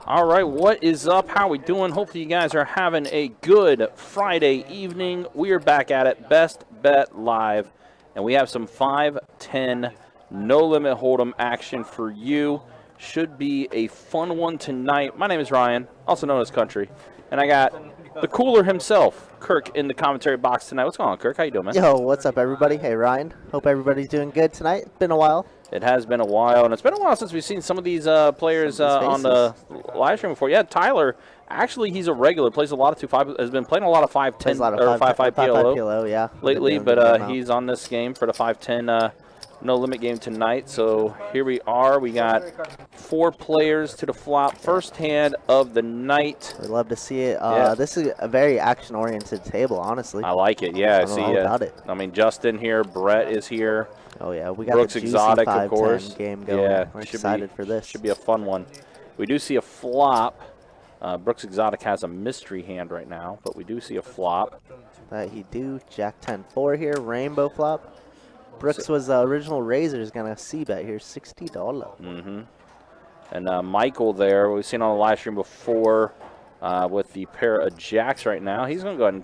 All right, what is up? How we doing? Hopefully you guys are having a good Friday evening. We are back at it, Best Bet Live, and we have some 5-10 no-limit hold'em action for you. Should be a fun one tonight. My name is Ryan, also known as Country, and I got the cooler himself, Kirk, in the commentary box tonight. What's going on, Kirk? How you doing, man? Yo, what's up, everybody? Hey, Ryan. Hope everybody's doing good tonight. It's been a while. It has been a while, and it's been a while since we've seen some of these players on the live stream before. Yeah, Tyler, actually, he's a regular. Plays a lot of 2-5. Has been playing a lot of 5-10 or 5-5 PLO yeah, lately, but he's on this game for the 5-10 no-limit game tonight. So here we are. We got 4 players to the flop. First hand of the night. We love to see it. Yeah. This is a very action-oriented table, honestly. I like it. Yeah, I see it. I mean, Justin here. Brett is here. Oh, yeah. We got Brooks the Exotic, of course. Game going. Yeah, we're excited for this. Should be a fun one. We do see a flop. Brooks Exotic has a mystery hand right now, but we do see a flop. He do Jack 10-4 here, rainbow flop. Brooks was the original raiser, is going to c-bet here, $60. Mm-hmm. And Michael there, we've seen on the live stream before with the pair of jacks right now. He's going to go ahead and...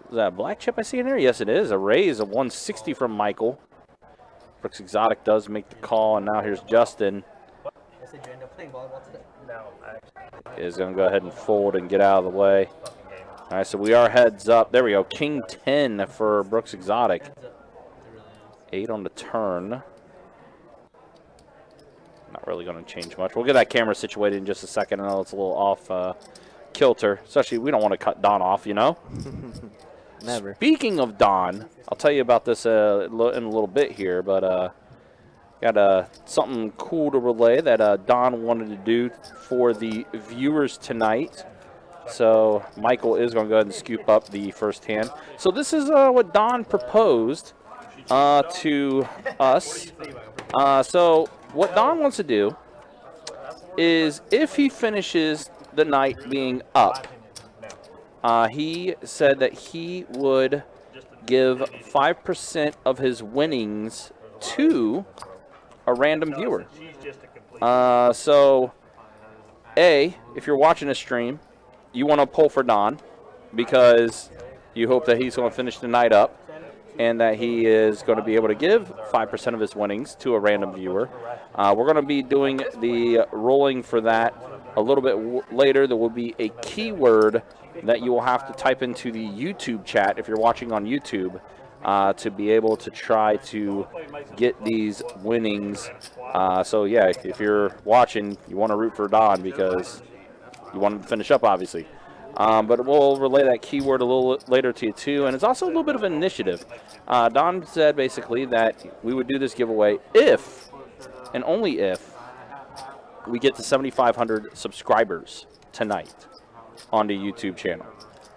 Is that a black chip I see in there? Yes, it is. A raise of 160 from Michael. Brooks Exotic does make the call, and now here's Justin. Is going to go ahead and fold and get out of the way. All right, so we are heads up. There we go. King 10 for Brooks Exotic. 8 on the turn. Not really going to change much. We'll get that camera situated in just a second. I know it's a little off kilter. Especially, we don't want to cut Don off, you know? Never. Speaking of Don, I'll tell you about this in a little bit here, but got something cool to relay that Don wanted to do for the viewers tonight. So Michael is going to go ahead and scoop up the first hand. So this is what Don proposed to us. So what Don wants to do is, if he finishes the night being up, he said that he would give 5% of his winnings to a random viewer. So, if you're watching a stream, you want to pull for Don because you hope that he's going to finish the night up. and that he is going to be able to give 5% of his winnings to a random viewer. We're going to be doing the rolling for that a little bit later. There will be a keyword that you will have to type into the YouTube chat if you're watching on YouTube to be able to try to get these winnings. So, yeah, if you're watching, you want to root for Don because you want him to finish up, obviously. But we'll relay that keyword a little later to you, too. And it's also a little bit of an initiative. Don said, basically, that we would do this giveaway if, and only if, we get to 7,500 subscribers tonight on the YouTube channel.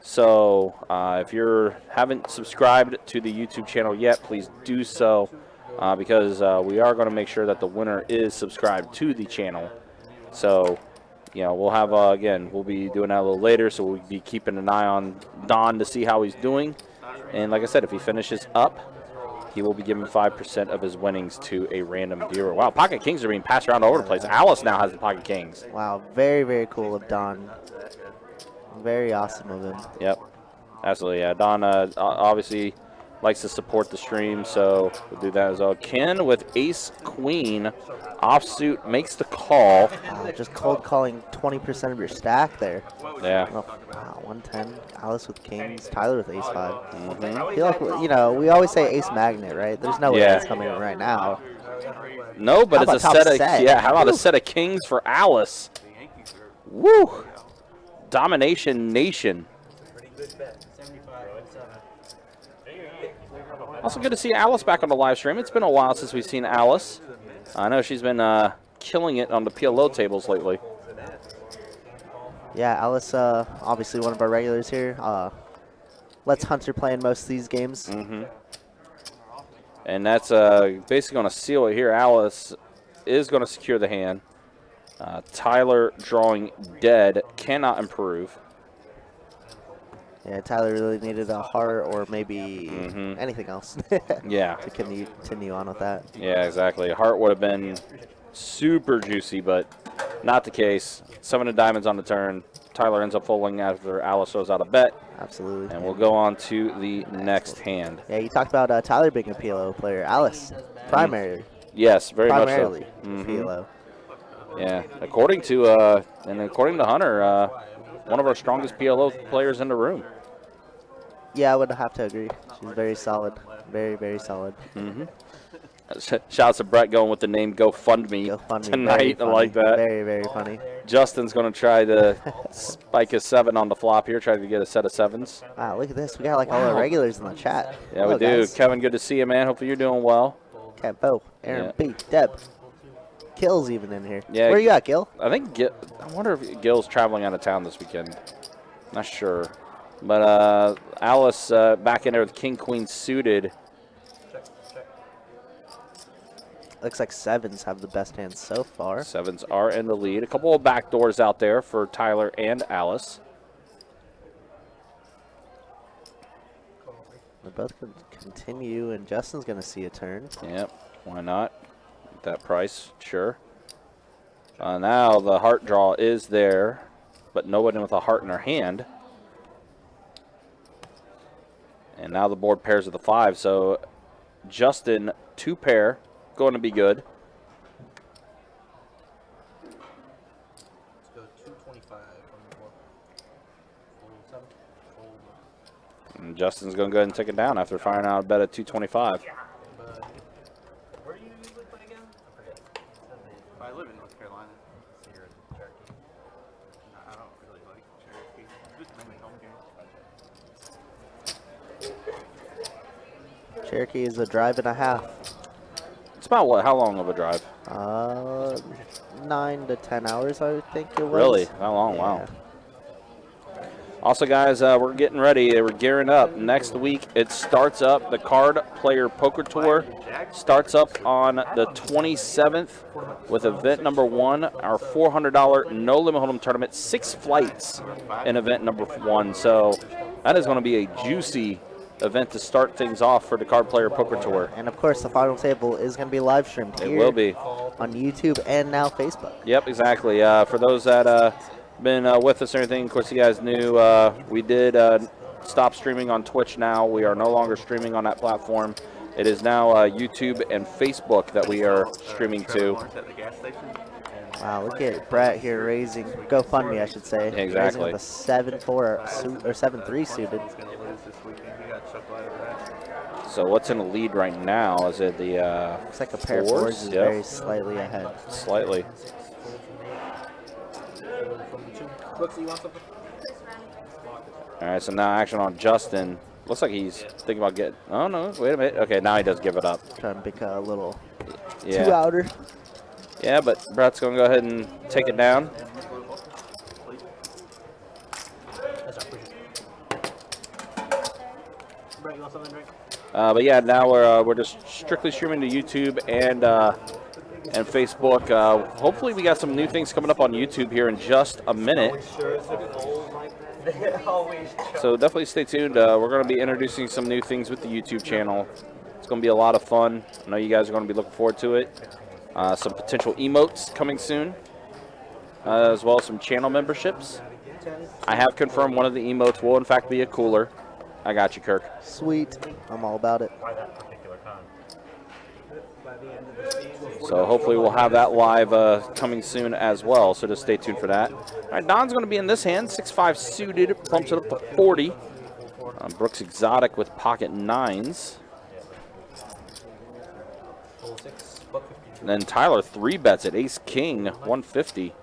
So if you haven't subscribed to the YouTube channel yet, please do so because we are going to make sure that the winner is subscribed to the channel. So, we'll have, again, we'll be doing that a little later, so we'll be keeping an eye on Don to see how he's doing. And like I said, if he finishes up, he will be giving 5% of his winnings to a random viewer. Wow, Pocket Kings are being passed around all over the place. Alice now has the Pocket Kings. Wow, very, very cool of Don. Very awesome of him. Yep, absolutely. Yeah, Don obviously likes to support the stream, so we'll do that as well. Ken with Ace Queen offsuit makes the call. Just cold calling 20% of your stack there. Yeah. Oh, wow, 110. Alice with Kings. Tyler with Ace 5. Mm-hmm. I feel like, we always say Ace Magnet, right? There's no way that's coming in right now. No, but it's a set of how about a set of Kings for Alice? Woo! Domination Nation. Also good to see Alice back on the live stream. It's been a while since we've seen Alice. I know she's been killing it on the PLO tables lately. Yeah, Alice, obviously one of our regulars here. Lets Hunter play in most of these games. Mm-hmm. And that's basically going to seal it here. Alice is going to secure the hand. Tyler drawing dead, cannot improve. Yeah, Tyler really needed a heart or maybe anything else. Yeah. To continue on with that. Yeah, exactly. Heart would have been super juicy, but not the case. 7 of diamonds on the turn. Tyler ends up folding after Alice throws out a bet. Absolutely. And we'll go on to the next hand. Yeah, you talked about Tyler being a PLO player. Alice, primary. Yes, very primarily much so. PLO. Yeah, according to Hunter, one of our strongest PLO players in the room. Yeah, I would have to agree. She's very solid. Very, very solid. Mm-hmm. Shouts to Brett going with the name GoFundMe tonight. I like that. Very, very funny. Justin's going to try to spike a 7 on the flop here, try to get a set of 7s. Wow, look at this. We got like all our regulars in the chat. Yeah, hello, we do. Guys. Kevin, good to see you, man. Hopefully you're doing well. Cat Bo, Aaron B, Deb. Gil's even in here. Yeah, where you at, Gil? I think I wonder if Gil's traveling out of town this weekend. Not sure. But Alice back in there with King Queen suited. Looks like 7s have the best hands so far. 7s are in the lead. A couple of back doors out there for Tyler and Alice. They both can continue, and Justin's going to see a turn. Yep, why not? At that price, sure. Now the heart draw is there, but nobody with a heart in their hand. And now the board pairs with the 5, so Justin, 2 pair, going to be good. Let's go 225 on the board. And Justin's going to go ahead and take it down after firing out a bet at 225. But where do you usually play again? I forget. I live in North Carolina. So you're in Cherokee. No, I don't really like Cherokee. Just mainly home games. Cherokee is a drive and a half. It's about what? How long of a drive? 9 to 10 hours, I would think it was. Really? How long? Yeah. Wow. Also, guys, we're getting ready. We're gearing up. Next week, it starts up. The Card Player Poker Tour starts up on the 27th with event number 1, our $400 No Limit Hold'em tournament, 6 flights in event number 1. So that is going to be a juicy event to start things off for the Card Player Poker Tour. And of course, the final table is going to be live streamed here. It will be on YouTube and now Facebook. Yep, exactly. For those that been with us and everything, of course, you guys knew we did stopped streaming on Twitch now. We are no longer streaming on that platform. It is now YouTube and Facebook that we are streaming to. Wow, look at Brett here raising GoFundMe, I should say. Exactly. Raising with a 7-4 or 7-3 suited. So what's in the lead right now? Is it the Looks like a pair of fours is Yep. very slightly ahead. Slightly. All right, so now action on Justin. Looks like he's thinking about getting. Oh no! Wait a minute. Okay, now he does give it up. Trying to pick a little Yeah. two-outer. Yeah, but Brett's gonna go ahead and take it down. But yeah, now we're just strictly streaming to YouTube and Facebook. Hopefully, we got some new things coming up on YouTube here in just a minute. So definitely stay tuned. We're going to be introducing some new things with the YouTube channel. It's going to be a lot of fun. I know you guys are going to be looking forward to it. Some potential emotes coming soon, as well as some channel memberships. I have confirmed one of the emotes will in fact be a cooler. I got you, Kirk. Sweet. I'm all about it. So hopefully we'll have that live coming soon as well. So just stay tuned for that. All right, Don's going to be in this hand. 6'5" suited. Bumps it up to 40. Brooks Exotic with pocket nines. And then Tyler 3-bets at Ace King 150.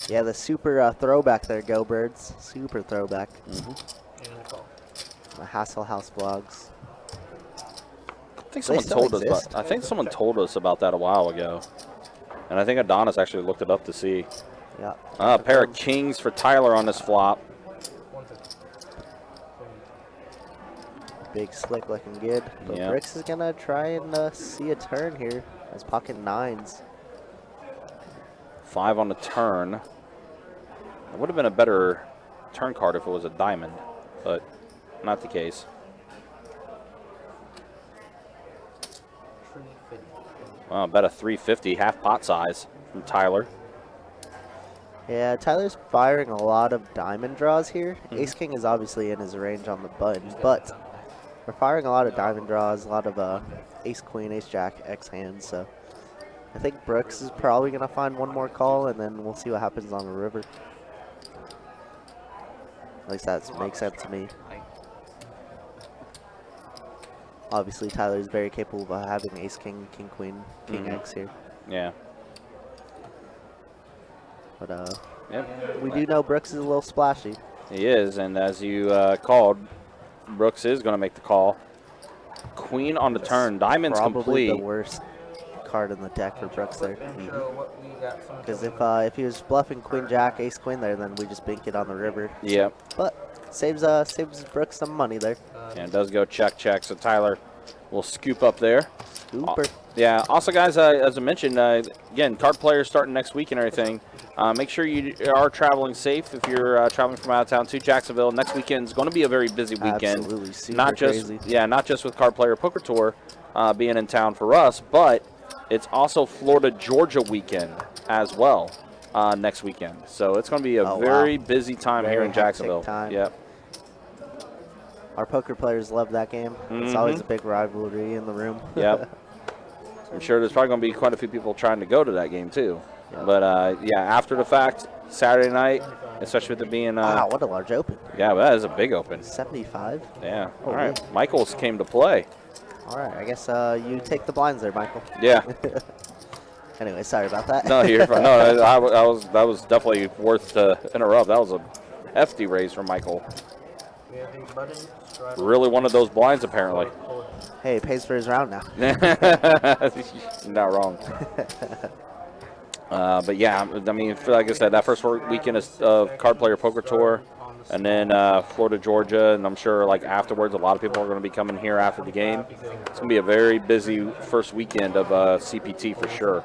Yeah, the super throwback there, Go Birds. Super throwback. The Hassel House vlogs. I think someone told us about. I think someone told us about that a while ago, and I think Adonis actually looked it up to see. Yeah. A pair of kings for Tyler on this flop. Big slick looking good. But Yeah. Bricks is gonna try and see a turn here. As pocket nines. 5 on the turn. It would have been a better turn card if it was a diamond, but not the case. Well, bet a 350 half pot size from Tyler. Yeah, Tyler's firing a lot of diamond draws here. Ace King is obviously in his range on the button, but we're firing a lot of diamond draws, a lot of Ace Queen, Ace Jack, X hands. So I think Brooks is probably gonna find one more call, and then we'll see what happens on the river. At least that makes sense to me. Obviously, Tyler is very capable of having Ace King, King Queen, King X here. Yeah. But Yep. we do know Brooks is a little splashy. He is, and as you called, Brooks is going to make the call. Queen on the turn. Diamond's Probably complete. the worst card in the deck for Brooks there. Because if he was bluffing Queen Jack, Ace Queen there, then we just bink it on the river. Yep. But saves Brooks some money there. And it does go check, check. So Tyler will scoop up there. Super. Yeah. Also, guys, as I mentioned, again, card players starting next week and everything. Make sure you are traveling safe if you're traveling from out of town to Jacksonville. Next weekend is going to be a very busy weekend. Absolutely, super not just crazy. not just with Card Player Poker Tour being in town for us, but it's also Florida Georgia weekend as well next weekend. So it's going to be a very busy time here in Jacksonville. Time. Yep. Our poker players love that game. It's always a big rivalry in the room. Yep. I'm sure there's probably going to be quite a few people trying to go to that game too. Yep. But yeah, after the fact, Saturday night, especially with it being wow, what a large open. Yeah, that is a big open. 75. Yeah. Oh, all right. Michaels came to play. All right, I guess you take the blinds there, Michael. Yeah. Anyway, sorry about that. No, you're fine. No, that was definitely worth to interrupt. That was a hefty raise from Michael. Really wanted those blinds, apparently. Hey, it pays for his round now. Not wrong. But yeah, I mean, like I said, that first weekend of Card Player Poker Tour, and then Florida, Georgia, and I'm sure like afterwards, a lot of people are going to be coming here after the game. It's going to be a very busy first weekend of CPT for sure.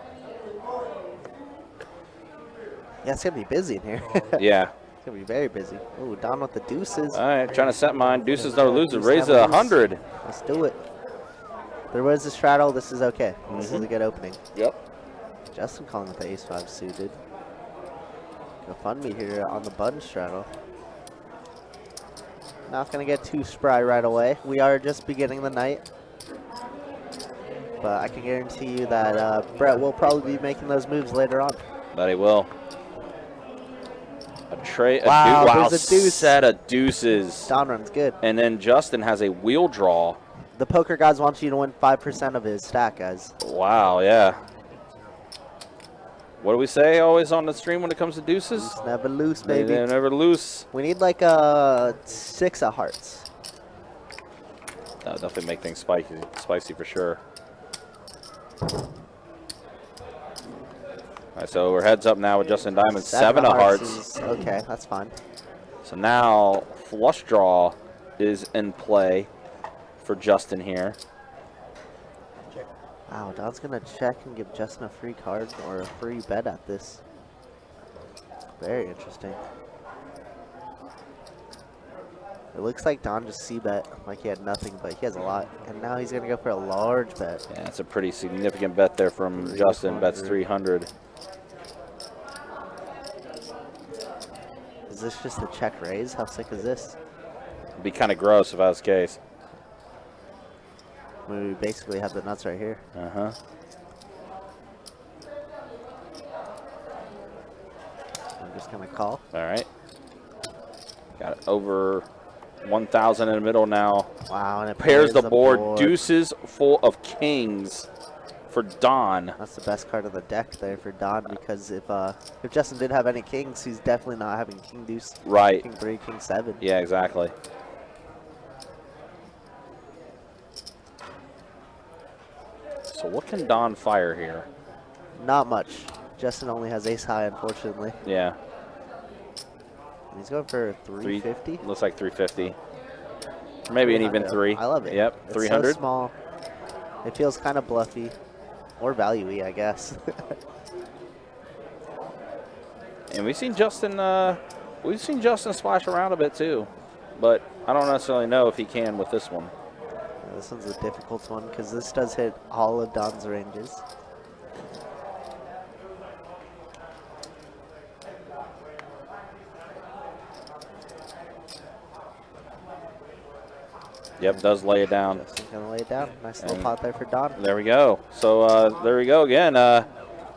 Yeah, it's going to be busy in here. Yeah. It's going to be very busy. Ooh, down with the deuces. All right, trying to set mine. Deuces no loser. Raise a 100. Let's do it. There was a straddle. This is okay. This is a good opening. Yep. Justin calling with the ace-5 suited. GoFundMe here on the button straddle. Not going to get too spry right away. We are just beginning the night. But I can guarantee you that Brett will probably be making those moves later on. But he will. Wow, wow, there's a deuce. Set of deuces. Don runs good. And then Justin has a wheel draw. The poker gods want you to win 5% of his stack, guys. Wow, yeah. What do we say always on the stream when it comes to deuces? Deuce never loose, baby. They're never loose. We need like a 6 of hearts. That'll definitely make things spicy for sure. All right, so we're heads up now with Justin Diamond. 7 of hearts. Okay, that's fine. So now flush draw is in play for Justin here. Wow, Don's going to check and give Justin a free card or a free bet at this. Very interesting. It looks like Don just c-bet like he had nothing, but he has a lot. And now he's going to go for a large bet. Yeah, it's a pretty significant bet there from Justin. Bets 300. Is this just a check raise? How sick is this? It'd be kind of gross if that was the case. We basically have the nuts right here. Uh-huh. I'm just going to call. All right. Got it over 1,000 in the middle now. Wow, and it Pairs the board. Deuces full of kings for Don. That's the best card of the deck there for Don, because if Justin did have any kings, he's definitely not having king deuce, Right. king 3, king 7. Yeah, exactly. So what can Don fire here? Not much. Justin only has ace high, unfortunately. Yeah. He's going for 350. Looks like 350. Maybe an even 3. I love it. Yep, It's 300. so small. It feels kind of bluffy. Or value-y, I guess. And we've seen Justin splash around a bit too. But I don't necessarily know if he can with this one. Yeah, this one's a difficult one because this does hit all of Don's ranges. Yep, does lay it down. Justin's going to lay it down. Nice little And pot there for Don. There we go. So there we go again.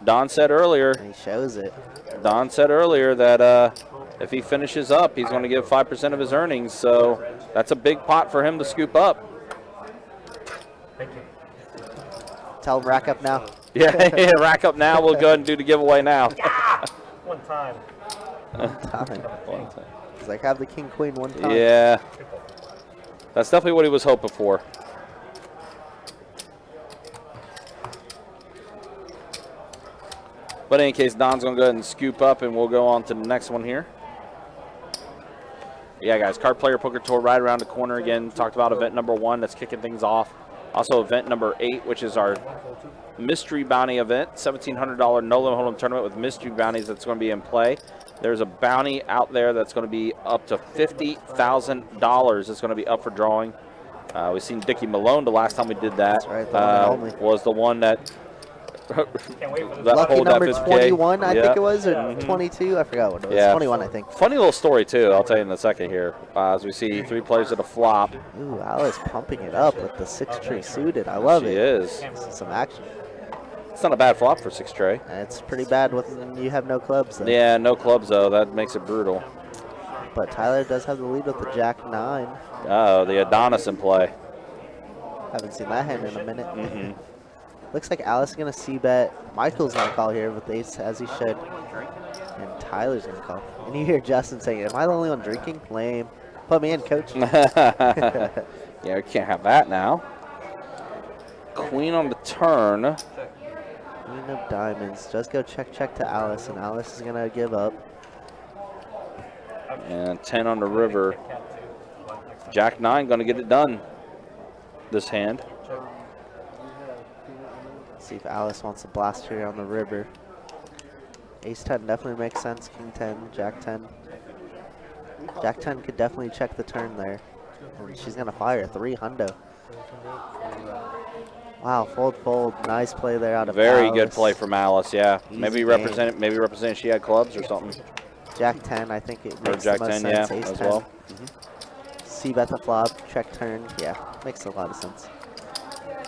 Don said earlier. And he shows it. Don said earlier that if he finishes up, he's going to give 5% of his earnings. So that's a big pot for him to scoop up. Thank you. Tell him rack up now. Yeah, rack up now. We'll go ahead and do the giveaway now. One time. Time. He's like, have the king queen one time. Yeah. That's definitely what he was hoping for. But in any case, Don's going to go ahead and scoop up, and we'll go on to the next one here. Yeah, guys, Card Player Poker Tour right around the corner again. Talked about event number 1 that's kicking things off. Also event number 8, which is our mystery bounty event, $1,700 no limit hold'em tournament with mystery bounties that's going to be in play. There's a bounty out there that's going to be up to $50,000. It's going to be up for drawing. We've seen Dickie Malone the last time we did that. That's right, the one and only. Was the one that Lucky number 21, I yeah. think it was, or 22. I forgot what it was. Yeah. 21, I think. Funny little story, too. I'll tell you in a second here. As we see 3 players at a flop. Ooh, Alice pumping it up with the 6 tree suited. I love She it. is. This is some action. It's not a bad flop for 6 tray. It's pretty bad when you have no clubs, though. Yeah, no clubs, though. That makes it brutal. But Tyler does have the lead with the Jack 9. Oh, the Adonis in play. Haven't seen that hand in a minute. Mm-hmm. Looks like Alice is going to c-bet. Michael's going to call here with the ace, as he should. And Tyler's going to call. And you hear Justin saying, am I the only one drinking? Lame. Put me in, coach. Yeah, we can't have that now. Queen on the turn. Queen of diamonds. Just go check to Alice, and Alice is going to give up. And 10 on the river. Jack 9 going to get it done this hand. See if Alice wants to blast here on the river. Ace 10 definitely makes sense. King 10, Jack 10. Jack 10 could definitely check the turn there. And she's going to fire 3 hundo. Wow, fold. Nice play there out of Very Alice. good play from Alice, yeah. Easy Maybe game. represent she had clubs or something. Jack 10, I think it Or makes Jack the most 10, yeah, sense. Ace as 10. well. C-bet the flop, check turn. Yeah, makes a lot of sense.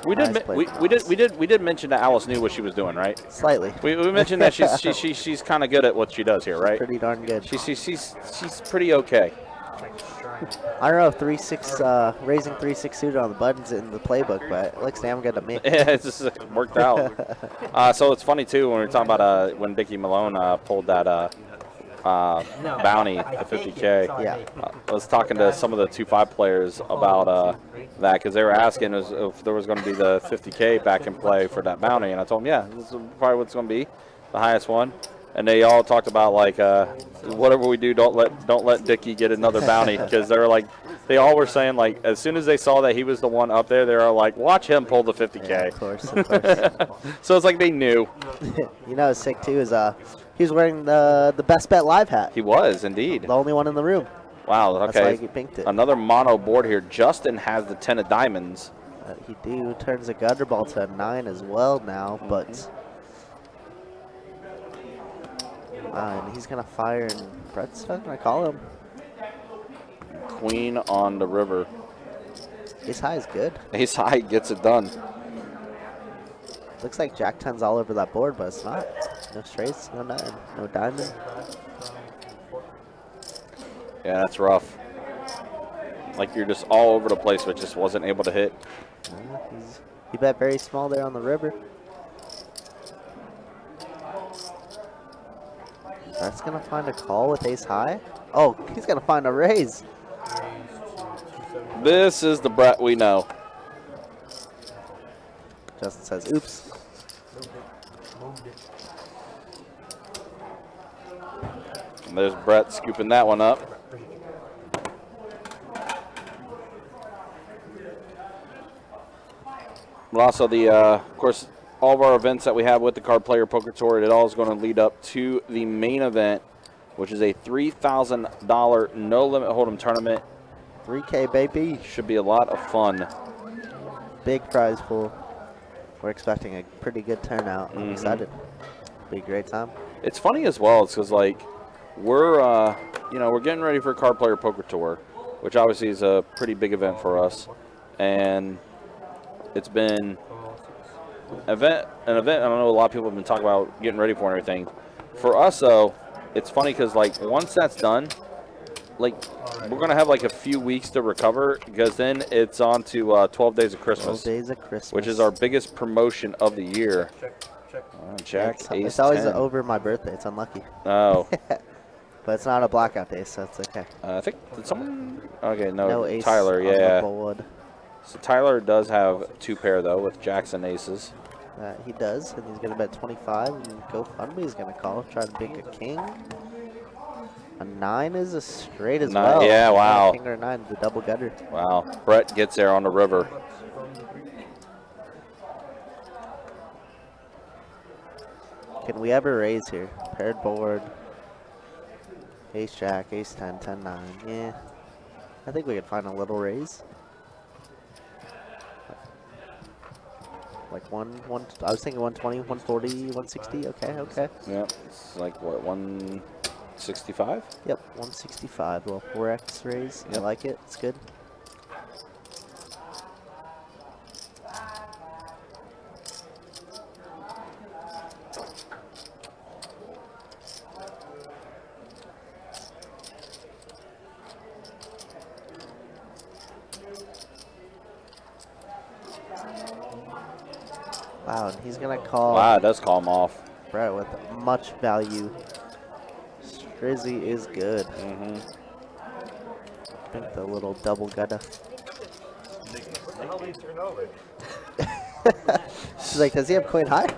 We Nice did play we, from we did Alice. we did mention that Alice knew what she was doing, right? Slightly. We mentioned that she's kind of good at what she does here, right? Pretty darn good. She's pretty okay. I don't know if 3-6 raising 3-6 suited on the buttons in the playbook, but it looks damn good to me. Yeah, it just worked out. So it's funny too when we were talking about when Dickie Malone pulled that bounty, the 50K. Yeah. I was talking to some of the 2-5 players about that because they were asking if there was going to be the 50K back in play for that bounty, and I told them, yeah, this is probably what it's going to be, the highest one. And they all talked about like whatever we do, don't let Dickie get another bounty because they were like, they all were saying like as soon as they saw that he was the one up there, they were like, watch him pull the 50K. Yeah, of course. So it's like they knew. You know, what's sick too is he was wearing the best bet live hat. He was indeed The only one in the room. Wow. That's why Okay. he pinked it. Another mono board here. Justin has the 10 of diamonds. He turns a gutter ball to a 9 as well now, but and he's gonna fire, and Brett's not gonna call him. Queen on the river. Ace high is good. Ace high gets it done. Looks like Jack 10's all over that board, but it's not. No straights, no 9, no diamond. Yeah, that's rough. Like you're just all over the place, but just wasn't able to hit. He bet very small there on the river. Brett's gonna find a call with ace high. Oh, he's gonna find a raise. This is the Brett we know. Justin says, oops. And there's Brett scooping that one up. But also of course, all of our events that we have with the Card Player Poker Tour, it all is going to lead up to the main event, which is a $3,000 no limit hold'em tournament. 3K, baby. Should be a lot of fun. Big prize pool. We're expecting a pretty good turnout. I'm excited. Be a great time. It's funny as well. It's because like we're we're getting ready for Card Player Poker Tour, which obviously is a pretty big event for us, and it's been an event. I don't know, a lot of people have been talking about getting ready for and everything. For us though, it's funny because like once that's done, like we're gonna have like a few weeks to recover because then it's on to 12 Days of Christmas. 12 Days of Christmas. Which is our biggest promotion of the year. Jack, it's always 10. over my birthday. It's unlucky. Oh. But it's not a blackout day, so it's okay. I think, did someone? Okay, no, No ace Tyler, on the yeah. board. So Tyler does have 2 pair though with jacks and aces. He does, and he's going to bet 25, and GoFundMe is going to call, try to pick a king. A 9 is a straight as well. Yeah, wow. A king or a 9, the double gutter. Wow, Brett gets there on the river. Can we ever raise here? Paired board. Ace jack, ace 10, 10, 9. Yeah. I think we could find a little raise. Like I was thinking 120, 140, 160. Okay. Yep, it's like what, 165? Yep, 165. Well, 4x raise. I Yep. like it. It's good. Wow, and he's gonna call. Wow, it does call him off. Brett with much value. Strizzy is good. I think the little double gutter. She's like, does he have queen high?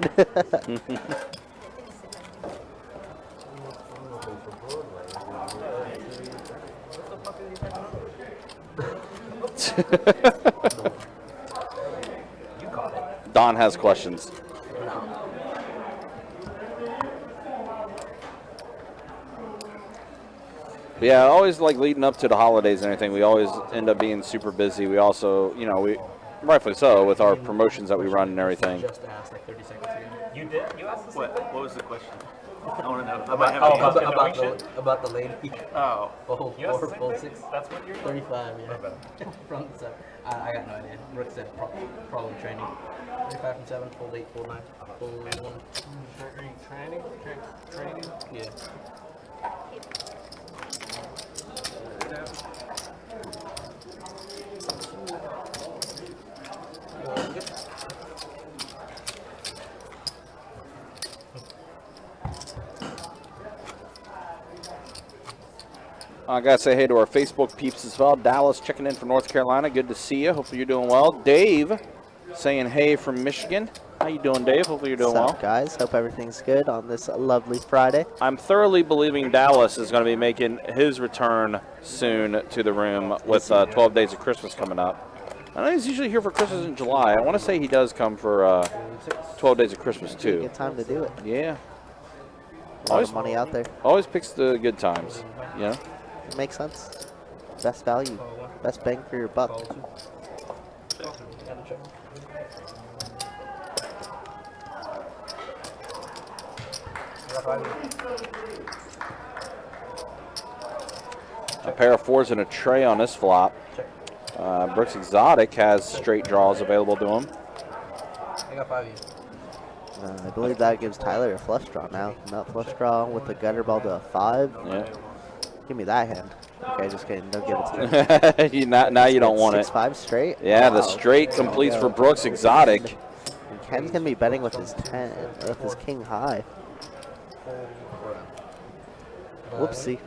Don has questions. Yeah, always like leading up to the holidays and everything, we always end up being super busy. We also, Rightfully so, with our promotions that we run and everything. Just asked like 30 seconds ago. You did? You asked the same thing? What was the question? I want to know. About the lady. Oh. You asked the same thing? That's what you're 35, yeah. From 7. I got no idea. Rick said probably training. 35 from 7, full 8, full 9, full 1. Training? Training? Yeah. I gotta say hey to our Facebook peeps as well. Dallas checking in from North Carolina. Good to see you. Hopefully you're doing well. Dave saying hey from Michigan. How you doing, Dave? Hopefully you're doing What's well. up, guys? Hope everything's good on this lovely Friday. I'm thoroughly believing Dallas is going to be making his return soon to the room with 12 Days of Christmas coming up. I know he's usually here for Christmas in July. I want to say he does come for 12 Days of Christmas too. Good time to do it. Yeah. A lot of money out there. Always picks the good times. Yeah. It makes sense. Best value. Best bang for your buck. A pair of 4s and a tray on this flop. Brooks Exotic has straight draws available to him. I got 5 I believe that gives Tyler a flush draw now. Not flush draw with the gutter ball to a 5. Yeah. Give me that hand. Okay, just kidding. Don't give it to me. now you don't want it. 6-5 straight? Yeah, Wow. the straight completes for Brooks Exotic. And Ken's going to be betting with his 10, with his king high. Whoopsie.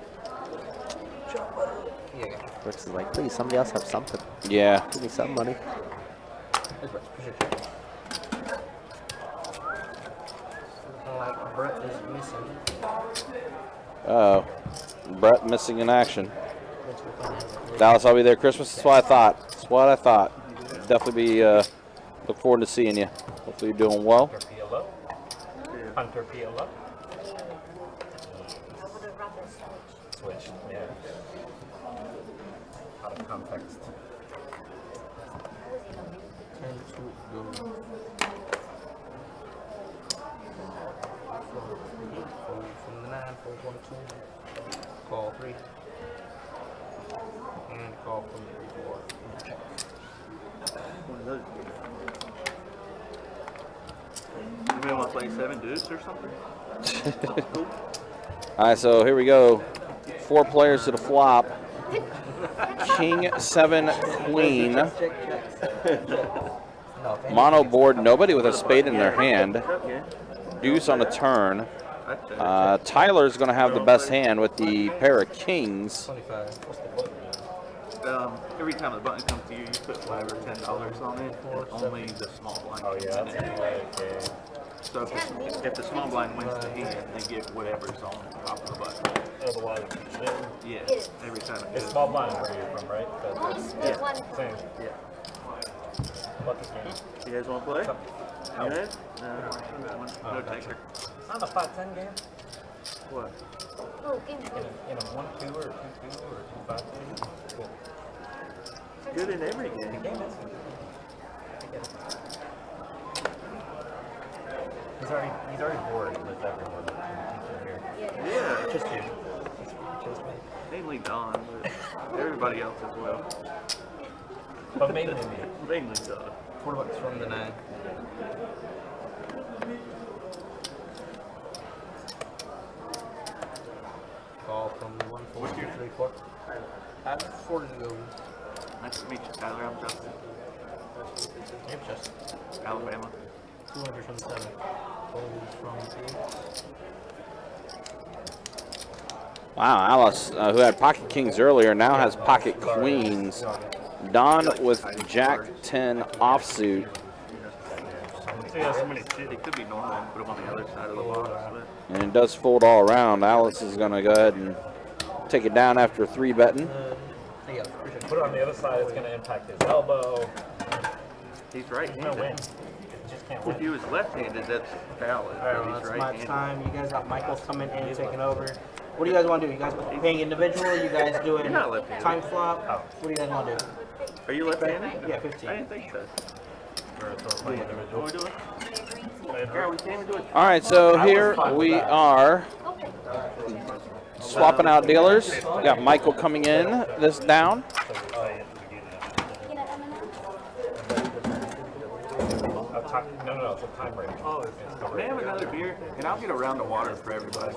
Brooks is like, please, somebody else have something. Yeah. Give me some money. Like Brett is missing. Uh-oh. Brett missing in action. Dallas, I'll be there Christmas. That's what I thought. That's what I thought. Definitely be look forward to seeing you. Hopefully you're doing well. Hunter PLO. Switch, yeah. Out of context. From the 9, fold 1, 2. Call 3. And call from 3, 4. Check. One of those. You may want to play 7 deuce or something? All right, so here we go. 4 players to the flop. King, 7, Queen. Mono board, nobody with a spade in their hand. Deuce on a turn. Tyler's going to have the best hand with the pair of kings. 25. Every time the button comes to you, you put $5 or $10 on it. And only the small blind. Oh, yeah, that's okay. So if the small blind wins the hand, they get whatever's on top of the button. Otherwise, Yeah, every time it it's goes. small blind where you're from, right? Same. Yeah. What this game? You guys want to play? You guys? No taker. It's not a 5-10 game. What? In a 1-2 or 2-2 or 2-5 game. Cool. Good in every The game. game is good. I get it. He's already bored with everyone. Here. Yeah. Just you. Mainly Don, but everybody else as well. But mainly me. Mainly Don. $4 from the 9. Call from 1, 4, 2, 3, 4. I have 4 to go. Nice to meet you, Tyler. I'm Justin. Yep, just Alabama. 200 from 7. Folds from 8. Wow, Alice, who had pocket kings earlier, now has pocket queens. Don with Jack 10 offsuit. It could be normal, put them on the other side of the box. But And it does fold all around. Alice is going to go ahead and take it down after 3 betting. Yeah, Put it on the other side, it's going to impact his elbow. he's There's no right-handed. win. You just can't If win. he was left-handed, that's valid. Alright, But well, he's that's my right-handed. time. You guys got Michael's coming in, taking over. What do you guys want to do? You guys paying individual? You guys doing You're not left-handed. time flop? Oh. What do you guys want to do? Are you left-handed? Yeah, 15. I didn't think so. For a throw play individual. What are we doing? Girl, we can't even do it. All right, so here we are swapping out dealers. We got Michael coming in this down. No, it's a time break. Oh, it's May I have another beer? And I'll get a round of water for everybody.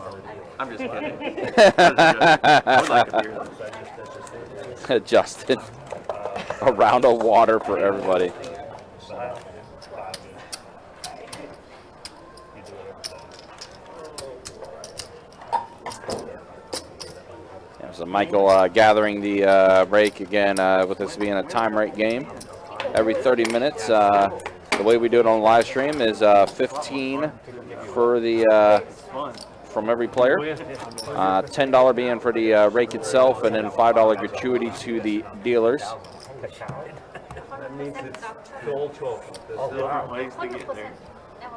I'm just kidding. I would like a beer. Justin, a round of water for everybody. Yeah, so Michael gathering the break again with this being a time rate game. Every 30 minutes. The way we do it on the live stream is 15 for the from every player. $10 being for the rake itself, and then $5 gratuity to the dealers. That means it's full 12. There's different ways to get there.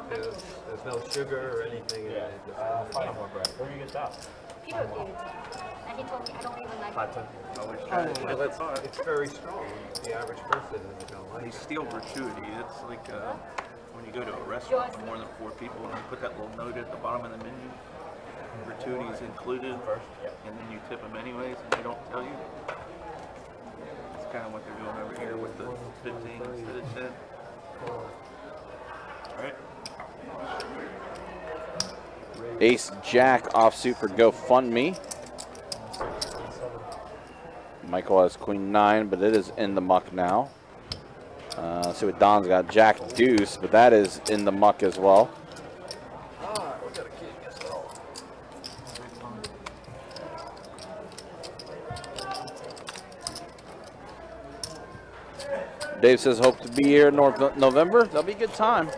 There's no sugar or anything in it. Five more bread. Where do you get that? Peter gave it to me. And he told me I don't even like it. It's very strong. The average person isn't going to like They it. steal gratuity. It's like when you go to a restaurant with more than 4 people and you put that little note at the bottom of the menu. Gratuity is included, and then you tip them anyways, and they don't tell you. That's kind of what they're doing over here with the 15 instead of 10. All right. Ace Jack offsuit for GoFundMe. Michael has Queen 9, but it is in the muck now. Let's see what Don's got. Jack Deuce, but that is in the muck as well. Dave says hope to be here in November. That'll be a good time.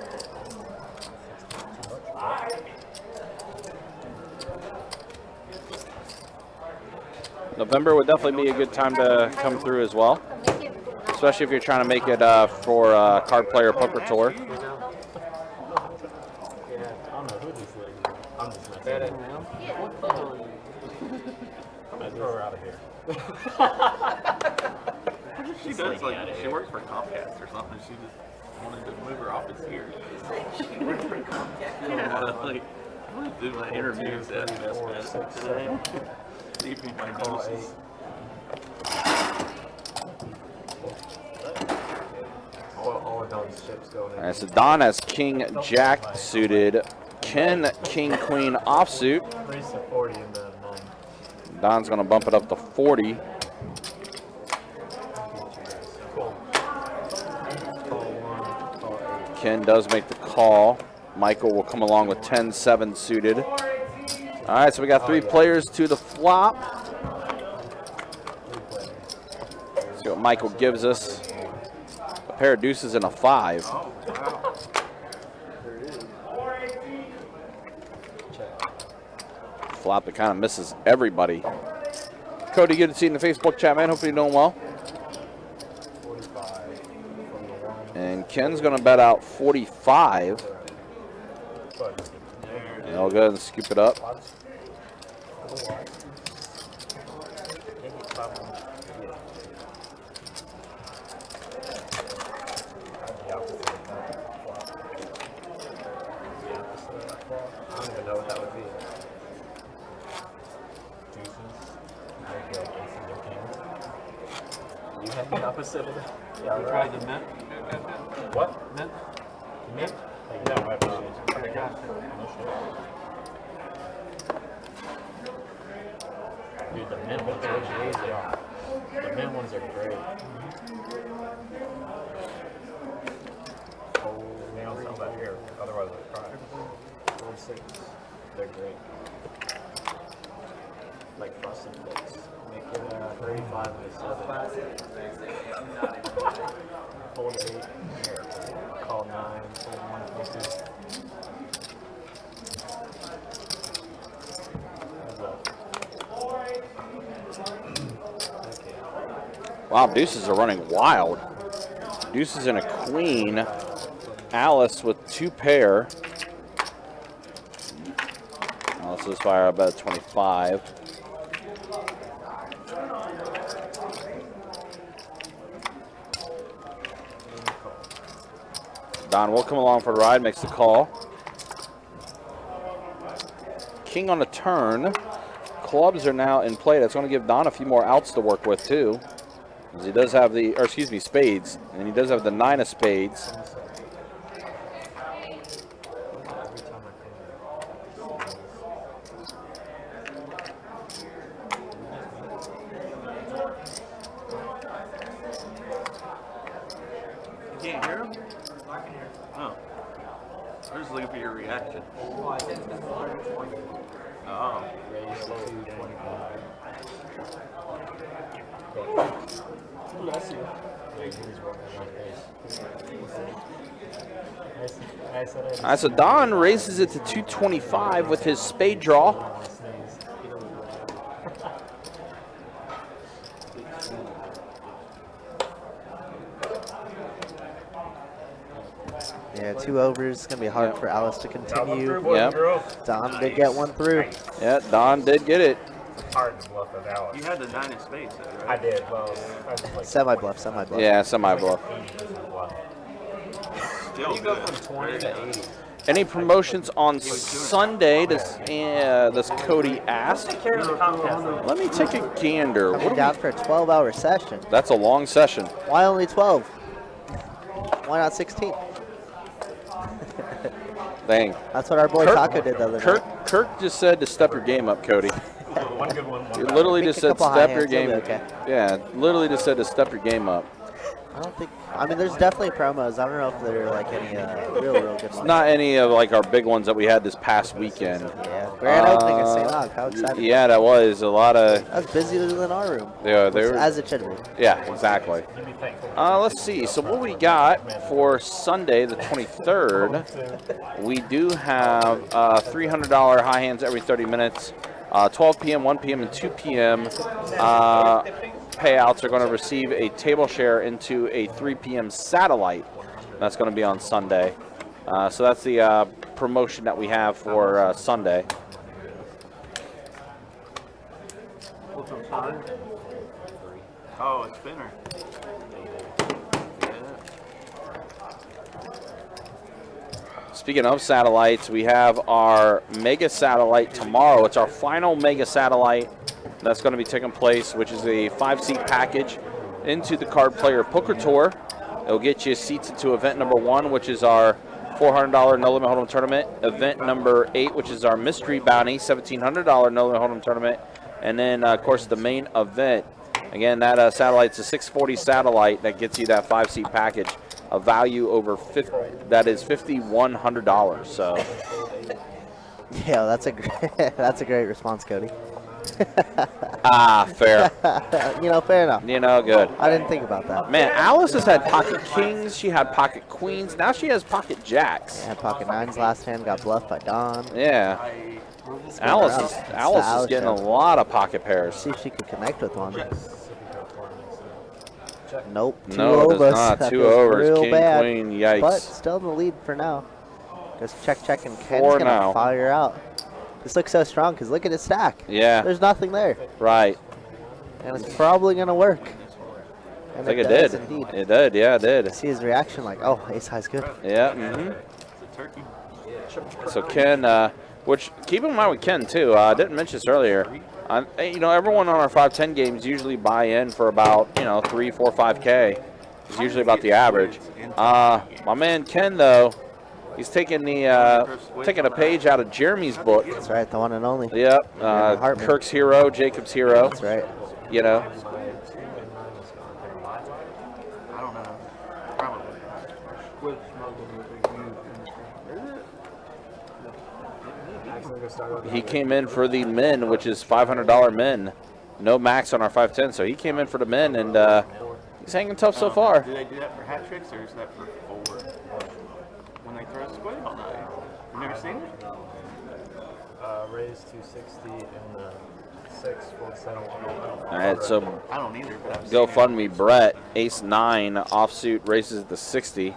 November would definitely be a good time to come through as well, especially if you're trying to make it for Card Player Poker Tour. Yeah, I don't know who this lady is. I'm just messing around. I'm going to throw her out of here. She does like she works for Comcast or something. She just wanted to move her office here. She works for Comcast. Like, I'm gonna do my interviews at Best today. See if anybody notices. All of Don's chips going in. All right, so Don has King Jack suited, Ken King Queen offsuit. Raise to 40 in the month. Don's gonna bump it up to 40. Cool. Call 1, call 8. Ken does make the call. Michael will come along with 10-7 suited. All right, so we got 3 players to the flop. See what Michael gives us. A pair of deuces and a 5. Flop that kind of misses everybody. Cody, good to see you in the Facebook chat, man. Hopefully you're doing well. And Ken's going to bet out 45. And I'll go ahead and scoop it up. I don't even know what that would be. You have the opposite of that. Yeah, You tried the mint? What? Mint? Mint? No, I don't. Dude, the mint ones are easy. The mint ones are great. Oh, they don't sell that here. Otherwise, I'd cry. 46. They're great. Like frosted flakes. Make it 35 and a 7. Fold 8. Call 9. Fold 1. Wow, deuces are running wild. Deuces and a queen. Alice with 2 pair. Alice is fire about 25. Don will come along for the ride, makes the call. King on a turn. Clubs are now in play. That's going to give Don a few more outs to work with, too. As he does have the, or excuse me, spades. And he does have the 9 of spades. You can't hear him? Oh. I was just looking for your reaction. Oh. All right, so Don raises it to 225 with his spade draw. Yeah, 2 overs. It's going to be hard for Alice to continue. Yep. Don did get one through. Yeah, Don did get it. Hard to bluff with Alice. You had the 9 of spades, though, I right? did. Well, I was like Semi-bluff, semi-bluff. Yeah, semi-bluff. 80% bluff. Still You go good. from 20 to 80. Any promotions on Sunday? Does Cody ask? Take care of the contest. Let me take a gander. What Coming do down we, for a 12-hour session. that's a long session. Why only 12? Why not 16? Dang. That's what our boy Kirk- Taco did the other night. Kirk just said to step your game up, Cody. One good one. He One literally Pick just a said couple high step your hands, he'll game. be okay. Yeah, literally just said to step your game up. I don't think. I mean, there's definitely promos. I don't know if they're like any real good ones. Not any of like our big ones that we had this past weekend. Yeah. Grand opening at St. Aug. How exciting! Yeah, that was a lot of. That's busier than our room. Yeah, they were. As it should be. Yeah, exactly. Let's see. So what we got for Sunday, the 23rd, we do have $300 high hands every 30 minutes, 12 p.m., 1 p.m., and 2 p.m. Payouts are going to receive a table share into a 3 p.m. satellite. That's going to be on Sunday. So that's the promotion that we have for Sunday. Oh, it's spinner. Speaking of satellites, we have our mega satellite tomorrow. It's our final mega satellite that's going to be taking place, which is a 5-seat package into the Card Player Poker Tour. It'll get you seats into event number 1, which is our $400 no limit hold'em tournament. Event number 8, which is our mystery bounty $1,700 no limit hold'em tournament, and then of course the main event. Again, that satellite's a 640 satellite that gets you that 5-seat package. A value over $5,100. So Yeah, that's a that's a great response, Cody. fair. Fair enough. Good. I didn't think about that. Man, Alice has had pocket kings. She had pocket queens. Now she has pocket jacks. Had pocket 9s last hand. Got bluffed by Don. Yeah. Alice is getting a lot of pocket pairs. See if she could connect with one. Nope. No, it does overs. not. That 2 feels overs. real King, bad. queen. Yikes. But still in the lead for now. Just check, and Ken's 4 gonna now. fire out. This looks so strong because look at his stack. Yeah. There's nothing there, Right. and it's probably gonna work. And I think it does did. Indeed. It did. Yeah, it did. See his reaction, like, oh, ace high's good. Yeah. So Ken, which keep in mind with Ken too. I didn't mention this earlier. Everyone on our 5-10 games usually buy in for about 3, 4, 5K. It's usually about the average. My man Ken though, he's taking a page out of Jeremy's book. That's right, the one and only. Yep. Hartman. Kirk's hero, Jacob's hero. That's right. I don't know. Probably. He came in for the men, which is $500 men. No max on our 510, so he came in for the men, and he's hanging tough so far. Do they do that for hat tricks or is that for forward? When they throw a squid all night. You never seen it? Raised 260 and the 6 full settle. All right, so I don't either, but I've seen GoFundMe Brett, ace-9, offsuit, races to 60.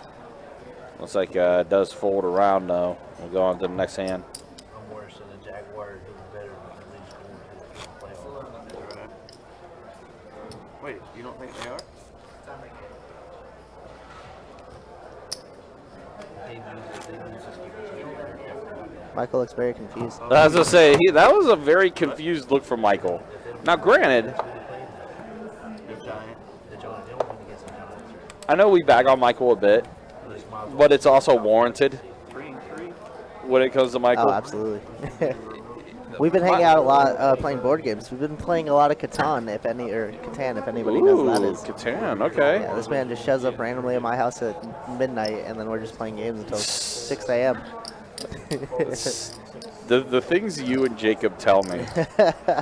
Looks like it does fold around, though. We'll go on to the next hand. I'm worse than a Jaguar who's better than at least one. Wait, you don't think they are? Michael looks very confused. I was gonna say that was a very confused look from Michael. Now, granted, I know we bag on Michael a bit, but it's also warranted when it comes to Michael. Oh, absolutely. We've been hanging out a lot playing board games. We've been playing a lot of Catan, if anybody knows what that is. Catan, okay. Yeah, this man just shows up randomly at my house at midnight, and then we're just playing games until 6 a.m. The things you and Jacob tell me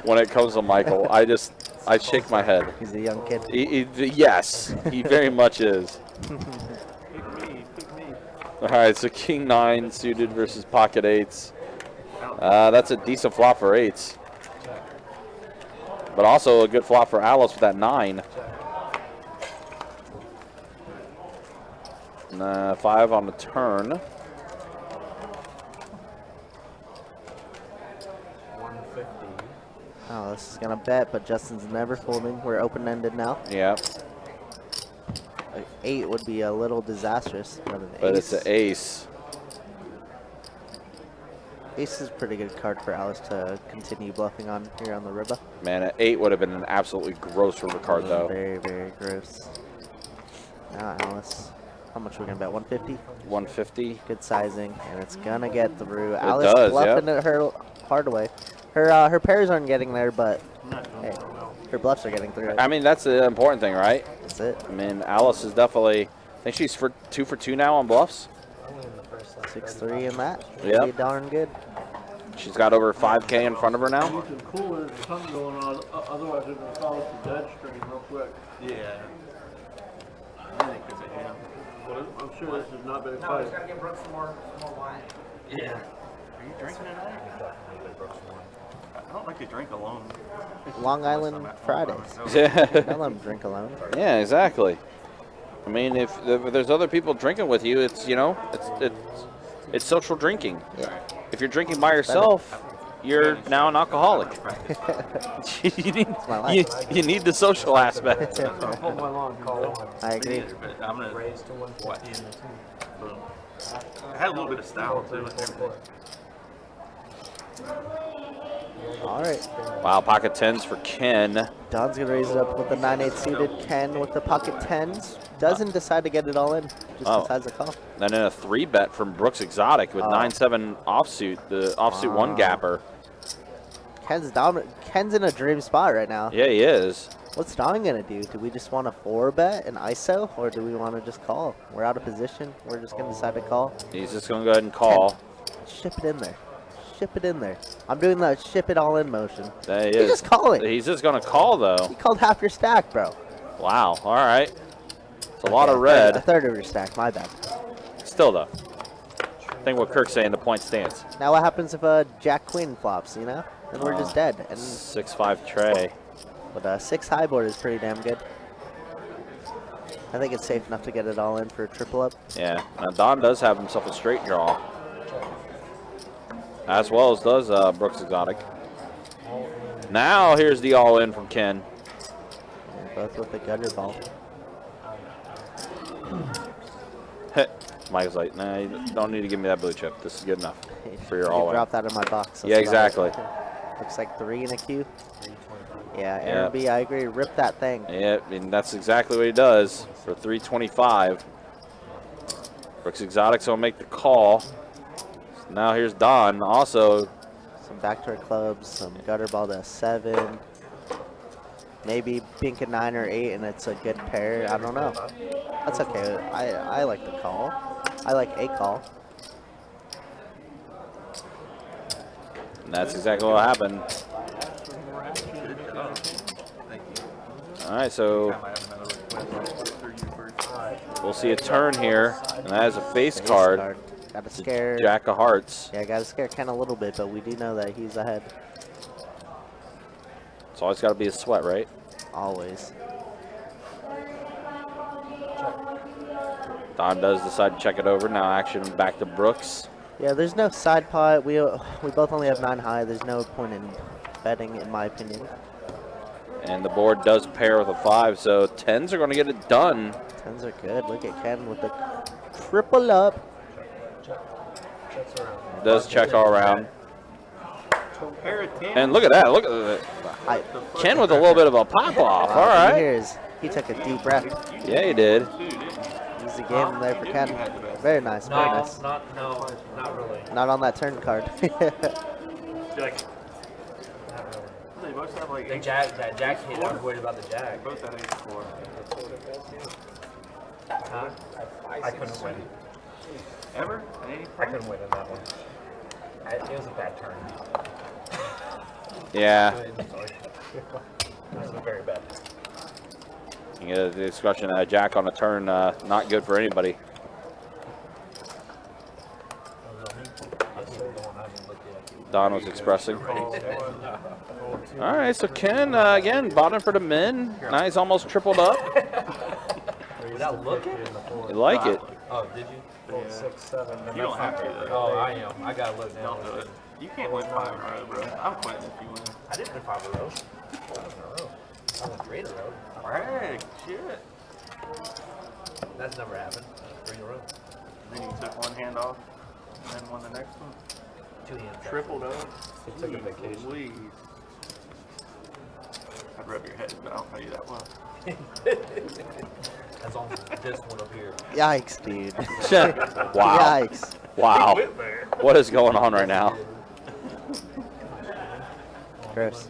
when it comes to Michael, I shake my head. He's a young kid. Yes, he very much is. All right, so King 9 suited versus Pocket 8s. That's a decent flop for 8s. But also a good flop for Alice with that 9. 5 on the turn. Oh, this is going to bet, but Justin's never folding. We're open-ended now. Yeah. 8 would be a little disastrous, but an But ace. it's an ace. Ace is a pretty good card for Alice to continue bluffing on here on the riba. Man, an 8 would have been an absolutely gross river card, though. Very, very gross. Now Alice, how much are we going to bet? 150? 150. Good sizing, and it's going to get through. It Alice does, bluffing it her hard way. Her pairs aren't getting there, but hey, her bluffs are getting through. I mean, that's the important thing, right? That's it. I mean, Alice is definitely, I think she's for 2 for 2 now on bluffs. 6-3 in that. Yep. Pretty darn good. She's got over 5K in front of her now. Something cool, there's something going on, otherwise they're going to call us the dead stream real quick. Yeah. I think it's a ham. But I'm sure this has not been exciting. Yeah. Are you drinking tonight? I don't like to drink alone. Long Island Fridays. Yeah, Don't let them drink alone. yeah, exactly. I mean, if there's other people drinking with you, it's, you know, it's social drinking. Yeah. If you're drinking by yourself, you're now an alcoholic. my life. you need the social aspect. Hold my lawn, call. I agree. But I'm gonna watch. Boom. I had a little bit of style too. All right. Wow, pocket 10s for Ken. Don's going to raise it up with the 9-8 suited. Ken with the pocket 10s. Doesn't decide to get it all in. Just decides to call. Then in a 3-bet from Brooks Exotic with 9-7 offsuit, the offsuit 1-gapper. Ken's dominant. Ken's in a dream spot right now. Yeah, he is. What's Don going to do? Do we just want to 4-bet an ISO, or do we want to just call? We're out of position. We're just going to decide to call. He's just going to go ahead and call. Ship it in there. Ship it in there. I'm doing the ship it all in motion. There he He's is. just calling. He's just going to call, though. He called half your stack, bro. Wow, all right. It's a lot of A red. third of your stack, my bad. Still, though. I think what Kirk's saying, the point stands. Now what happens if a Jack Queen flops, you know? Then we're just dead. And 6-5 tray. But a 6 high board is pretty damn good. I think it's safe enough to get it all in for a triple up. Yeah. Now, Don does have himself a straight draw. As well as does Brooks Exotic. Now here's the all-in from Ken. And both with the gutter ball. Mike's like, nah, you don't need to give me that blue chip. This is good enough for your You all-in. drop that in my box. That's Yeah, about it. exactly. Looks like 3 in a queue. Yeah, Aaron B, I agree. Rip that thing. Yeah, I mean, that's exactly what he does for 325. Brooks Exotic's going to make the call. So now here's Don. Also, Some backdoor clubs, some gutter ball to 7. Maybe pink at 9 or 8, and it's a good pair. I don't know. That's okay. I like the call. I like a call. and that's exactly what happened. All right, so we'll see a turn here, and that is a face card. Got to scare. Jack of Hearts. Yeah, got to scare Ken a little bit, but we do know that he's ahead. It's always got to be a sweat, right? Always. Don does decide to check it over. Now action back to Brooks. Yeah, there's no side pot. We both only have 9 high. There's no point in betting, in my opinion. And the board does pair with a 5, so 10s are going to get it done. 10s are good. Look at Ken with the triple up. Checks around. Does check all around. Pair of 10. And look at that. Look at that. Ken with a little bit of a pop off. All right. Here's he took a deep breath. Yeah, he did. Easy game there for Ken. Very nice. Very nice. Not really. Not on that turn card. Jack. They both have like The jack, that jack hit. I was worried about the jack. both have 8-4. Huh? I couldn't win. Ever? At any I point? couldn't win in that one. It was a bad turn. Yeah. It was a very bad turn. You get a discussion. Jack on a turn, not good for anybody. Don was expressing. All right, so Ken again bottom for the men. Now he's almost tripled up. Without looking? You like it? Oh, did you? 4, 6, 7. You don't have to. Though. Oh, I am. I gotta look now. Don't do it. You can't win 5 in a row, bro. I'm quitting if you win. I didn't win 5 in a row. 5 in a row. I won 3 in a row. Brag. Shit. That's never happened. 3 in a row. Then you took one hand off and then won the next one. 2 hands. Tripled up. He took a vacation. Please. I'd rub your head, but I don't know you that well. As long as this one up here. Yikes, dude. Wow. Yikes. Wow. What is going on right now? Gross.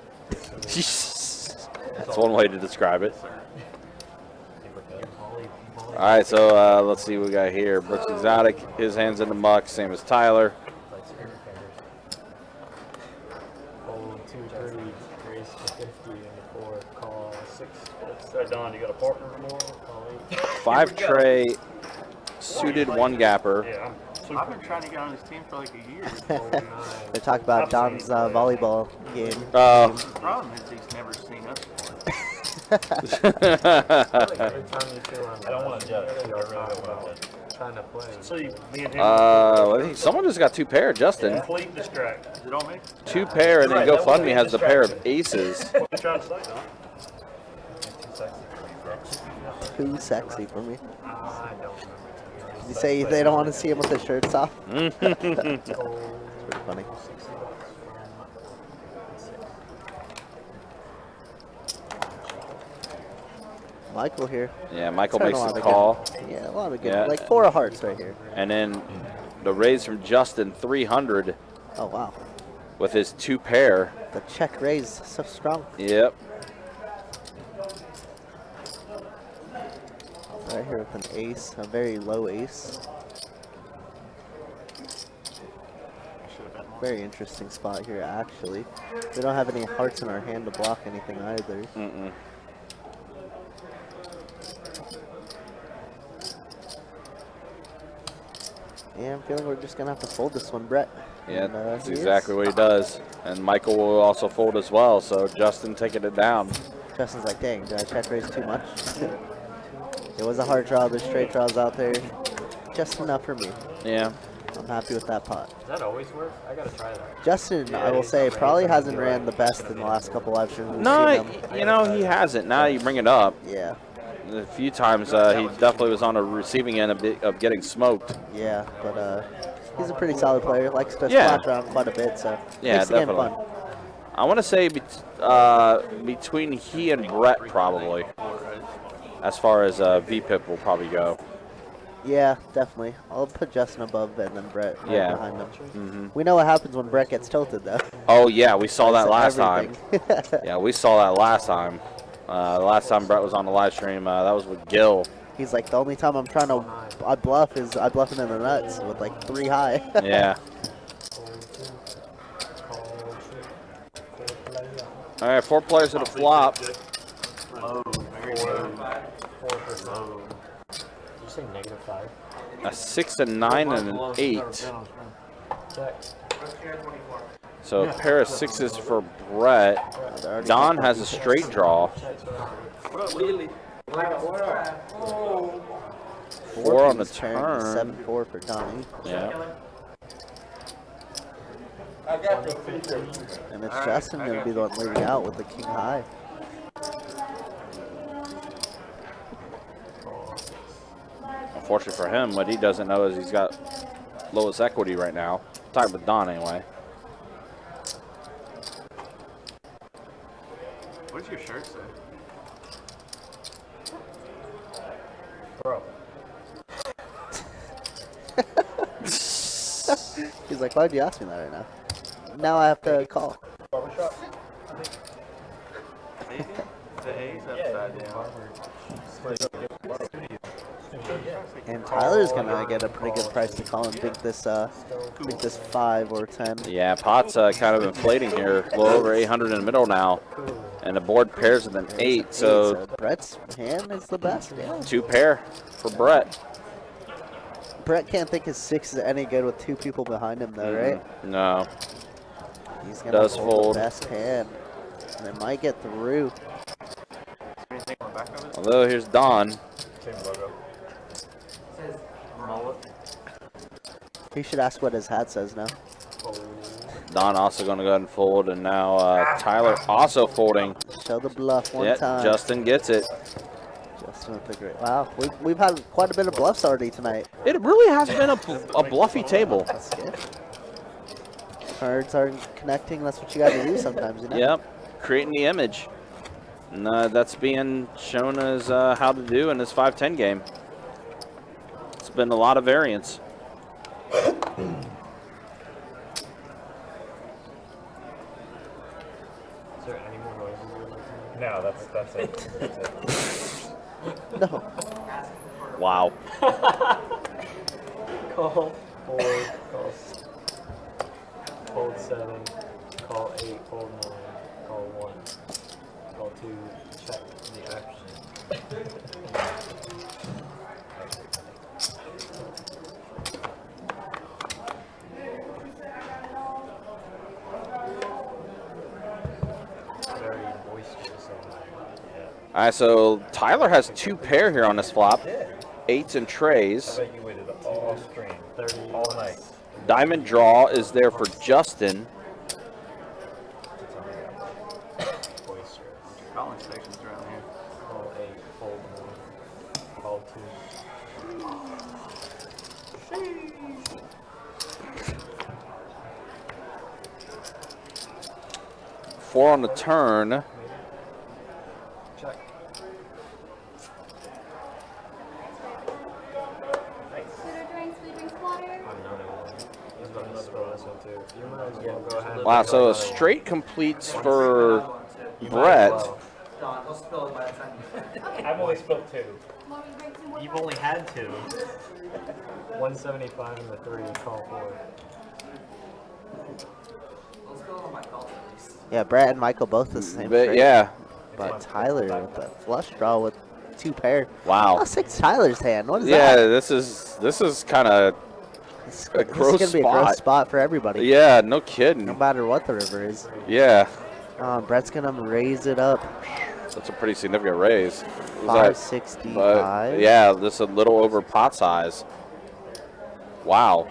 That's one way to describe it. All right, so let's see what we got here. Brooks Exotic, his hands in the muck, same as Tyler. Hold 2, 3, raise to 50, and the 4, call 6. So Don, you got a partner tomorrow? Call 8. 5 tray, suited 1 gapper. Yeah, I've been trying to get on this team for like a year. They talk about Don's volleyball game. The problem is he's never seen us Every time you feel I don't want to judge. I really don't want to. trying to play. So you, me and him. I think someone just got 2 pair, Justin. Complete distract. Is it on me? 2 pair, and then GoFundMe has the pair of aces. What you trying to say, Don? Too sexy for me. I don't remember. Did you say they don't want to see him with his shirts off? It's pretty funny. Michael here. Yeah, Michael Turn makes a lot the of call. good- Yeah, a lot of good. Yeah. Like 4 of hearts right here. And then the raise from Justin, 300 Oh, wow. with his 2 pair. The check raise so strong. Yep. Right here with an ace, a very low ace. Very interesting spot here, actually. We don't have any hearts in our hand to block anything either. Mm-mm. Yeah, I'm feeling we're just going to have to fold this one, Brett. Yeah, And, that's he is. exactly what he does. And Michael will also fold as well, so Justin taking it down. Justin's like, dang, did I check raise too much? It was a hard draw. There's straight draws out there. Just enough for me. Yeah. I'm happy with that pot. Does that always work? I gotta try that. Justin, I will say, probably hasn't ran the best in the last couple live streams we've No, seen him. you know, he hasn't. Now you bring it up. Yeah, A few times he definitely was on the receiving end of getting smoked. yeah, but he's a pretty solid player. Likes to Yeah. splash around quite a bit, so Yeah, makes the game definitely. fun. I want to say between he and Brett probably, as far as VPIP will probably go. Yeah, definitely. I'll put Justin above and then Brett right Yeah. behind him. Mm-hmm. We know what happens when Brett gets tilted, though. Oh yeah, we saw that last Everything. time. Yeah, we saw that last time. Last time Brett was on the live stream, that was with Gil. He's like, the only time I'm trying to bluff is I bluff him in the nuts with like 3 high. Yeah. All right, 4 players to the flop. Low, very low. 4%. Did you say -5? A 6, a 9, and an 8. Check. So a pair of 6s for Brett. Don has a straight draw. 4 on the turn. 7-4 for Donnie. Yeah. And it's Justin going to be the one leading out with the king high. Unfortunately for him, what he doesn't know is he's got lowest equity right now. Tied with Don anyway. What does your shirt say? Bro. He's like, why'd you ask me that right now? Now I have to call. Barbershop? The A's upside down. And Tyler's gonna get a pretty good price to call and think this 5 or 10. Yeah, pot's kind of inflating here. A little over 800 in the middle now. And the board pairs with an 8, so Brett's hand is the best. Yeah. 2 pair for Brett. Brett can't think his 6 is any good with 2 people behind him, though, right? No. He's gonna Does hold fold. the best hand, and it might get through. Anything on the back of it? Although here's Don. Same logo. Mullet. He should ask what his hat says now. Don also going to go ahead and fold, and now Tyler also folding. Show the bluff one Yep, time. Justin gets it. Justin with the great. Wow, we've had quite a bit of bluffs already tonight. It really has been a bluffy table. That's good. Cards aren't connecting. That's what you got to do sometimes, you know. Yep, creating the image. And that's being shown as how to do in this 5-10 game. It's been a lot of variance. Is there any more noises you would like to make? No, that's it. That's it. No. Wow. Call 4, fold 7, call 8, fold 9, call 1, call 2, check the action. Very boisterous. Yeah. All right, so Tyler has 2 pair here on this flop. Yeah. 8s and trays. I bet you waited all stream, 30 all night. Diamond draw is there for Justin. Boisterous. Calling stations around here. Call 8, fold 1, call 4 on the turn. 2. Check. Food drinks, water. Another one. He's got another bonus one too. You might as well go ahead. Wow, so a straight completes for Brett. I've only spilled 2. Want me to bring 2 more? You've only had 2. 175 in the 3, call 4. Yeah, Brett and Michael both the same. But straight. yeah, But Tyler with the flush draw with 2 pair. wow. Oh, 6 Tyler's hand. What is Yeah, that? this is kind of This a is gross gonna be a gross spot. spot for everybody. Yeah, no No kidding. matter what the river is. Yeah, Brett's gonna raise it up. that's a pretty significant raise. Was that- 565. yeah, this is a little over pot size. Wow,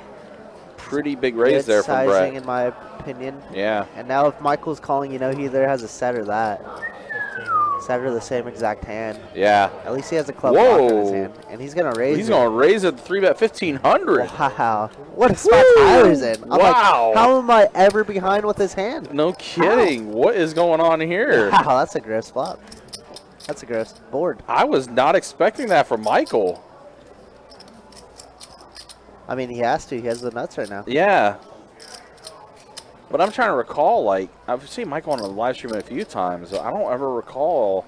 pretty big raise Good there from sizing Brett. in my opinion. Yeah, And now if Michael's calling, you know, he either has a set or that. 1500. Set or the same exact hand. yeah. At least he has a club block in his Whoa. hand. And he's gonna raise He's it. gonna raise it 3-bet 1500. Wow. What a spot Tyler's in. I'm like, Wow. how am I ever behind with his hand? No kidding. What is going on here? Wow, that's a gross flop. That's a gross board. I was not expecting that from Michael. I mean, he has to. He has the nuts right now. Yeah. But I'm trying to recall, like, I've seen Michael on a live stream a few times. But I don't ever recall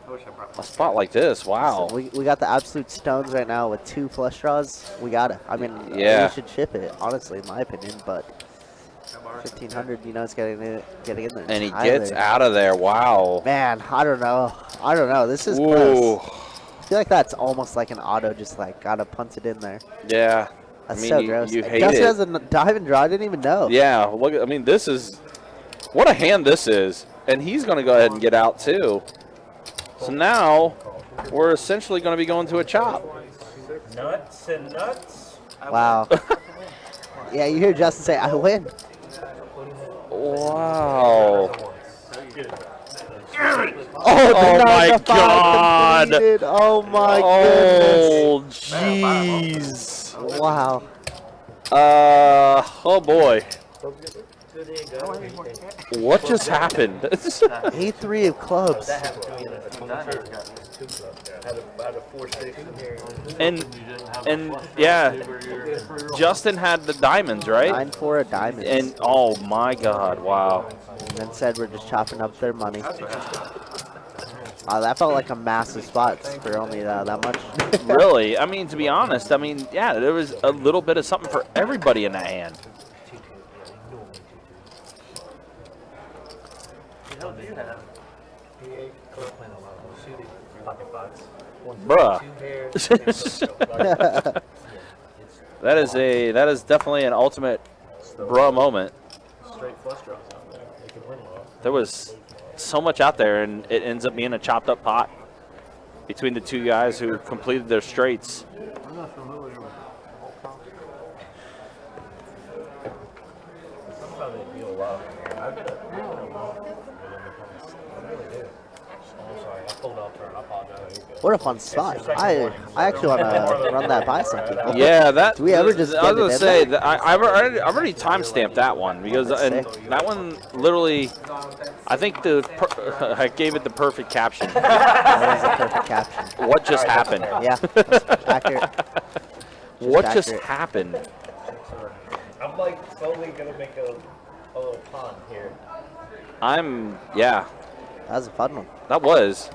I wish I brought a spot like this. Wow. So we got the absolute stones right now with 2 flush draws. We got it. I mean, Yeah. we should ship it, honestly, in my opinion. But 1,500, you know, it's getting in there. And he Tyler. gets out of there. Wow. Man, I don't know. This is Ooh. gross. I feel like that's almost like an auto, just like gotta punt it in there. Yeah. That's I mean, so you, gross. you hate Justin it. has a dive and draw. I didn't even know. Yeah. Look. I mean, this is what a hand this is, and he's going to go ahead and get out too. So now we're essentially going to be going to a chop. Nuts and nuts. Wow. Yeah, you hear Justin say, "I win." Wow. Oh, the my 9-5 God. completed. Oh my goodness. Oh, jeez. Wow. Oh boy. What just happened? A3 of clubs. That happened to me in a 22. Had a 4-6 in here. and yeah, Justin had the diamonds, right? 9-4 of diamonds. And oh my God, wow. And then said we're just chopping up their money. That felt like a massive spot for only that much. Really? I mean, to be honest, I mean, yeah, there was a little bit of something for everybody in that hand. Bruh. that is definitely an ultimate bruh moment. Straight flush draws out there. They could win a lot. There was so much out there, and it ends up being a chopped up pot between the two guys who completed their straights. I'm not familiar with Sometimes they deal a lot. I really do. I'm sorry, I pulled out turn. I apologize. What a fun spot. I actually want to run that by some people. Yeah, that. Do we ever just I was get it gonna in say there? that I've already timestamped that one because and that one literally, I think I gave it the perfect caption. That was a perfect caption. What just happened? Yeah, that's accurate. What just accurate. happened? I'm like slowly gonna make a little pond here. Yeah, That was a fun one. that was.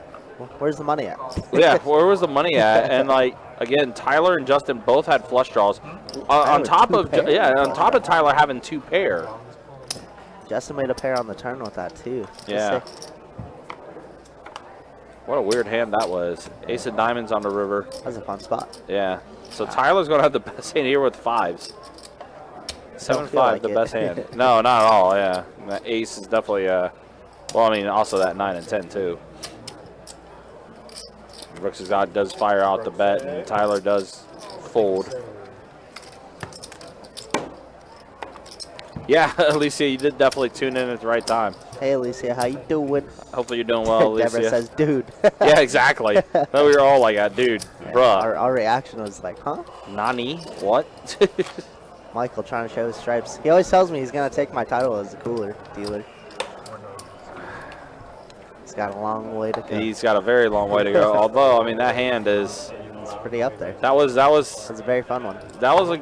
Where's the money at? Yeah, where was the money at? And like again, Tyler and Justin both had flush draws. On top of Tyler having 2 pair. Justin made a pair on the turn with that too. Yeah. What a weird hand that was. Ace of diamonds on the river. That was a fun spot. Yeah. So Tyler's gonna have the best hand here with 5s. 7-5, like the it. best hand. No, not at all. Yeah, that ace is definitely. Well, I mean, also that 9 and 10 too. Brooks' God does fire out the bet, and Tyler does fold. Yeah, Alicia, you did definitely tune in at the right time. Hey Alicia, how you doing? Hopefully you're doing well, Alicia. Deborah says, dude. Yeah, exactly. No, we were all like, dude, bruh. Our reaction was like, huh? Nani? What? Michael trying to show his stripes. He always tells me he's going to take my title as a cooler dealer. He's got a long way to go. He's got a very long way to go. Although, I mean, that hand is. It's pretty up there. That was It's a very fun one. that was a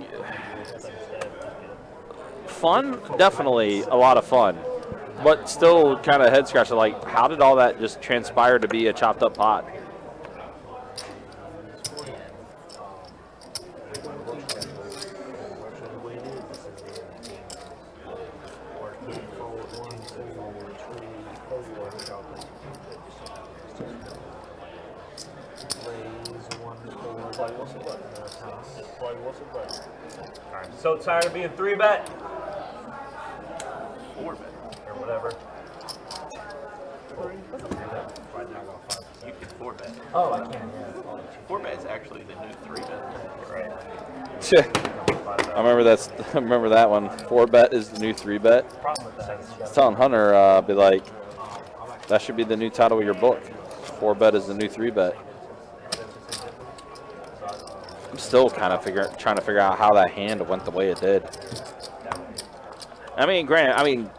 fun. Definitely a lot of fun, but still kind of head scratcher. Like, how did all that just transpire to be a chopped up pot? So tired of being 3-bet 4-bet. or whatever. You can 4-bet. Oh, I can. Yeah. 4-bet is actually the new 3-bet. Right. I remember that one. 4-bet is the new 3-bet. Problem with that is I was telling Hunter, be like, that should be the new title of your book. 4-bet is the new 3-bet. I'm still kind of trying to figure out how that hand went the way it did. I mean, granted,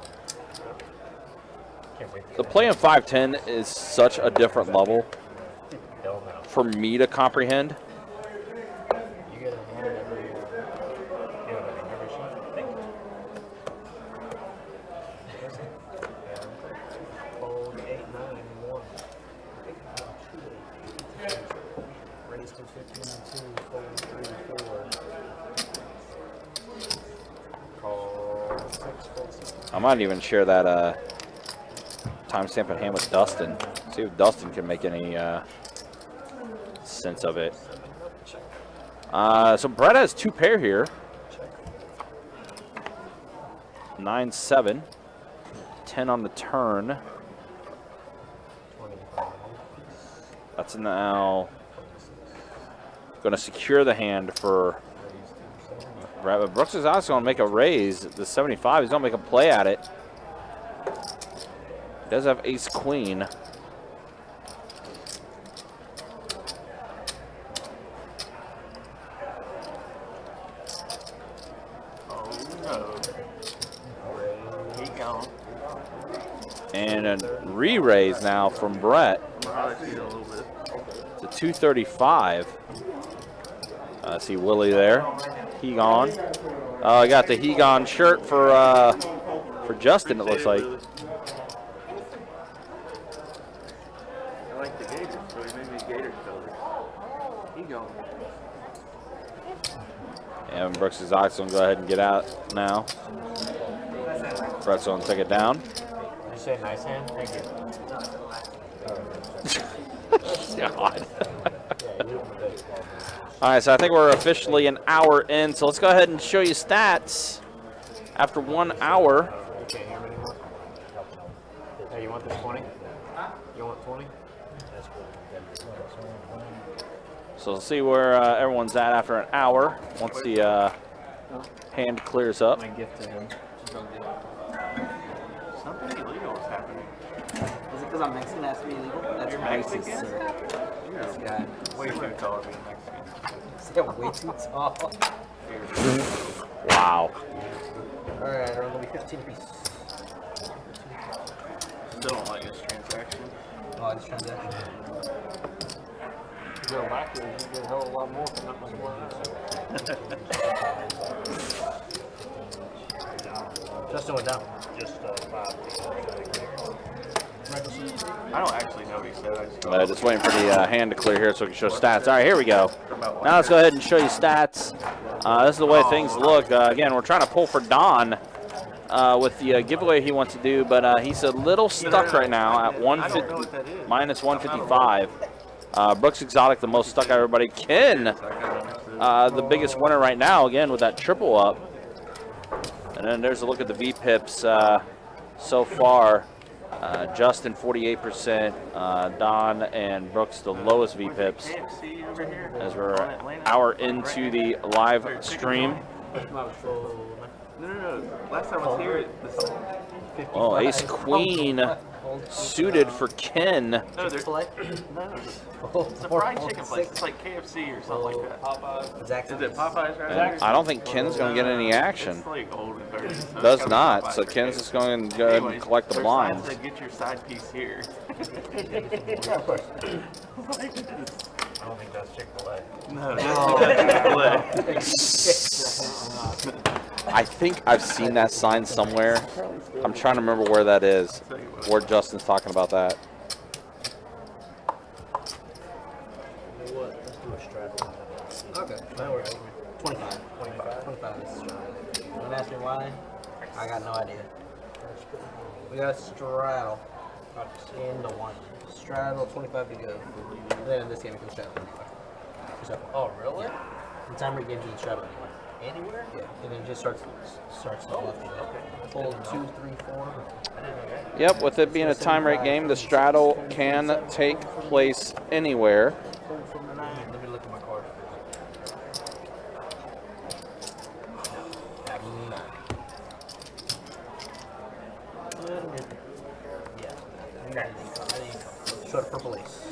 the play in 5-10 is such a different level for me to comprehend. you get a hand every shot. Thank you. Fold 8, 9, 1. Raise to 15 and 2. Fold 3, 4. Call 6, fold 6. I might even share that timestamp in hand with Dustin. See if Dustin can make any sense of it. So Brett has 2 pair here. 9-7. 10 on the turn. That's now going to secure the hand for Brett. But Brooks is also going to make a raise. The 75. He's going to make a play at it. He does have ace queen. And a re-raise now from Brett. I'll see it a little bit. It's a 235. I see Willie there. Hegon. Oh, I got the Hegon shirt for Justin, it looks like. I like the Gators, so he made me Gator colors. Hegon. Yeah, and Brooks Exotic's going to go ahead and get out now. Brett's going to take it down. Did you say nice hand? Thank you. God. All right, so I think we're officially an hour in, so let's go ahead and show you stats after 1 hour. You can't hear me anymore? Hey, you want this 20? You want 20? So let's see where everyone's at after an hour once the hand clears up. My gift to him. Something illegal is happening. Is it because I'm Mexican? It has to be illegal? That's You're Mexican, Mexican? sir. This guy. Way too tall to be Mexican. Yeah, way too tall. Wow. Alright, we're gonna be 15 apiece. Still don't like this transaction. Oh, this transaction. You go backwards, you get a hell of a lot more for not much work. Justin went down. Just 5. I don't actually know what he said. I just go Just waiting for the hand to clear here so we can show stats. All right, here we go. Now let's go ahead and show you stats. This is the way things look. Again, we're trying to pull for Don with the giveaway he wants to do, but he's a little stuck right now at minus 155. Brooks Exotic, the most stuck out of everybody. Ken, the biggest winner right now, again, with that triple up. And then there's a look at the VPIPs so far. Justin, 48%. Don and Brooks, the lowest VPIPs. As we're an hour into the live stream. No. Last time I was here, Oh, Ace Queen suited for Ken. no, there's no. It's a fried chicken place. It's like KFC or something like that. Is it Popeyes right there? I don't think Ken's going to get any action. It's like old and dirty. So it's Does gotta be not. Popeyes So right Ken's there. just going to go ahead and Anyways, collect the there's blinds. signs that get your side piece here. I don't think that's Chick-fil-A. No, that's Chick-fil-A. I think I've seen that sign somewhere. I'm trying to remember where that is. Where Justin's talking about that. Okay, that works. 25. 25 is straddle. Don't ask me why. I got no idea. We got a straddle. Into one. Straddle, 25 to go. And then in this game, it can straddle anywhere. Oh, really? The timer games you can straddle anywhere. Anywhere? Yeah, and then it just starts to left. Hold 2, 3, 4. Yep, with it being a time rate game, the straddle can take place anywhere. Hold from the 9. Let me look at my card. Have 9. Yeah. Short purple ace.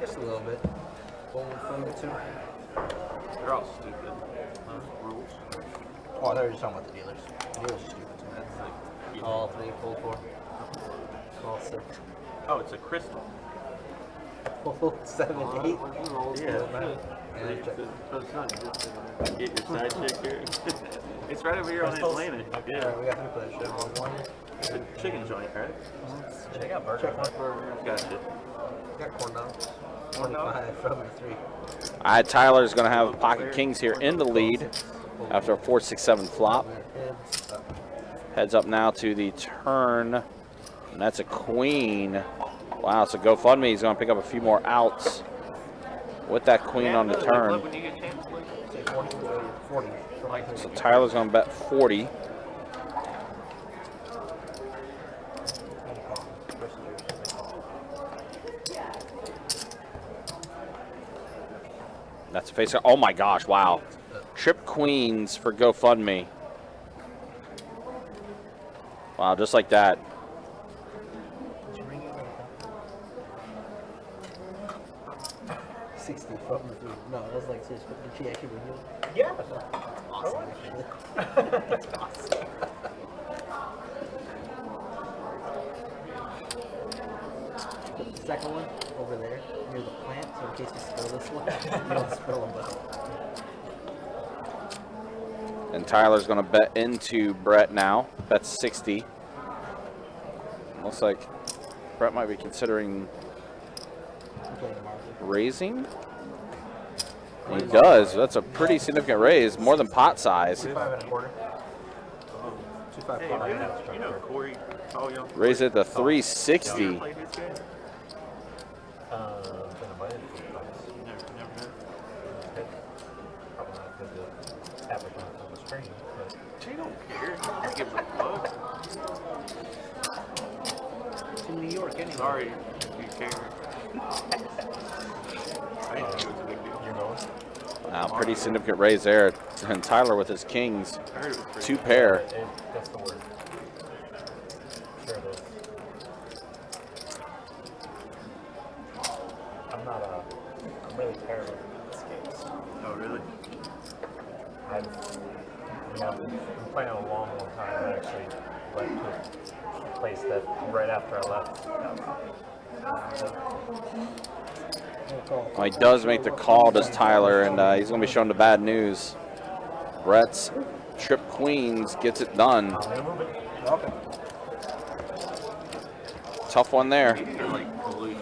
Just a little bit. Hold from the 2. They're all stupid. Rules. Oh, I thought you were just talking about the dealers. The dealers are stupid too. That's like, you know. All 3, full 4. All 6. Oh, it's a crystal. Full 7, 8. Yeah. And check. Get your side chick here. It's right over here on Atlantic. Yeah. Alright, we got 3 players. Show 1. It's a chicken joint, right? Check out burger. Gotcha. Got corn dogs. 25 from the 3. All right, Tyler's going to have pocket kings here in the lead after a 4-6-7 flop. Heads up. Heads up now to the turn, and that's a queen. Wow, so GoFundMe is going to pick up a few more outs with that queen on the turn. When you get chance, look. Say 40. 40. So Tyler's going to bet 40. That's a face. Oh my gosh! Wow. Trip queens for GoFundMe. Wow, just like that. No, that was like serious. Did she actually bring you? Yeah. Awesome. Put the second one over there near the plant, so in case you spill this one, you don't spill them both. And Tyler's going to bet into Brett now. That's 60. Looks like Brett might be considering raising. He does. That's a pretty significant raise, more than pot size. 5 1/4. Hey, you know Corey. Raise it to 360. Been invited to Been invited to Never heard. Probably not because the applicant on the screen. But She don't care. Just give her a plug. It's in New York anyway. Sorry if you care. I didn't think it was a big deal. you're going? Pretty significant raise there. And Tyler with his kings. I heard it was pretty 2 pair. That's the word. Sure it is. I'm really terrible at these games. Oh, really? I've been playing a long time. I actually went to a place that right after I left. Well, he does make the call, does Tyler, and he's going to be showing the bad news. Brett's trip queens gets it done. Okay. Tough one there. They're like blue.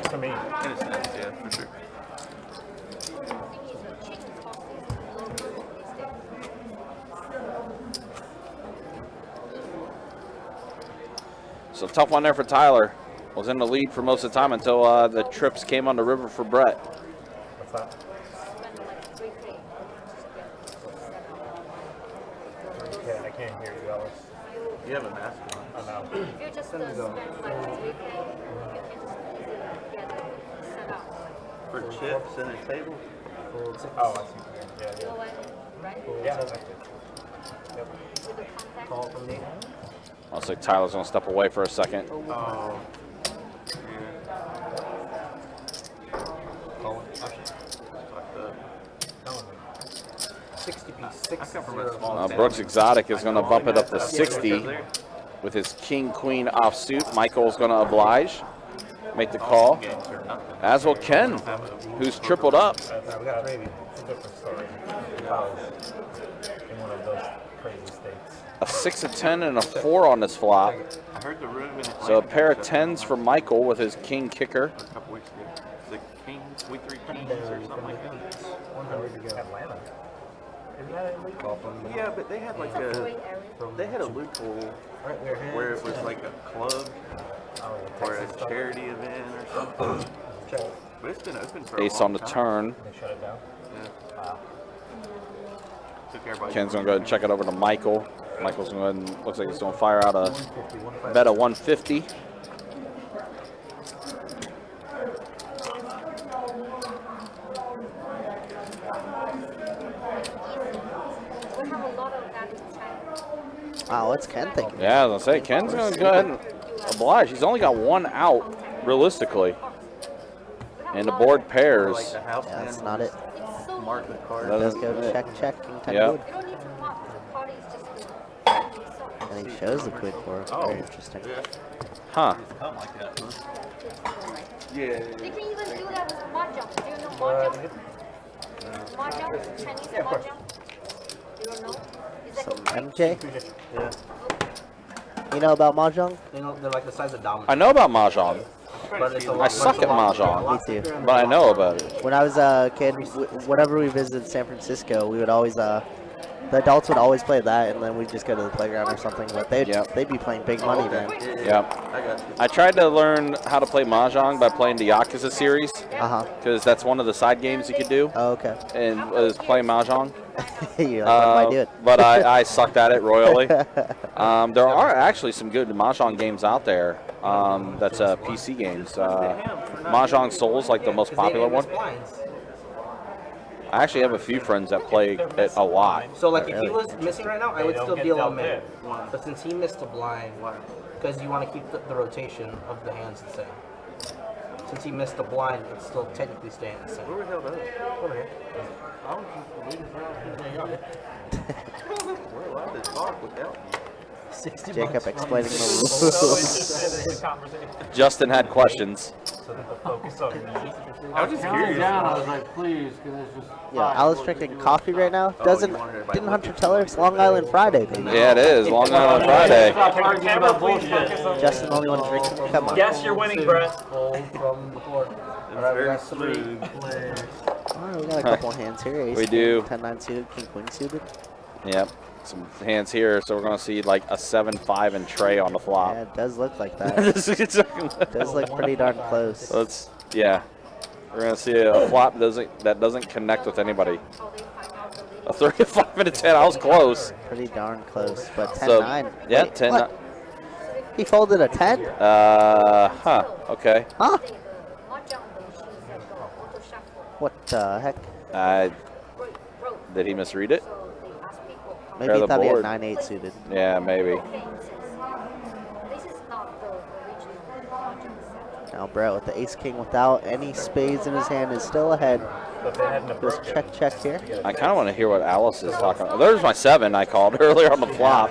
To me, In a sense, yeah, for sure. So tough one there for Tyler. Was in the lead for most of the time until the trips came on the river for Brett. what's that? Okay, I can't hear you, Alice. You have a mask on. Oh no. If you just spend like 3K, you can just easily get it set up. For chips and a table? Oh, I see. Yeah, You know what? Right? yeah. That's good. Yep. With the contact. Call from me. Looks like Tyler's going to step away for a second. Oh. Yeah. Call it. Fucked up. 60 piece. I 6 come from a small town. Brooks Exotic is going to bump it up to 60 with his king-queen offsuit. Michael's going to oblige, make the call, Games or nothing. as will Ken, who's tripled up. We got gravy. It's a different story. I was in one of those crazy states. A 6, a 10, and a 4 on this flop. I heard the room in Atlanta. So a pair of shut 10s for Michael with his king kicker. a couple weeks ago. The Kings, we 3 Kings or something like that. Atlanta. Isn't that illegal? Call from me. Yeah, but they had like a loophole Right, we're here. where it was like a club or a charity event or something. But it's been open for a Ace long on the time. turn. They shut it down. Yeah. Wow. Took everybody. Ken's going to go ahead and check it over to Michael. Michael's going to go ahead and looks like he's going to fire out a bet of 150. We have a lot of that in China. Wow, what's Ken thinking? Yeah, as I say, Ken's going to go ahead and oblige. He's only got 1 out, realistically. And the board Like pairs. the house Yeah, that's band not it. It's so mark the card. That Let's is- go check, check, and 10 Yeah. good. you don't need to mark the parties just so And he shows the quid for it. Oh. Very interesting. Yeah. Huh. Come like that, huh? Yeah. They can even do that with mahjong. Do you know mahjong? Mahjong? Chinese mahjong? You don't know? It's like So, a brick. MJ, Yeah. you know about Mahjong? They're like the size of dominoes. I know about Mahjong, But it's a I lot- suck it's a at lot- mahjong. a lot Me too. thicker and but I a lot know more. about it. When I was a kid, whenever we visited San Francisco, we would always, the adults would always play that, and then we'd just go to the playground or something. But they'd be playing big money, man. Yep. I got you. I tried to learn how to play Mahjong by playing the Yakuza series, Uh huh. because that's one of the side games you could do, Oh, okay. and was playing Mahjong. You're like, what am I doing? But I sucked at it royally. There are actually some good Mahjong games out there. That's PC games. Mahjong Souls, like the most popular one. I actually have a few friends that play it a lot. So like if he was missing right now, I would still deal him in. Wow. But since he missed a blind, because you want to keep the rotation of the hands the same. Since he missed a blind, it's still technically staying the same. Where the hell that? Over here. I was just waiting around here. We're allowed to talk without you. 60 Jacob bucks. explaining the So rules. interested in the conversation. Justin had questions. So that the focus on me. I was just curious. down, I was like, please, because it's just. Yeah, Alice drinking coffee right now. Didn't Hunter tell her it's Long Island Friday, baby? Yeah, it is. Long Island Friday. Stop arguing about bullshit. Justin only one drinking. Come on. Yes, you're winning, Brett. Fold from before. Alright, we got 3 players. Alright, we got a couple hands here. Ace, We do. 10-9 suited, king queen suited. Yep. Some hands here, so we're going to see like a 7-5 and tray on the flop. Yeah, it does look like that. It does look pretty darn close. Let's, yeah. We're going to see a flop that doesn't connect with anybody. A 3, a 5, and a 10. I was close. Pretty darn close, but 10-9. So, yeah, Wait, 10. what? He folded a 10? Huh. Okay. Huh? What the heck? Did he misread it? Maybe Pair he the thought he had board. 9-8 suited. Yeah, maybe. Now Brett with the ace king without any spades in his hand is still ahead. But they hadn't Just check here. I kind of want to hear what Alice is talking about. There's my 7 I called earlier on the flop.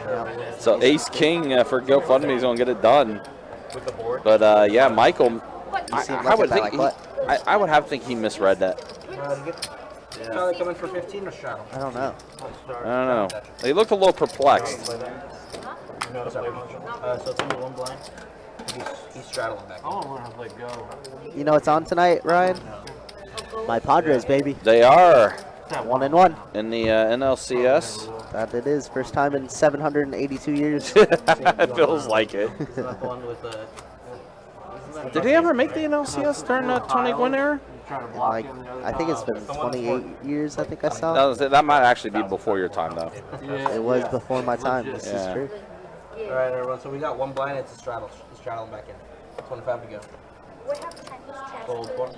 So ace king for GoFundMe is going to get it done. with the board. But yeah, Michael, You seem I like would that, think like he, what? I would have to think he misread that. Charlie coming for 15 or straddle? I don't know. I don't know. He looked a little perplexed. You know how to play Mahjong? So it's only 1 blind. He's straddling back. I want to learn how to play Go. You know what's on tonight, Ryan? My Padres, baby. They are 1-1. in the NLCS. That it is. First time in 782 years. It feels like it. Isn't that the one with the... Did he ever make the NLCS during the Tony Gwynn era? Try to block Like, in the other I think it's been 28 years, I think I saw. That might actually be before your time, though. Yeah, It was before my time. This Yeah. is true. Alright, everyone, so we got 1 blind, it's a straddle. He's straddling back in. 25 to go. Fold 1.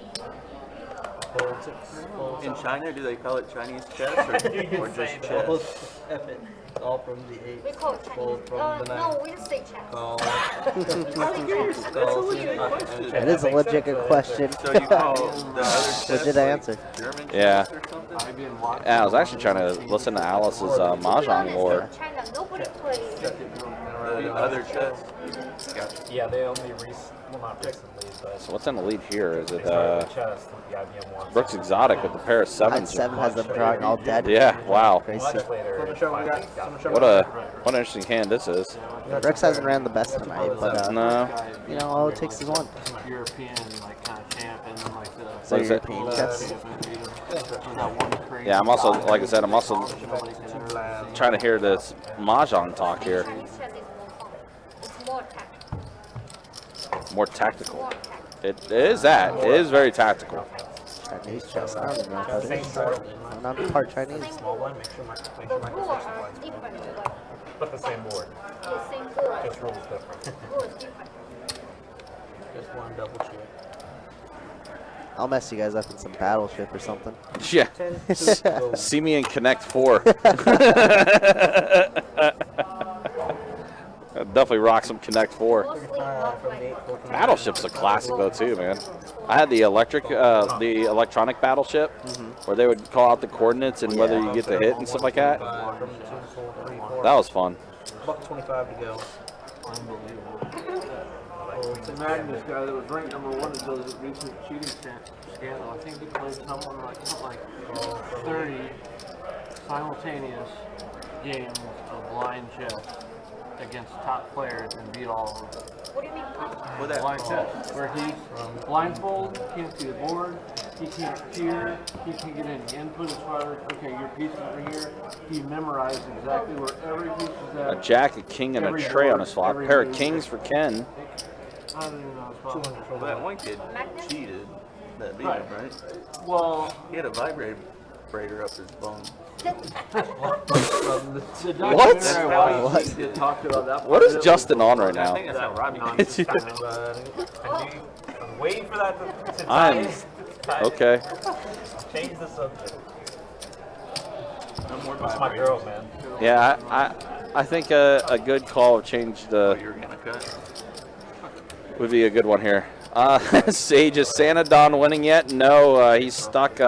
Fold 6. Fold In 7. China, do they call it Chinese chess or just Fold chess? F it. All from the 8. We call it Fold Chinese. from the 9. No, we just say chess. Call. That's a legit question. It is a legit question. So you call the other chess Legit like answer. German Yeah. chess or something? maybe in lock. Yeah, I was actually trying to listen to Alice's Mahjong lore. China, nobody plays. The other chess. Gotcha. Yeah, they only well, not recently, but So what's in the lead here? Is it chess, the IBM one. Brooks Exotic with the pair of Side 7s? 7 has them drawing all dead. Yeah, wow. Crazy. Much later. What an interesting hand this is. Rex hasn't ran the best tonight, but No. you know, all it takes is one. European, like, kind of champ, and then, like, the. So Like I said- European chess. Yeah, I'm also, like I said, I'm also Nobody can ever trying to hear this Mahjong talk here. Chinese chess is more fun. It's More more tactical. tactical. More tactical. It is that. It is very tactical. Chinese chess. I don't even know what that is. I'm not part Chinese. Small blind, make sure The Michael rules takes the are blinds. different, But the same board, but the same board. just rules different. Rules different. Just one double check. I'll mess you guys up in some battleship or something. Yeah. 10 to go. See me in Connect 4. Definitely rock some Connect 4. Mostly From not the like 8, 14. Battleship's a classic though too, man. I had the electronic battleship, where they would call out the coordinates and whether you get the hit and stuff like that. From the 2, 4, 3, 4. That was fun. Buck 25 to go. Imagine this guy that was ranked #1 until his recent cheating scandal. I think he played something like 30 simultaneous games of blind chess against top players and beat all of them. what do you mean blind? Well, that, Blind chess, where he's blindfold, can't see the board, he can't hear, he can't get any input as far as, okay, your pieces are here. He memorized exactly where every piece is A at. jack, a king, and a tray on his flop. Pair of kings for Ken. I don't even know his problem. well, that one kid cheated. That beat him, right? Well, He had a vibrator up his bum. The What? documentary What? he did talk about that. What is Justin on right I now? think that's how Robbie I'm did it. waiting for that to I'm- tie. Okay. Change the subject. No more That's my girl, man. Yeah, I think a good call of change You're gonna cut. would be a good one here. Sage, is Santa Don winning yet? No, he's stuck.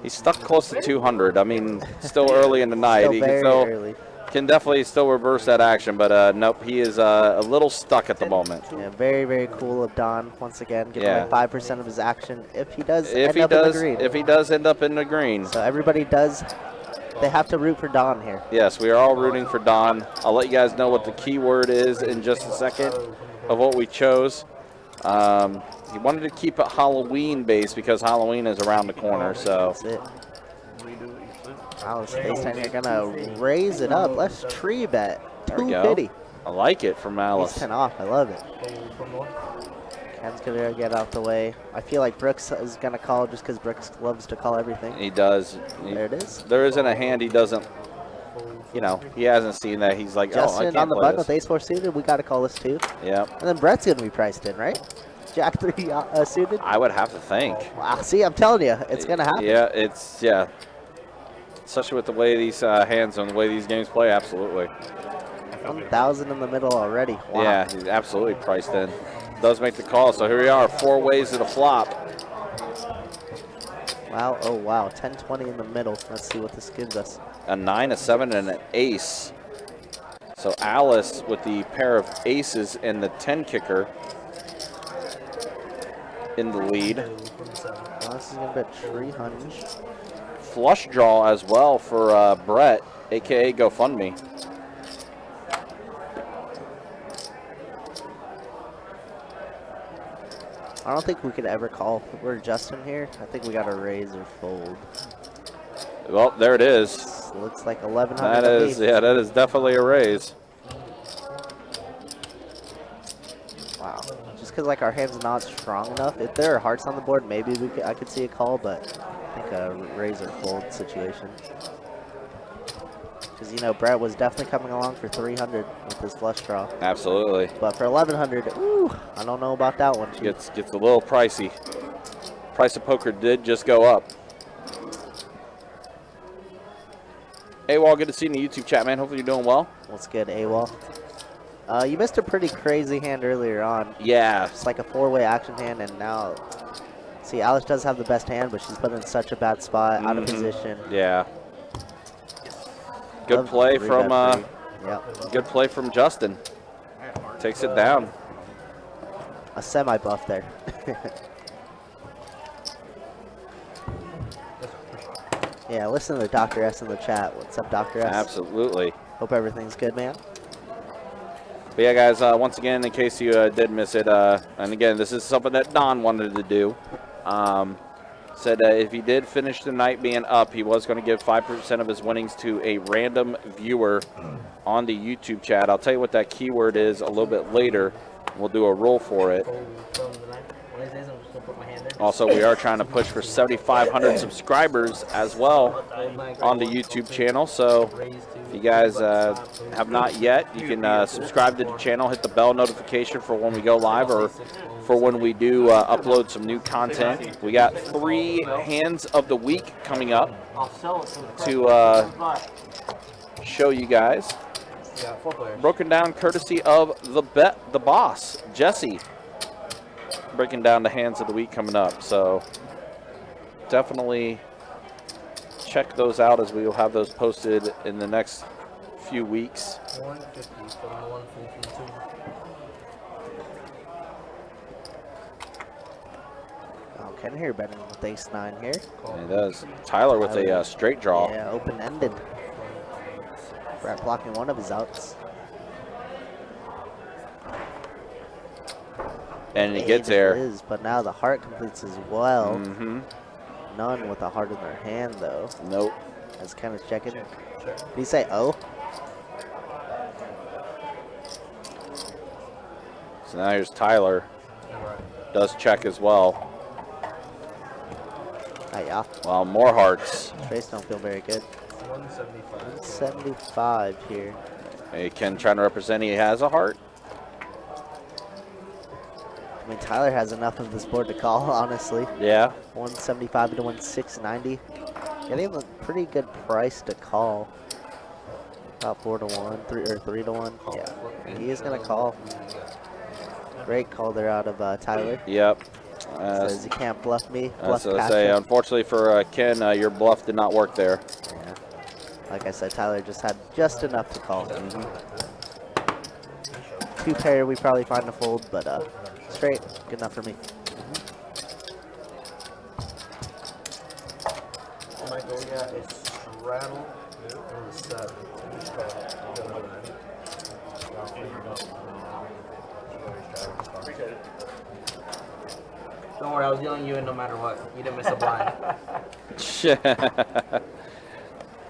He's stuck close to 200. I mean, still early in the night. Still He very can can definitely still reverse that action, but nope, he is a little stuck at the moment. Yeah, very, very cool of Don once again, giving Yeah. away 5% of his action if he does If end he up in the does, green. if he does end up in the green, So everybody does, they have to root for Don here. yes, we are all rooting for Don. I'll let you guys know what the keyword is in just a second of what we chose. He wanted to keep it Halloween based because Halloween is around the corner. So That's it. Redo it, you flip. Alice FaceTime here gonna raise it up. Let's tree bet. there we go. 250. I like it from He's Alice. 10 off. I love it. Ken's gonna get out the way. I feel like Brooks is gonna call just because Brooks loves to call everything. He does. There it is. There isn't a hand he doesn't. You know, he hasn't seen that. He's like, oh, I Justin can't on the play button this. with ace-4 suited. We gotta call this too. Yep. And then Brett's gonna be priced in, right? Jack 3 suited. I would have to think. Wow. See, I'm telling you, it's gonna happen. Yeah. Especially with the way these hands and the way these games play, absolutely. 1,000 in the middle already. Wow. Yeah, he's absolutely priced in. Does make the call. So here we are, 4 ways to the flop. Wow. Oh wow. 1020 in the middle. Let's see what this gives us. A 9, a 7, and an ace. So Alice with the pair of aces and the 10 kicker in the lead. Well, this is gonna be a tree hunch. Flush draw as well for Brett, aka GoFundMe. I don't think we could ever call. We're Justin here. I think we got to raise or fold. Well, there it is. This looks like 1,100. That to is, me. yeah, that is definitely a raise. Wow. Just because like our hand's not strong enough. If there are hearts on the board, maybe I could see a call, but I think a raise or fold situation. Because you know Brett was definitely coming along for 300 with his flush draw, Absolutely. but for 1,100, ooh, I don't know about that one. Gets a little pricey. Price of poker did just go up. Hey, Wall, good to see you in the YouTube chat, man. Hopefully you're doing well. What's good, AWOL? You missed a pretty crazy hand earlier on. Yeah. It's like a 4-way action hand, and now, see, Alice does have the best hand, but she's put in such a bad spot, out of position. Yeah. Good Love play three from bet free. Yep. good play from Justin. Takes it down. A semi-buff there. Yeah, listen to Dr. S in the chat. What's up, Dr. S? Absolutely. Hope everything's good, man. But yeah, guys, once again, in case you did miss it, and again, this is something that Don wanted to do. Said if he did finish the night being up, he was going to give 5% of his winnings to a random viewer on the YouTube chat. I'll tell you what that keyword is a little bit later. We'll do a roll for it. Also, we are trying to push for 7,500 subscribers as well on the YouTube channel. So if you guys have not yet, you can subscribe to the channel, hit the bell notification for when we go live or for when we do upload some new content. We got 3 hands of the week coming up to show you guys. Broken down courtesy of the boss, Jesse. Breaking down the hands of the week coming up. So definitely check those out as we will have those posted in the next few weeks. 150 from 152. Oh, can hear betting with ace-9 here. It does. Tyler with a straight draw. Yeah, open-ended. Brett blocking one of his outs. And he Eight gets it there. is, but now the heart completes as well. Mm-hmm. None with a heart in their hand, though. Nope. As Ken is checking. Did he say oh? So now here's Tyler. Does check as well. Yeah. Well, more hearts. Trace don't feel very good. 175. 75 here. Hey, Ken trying to represent he has a heart. I mean, Tyler has enough of this board to call, honestly. Yeah. 175 to 1690. Getting a pretty good price to call. About 4 to 1, 3 to 1. Yeah, he is gonna call. Great call there out of Tyler. Yep. Says you can't bluff me. Bluff So I cash say, up. unfortunately for Ken, your bluff did not work there. Yeah. Like I said, Tyler just had just enough to call. Two pair, we probably find a fold, but straight, good enough for me. Michael, we got a straddle and a 7. Don't worry, I was dealing you in no matter what. You didn't miss a blind.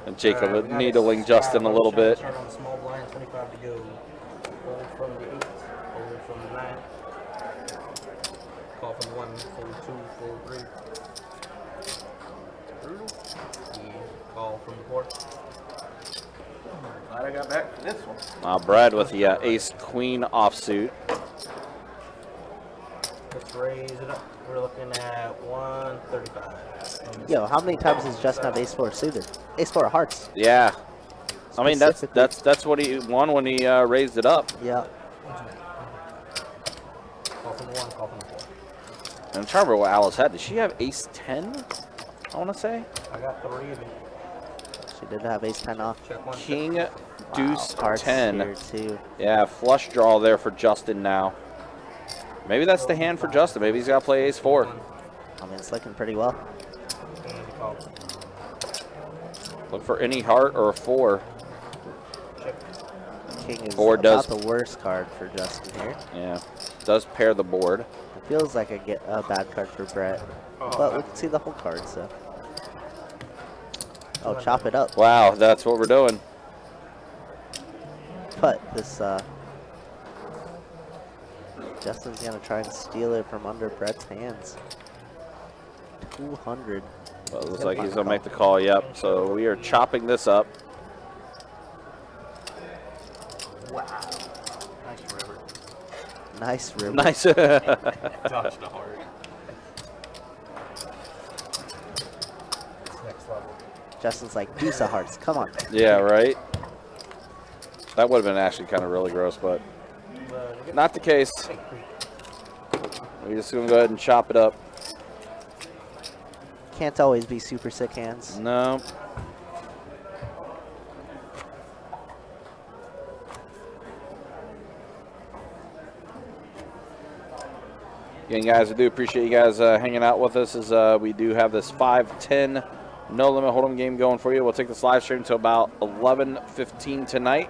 And Jacob Alright, we got needling Justin a little bit. Start on the small blind, 25 to go. Fold from the 8, fold from the 9. Call from 1, fold 2, fold 3. Brutal. Call from the 4. Glad I got back for this one. Brad with the ace-queen offsuit. Let's raise it up. We're looking at 135. Yo, how many times does Justin have ace 4 suited? Ace 4 of hearts. Yeah. I mean, that's Specifically. what he won when he raised it up. Yeah. Call from the 1, call from the 4. And I'm trying to remember what Alice had. Did she have ace 10? I want to say. I got 3 of it. She did have ace 10 off. Check 1. King, deuce, Hearts 10. here too. Yeah, flush draw there for Justin now. Maybe that's the hand for Justin. Maybe he's got to play ace 4. I mean, it's looking pretty well. Look for any heart or a 4. King is Board about does- the worst card for Justin here. Yeah. Does pair the board. It feels like a bad card for Brett, but we can see the whole card, so. Oh, chop it up. Wow, that's what we're doing. But this, Justin's gonna try and steal it from under Brett's hands. 200. Well, it looks like he's going to make the call. Yep. So we are chopping this up. Nice river. Nice river. Nice. Touched the heart. Next level. Justin's like, deuce of hearts, come on. Yeah, right? That would have been actually kind of really gross, but not the case. We're just going to go ahead and chop it up. Can't always be super sick hands. No. Again, guys, I do appreciate you guys hanging out with us as we do have this 5-10 no limit hold'em game going for you. We'll take this live stream to about 11:15 tonight.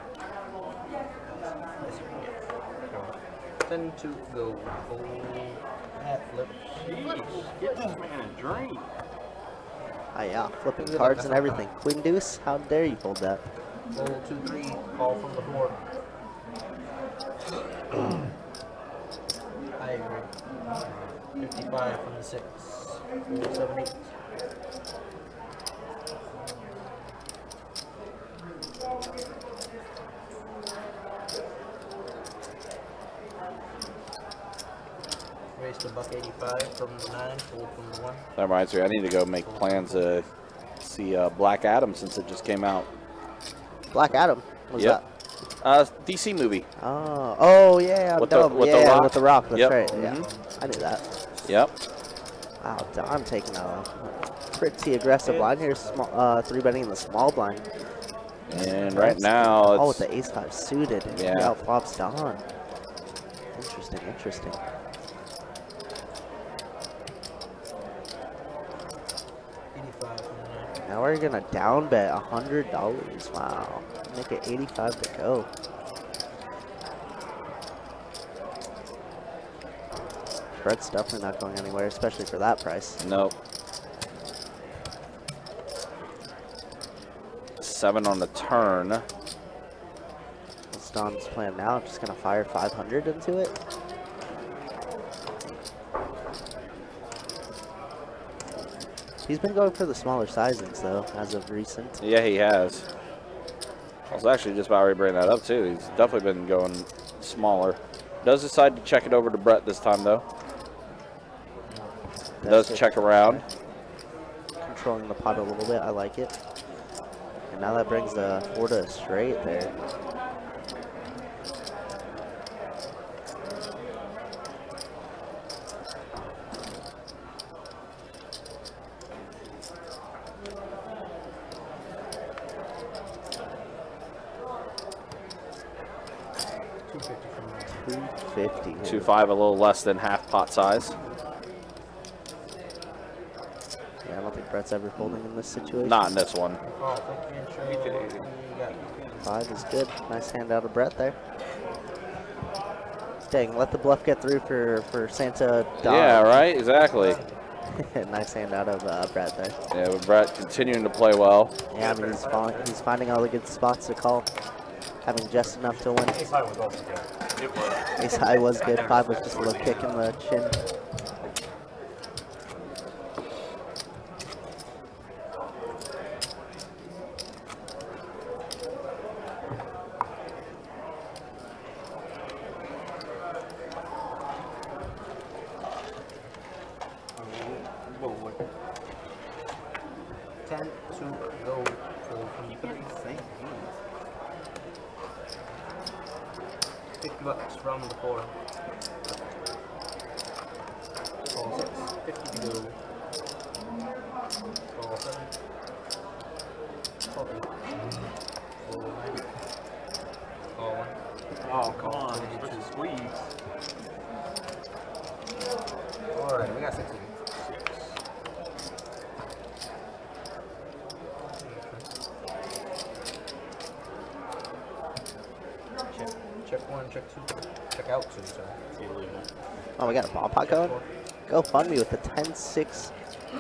10 to go. Fold. Hat flip. Jeez, get this man a drink. Ah, yeah, flipping cards and everything. Queen deuce, how dare you fold that? Fold 2, 3. Call from the 4. I agree. 55 from the 6. 4, 7, 8. Raised to $1.85 from the 9. Fold from the 1. That reminds me, I need to go make plans to see Black Adam since it just came out. Black Adam, what's Yep. that? DC movie. Oh yeah, I'm With the- dumb. with the Yeah, Rock? with the Rock, that's Yep. right. Yeah, I knew that. Yep. Wow, I'm taking a pretty aggressive line here. Small, 3-betting in the small blind. And right now, Oh, with it's, the ace 5 suited. And Yeah. he outflops Don. Interesting, interesting. Now we're gonna down bet $100. Wow, make it 85 to go. Brett's definitely not going anywhere, especially for that price. nope. 7 on the turn. What's Don's plan now? Just gonna fire 500 into it? He's been going for the smaller sizings, though, as of recent. Yeah, he has. I was actually just about ready to bring that up, too. He's definitely been going smaller. Does decide to check it over to Brett this time, though. Does check around. Controlling the pot a little bit. I like it. And now that brings the 4 to a straight there. $250. 2.5, a little less than half pot size. Yeah, I don't think Brett's ever folding in this situation. Not in this one. Oh, thank you. You got 5 is good. Nice hand out of Brett there. Dang, let the bluff get through for Santa Dog. Yeah, right? Exactly. Nice hand out of Brett there. Yeah, but Brett continuing to play well. Yeah, I mean, he's finding all the good spots to call. Having just enough to win. Ace high was also good. It was. Ace high was good. 5 was just a little kick in the chin. Whoa, what? 10 to go for 50 bucks from the floor. Call 6, 50 to go. Call 7. Call 8. Call 9. Call 1. Oh, come on. Such a squeeze. Alright, we got 16. Check 1, check 2, check out 2, sorry. Illegal. Oh, we got a ball pot going? GoFundMe with the 10-6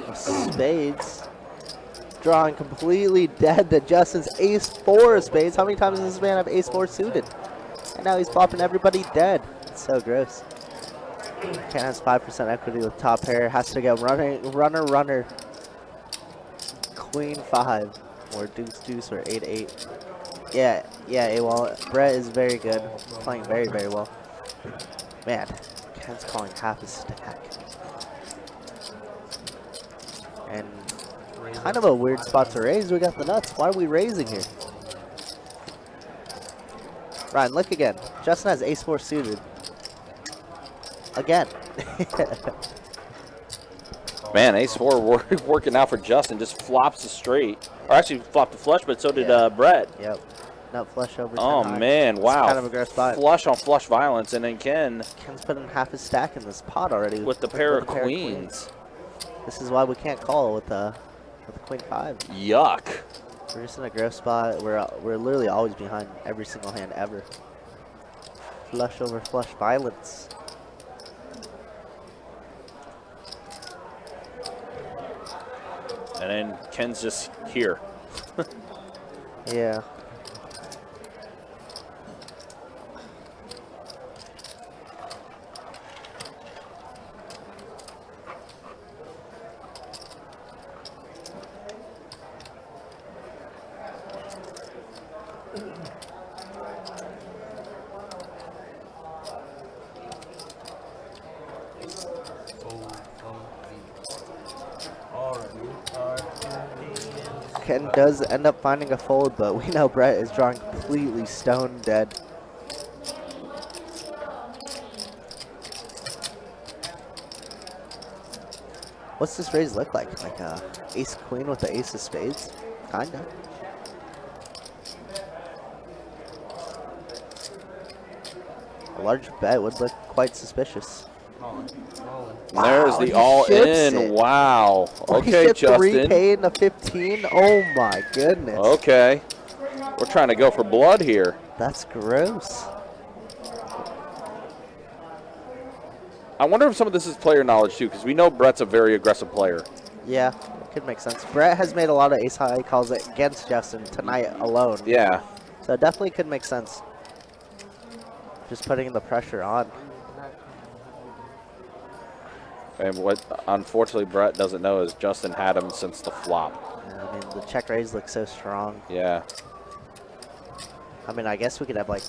of spades. Drawing completely dead to Justin's ace-4 of spades. How many times does this man have ace-4 suited? And now he's flopping everybody dead. It's so gross. Ken has 5% equity with top pair. Has to go runner. Queen 5 or deuce or 8-8. Yeah, well, Brett is very good. Playing very well. Man, Ken's calling half his stack. And kind of a weird spot to raise. We got the nuts. Why are we raising here? Ryan, look again. Justin has ace-4 suited. Again. Man, ace-4 working out for Justin. Just flops the straight. Or actually flopped the flush, but so did Brett. Yep. Nut flush over 10 Oh, high. man, It's wow. kind of a gross spot. Flush on flush violence, and then Ken's putting half his stack in this pot already. with the pair of queens. This is why we can't call with the queen 5. Yuck. We're just in a gross spot. We're literally always behind every single hand ever. Flush over flush violence. And then Ken's just here. Yeah. Ken does end up finding a fold, but we know Brett is drawing completely stone dead. What's this raise look like? Like a ace queen with the ace of spades? Kinda. A large bet would look quite suspicious. There's Wow, the he all ships in. it. Wow. He Okay, shipped Justin. 3K into 15. Oh my goodness. Okay. We're trying to go for blood here. That's gross. I wonder if some of this is player knowledge too, because we know Brett's a very aggressive player. Yeah, it could make sense. Brett has made a lot of ace high calls against Justin tonight alone. Yeah. So it definitely could make sense. Just putting the pressure on. And what unfortunately Brett doesn't know is Justin had him since the flop. Yeah, I mean, the check raise looks so strong. Yeah. I mean, I guess we could have like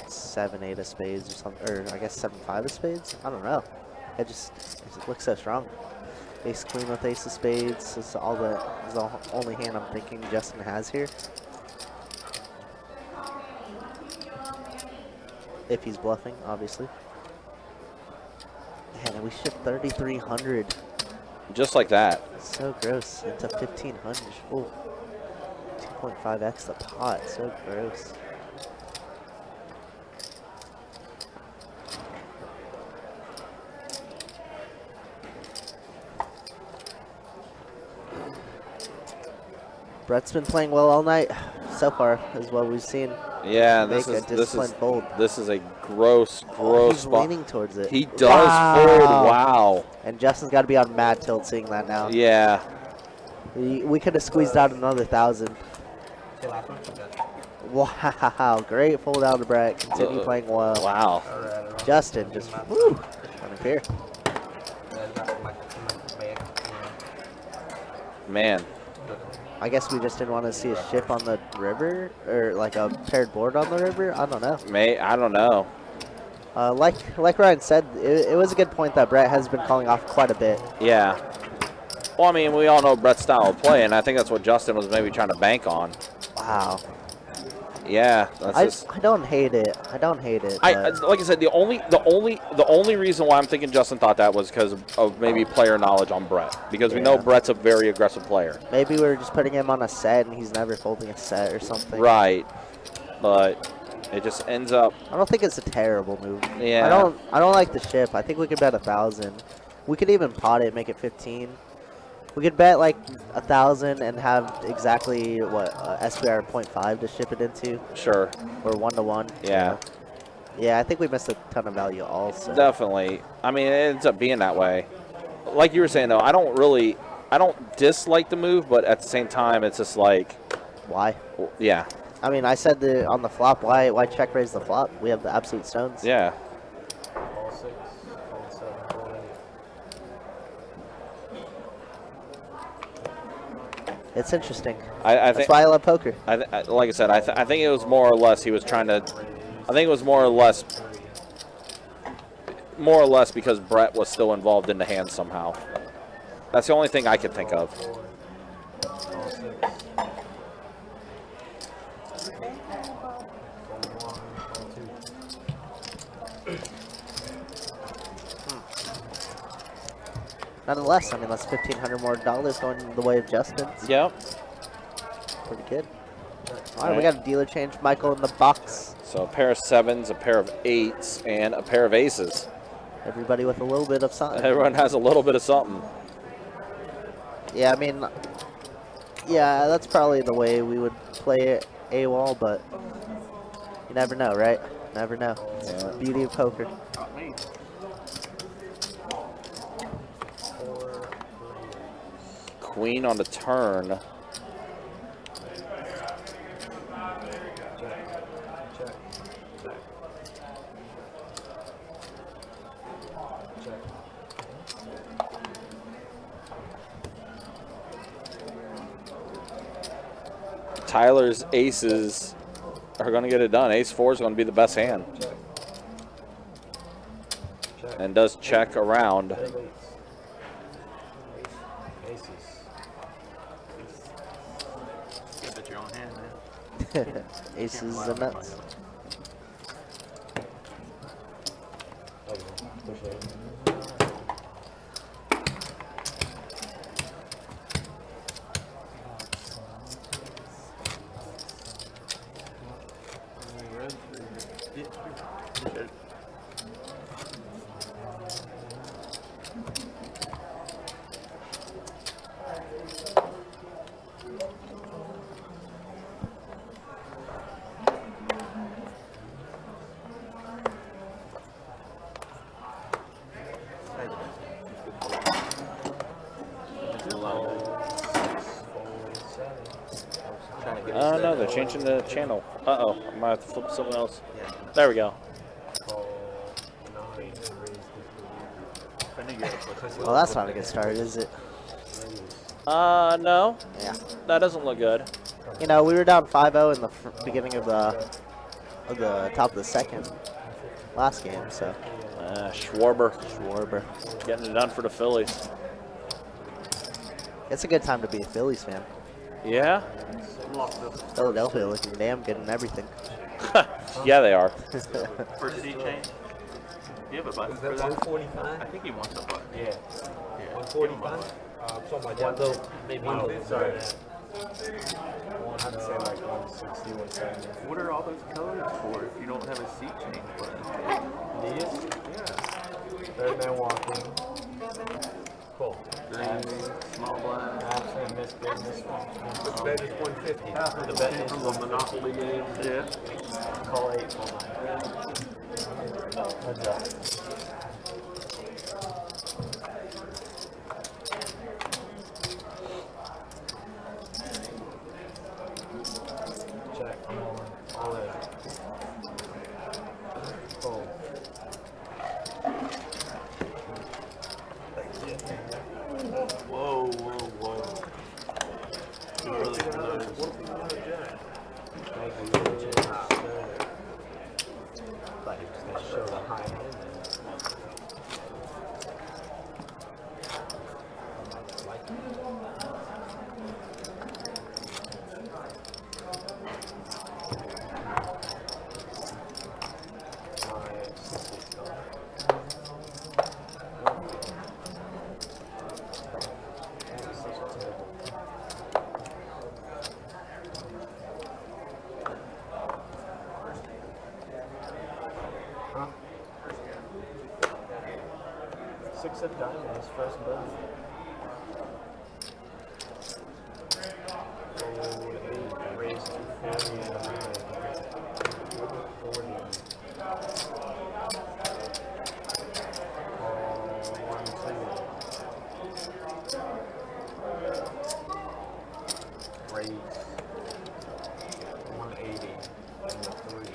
7-8 of spades or something, or I guess 7-5 of spades. I don't know. It looks so strong. Ace queen with ace of spades is the only hand I'm thinking Justin has here. If he's bluffing, obviously. Man, we shipped 3,300. Just like that. So gross. Into 1,500. Oh, 2.5x the pot. So gross. Brett's been playing well all night so far, is what we've seen. Yeah, Make a disciplined fold. This is a gross He's spot. leaning towards it. He does fold. Wow. And Justin's got to be on mad tilt seeing that now. Yeah. We could have squeezed out another 1,000. Say last one? Okay. Wow, great fold out of Brett. Continue playing well. Wow. Justin just woo, unfair. Man. I guess we just didn't want to see a ship on the river, or like a paired board on the river. I don't know. I don't know. Like Ryan said, it was a good point that Brett has been calling off quite a bit. Yeah. Well, I mean, we all know Brett's style of play, and I think that's what Justin was maybe trying to bank on. Wow. Yeah, I don't hate it. I don't hate it. Like I said, the only reason why I'm thinking Justin thought that was because of maybe player knowledge on Brett, because we know Brett's a very aggressive player. Maybe we were just putting him on a set and he's never folding a set or something. Right, but it just ends up. I don't think it's a terrible move. Yeah. I don't like the ship. I think we could bet 1,000. We could even pot it, make it 15. We could bet like 1,000 and have exactly what SPR 0.5 to ship it into. Sure. Or 1-to-1. Yeah. Yeah, I think we missed a ton of value also. Definitely. I mean, it ends up being that way. Like you were saying though, I don't dislike the move, but at the same time, it's just like. Why? Yeah. I mean, I said on the flop, why check raise the flop? We have the absolute stones. Yeah. All 6, all 7, all 8. It's interesting. That's why I love poker. Like I said, I think it was more or less he was trying to. I think it was more or less because Brett was still involved in the hand somehow. That's the only thing I could think of. All 6. All 1, all 2. Nonetheless, I mean, that's $1,500 more going the way of Justin's. Yep. Pretty good. All right, we got a dealer change. Michael in the box. So a pair of 7s, a pair of 8s, and a pair of aces. Everybody with a little bit of something. Everyone has a little bit of something. Yeah, I mean, yeah, that's probably the way we would play it AWOL, but you never know, right? Never know. It's the beauty of poker. Not me. Queen on the turn. Tyler's aces are going to get it done. Ace 4 is going to be the best hand. And does check around. Get at your own hand, man. Aces and nuts. Oh no, they're changing the channel. Uh-oh, I might have to flip something else. There we go. I knew you had a Well, that's not a good start, is it? No, Yeah. that doesn't look good. You know, we were down 5-0 in the beginning of the top of the second last game, so. Schwarber Schwarber. getting it done for the Phillies. It's a good time to be a Phillies fan. Yeah, Philadelphia looking damn good and everything. yeah, they are. For seat change? Do you have a button for that? 145? I think he wants a button. Yeah. 145? Something like that. Though, maybe. Sorry. I'd say like 160, 170. What are all those colors for if you don't have a seat change button? These? Yeah. Third man walking. Cool. Green, small blind. Absolutely missed this one. The bet is 150. The bet is From the Monopoly game. Yeah. call 8 for mine. Heads up. Check. All in. Cool. Whoa, whoa, whoa. Too early for those. Thank you. But you're just gonna show the high end. Six of diamonds, first birth. Fold 8, raise to 40. One, two. Raise. 180 and the 3.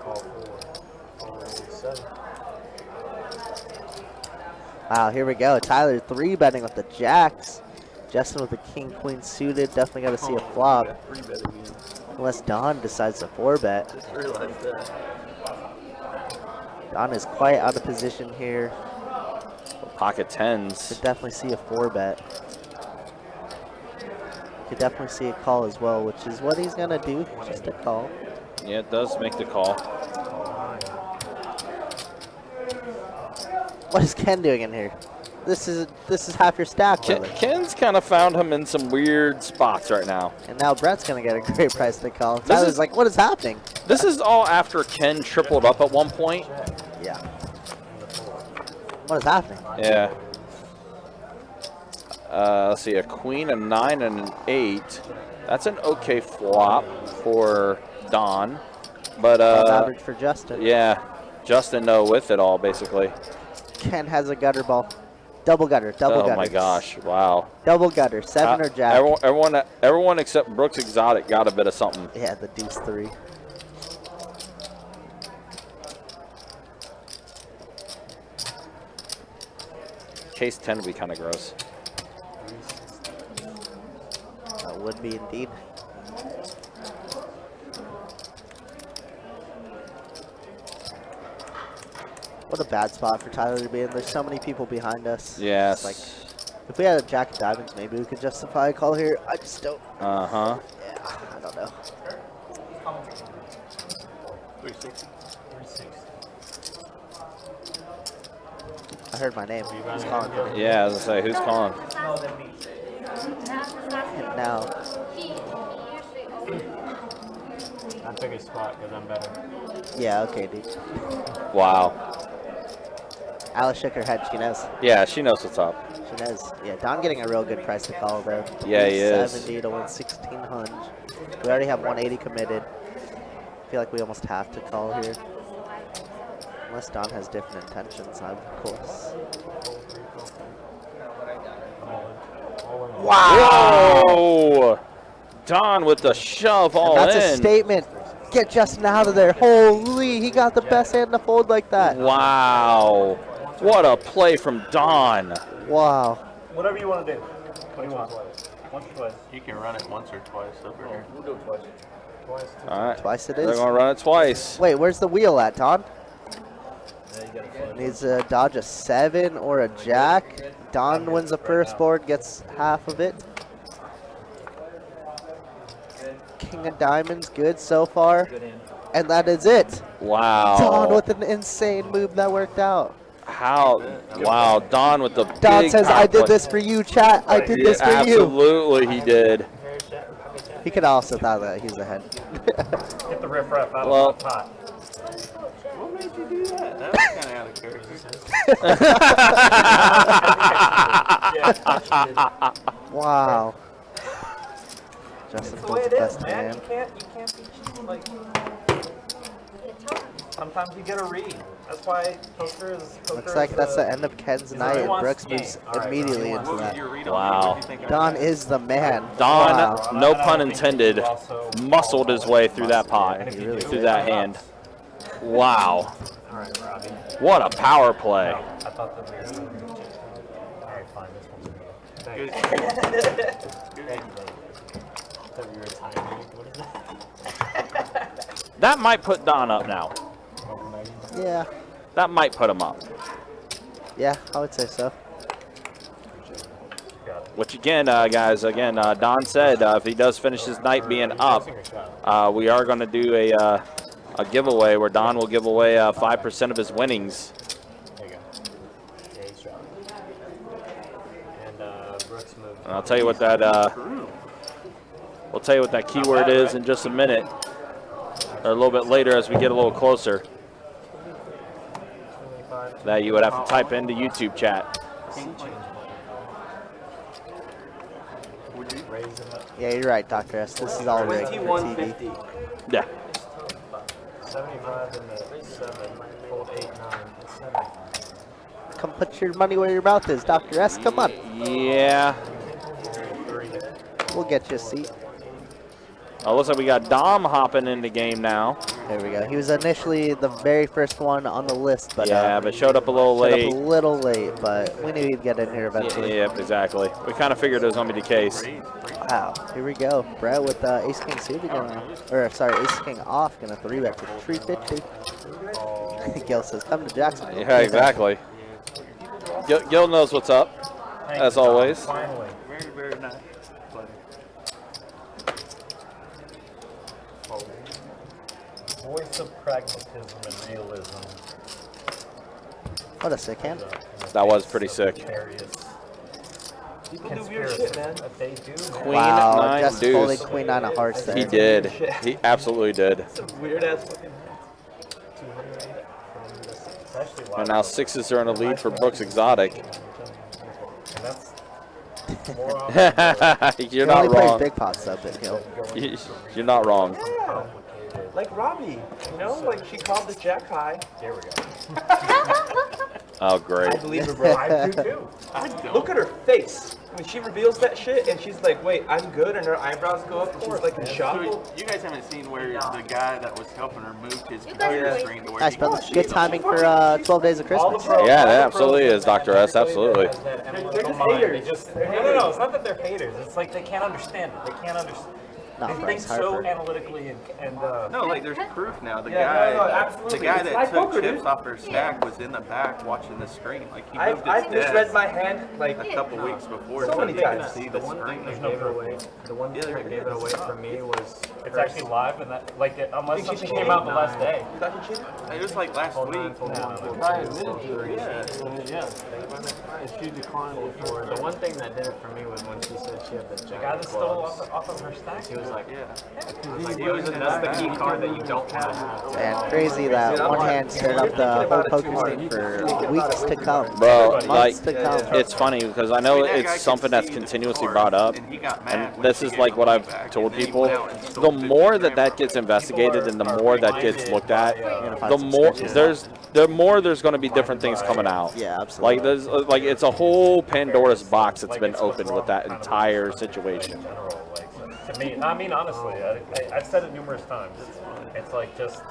Call 4. Call 7. Wow, here we go. Tyler 3-betting with the jacks. Justin with the king queen suited. Definitely got to see a flop. 3-bet again. Unless Don decides to 4-bet. Just realized that. Don is quite out of position here. Pocket tens. Could definitely see a 4-bet. Could definitely see a call as well, which is what he's gonna do. Just a call. Yeah, it does make the call. What is Ken doing in here? This is half your stack, brother. Ken's kind of found him in some weird spots right now. And now Brett's gonna get a great price to call. Tyler's like, what is happening? This is all after Ken tripled up at one point. Yeah. What is happening? Yeah. Let's see, a queen, a 9, and an 8. That's an okay flop for Don. But average for Justin. yeah, Justin with it all basically. Ken has a gutter ball. Double gutter, double gutter. Oh my gosh, wow. Double gutter, 7 or jack. Everyone except Brooks Exotic got a bit of something. Yeah, the deuce 3. Case 10 would be kind of gross. That would be indeed. What a bad spot for Tyler to be in. There's so many people behind us. Yes. It's like, if we had a jack of diamonds, maybe we could justify a call here. I just don't. Uh-huh. Yeah, I don't know. 360. I heard my name. Who's calling for me? Yeah, I was gonna say, who's calling? And now, I took a spot because I'm better. yeah, okay, dude. Wow. Alice shook her head. She knows. Yeah, she knows what's up. She knows. Yeah, Don getting a real good price to call though. Yeah, he is. 70 to 11600. We already have 180 committed. I feel like we almost have to call here. Unless Don has different intentions, of course. All in. Wow. Whoa! Don with the shove all That's in. a statement. Get Justin out of there. Holy, he got the best hand to fold like that. Wow. What a play from Don. Wow. Whatever you want to do. What do you want? Once or twice? You can run it once or twice over here. We'll do it twice. Twice. All right. Twice it They're is. going to run it twice. Wait, where's the wheel at, Don? Yeah, you got to flush. Needs to dodge a 7 or a jack. Don wins the first board, gets half of it. King of diamonds, good so far. And that is it. Wow. Don with an insane move that worked out. How? Wow. Don with the Don big says, power I did play. this for you, chat. I did Yeah, this for you. absolutely he did. He could also thought that he's ahead. Get the riffraff out Well- of the pot. What made you do that? That was kind of out of character. Wow. Justin That's the way folds it the is, best man. hand. You can't be cheating. Like, sometimes you get a read. That's why poker is. Looks like that's the end of Ken's night, and wants Brooks the game. moves All right, immediately Ron, into What was that. your read on Wow. me? What do you think I Don did? is the man. Don, Wow. no pun intended, muscled his way through that pot, He really through did. that hand. Wow. All right, Robbie. What a power play. I thought that we were going to be cheating. All right, fine. This one's good. Good. Thank you, buddy. I thought we were timing. What is that? That might put Don up now. Yeah. That might put him up. Yeah, I would say so. Which again, guys, Don said if he does finish his night being up, we are going to do a giveaway where Don will give away 5% of his winnings. There you go. Yeah, he's dropping. And Brooks moved. And I'll tell you what that we'll tell you what that keyword is in just a minute, or a little bit later as we get a little closer. That you would have to type into YouTube chat. Raise it up. Yeah, you're right, Dr. S. This is all rigged for TV. 2150. Yeah. 75 and the 7. Fold 8, 9, and 7. Come put your money where your mouth is, Dr. S. Come on. Yeah. 3. We'll get you a seat. Looks like we got Dom hopping in the game now. There we go. He was initially the very first one on the list, but But showed up a little showed late. up a little late, but we knew he'd get in here eventually. Yep, exactly. We kind of figured it was going to be the case. Wow, here we go. Brett with Ace King suited gonna, or sorry, Ace King off, gonna 3-bet to 350. Gil says, come to Jacksonville. Yeah, exactly. Gil knows what's up, as always. Finally. Very, very nice. Voice of pragmatism and realism. What a sick hand. That was pretty sick. Conspiracy that they do. Queen Wow, 9 just folded deuce. Queen 9 of hearts there. He did. He absolutely did. Weird ass fucking. 200 from this. It's actually And now sixes are in a lead for Brooks Exotic. And that's more You're He not only plays wrong. big pots though, Big Hill. You're not wrong. Yeah. Like Robbie, you know, like she called the jack high. There we go. Oh, great. I believe her, bro. I do too. Look at her face when she reveals that shit, and she's like, "Wait, I'm good," and her eyebrows go up, and she's like in shock. So you guys haven't seen where the guy that was helping her moved his You guys computer are screen to where Nice, he brother. could Good see timing the- for 12 days of All the Christmas. pros, Yeah, all that the absolutely pros is, Dr. S, absolutely. They're just haters. No, it's not that they're haters. It's like they can't understand it. They can't understand. Not They think Bryce so Harper. analytically and No, like there's proof now. The Yeah, guy, no, absolutely. the guy It's that like took poker, chips dude. off her stack was in the back watching the screen. Like he moved I've his misread desk my hand like a couple weeks before, So many he could times. see the screen. there's no proof. The one thing that gave it away for me was It's actually live and that like unless Think she's something came out the cheating? last day. You thought you cheated? It was like last week. I admitted to it. Yeah. Yeah. And she declined it for the one thing that did it for me was when she said she had the The jack guy that stole gloves. off of her stack. He was like, Yeah. that's the key card that you don't want to have. And crazy that one hand stirred up the whole poker scene for weeks to come. Bro, like, Months to come. it's funny because I know it's something that's continuously brought up, and this is like what I've told people. The more that gets investigated and the more that gets looked at, the more there's going to be different things coming out. Yeah, absolutely. Like there's like it's a whole Pandora's box that's been opened with that entire situation. To me, I mean, honestly, I've said it numerous times. It's like just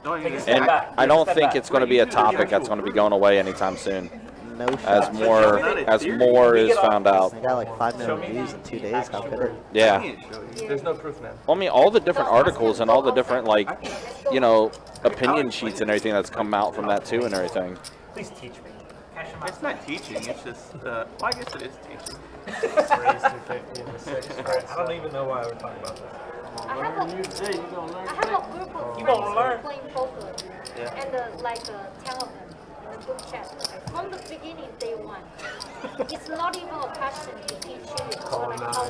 take a step And back. I don't think it's going to be a topic that's going to be going away anytime soon. No As shot. more is found out. I got like 5 million views in 2 days. How could it? Yeah. There's no proof now. Well, I mean, all the different articles and all the different, like, you know, opinion sheets and everything that's come out from that too and everything. Please teach me. It's not teaching, it's just, well, I guess it is teaching. Raise 250 in the 6. Right. I don't even know why we're talking about this. I have a group of You gonna learn. friends playing poker, and like 10 of them in the group chat. From the beginning, day one, it's not even a question if he cheated or like how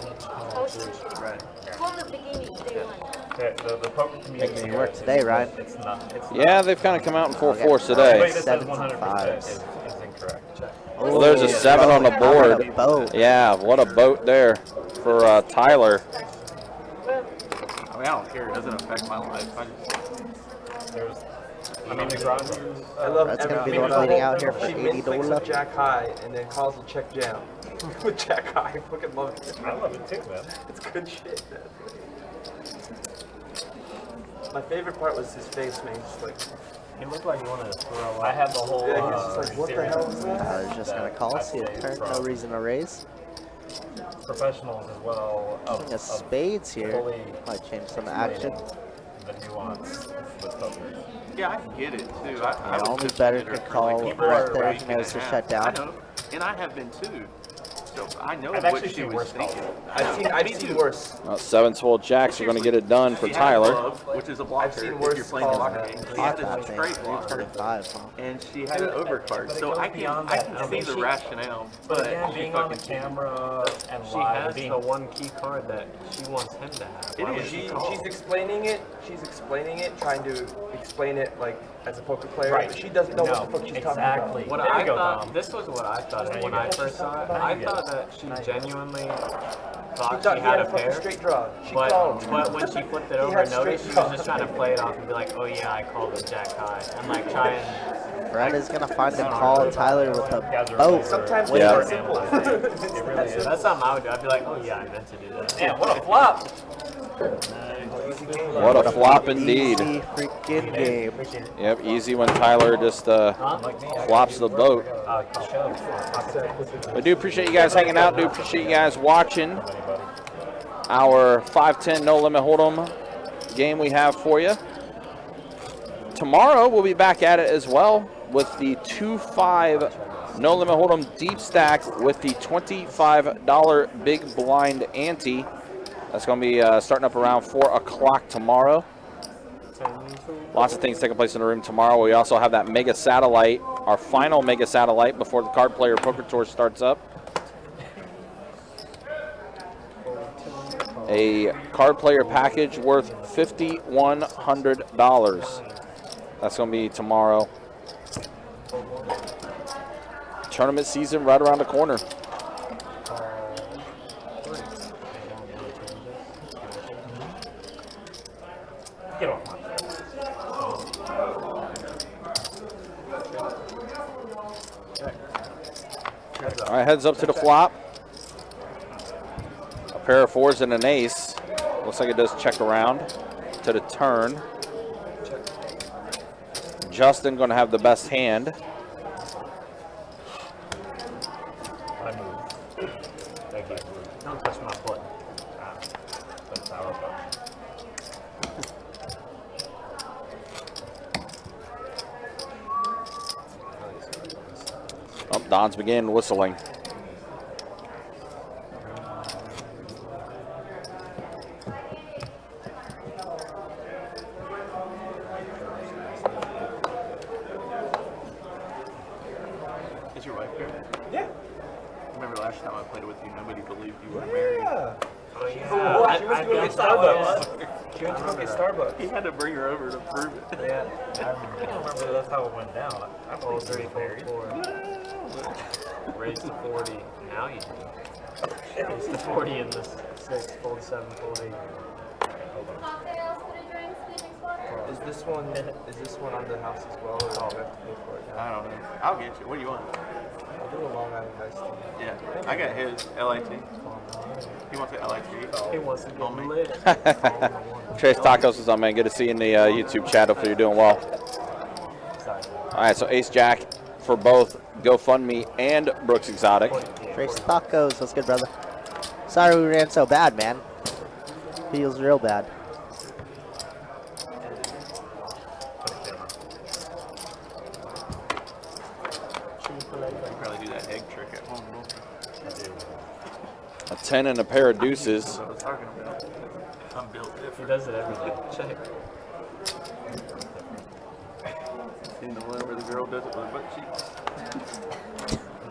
she cheated. Right. From the beginning, day one. Okay, the poker community. Making me work today, Ryan. It's not. It's Yeah, they've kind of come out in full force Everybody today. that says 7s and 100% is 5s. incorrect. Check. Well, there's a 7 on the board. A boat. Yeah, what a boat there for Tyler. I mean, I don't care, it doesn't affect my life. I mean, the grind. I love That's gonna every- be the one leading out here for She min clicks $80. with Jack High and then calls the check jam with Jack High. Fucking love it. I love it too, man. It's good shit, man. My favorite part was his face, man. He's like, He looked like he wanted to throw up. I had the whole. yeah, he's just like, what the hell is that? I was just gonna call, see a turn, no reason to raise. Professionals as well. King of spades here. fully Might change some action. the nuance with poker. Yeah, I can get it too. I Yeah, was only just better in there could for like call a people right are there. week He and a knows to half. shut down. I know, and I have been too. So I know I've what actually she seen was worse thinking. I've seen worse. 7 swole jacks are going to get it done for She had a Tyler. glove, which is a blocker seen if worse you're playing the calls blocker than game. that. She had That a thing, straight blocker, 325. Huh? and she had an overcard. But it So goes I can beyond that. I see mean, the she- rationale. But again, she being on the fucking- camera and She live, has being the one key card that she wants him to have. It Why is. would she call? She's explaining it. She's explaining it, trying to explain it like as a poker player. Right. But she doesn't know what the fuck she's exactly. talking What There you I go, thought, Tom. this was what I thought There when you I go. first saw it. There I you go. thought that she genuinely about. thought She thought she he had had a a fucking pair. straight draw. She But called. when she flipped it He over had and noticed, straight she was just trying to play it off and be like, oh yeah, I called the jack high. And like try and Brad is gonna find a call Tyler with a Guys are boat. really Sometimes Way it's Yeah. that simple. It really is. that's something I would do. I'd be like, oh yeah, I meant to do that. Man, what a flop! What a flop indeed. Easy freaking game. Yep, easy when Tyler just flops the boat. I do appreciate you guys hanging out. Do appreciate you guys watching our 5-10 no limit hold'em game we have for you. Tomorrow we'll be back at it as well with the 2-5 no limit hold'em deep stack with the $25 big blind ante. That's going to be starting up around 4 o'clock tomorrow. Lots of things taking place in the room tomorrow. We also have that mega satellite, our final mega satellite before the Card Player Poker Tour starts up. A card player package worth $5,100. That's going to be tomorrow. Tournament season right around the corner. Get off my All right, heads up to the flop. A pair of 4s and an ace. Looks like it does check around to the turn. Justin going to have the best hand. I move. Thank you. don't touch my foot. That's our fault. Oh, Don's began whistling. Is your wife here? Yeah. Remember last time I played with you, nobody believed you were married. Yeah. Oh yeah. She went to go get Starbucks. She went to go get Starbucks. He had to bring her over to prove it. Yeah. I remember that's how it went down. I fold 3, fold 4. Raise to 40. Now you do. Raise to 40 in this 6. Fold 7. Fold 8. Cocktails, food drinks, feeding water. Is this one on the house as well, or do I have to pay for it now? I don't know. I'll get you. What do you want? I'll do a Long Island iced tea. Yeah. I got his LIT. He wants the LIT. He wants to get On me. lit. Trace Tacos is on, man. Good to see you in the YouTube chat. Hopefully you're doing well. All right, so Ace Jack for both GoFundMe and Brooks Exotic. Trace Tacos. What's good, brother? Sorry we ran so bad, man. Feels real bad. Probably do that egg trick at home. A 10 and a pair of deuces. That's what I was talking about. I'm built He different. does it every day. Check. Seen the one where the girl does it with butt cheeks?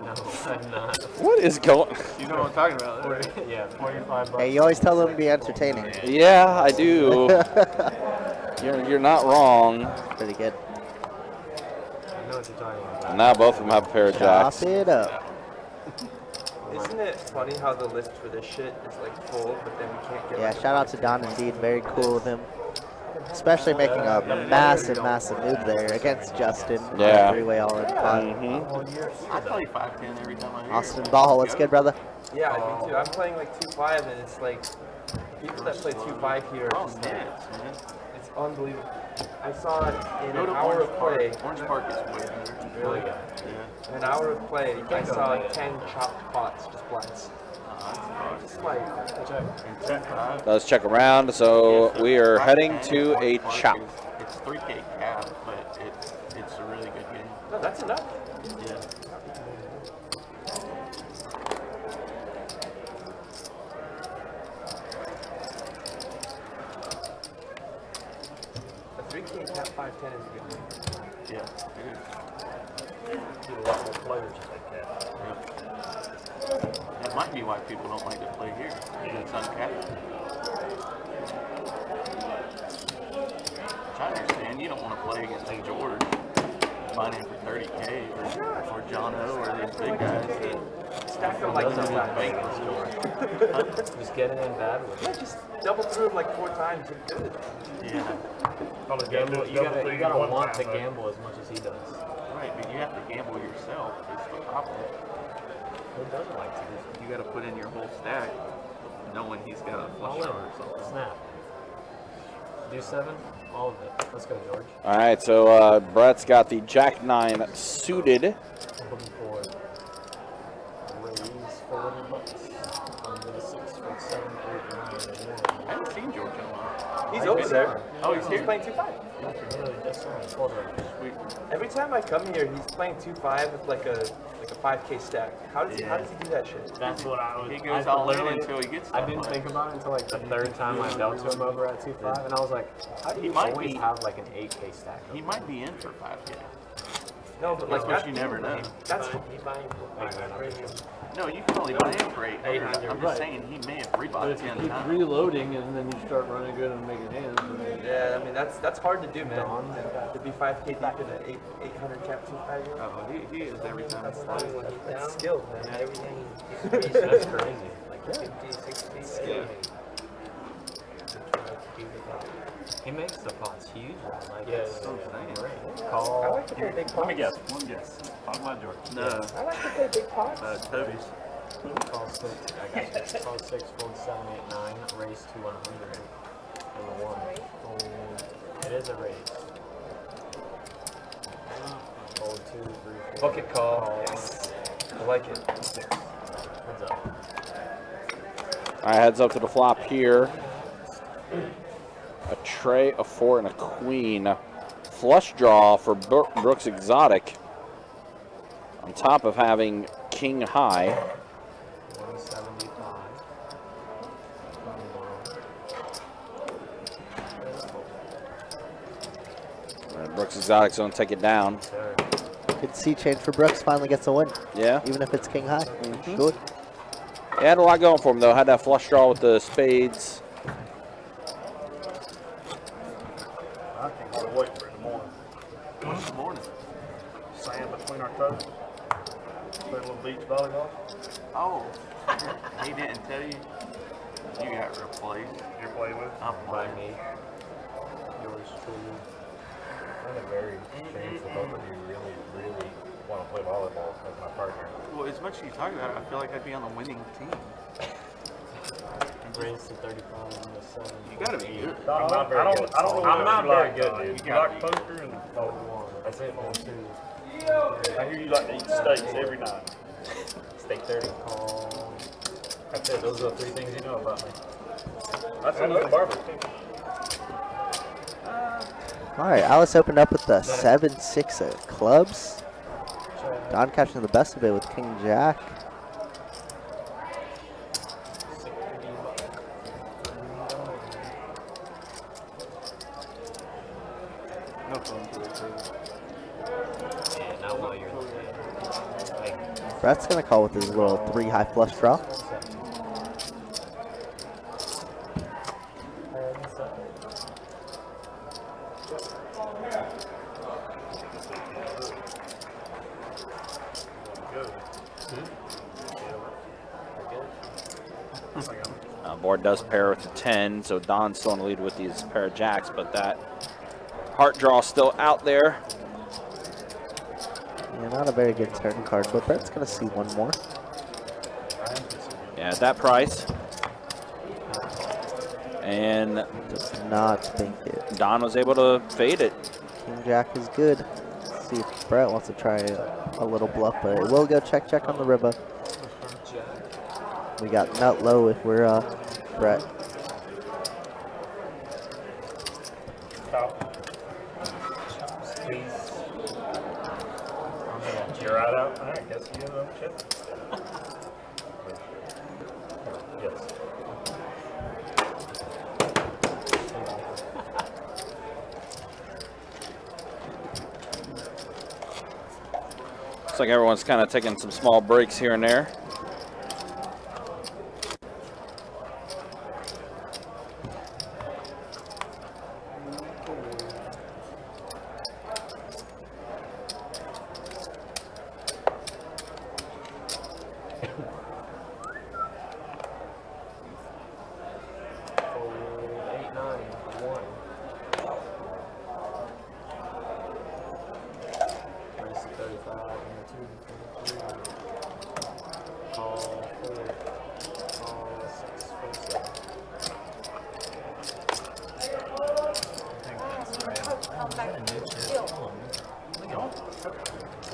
No, I'm not. What is going? You know what I'm talking about, right? Yeah, 45 bucks. Hey, you always tell them to be entertaining. Yeah, I do. You're not wrong. Pretty good. I know what you're talking about. Now both of them have a pair of Chop jacks. it up. Isn't it funny how the list for this shit is like full, but then we can't get Yeah, like, shout out to Don Indeed. Very cool of him. Especially making a massive move there against Justin. Yeah. Three-way all-in pot. Mhm. I play 5-10 every time I hear Austin it. Ball, what's good, brother? Yeah, me too. I'm playing like 2-5, and it's like people that play 2-5 here are Oh, just like, nuts, man. it's unbelievable. I saw it in Go an to hour Orange of play. Park. Orange Park is way better. Really? Yeah. In an hour of play, I saw 10 chopped pots, just blinds. Just like, And 10-5. Let's check around. So we are heading to a chop. It's 3K cap, but it's a really good game. no, that's enough. Yeah. A 3K cap 5-10 is a good game. Yeah. See a lot more players like that. That might be why people don't like to play here. It's uncapped. Which I understand. You don't want to play against George. Buying him for 30K or John O or these big guys that Stack them like doesn't that. want bank in store. Just get it in bad with Yeah, it. just double through them like 4 times. You're good. Yeah. Gamble, you gotta want to gamble as much as he does. Right, but you have to gamble yourself. Is the problem. Who doesn't like to? You got to put in your whole stack, knowing he's got a All flush in. draw or something. Snap. Do 7. All of it. Let's go, George. All right, so Brett's got the Jack 9 suited. I'm looking for raise 40 bucks. Under the 6, 7, 8, 9, I haven't seen George in a while. He's over there. Oh, he's here. playing 2-5. Really, just quarter. Sweet. Every time I come here, he's playing 2-5 with like a 5K stack. How does he do that shit? That's what I was. He goes all in until he gets I stuff didn't like think about it until like the 3rd time I dealt to him over at 2-5, and I was like, how do He you might always be- have like an 8K stack? He might be in for 5K. No, but like But you never know. That's No, you can only buy him for 800. I'm just Right. saying he may have But rebought if you 10 keep times. reloading and then you start running good and making hands, yeah. I mean that's hard to do, man. To be 5K deep in an 800 cap 2-5. Oh, he is every time. That's skilled, man. Everything That's crazy. like 50, 60, Skill. He makes the pots huge. Like, Yeah, it's So insane. great. I Call. like to play big pots. Let me guess. One guess. Talk about George. No, I like to play big pots. Toby's. Call 6. I got you. Call 6, fold 7, 8, 9. Raise to 100. And the 1. Fold. It is a raise. Fold 2, 3, 4. Bucket call. Yes. I like it. 6. Heads up. All right, heads up to the flop here. A tray, a 4, and a queen. Flush draw for Brooks Exotic. On top of having king high. 175. Brooks Exotic's going to take it down. Good sea change for Brooks. Finally gets a win, Yeah. even if it's king high. Good. He had a lot going for him, though. Had that flush draw with the spades. I can't hardly wait for it in the morning. What's the morning? Sand between our toes. Play a little beach volleyball. Oh, he didn't tell you. You got replaced. You're playing with? I'm By playing. me. Yours truly. I had a very chance that both of you really, really want to play volleyball as my partner. Well, as much as you talk about it, I feel like I'd be on the winning team. Raised to 35 and the 7. You gotta be good. I'm not very good. I don't know I'm what not you very like, good, You dude. like poker and Fold 1. That's it, fold 2. I hear you like to eat steaks every night. Steak 30. Call. That's it. Those are the 3 things you know about me. That's a good barbecue. All right, Alice opened up with the 7-6 of clubs. Don catching the best of it with King Jack. No phone to it. Yeah, not while you're in the like, Brett's gonna call with his little 3 high flush draw. Board does pair with the 10, so Don's still in the lead with these pair of jacks, but that heart draw still out there. Yeah, not a very good turn card, but Brett's gonna see one more. Yeah, at that price. And Does not bank it. Don was able to fade it. King Jack is good. Let's see if Brett wants to try a little bluff, but it will go check on the river. We got nut low if we're Brett. You're right out. All right, guess you have a chip. Yes. Looks like everyone's kind of taking some small breaks here and there.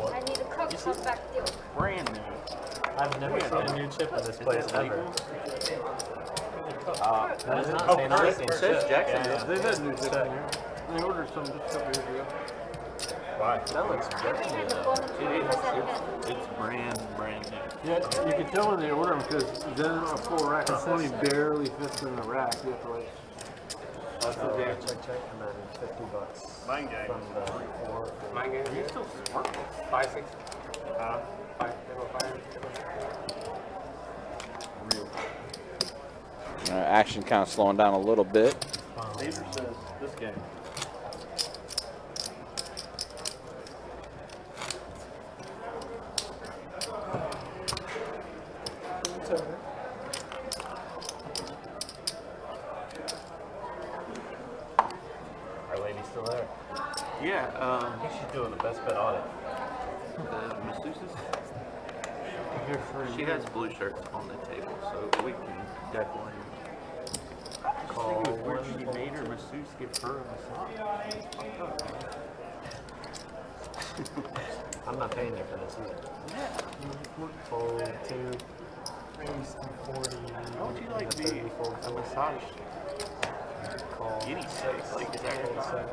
I need a cup come back deal. Brand new. I've never seen a new chip in this place ever. That is not Oh, saying Chris, anything. It says Jackson. Yeah, They've had new chips in here. They ordered some just a couple years ago. Why? that looks dirty And the though. bottom It's brand new. Yeah, you can tell when they order them because then a full rack of 20 barely fits in the rack. You have to like. That's the damn. Check, and then $50 Mind game. from the 4. My game. You still smart. 5, 6. 5. Action kind of slowing down a little bit. Neighbor says this game. Our lady still there. Yeah, I think she's doing the best bet audit. the masseuses. She has blue shirts on the table, so we can definitely. Call It was weird she 1. made her masseuse give her a massage. I'm not paying you for this either. Fold 2. Raise to 40. How would you like and to the be 30 fold a 4. massage? Call Guinea 6. pig, like, is that Fold right? 7.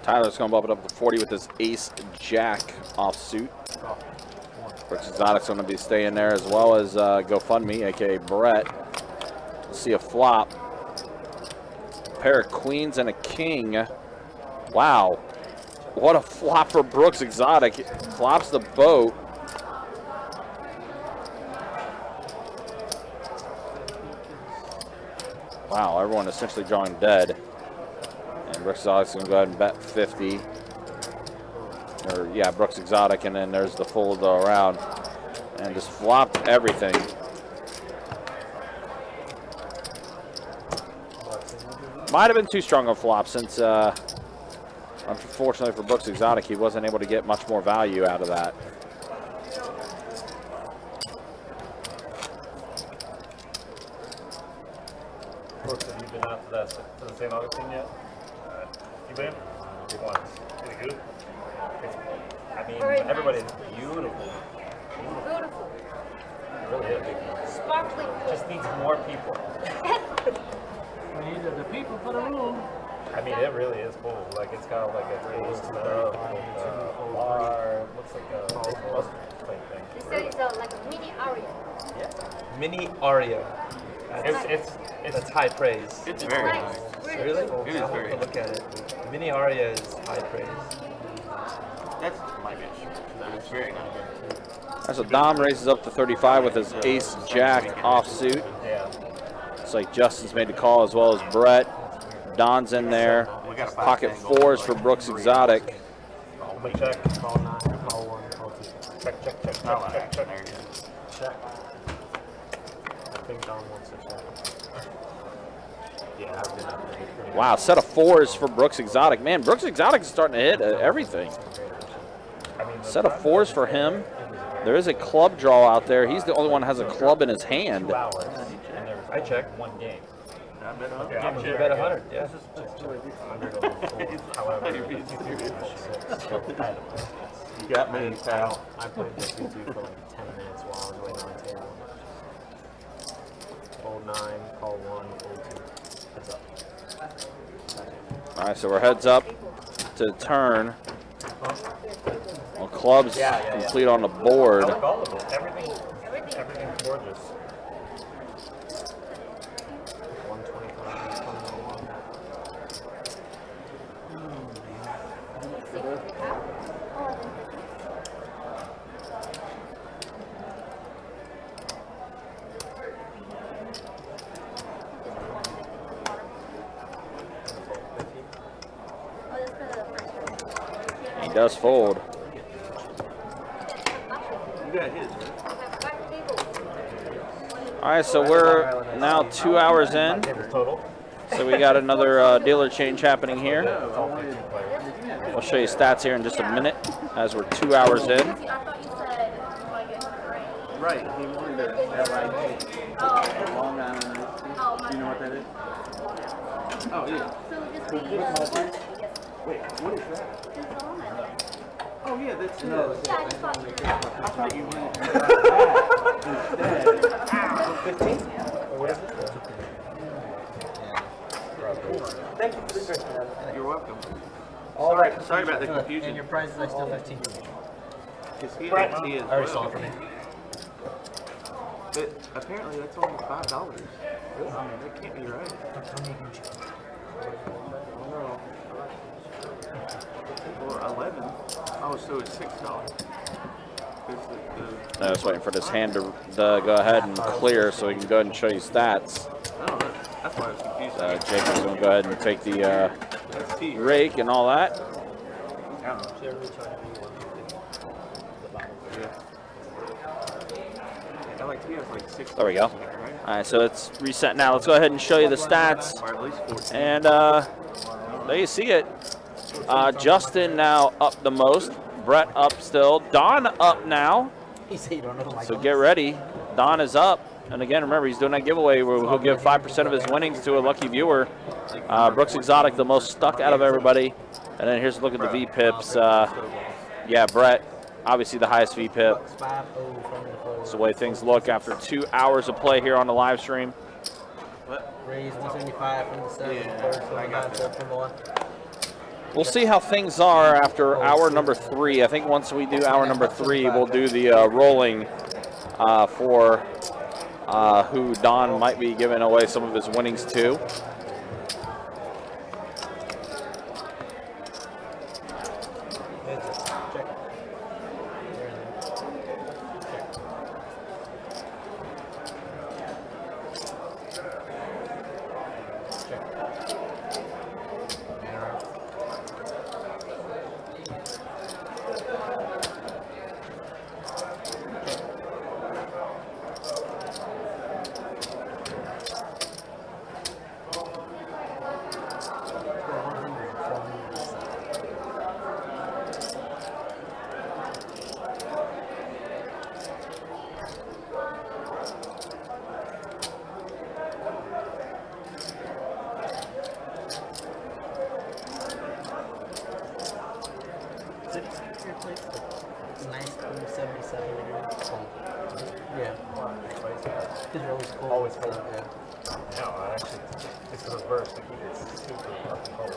Tyler's going to bump it up to 40 with his ace jack offsuit. Which Exotic's going to be staying there, as well as GoFundMe, aka Brett. We'll see a flop. Pair of queens and a king. Wow. What a flop for Brooks Exotic. Flops the boat. Wow, everyone essentially drawing dead. And Brooks Exotic's going to go ahead and bet 50. Or, yeah, Brooks Exotic, and then there's the full of the round. And just flopped everything. Might have been too strong a flop since, unfortunately for Brooks Exotic, he wasn't able to get much more value out of that. Brooks, have you been out to the St. Augustine yet? You been? Once. Is it good? I mean, Very everybody's nice. beautiful. Beautiful. It really is. Sparkling. Just needs more people. We need the people for the room. I mean, it really is cool. Like, it's got like a table stuff, a bar, looks like a bus plate thing. They said it's like a mini area. Yeah. Mini Aria. It's high praise. It's It's very nice. nice. Really? Really? It is very Look at it. Mini Aria is high praise. That's my mission. It's very nice. So Dom raises up to 35 with his ace-jack offsuit. Yeah. Looks like Justin's made the call as well as Brett. Don's in there. We got a Pocket fours for Brooks Exotic. I'm gonna check. Call 9, call 1, call 2. Check. Oh, action. There it is. Check. I think Don wants to check. Yeah, I've been up there. Pretty Wow, set of fours for Brooks Exotic. Man, Brooks Exotic is starting to hit everything. Set of fours for him. There is a club draw out there. He's the only one that has a club in his hand. 2 hours. And there's I check. one game. I bet on. Yeah, I'm You bet 100, yeah. 100 over 4. However, You got me, pal. I played the 2-2 for like 10 minutes while I was waiting on the table. Fold 9, call 1, fold 2. Heads up. All right, so we're heads up to turn. Well, clubs complete on the board. I like all of it. Everything's gorgeous. 125, 121. He does fold. You got his, right? All right, so we're now 2 hours in. Total. So we got another dealer change happening here. It's all 15 players. We'll show you stats here in just a minute as we're 2 hours in. Right. He wanted to LIG. Long Island. You know what that is? Oh, yeah. Wait, what is that? Oh, yeah, that's it. I thought you meant that instead. 15? What is it? Thank you for the drink, man. You're welcome. Sorry about the confusion. And your prices are still 15. Because he Brett, didn't see it. I already saw it for me. But apparently that's only $5. That can't be right. No. Or 11. Oh, so it's $6. I was waiting for this hand to go ahead and clear so we can go ahead and show you stats. I don't know. That's why I was confused. Jacob's going to go ahead and take the That's T. rake and all that. I don't know. Yeah, like T has like 6. There we go. All right, so it's reset now. Let's go ahead and show you the stats. Or at least 14. And there you see it. Justin now up the most. Brett up still. Don up now. He said you don't know my So get ready. Don is up. And again, remember, he's doing that giveaway where he'll give 5% of his winnings to a lucky viewer. Brooks Exotic, the most stuck out of everybody. And then here's a look at the V-pips. Yeah, Brett, obviously the highest V-pip. That's the way things look after 2 hours of play here on the live stream. Raise 175 from the 7, Yeah, third from I the got 9, fourth from the 1. We'll see how things are after hour number 3. I think once we do hour number 3, we'll do the rolling for who Don might be giving away some of his winnings to. 77 degrees. Yeah. Because you're always cold. Always cold. Yeah. No, actually, it's the reverse. To keep it super fucking cold.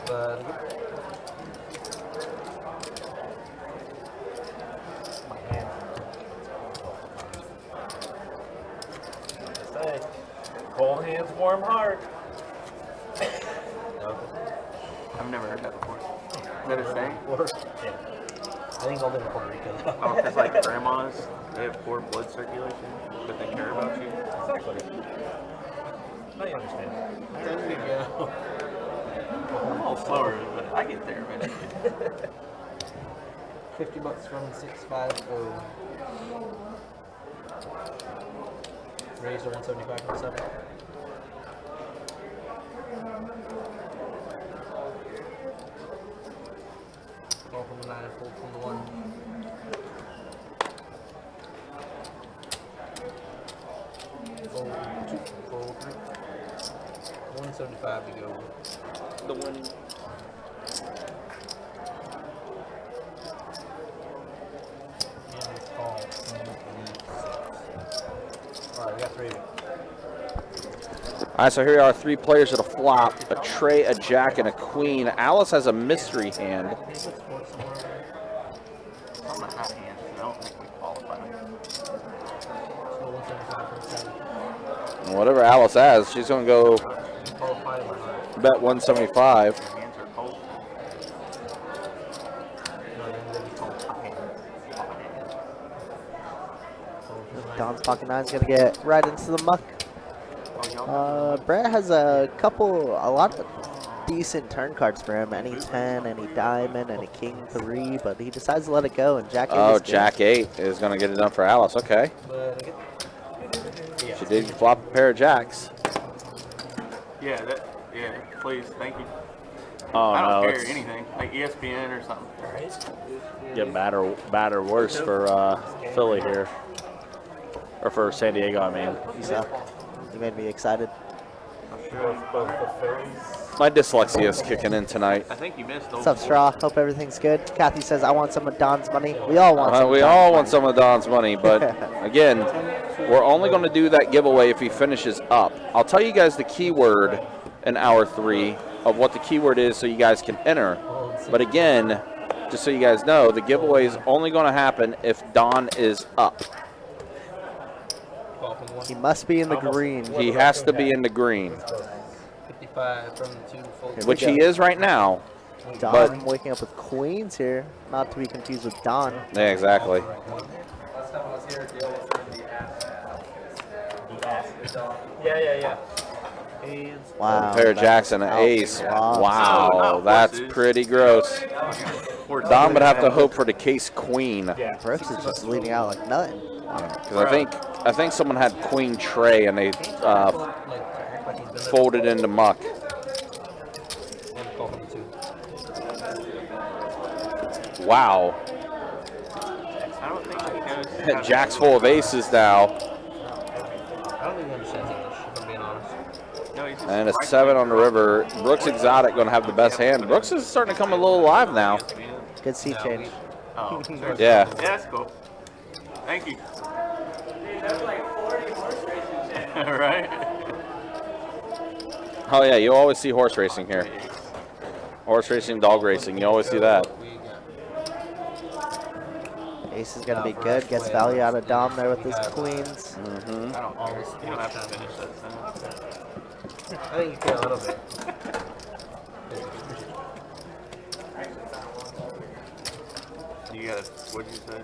My hands. Say, cold hands, warm heart. I've never heard that before. Is that a saying? Yeah. I think only in Puerto Rico. Oh, because like grandmas, they have poor blood circulation, but they care about you. Exactly. Now you understand. There we go. I'm a little slower, but I get there eventually. $50 from 650. Raised to 175 from 7. Call from the 9 and fold from the 1. Fold 2, fold 3. 175 to go. The one. And it's called. Alright, we got 3 of it. All right, so here are 3 players at a flop, a tray, a jack, and a queen. Alice has a mystery hand. I'm not out of hands. I don't think we qualify. So 175 from 7. Whatever Alice has, she's going to go Qualify or not? bet 175. Your hands are cold. No, then they cold. Don's pocket nine's gonna get right into the muck. Brett has a lot of decent turn cards for him. Any 10, any diamond, any king 3, but he decides to let it go. And Jack 8 Oh, is good. Jack 8 is going to get it done for Alice. Okay. But yeah. She did flop a pair of jacks. Yeah, please, thank you. Oh, I don't no. care anything, like ESPN or something. Get bad or worse for Philly here. Or for San Diego, I mean. You suck. You made me excited. Both the Phillies. My dyslexia is kicking in tonight. I think you missed those. What's up, Straw? Hope everything's good. Kathy says, I want some of Don's money. We all want some of We Don's all money. want some of Don's money, but again, we're only going to do that giveaway if he finishes up. I'll tell you guys the keyword in hour 3 of what the keyword is so you guys can enter. But again, just so you guys know, the giveaway is only going to happen if Don is up. He must be in the green. He has to be in the green, 55 from the 2 fold. which he is right now. Don But- waking up with queens here. Not to be confused with Don. Yeah, exactly. Yeah. Wow. Pair of jacks and an ace. Wow, that's pretty gross. Don would have to hope for the case queen. Yeah. Brooks is just leading out like nothing. Because I think someone had queen tray and they folded into muck. And call from the 2. Wow. I don't think he knows. Jack's full of aces now. I don't think he understands English, if I'm being honest. No, he's just And a 7 on the river. Brooks Exotic going to have the best hand. Brooks is starting to come a little alive now. Good sea change. Oh, Yeah. yeah, that's cool. Thank you. Right? Oh, yeah, you always see horse racing here. Horse racing, dog racing. You always see that. Ace is going to be good. Gets value out of Dom there with his queens. I don't care. You don't have to finish that sentence. I think you can a little bit. You gotta, what'd you say?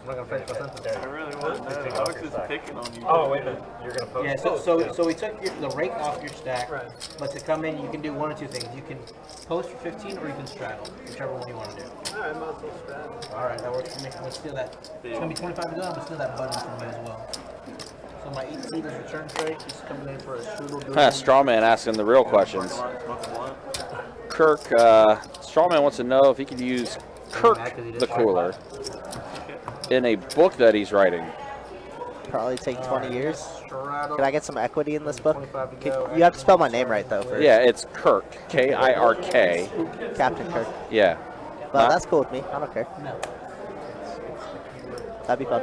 I'm not going to finish my sentence. I really wasn't. I was just picking on you. Oh, wait a minute. You're going to post Yeah, so we took the rake off your stack, Right. but to come in, you can do one or two things. You can post for 15 or you can straddle, whichever one you want to do. Alright, might as well straddle. All right, that works for me. I'm going to steal that. It's going to be 25 to go. I'm going to steal that button from you as well. So my 8 seat is return tray. He's coming in for a strudel. Strawman asking the real questions. Kirk, Strawman wants to know if he could use Kirk the Cooler in a book that he's writing. Probably take 20 years. Straddle. Can I get some equity in this book? 25 to Can, go. you have to spell my name right, though, first. Yeah, it's Kirk. K-I-R-K. Captain Kirk. Yeah. But that's cool with me. I don't care. No. That'd be fun.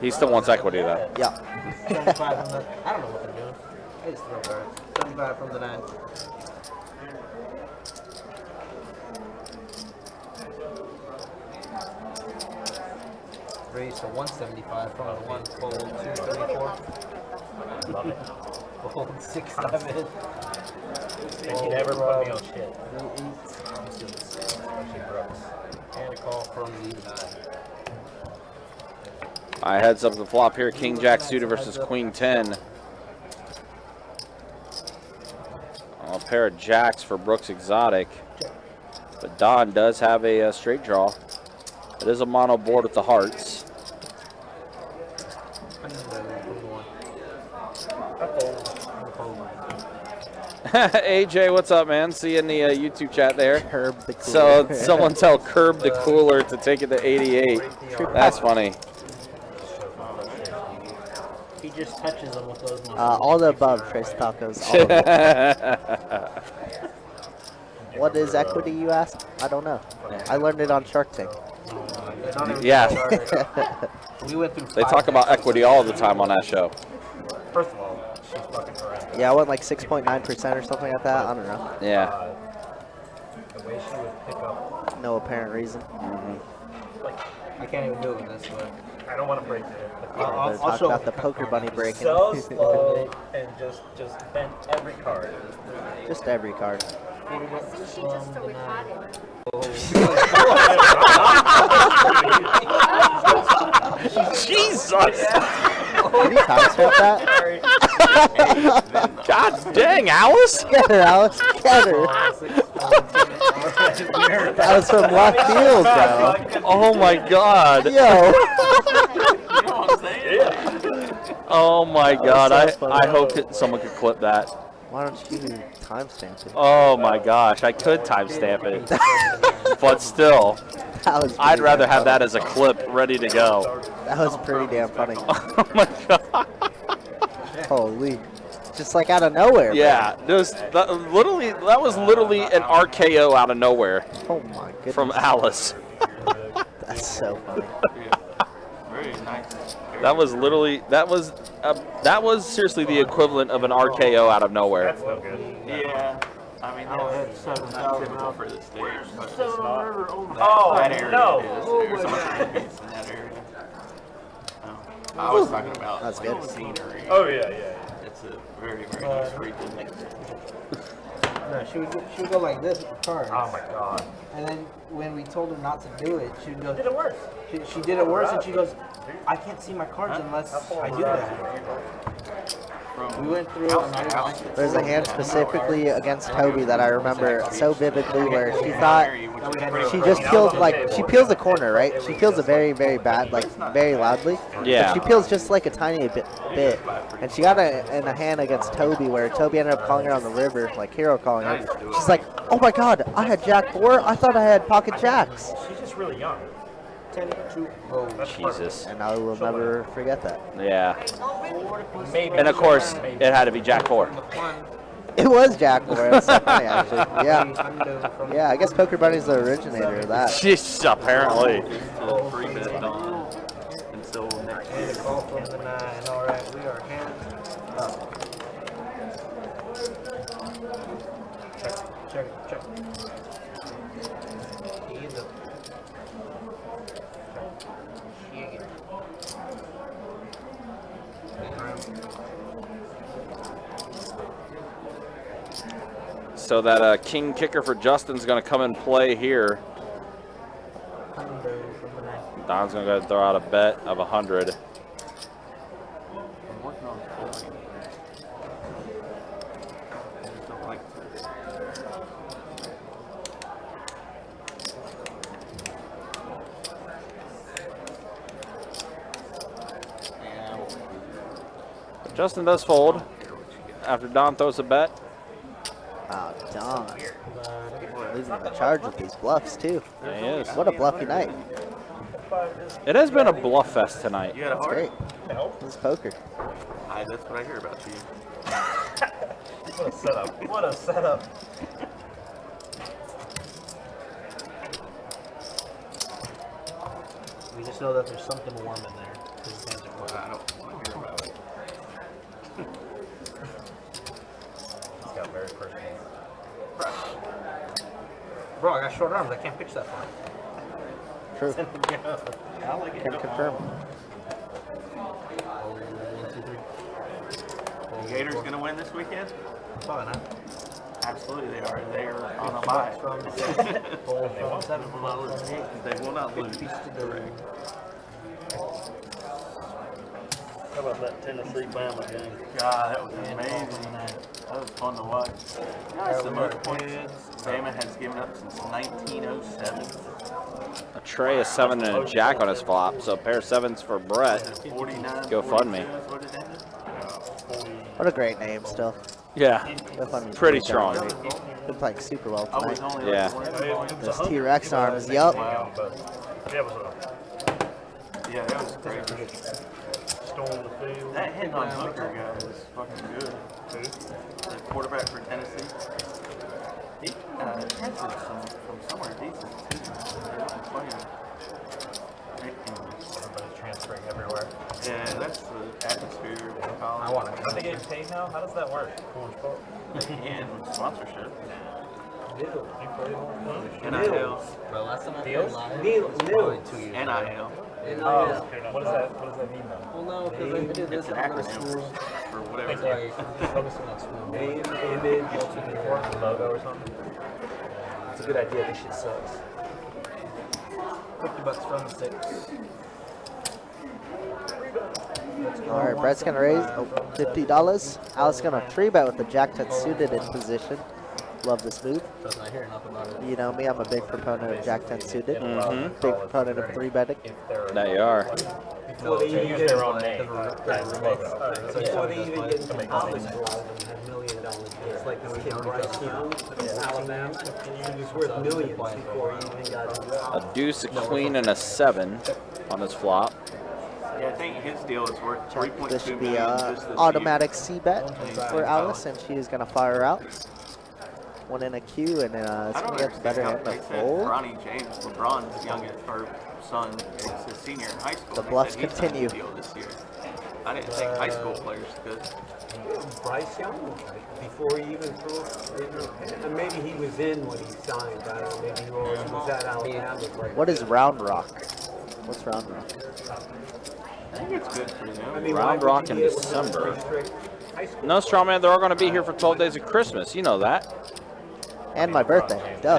He still wants equity, though. Yeah. 75 from the. I don't know what they're doing. They just throw cards. 75 from the 9. Raise to 175 from the 1. Fold 234. Love it. Fold 6 7. And you never put me on shit. 3 Especially Brooks. and a call from the 9. All right, heads up the flop here. King Jack suited versus Queen 10. A pair of jacks for Brooks Exotic. But Don does have a straight draw. It is a mono board with the hearts. AJ, what's up, man? See you in the YouTube chat there. Curb the cooler. So someone tell Curb the Cooler to take it to 88. That's funny. He just touches them with those muscles. All the above, Trace Tacos. All of them. What is equity, you ask? I don't know. I learned it on Shark Tank. Yeah. We went through They talk about equity all the time on that show. First of all, she's fucking horrendous. Yeah, I went like 6.9% or something like that. I don't know. Yeah. The way she would pick up, No apparent reason. like, I can't even do it with this, but I don't want to break the Better talk show about the you. poker bunny breaking. so slow and just bent every card. Just every card. I think she just retarded. Jesus! Did you time step that? God dang, Alice! Get her, Alice. Get her. That was from left field, bro. Oh my God! Yo. You know what I'm saying? Oh my God! so funny. I hope someone could clip that. Why don't you timestamp it? Oh my gosh! I could timestamp it, but still, That was I'd pretty rather damn have that funny. as a clip ready to go. That was pretty damn funny. Oh my God! Holy. Just like out of nowhere. Yeah, that was literally an RKO out of nowhere Bro. Oh my goodness. from Alice. That's so funny. Very nice. That was literally that was seriously the equivalent of an RKO out of nowhere. That's no good. Yeah. I mean, that's not typical for the stage, but it's not. Oh, That area no. is. There's some beats in that area. Oh. I was talking about That's like, good. scenery. Oh, yeah. It's a very, very nice region. no, she would go like this with the cards. Oh, my God. And then when we told her not to do it, she would go. Did it worse? She did it worse, and she goes, "I can't see my cards unless I do that." We went through and I was There's a hand specifically against Toby that I remember so vividly where she thought she just peels she peels the corner, right? She peels it very, very bad, like very loudly. Yeah. But she peels just like a tiny bit. And she got in a hand against Toby where Toby ended up calling her on the river, like hero calling her. She's like, oh my God, I had Jack 4. I thought I had pocket jacks. She's just really young. 10 to go. Jesus. And I will never forget that. Yeah. Maybe. And of course, it had to be Jack 4. It was Jack 4. That's so funny, actually. Yeah. Undo from Yeah, I guess Poker Bunny's the originator of that. Jeez, apparently. Still free bet on until next and a call from the 9. All right, we are hand up. Check. Hands up. So that king kicker for Justin's going to come in play here. Undo from the 9. Don's going to go ahead and throw out a bet of 100. I'm working on folding. I just don't like to. Yeah, Justin does fold after Don throws a bet. Wow, Don. Losing the charge with these bluffs, too. There he is. What a bluffy night. It has been a bluff fest tonight. you got a That's heart? great. This is poker. That's what I hear about you. What a setup. What a setup. We just know that there's something warm in there. His hands are cold. I don't want to hear about it. He's got very personal. Bro, I got short arms. I can't pitch that far. True. I like it. Can confirm. 1, 2, 3. The Gators going to win this weekend? Probably not. Absolutely they are. They are on a bye. Hole from 7 below. They will not lose. How about that Tennessee-Bama game? God, that was amazing. That was fun to watch. That's the most points Bama has given up since 1907. A tray, a 7, and a jack on his flop. So a pair of 7s for Brett. 49. GoFundMe. 42 is what it ended. What a great name still. Yeah, GoFundMe's pretty great. strong. Been playing super well I was tonight. only Yeah. Those T-Rex arms, yup. Wow. Yeah, it was Yeah, that was great. Storm the field. That hit on Hooker guy was fucking good. The quarterback for Tennessee. He transferred from somewhere decent too. He wasn't playing. everybody's transferring everywhere. Yeah, that's the atmosphere of college. I want Are they getting paid now? How does that work? They can with sponsorship. to. NIL. Bro, last time I Deals? played live was probably 2 years ago. NIL. Oh, what does that mean though? Well, no, because I did It's this an at another acronym school. for whatever. It's like focusing on school. Logo or something? It's a good idea. This shit sucks. $50 from the 6. All right, Brett's gonna raise $50. Alex gonna 3-bet with the Jack 10 suited in position. Love this move. Doesn't I hear enough about it. You know me, I'm a big proponent of Jack 10 suited. Mhm. Big proponent of 3-betting. That you are. Before they even use get their own name. So before they yeah, even get to college, a lot of them have $1 million deals. Like this kid Bryce Young from Alabama. He was worth millions before he even got A deuce, a queen, and a 7 on his flop. Yeah, I think his deal is worth This 3.2 should be million a just this automatic C-bet for Alice, and she is gonna fire out. One in a queue, and it's I don't gonna get the better hand understand to how they said fold. Ronnie James, LeBron's youngest or son, is his senior in high school. The They bluffs said he signed a continue. deal this year. I didn't think high school players could. Bryce Young, before he even threw, and maybe he was in when he signed. I don't know, maybe he already was at Alabama. Right? What is Round Rock? What's Round Rock? I think it's good for them. I mean, Round why would Rock you in be able to December. restrict high school No, Strawman, they're all going to be here for 12 days of Christmas. You know that. And my birthday. Duh.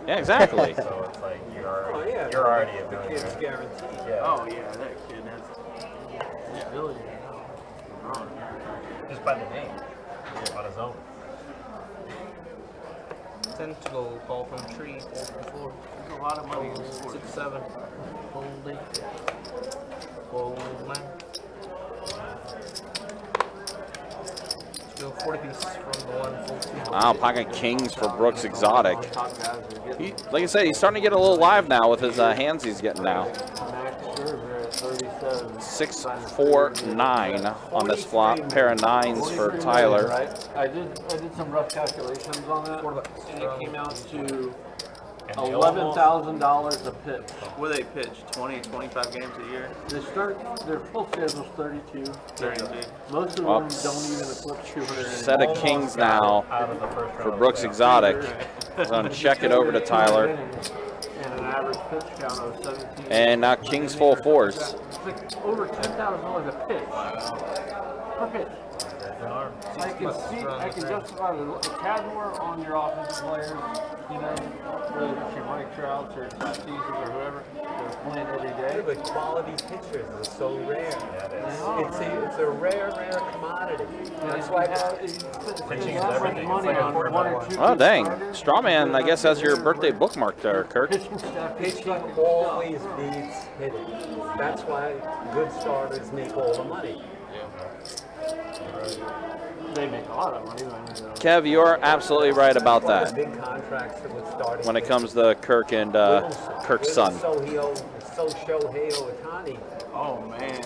Yeah, exactly. So it's like Oh, yeah. you're already a The kid's billionaire. guaranteed. Yeah. Oh yeah, that kid has a billion. LeBron. Just by the name. On his own. 10 to go, call from tree, fold from floor. There's a lot of money in this sport. 6, 7. Folding. Fold land. Let's go 40 pieces from the 1, fold 2. Wow, pocket kings for Brooks Exotic. Top guys are getting He, like I said, he's starting to get a little live now with his hands he's getting now. Max Scherzer at 37. 6, 4, 9 on this flop. Pair of 9s for Tyler. Right? I did some rough calculations on that, and it came out to $11,000 a pitch. What they pitch? 20, 25 games a year? They start their full schedule's 32. 32. Most of Well, them don't even eclipse 200. Set of kings now Out of the first round. for Brooks Exotic. He's going to check it over to Tyler. And an average pitch count of 17. And now kings full fours. It's like over $10,000 a pitch. Per pitch. So I can justify a tad more on your offensive players, you know, whether it's your Mike Trouts or Tatis or whoever, they're playing every day. But quality pitchers are so rare. It's a rare commodity. That's why Pitching is everything. Money on one or two Oh, dang. starters. Strawman, I guess, has your birthday bookmarked there, Kirk. Pitching staff is pitching fucking always beats hitting. That's why good starters make all the money. They make a lot of money. Kev, you're absolutely right about that Big contracts with starting when it comes to Kirk and Kirk's son. So Shohei Ohtani. Oh man.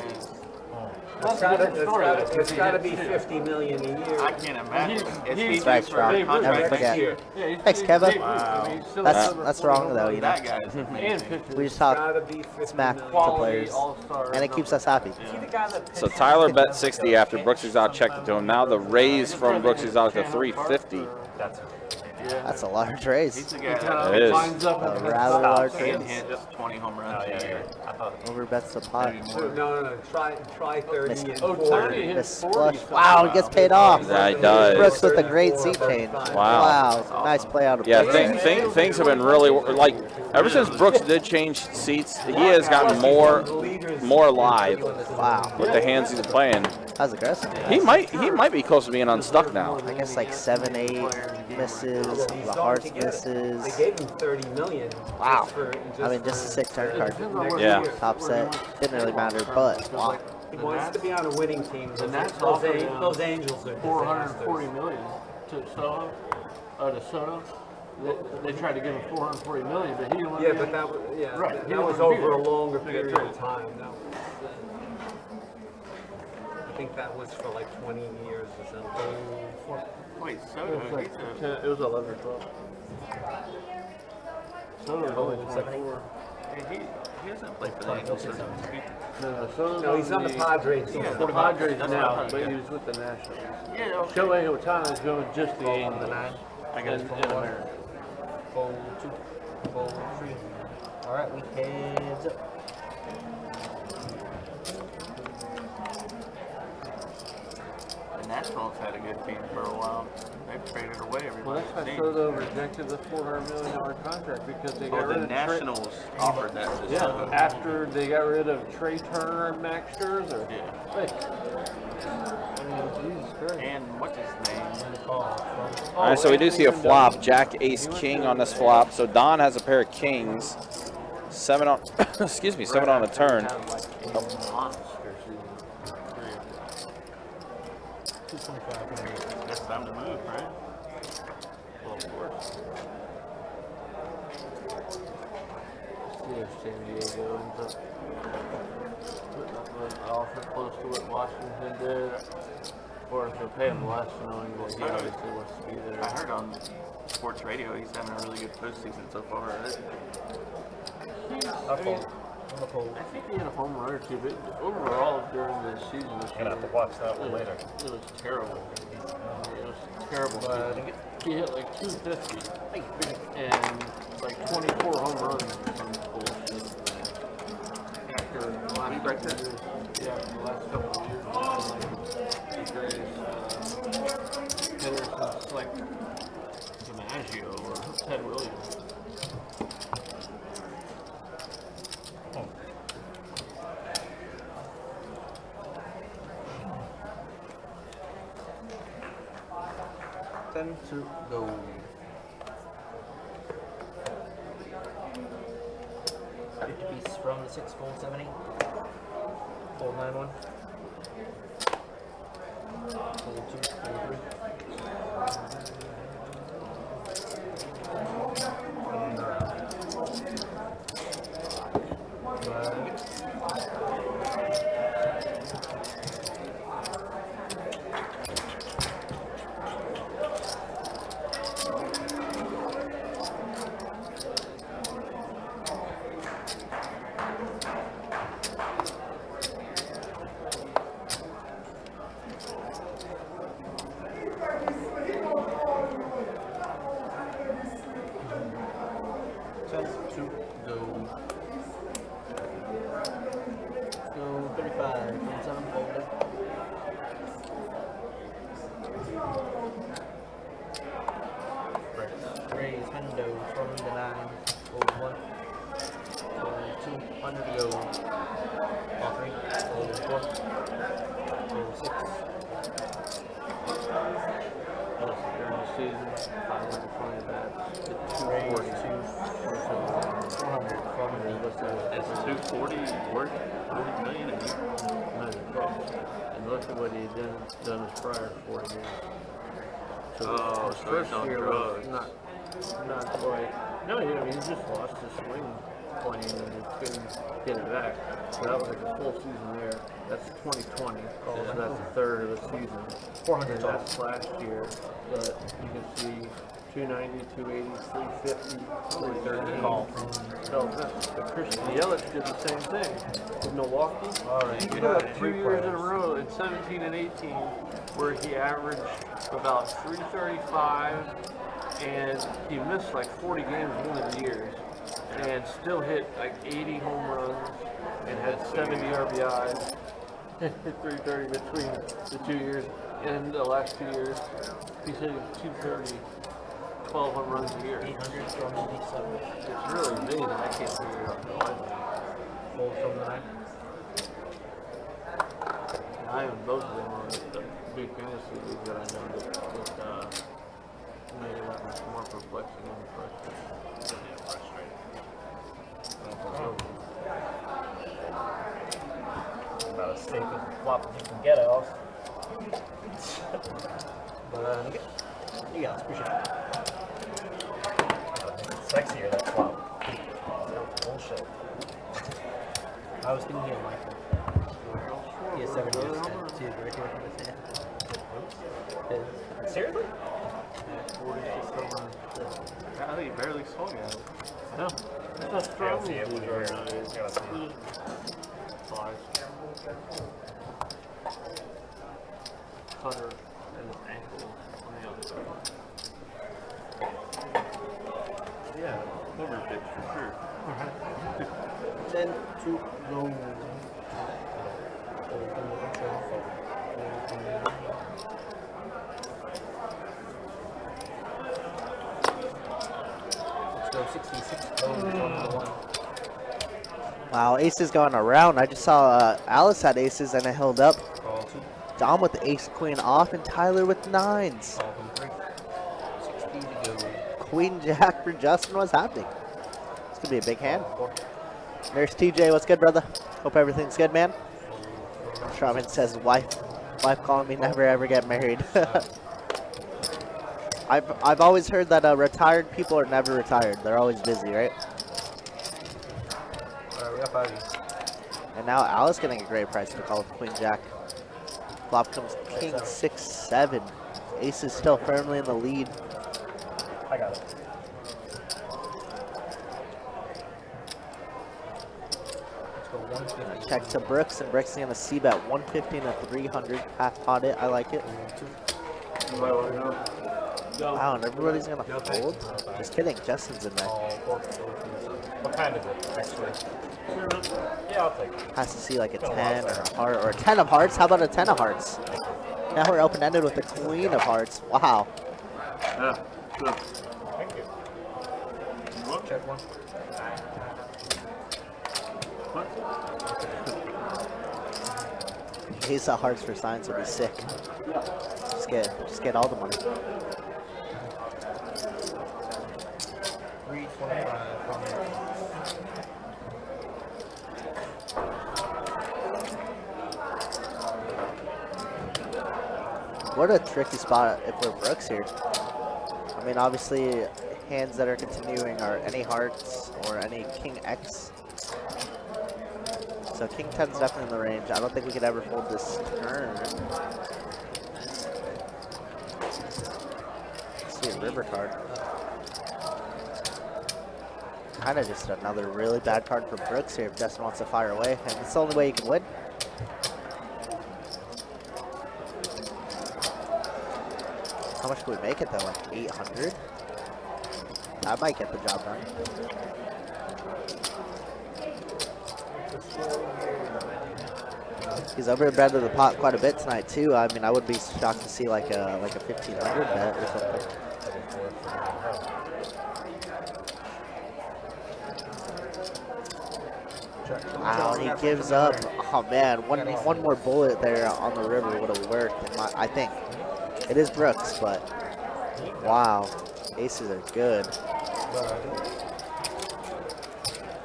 It's got to be 50 million a year. I can't imagine. It's he's Thanks, for Rob. a Never contract forget. next year. Yeah, he's, Thanks, he's Kevin. big. I mean, he's still That's over that's 40 wrong though, you know. That guy's And amazing. pitches. We just It's talk got to be 50 smack million. to Quality players, all-star. and it keeps us happy. So Tyler bet 60 after Brooks Exotic checked it to him. Now the raise from Brooks Exotic to 350. That's a large raise. He's the He guy kinda that It is. lines up A with rather large can raise. hit 20 home runs Oh, yeah, a year. yeah. I thought Overbets the pot. Maybe So, more. no. Try 30 Missed. and Oh, 40. 30 hit Miss 40. flush. Wow, it gets paid off. Yeah, he does. Brooks with a great seat change. Wow. Wow, nice play out of Yeah, Brooks. things have been really like ever since Brooks did change seats, he has gotten more alive Wow, with the hands he's playing. that's aggressive. He might be close to being unstuck now. I guess like 7, 8 misses, the hearts They misses. gave him 30 million. Wow. Just I mean, just a sick turn card. Yeah. Top set didn't really matter, but wow. He wants to be on a winning team. The Nats Those offered him those Angels are 440 million to Soto. To Soto. They tried to give him 440 million, but he didn't want Yeah, to. but that was Right, he that was didn't wanna be over a there. longer They got period traded. of time. I think that was for like 20 years or something. Wait, It was Soto, like he's 10, it was 11 or 12. Soto was only 24. he hasn't played for the Angels since No, Soto's No, he's on the Padres. Yeah, The Padres that's now, what I but thought. he was with the Nationals. Yeah, okay. Shohei Ohtani's going just the Angels. I got in America. Fold 2. Fold 3. Alright, we heads up. The Nationals had a good team for a while. They've traded away Well, everybody. that's why Soto rejected the $400 million contract because they got Oh, rid the of Nationals offered that to Yeah, Soto. after they got rid of Trey Turner and Max Scherzer. Yeah. Like, I mean, Jesus Christ. And what's his name? All right, so we do see a flop. Jack, Ace, King on this flop. So Don has a pair of kings. 7 on, excuse me, 7 on a turn. That's time to move, right? Well, of course. Yeah, San Diego ends up putting up an offer close to what Washington did. Or if they'll pay him less, knowing that he obviously wants to be there. I heard on sports radio he's having a really good postseason so far, right? I mean, I think he had a home run or two, but overall during the season this year, Gonna have to watch that one later. it was terrible. It was terrible. He hit like 250 and like 24 home runs or some bullshit. After the last couple of years, yeah, the last couple of years, the greatest hitter since like DiMaggio or Ted Williams. To go. Piece from the 6, fold 7, 8. Fold 9, 1. Fold 2, fold 3. Go 35, 27, fold it. Raise hundo from the 9, fold 1. Fold 2, 100 to go. All 3, fold 4. Fold 6. During the season, 520 bats, hit Raise 240. 400 from the Is 240 worth 40 million a year? And look at what he done his prior 4 years. Oh, his so first he's on year drugs. was not quite. No, I mean, he just lost his swing. playing and he couldn't get it back. So that was like a full season there. That's 2020. So that's a third of the season. 400 total. That's last year. But you can see 290, 280, 350, 330. So but Christian Yelich did the same thing with Milwaukee. He put up 2 years in a row in 17 and 18 where he averaged about 335 and he missed like 40 games one of the years and still hit like 80 home runs and had 70 RBIs. 330 between the 2 years and the last 2 years. He's hitting 230. 12 home runs a year. 800 from 87. It's really amazing. I can't figure it out. Full from the night. I have both of them on the big fantasy league that I know that made it that much more perplexing and frustrating. About as safe as a flop as you can get, Alex. But, you guys, appreciate it. Sexier, that flop. Bullshit. I was thinking of Michael. He has 7 years and 2 right here from his hand. Seriously? 46 home runs. I think he barely swung at it. No. That's not strong. Yeah, see it when you're here. You gotta see it. Five. Cutter and his ankle on the other side. Yeah, number pitch for sure. 10 to go. Let's go 66 goes on the 1. Wow, aces going around. I just saw Alice had aces and it held up. Call 2. Dom with the ace queen off and Tyler with 9s. Call from 3. 60 to go. Queen jack for Justin. What's happening? It's gonna be a big hand. Nurse TJ, what's good, brother? Hope everything's good, man. Strawman says wife calling me never ever get married. I've always heard that retired people are never retired. They're always busy, right? Alright, we got 5. And now Alice getting a great price to call with Queen Jack. Flop comes King 6-7. Ace is still firmly in the lead. I got it. Let's go 150. Check to Brooks, and Brooks is gonna see bet 150 and a 300. Half pot it. I like it. Wow, and everybody's gonna fold. Just kidding. Justin's in there. What kind is it, actually? Yeah, I'll take it. Has to see like a 10 or a heart or a 10 of hearts. How about a 10 of hearts? Now we're open-ended with the Queen of Hearts. Wow. Yeah, good. Thank you. Check 1. Ace of Hearts for science would be sick. Just get all the money. 325 from What a tricky spot if we're Brooks here. I mean, obviously, hands that are continuing are any hearts or any King X. So King 10's definitely in the range. I don't think we could ever fold this turn. Let's see a river card. Kind of just another really bad card for Brooks here if Justin wants to fire away. And it's the only way you can win. How much could we make it though? Like 800? That might get the job done. He's over bet of the pot quite a bit tonight too. I mean, I would be shocked to see like a 1500 bet or something. Wow, and he gives up. Oh man, one more bullet there on the river would have worked. I think it is Brooks, but wow, aces are good.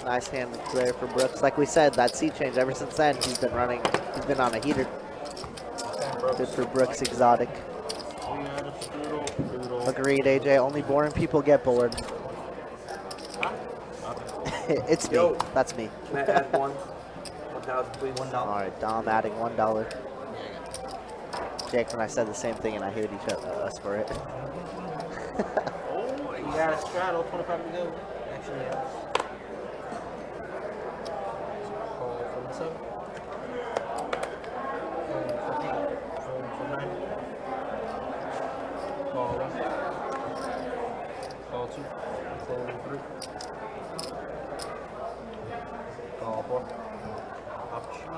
Nice hand there for Brooks. Like we said, that seat change ever since then, he's been running. He's been on a heater. Good for Brooks Exotic. Agreed, AJ. Only boring people get bored. It's me. Yo. That's me. Can I add 1,000, please? $1. All right, Dom adding $1. Jake and I said the same thing, and I hate us for it. Oh, you got a straddle, 25 to go. Actually, yeah. Call from the sub. From 9. Call 1. Call 2. Call 3. Call 4. Option.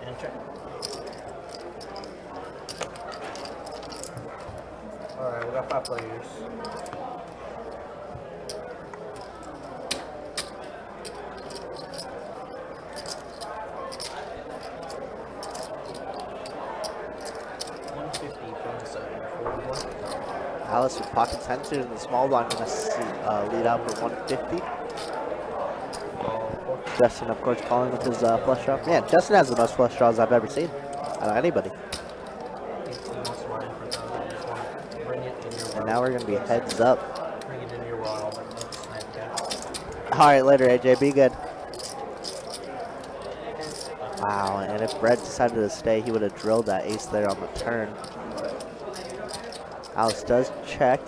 And check. Alright, we got 5 players. Alice with pocket tension in the small blind going to lead out for 150. Justin, of course, calling with his flush draw. Man, Justin has the most flush draws I've ever seen out of anybody. And now we're going to be heads up. Bring it into your wall. All right, later, AJ. Be good. Wow, and if Brett decided to stay, he would have drilled that ace there on the turn. Alice does check.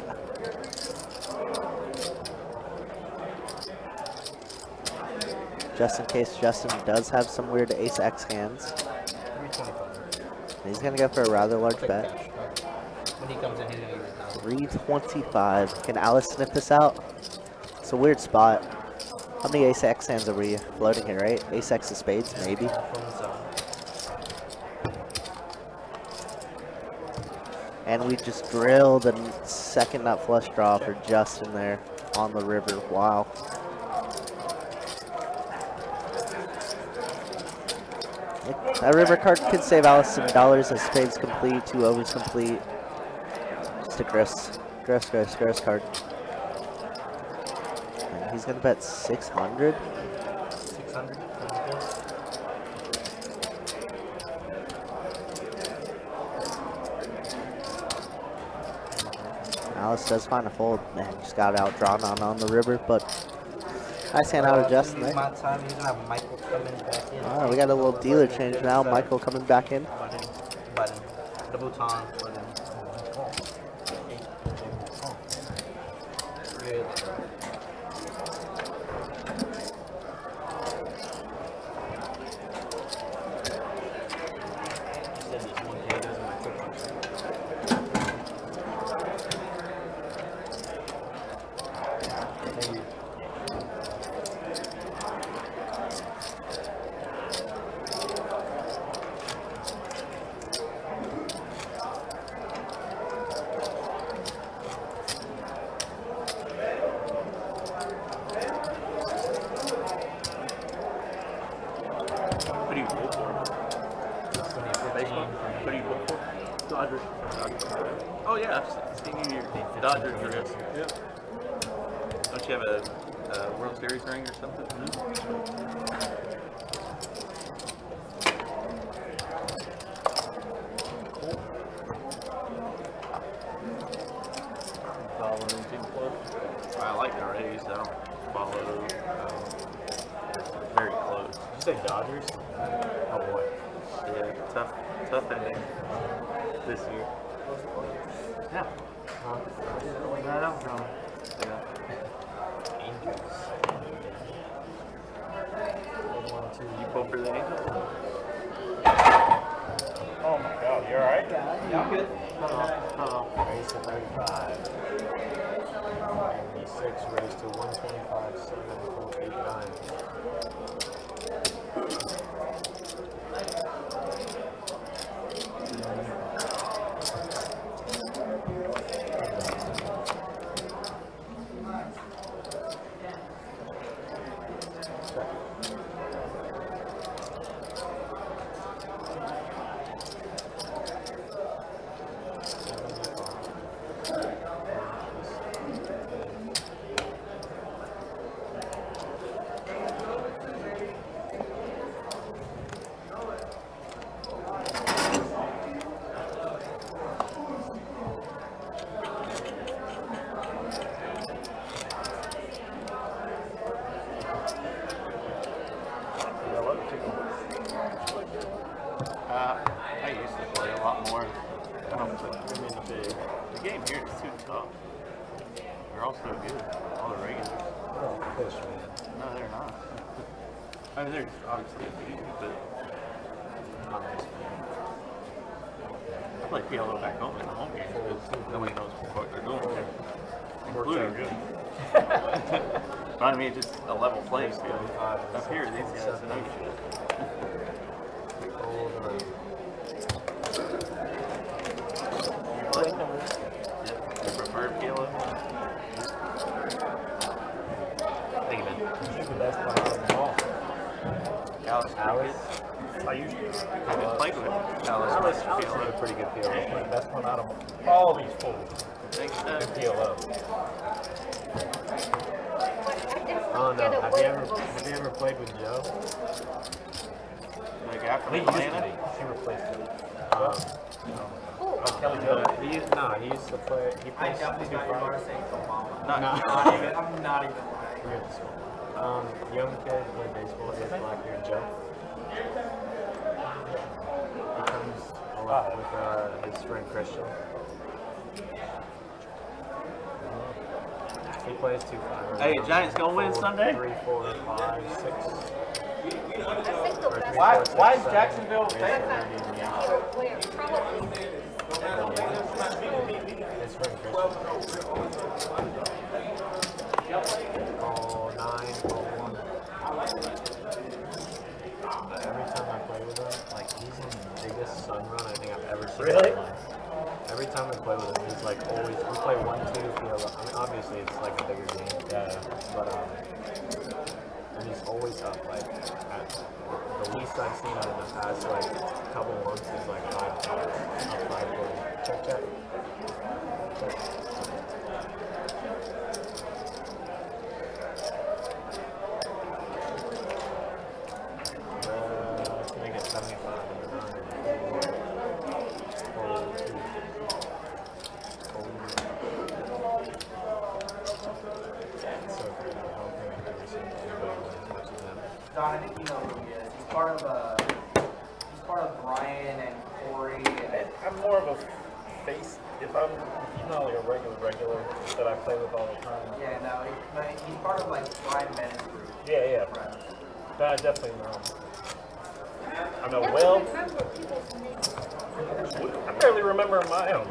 Just in case Justin does have some weird ace-X hands. 325. He's going to go for a rather large bet. When he comes in, he's going to use it. 325. Can Alice sniff this out? It's a weird spot. How many ace-X hands are we floating here, right? Ace-X of spades, maybe. From the sub. And we just drilled a second nut flush draw for Justin there on the river. Wow. That river card could save Alice some dollars as spades complete, 2 overs complete. Just a gross card. And he's gonna bet 600. 600. Alice does find a fold. Man, just got outdrawn on the river, but nice hand out of Justin there. My time, he's going to have Michael coming back in. Alright, we got a little dealer change now. Michael coming back in. Button. The bouton. Button. Good. What do you roll for? Baseball? What do you roll for? Dodgers. Oh yeah, I've seen you your Dodgers. Yep. Don't you have a World Series ring or something? I like the Rays. I don't follow very close. Did you say Dodgers? Oh boy. Yeah, tough ending this year. Yeah. That outcome. Yeah. Angels. You pull for the Angels? Oh my god, you alright? Yeah, I'm good. Raise to 35. 96, raise to 125, 7, 4, 8, 9. I used to play a lot more. The game here is too tough. They're all so good. All the regulars. Oh, fish, man. No, they're not. I mean, they're obviously easy, but I play PLO back home in the home games because nobody knows what they're doing here. Including good. But I mean, just a level playing field. Up here, these guys know shit. What? Yeah, you prefer PLO? Thank you, man. She's the best one out of them all. Alice. I usually I played with Alice. Alice is PLO. a pretty good PLO. The best one out of all these fools. Think so? Good PLO. Oh Oh no, have you ever played with Joe? Like after He used to Atlanta? be. She replaced him. Kelly Joe. He used to play. He plays two fighters. Not even. I'm not even. We're at the school. Young kid played baseball. He has black hair. Joe. He comes a lot with his friend Christian. He plays 2 fighters. Hey, Giants gonna win Sunday? 3, 4, 5, 6. Why is Jacksonville favored? Probably. His friend Christian. Call 9, call 1. Every time I play with him, like he's in the biggest sun run I think I've ever seen. Really? In my life. Every time I play with him, he's like always. We play 1-2 PLO. I mean, obviously it's like a bigger game. Yeah. But and he's always up. Like the least I've seen him in the past like couple months is like 5 points. Up 5 points. Check. Can I get 75 and 9? Don, I think you know who he is. He's part of Brian and Corey. And I'm more of a face. If I'm not like a regular that I play with all the time. yeah, no, he's part of like Brian Bennett's group. Yeah. Right. That I definitely know. I know Never well. remember people's names. I barely remember my own. I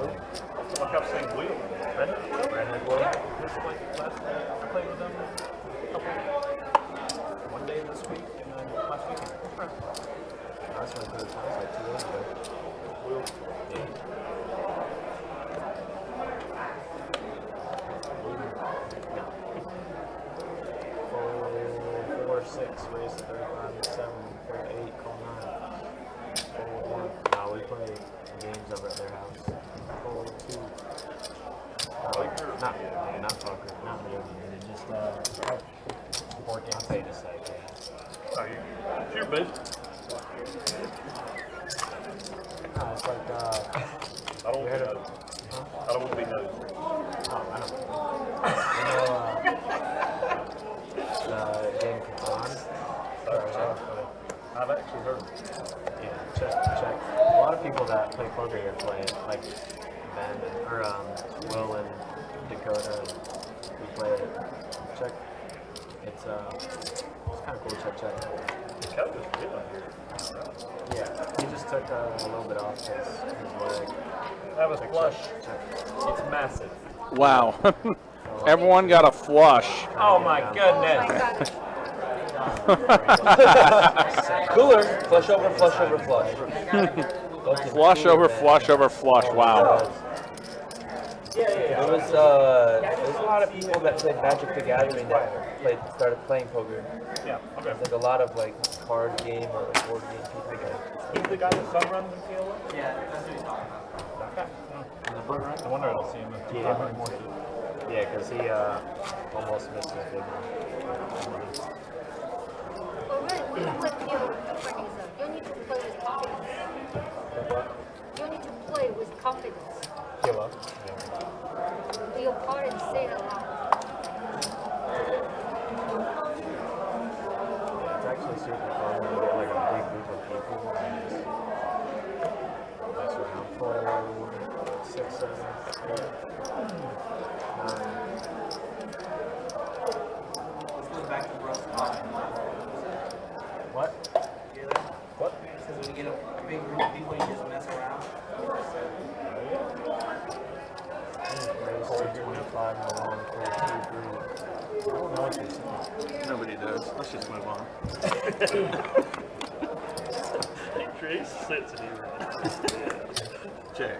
kept saying Will. Redhead Will. This is like last I played with them one day this week and then last weekend. That's when I played like 2 days ago. Will. Four, 6, raise to 35, 7, 8, call 9. 4, 1. Nah, we play games over at their house. 4, 2. Not poker, not video game. Just board games. I'll pay to say, yeah. Oh, you? Sure, bud. No, it's like I don't you heard know. of huh? I don't want to be nosy. Oh, I don't know. The game Colon. I've actually heard. Yeah, check. A lot of people that play poker here play it, like Ben or Will and Dakota. And we play it. Check. It's kind of cool. Check. The coach is good on here. Yeah, he just took a little bit off his leg. That was Check. flush. Check. It's massive. Wow. Everyone got a flush. Oh my Oh my goodness. God. Cooler. Flush over flush. Flush over flush over flush. Wow. There was a lot of people that played Magic the Gathering that started playing poker. Yeah, okay. Like a lot of like card game or like board game people. He's the guy that sun runs in PLO? Yeah, that's what he's talking about. Okay. I wonder if I'll see him if Yeah, because he almost missed his big one. But really, when you play PLO, different is you need to play with confidence. You need to play with confidence. PLO? Your opponent say it a lot. Yeah, it's actually super fun when you get like a big group of people and you just 7, 8, 9. Let's go back to Russ. What? What? So when you get a big group of people, you just mess around. Raise to 25 and 1, 4, 2, 3. I don't know what you're saying. Nobody does. Let's just move on. Trace sits and he runs. Check.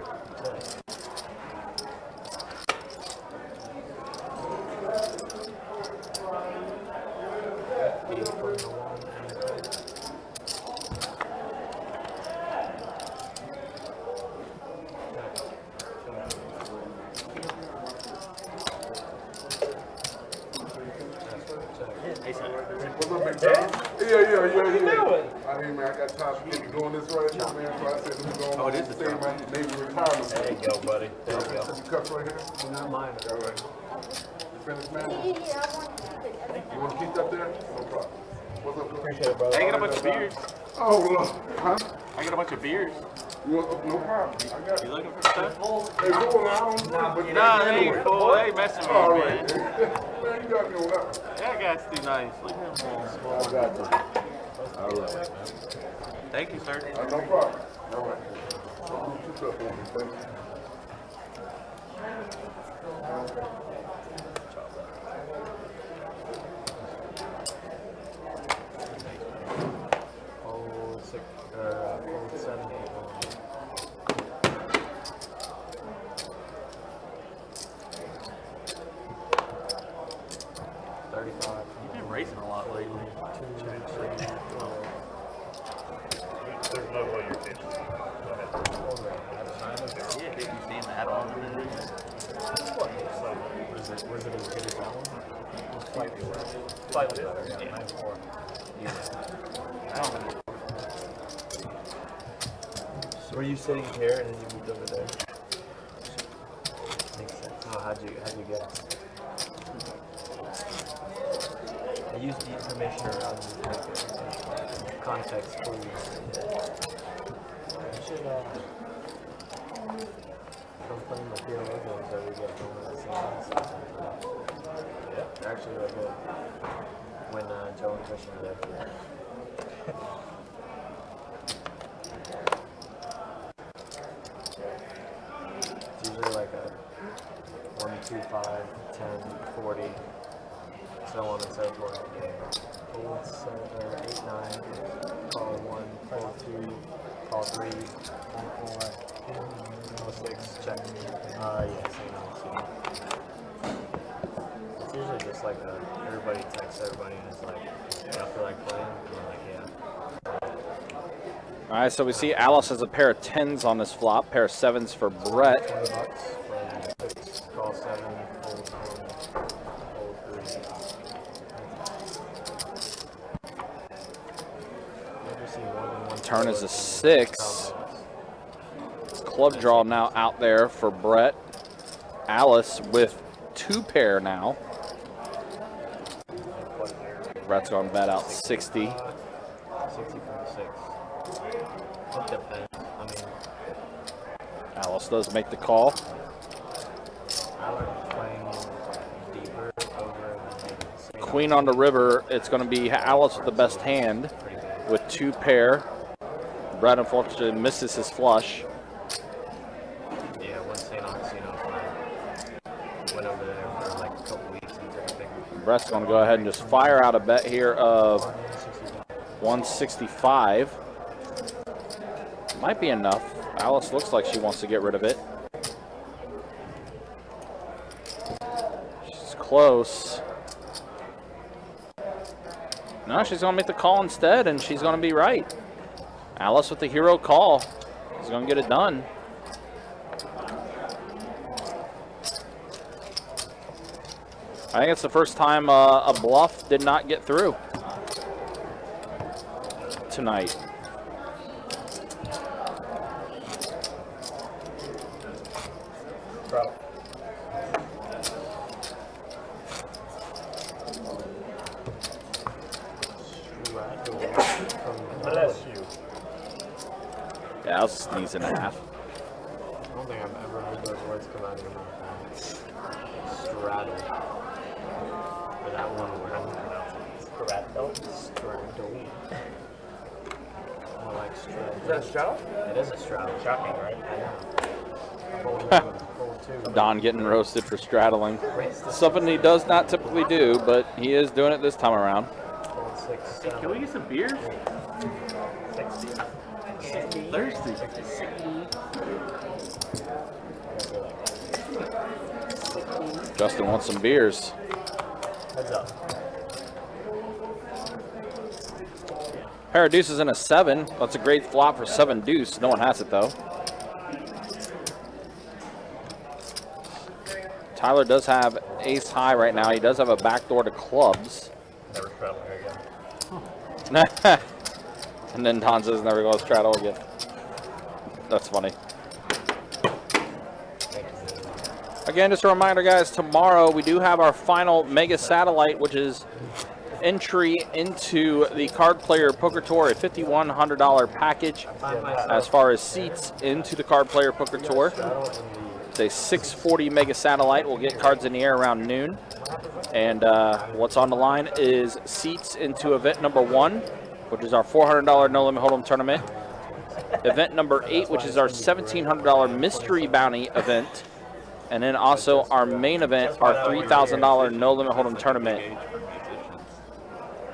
What's up, big time? Yeah. I mean, man, I got time to get doing this right now, man. So I said, let me go on. Oh, it is the save top. my maybe retirement. There you go, buddy. There you go. You cups right here? Not mine. All right. You finished, man? Yeah, I want to keep it. You want to keep that there? No problem. What's up, Appreciate it, brother. I got a bunch of beers. Oh, look. Huh? I got a bunch of beers. You want, no problem. I got You it. looking for stuff? Hey, go on. I don't know, but Nah, yeah, they ain't anyway. cool. They ain't messing with All me, right. man. Man, you got me on that one. That guy's too nice. Leave him alone. I got you. All right. Thank you, sir. No problem. All right. Keep up on me. Thank you. Oh, 6, 7, 8, 35. You've been racing a lot lately. There's no way you're catching. Go ahead. Yeah, did you see him add on to this? Was it as good as that one? Slightly worse. Slightly better, yeah. 9-4. I don't know. So were you sitting here and then you moved over there? Makes sense. Oh, how'd you guess? I used the information around you to make it context for you. You should come playing the PLO games that we get going at the same time. Yeah, they're actually really good. When Joe and Christian are there. It's usually like a 1, 2, 5, 10, 40, so on and so forth. 8, 7, 8, 9, call 1, call 2, call 3, call 4, call 6, check. Yes, it's usually just like everybody texts everybody and it's like, yeah, I feel like playing, and we're like, yeah. All right, so we see Alice has a pair of 10s on this flop, pair of 7s for Brett. $20 from 6, call 7, hold 1, hold 3. Never seen more than one Turn is a player 6. in Club draw now out there for Brett. Alice with 2 pair now. Brett's going to bet out 60. 60 from 6. It depends. I mean, Alice does make the call. I like playing deeper over than Queen on the river. It's going to be Alice with the best hand pretty good. with 2 pair. Brett unfortunately misses his flush. Yeah, one St. Augustine I went over there for like a couple weeks and took a big Brett's going to go ahead and just fire out a bet here of 165. Might be enough. Alice looks like she wants to get rid of it. She's close. No, she's going to make the call instead, and she's going to be right. Alice with the hero call. She's going to get it done. I think it's the first time a bluff did not get through tonight. Bro. Bless you. Yeah, that was a sneeze and a half. Oh don't think I've ever heard those words come out of your mouth. Straddle. Or that one word. How do you pronounce it? Straddle? Straddle. More like straddle. Is that a straddle? It is a straddle. Shocking, right? Fold two. Don getting roasted for straddling. Something he does not typically do, but he is doing it this time around. Fold 6, 7. Can we get some beers? 60. Thirsty. Justin wants some beers. Heads up. Pair of deuces and a 7. That's a great flop for 7 deuce. No one has it though. Tyler does have ace high right now. He does have a backdoor to clubs. Never straddle here again. And then Don says never go straddle again. That's funny. Again, just a reminder, guys, tomorrow we do have our final Mega Satellite, which is entry into the Card Player Poker Tour, a $5,100 package as far as seats into the Card Player Poker Tour. It's a 640 Mega Satellite. We'll get cards in the air around noon. And what's on the line is seats into event number 1, which is our $400 No Limit Hold'em tournament. Event number 8, which is our $1,700 Mystery Bounty event. And then also our main event, our $3,000 No Limit Hold'em tournament.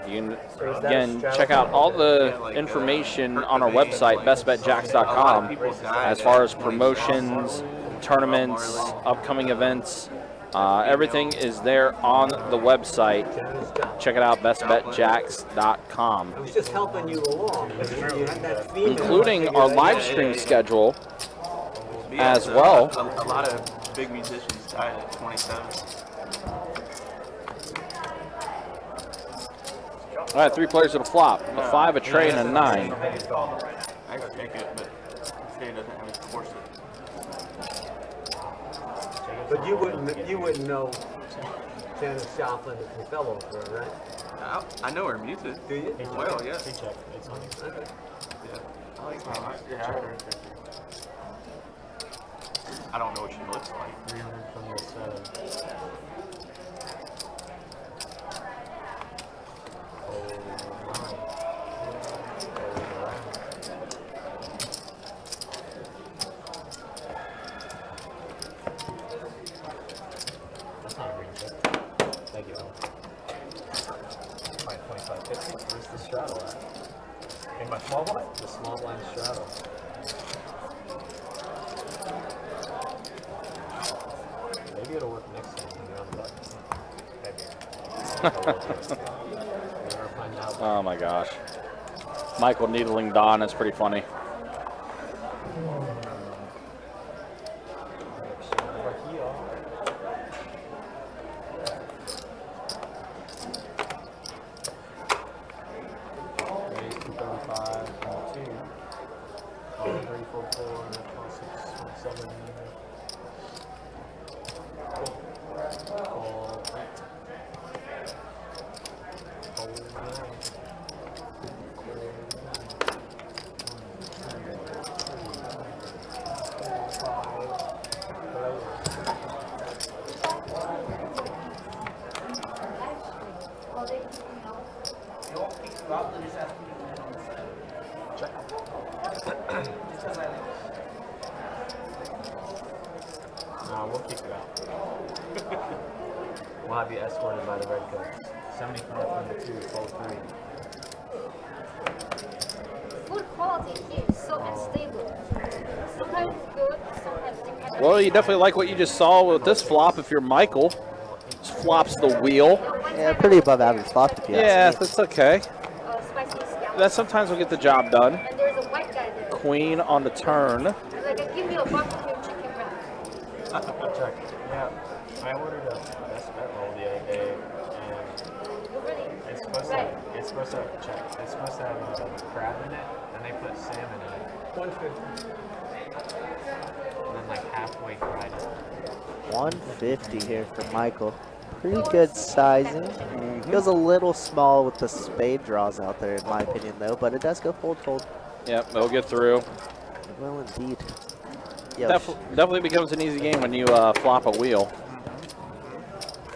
You can, again, check out all the information on our website, bestbetjacks.com, as far as promotions, tournaments, upcoming events. Everything is there on the website. Check it out, bestbetjacks.com. I was just helping you along. You had that feeling. Including our live stream schedule as well. A lot of big musicians died at 27. All right, 3 players to the flop. A 5, a tray, and a 9. I could take it, but Stan doesn't have his corset. But you wouldn't know Janis Joplin if you fell over her, right? I know her music. Do you? Well, yeah. Check. It's on. Okay. I like her. I don't know what she looks like. 300 from the 7. That's not a green chip. Thank you. 2550. Where's the straddle at? In my small blind? The small blind straddle. Maybe it'll work next time when you're on the button. Maybe. Never find out. Oh my gosh. Michael needling Don, that's pretty funny. No, we'll keep it out. We'll have you escorted by the red coat. 75 from the 2, fold 3. Food quality here is so unstable. Sometimes good, sometimes dependent. Well, you definitely like what you just saw with this flop if you're Michael. Just flops the wheel. Yeah, pretty above average flop if you Yeah, ask me. that's okay. Spicy scallop. That sometimes will get the job done. And there's a white guy there. Queen on the turn. Like, give me a barbecue chicken wrap. Check. Yeah, I ordered a best bet roll the other day, and Really? it's supposed to have crab in it, and they put salmon in it, 150. and then like halfway fried it. 150 here for Michael. Pretty good sizing. Feels a little small with the spade draws out there, in my opinion, though. But it does go fold. Yep, they'll get through. It will indeed. Yo, Definitely becomes an easy game when you flop a wheel.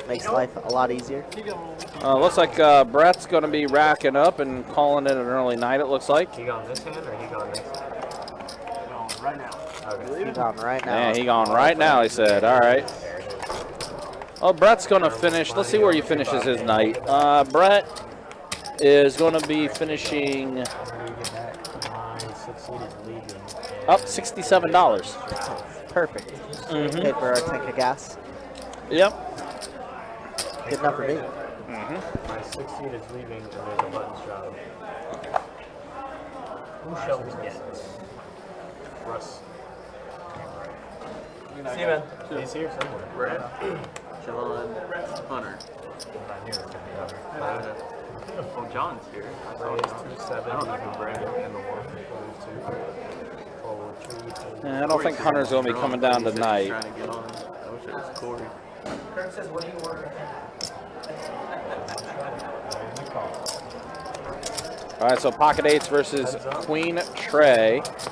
makes life a lot easier. Looks like Brett's going to be racking up and calling it an early night, it looks like. He gone this hand or he gone next hand? Going right now. Okay. He's on right now. Yeah, he gone right now, he said. All right. Oh, Brett's going to finish. Let's see where he finishes his night. Brett is going to be finishing up $67. Perfect. Mm-hmm. Paid for our tank of gas. Yep. Good enough for me. My 6 seed is leaving and there's a button straddle. Who shall we get? Russ. See you, man. He's here somewhere. Brad, John, Hunter. Not here. It's gonna be over. Oh, John's here. I saw Ray is John. 270 I don't know for Brandon and the 1 forward 2. I don't think Hunter's going to be coming down tonight. Trying to get on. I wish it was Corey. Kirk says, what do you work? All right, so pocket eights versus Queen Trey. Ask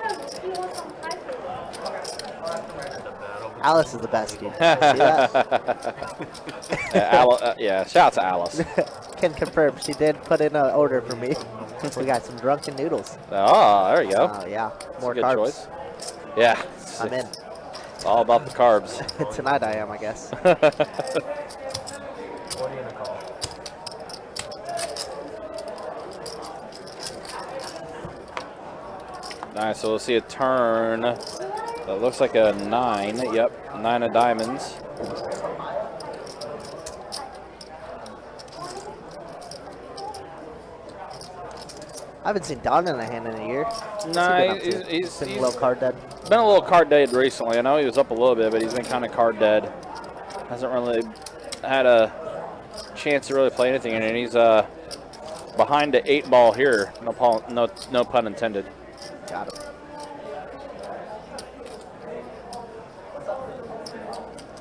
him if he wants some piping. Alice is the best, dude. See that? Yeah, shout out to Alice. Can confirm. She did put in an order for me. We got some drunken noodles. Oh, there you go. Oh, yeah. That's More a good carbs. choice. Yeah. I'm in. It's all about the carbs. Tonight I am, I guess. 40 and a call. Nice, so we'll see a turn. That looks like a 9. Yep, 9 of diamonds. I haven't seen Don in a hand in a year. Nah, he's been a little card dead. Been a little card dead recently. I know he was up a little bit, but he's been kind of card dead. Hasn't really had a chance to really play anything, and he's behind the 8 ball here. No pun intended. Got him.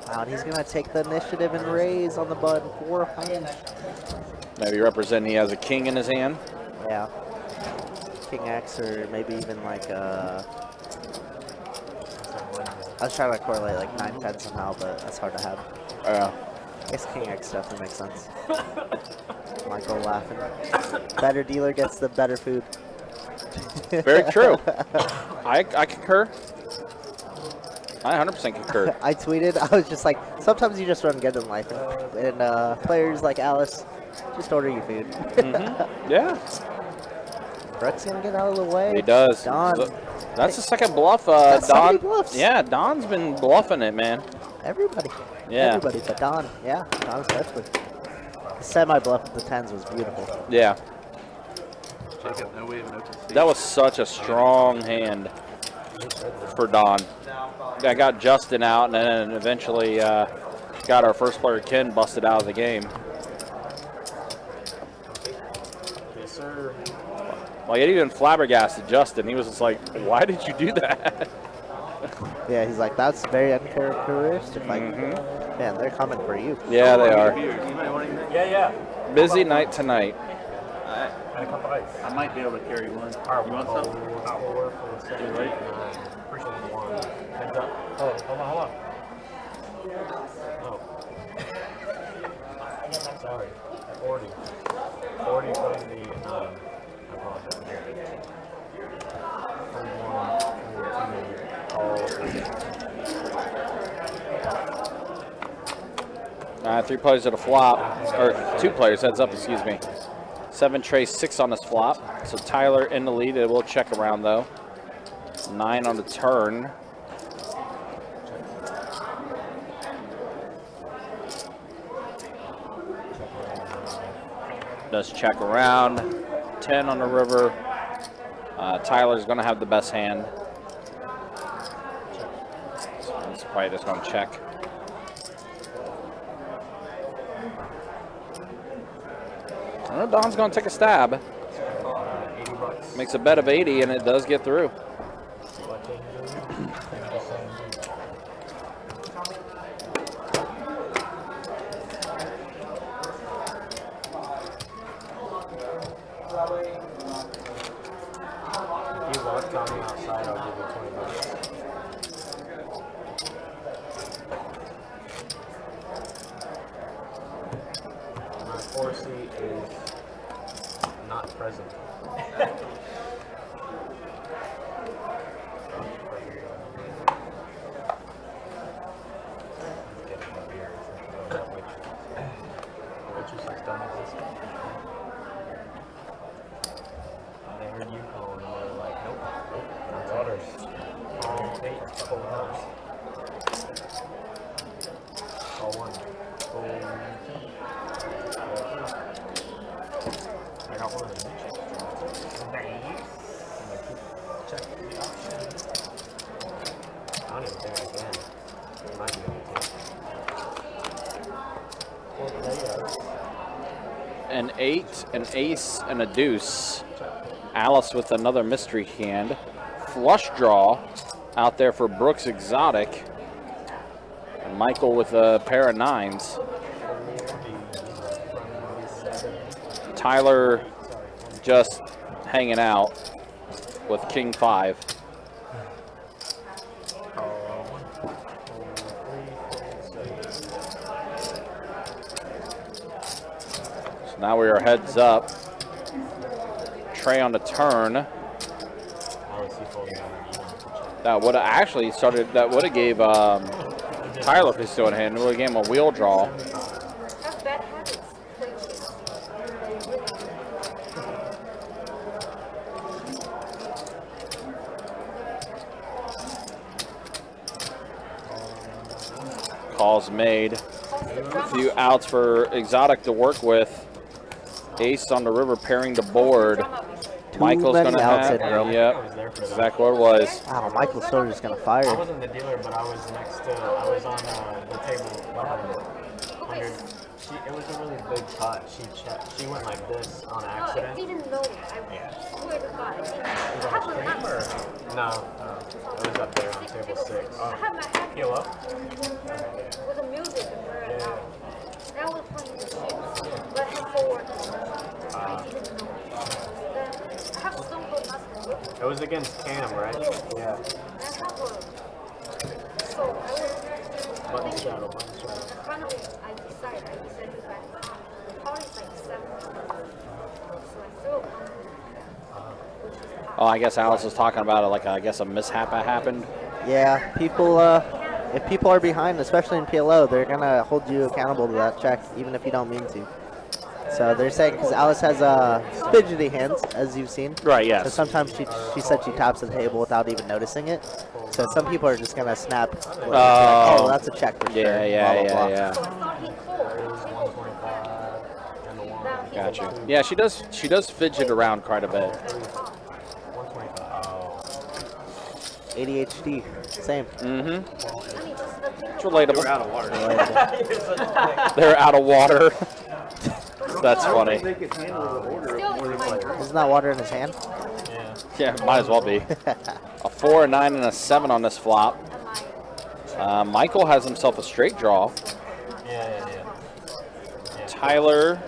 Wow, and he's gonna take the initiative and raise on the button 400. Maybe representing he has a king in his hand. Yeah. King X or maybe even like I was trying to correlate like 9-10 somehow, but that's hard to have. Yeah. I guess King X definitely makes sense. Michael laughing. Better dealer gets the better food. Very true. I concur. I 100% concur. I tweeted, I was just like, sometimes you just run good in life, and players like Alice just order you food. Yeah. Brett's gonna get out of the way. He does. Don. That's the second bluff. That's so Don. many bluffs. Yeah, Don's been bluffing it, man. Everybody. Yeah. Everybody but Don. Yeah, Don especially. The semi-bluff with the 10s was beautiful. Yeah. Jacob, no way of an open seat. That was such a strong hand for Don. I got Justin out, and then eventually got our first player, Ken, busted out of the game. Yes, sir. Like, it even flabbergasted Justin. He was just like, why did you do that? Yeah, he's like, that's very uncharacteristic. Like, man, they're coming for you. Yeah, they are. Anybody want anything? Yeah. Busy night tonight. And a couple ice. I might be able to carry one. You want some? Too late. Appreciate the one. Heads up. Hold on. Oh. Sorry. 40. 40 putting the, I apologize. 3 players at a flop, or 2 players heads up, excuse me. 7 trays, 6 on this flop. So Tyler in the lead. It will check around though. 9 on the turn. Does check around. 10 on the river. Tyler's going to have the best hand. So he's probably just going to check. Well, Don's going to take a stab. Makes a bet of 80, and it does get through. If you walk Tommy outside, I'll give you $20. They heard you calling and they were like, nope, not waters. All 8 full house. All 1. I got one of the new checks. Check the option. I don't even think I can. I might be able to. An 8, an ace, and a deuce. Alice with another mystery hand. Flush draw out there for Brooks Exotic. And Michael with a pair of 9s. Tyler just hanging out with King 5. So now we are heads up. Trey on the turn. That would have actually started. That would have gave Tyler, if he's still in hand, would have gave him a wheel draw. Have bad habits. Calls made. A few outs for Exotic to work with. Ace on the river pairing the board. Michael's many gonna outs have. in row. Yep. Exactly what it was. Wow, Michael's still just gonna fire. I wasn't the dealer, but I was next to, I was on the table behind it. It was a really big putt. She went like this on No, I accident. didn't know. I swear to God, I didn't. I have my hat. No, it was up there on table 6. I have my hat Heal up? with the music and very loud. That was playing the shoes. But I have forward. I didn't know. Then I have some good muscle. It was against Cam, right? Yeah. I have a. So I was. Button straddle, button straddle. Finally, I decided back. Probably like 7. So I threw Oh, I guess Alice was talking about it like I guess a mishap that happened. Yeah, people. If people are behind, especially in PLO, they're gonna hold you accountable to that check, even if you don't mean to. So they're saying because Alice has fidgety hands, as you've seen. Right. Yes. So sometimes she said she taps the table without even noticing it. So some people are just gonna snap. Oh, that's a check for sure. Yeah. So I thought he called. Gotcha. Yeah, she does fidget around quite a bit. 125. ADHD, same. Mm-hmm. It's relatable. They're out of water. They're out of water. That's funny. Still, it's my turn. Isn't that water in his hand? Yeah, might as well be. A 4, a 9, and a 7 on this flop. Michael has himself a straight draw. Tyler,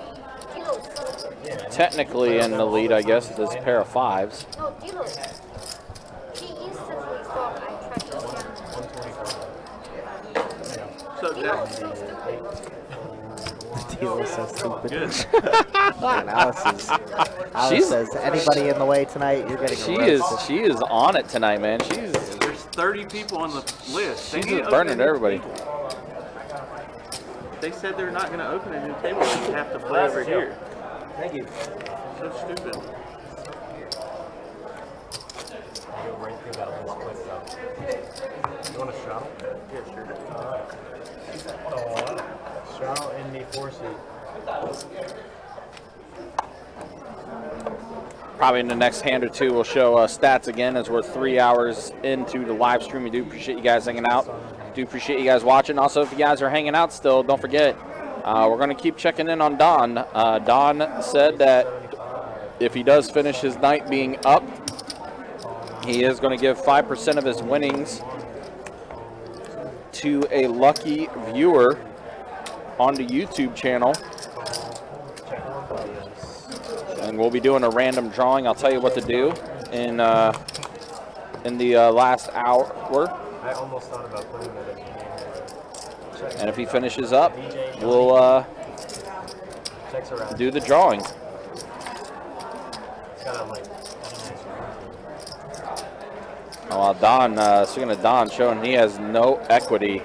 technically in the lead, I guess, with his pair of 5s. No, Dilo. He instantly thought I tried to scam. So Jack, Deal is so stupid. And Alice says, anybody in the way tonight, you're getting arrested. She is on it tonight, man. there's 30 people on the list. They She's need just to burning open a new everybody. table. They said they're not going to open a new table. You have to play over here. Thank you. So stupid. Go right through that whole split though. You want a straddle? Yeah, sure. Straddle in the 4-seat. Probably in the next hand or two, we'll show stats again as we're 3 hours into the live stream. We do appreciate you guys hanging out. Do appreciate you guys watching. Also, if you guys are hanging out still, don't forget, we're going to keep checking in on Don. Don said that if he does finish his night being up, he is going to give 5% of his winnings to a lucky viewer on the YouTube channel. And we'll be doing a random drawing. I'll tell you what to do in the last hour. I almost thought about putting that in. And if he finishes up, we'll Checks around. do the drawing. Oh, well, Don, speaking of Don, showing he has no equity.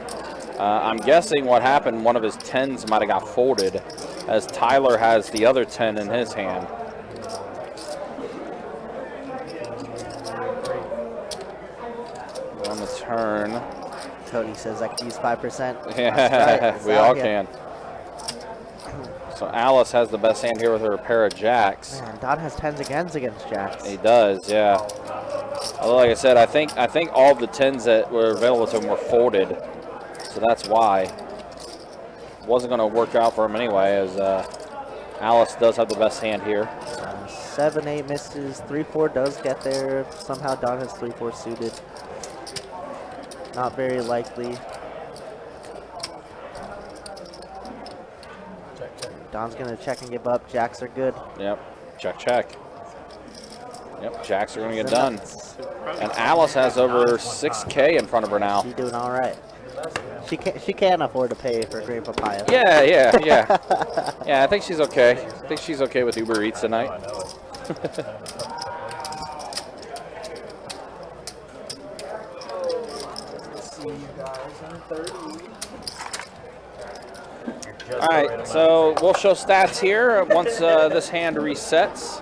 I'm guessing what happened, one of his 10s might have got folded, as Tyler has the other 10 in his hand. On the turn. Cody says I can use 5%. Yeah, we all can. So Alice has the best hand here with her pair of jacks. Man, Don has 10s against jacks. He does, yeah. Although, like I said, I think all the 10s that were available to him were folded, so that's why. Wasn't going to work out for him anyway, as Alice does have the best hand here. 7-8 misses, 3-4 does get there. Somehow Don has 3-4 suited. Not very likely. Don's gonna check and give up. Jacks are good. Yep, check. Yep, jacks are going to get done. And Alice has over 6K in front of her now. She's doing all right. She can't afford to pay for green papaya. Yeah. Yeah, I think she's okay. I think she's okay with Uber Eats tonight. All right, so we'll show stats here once this hand resets,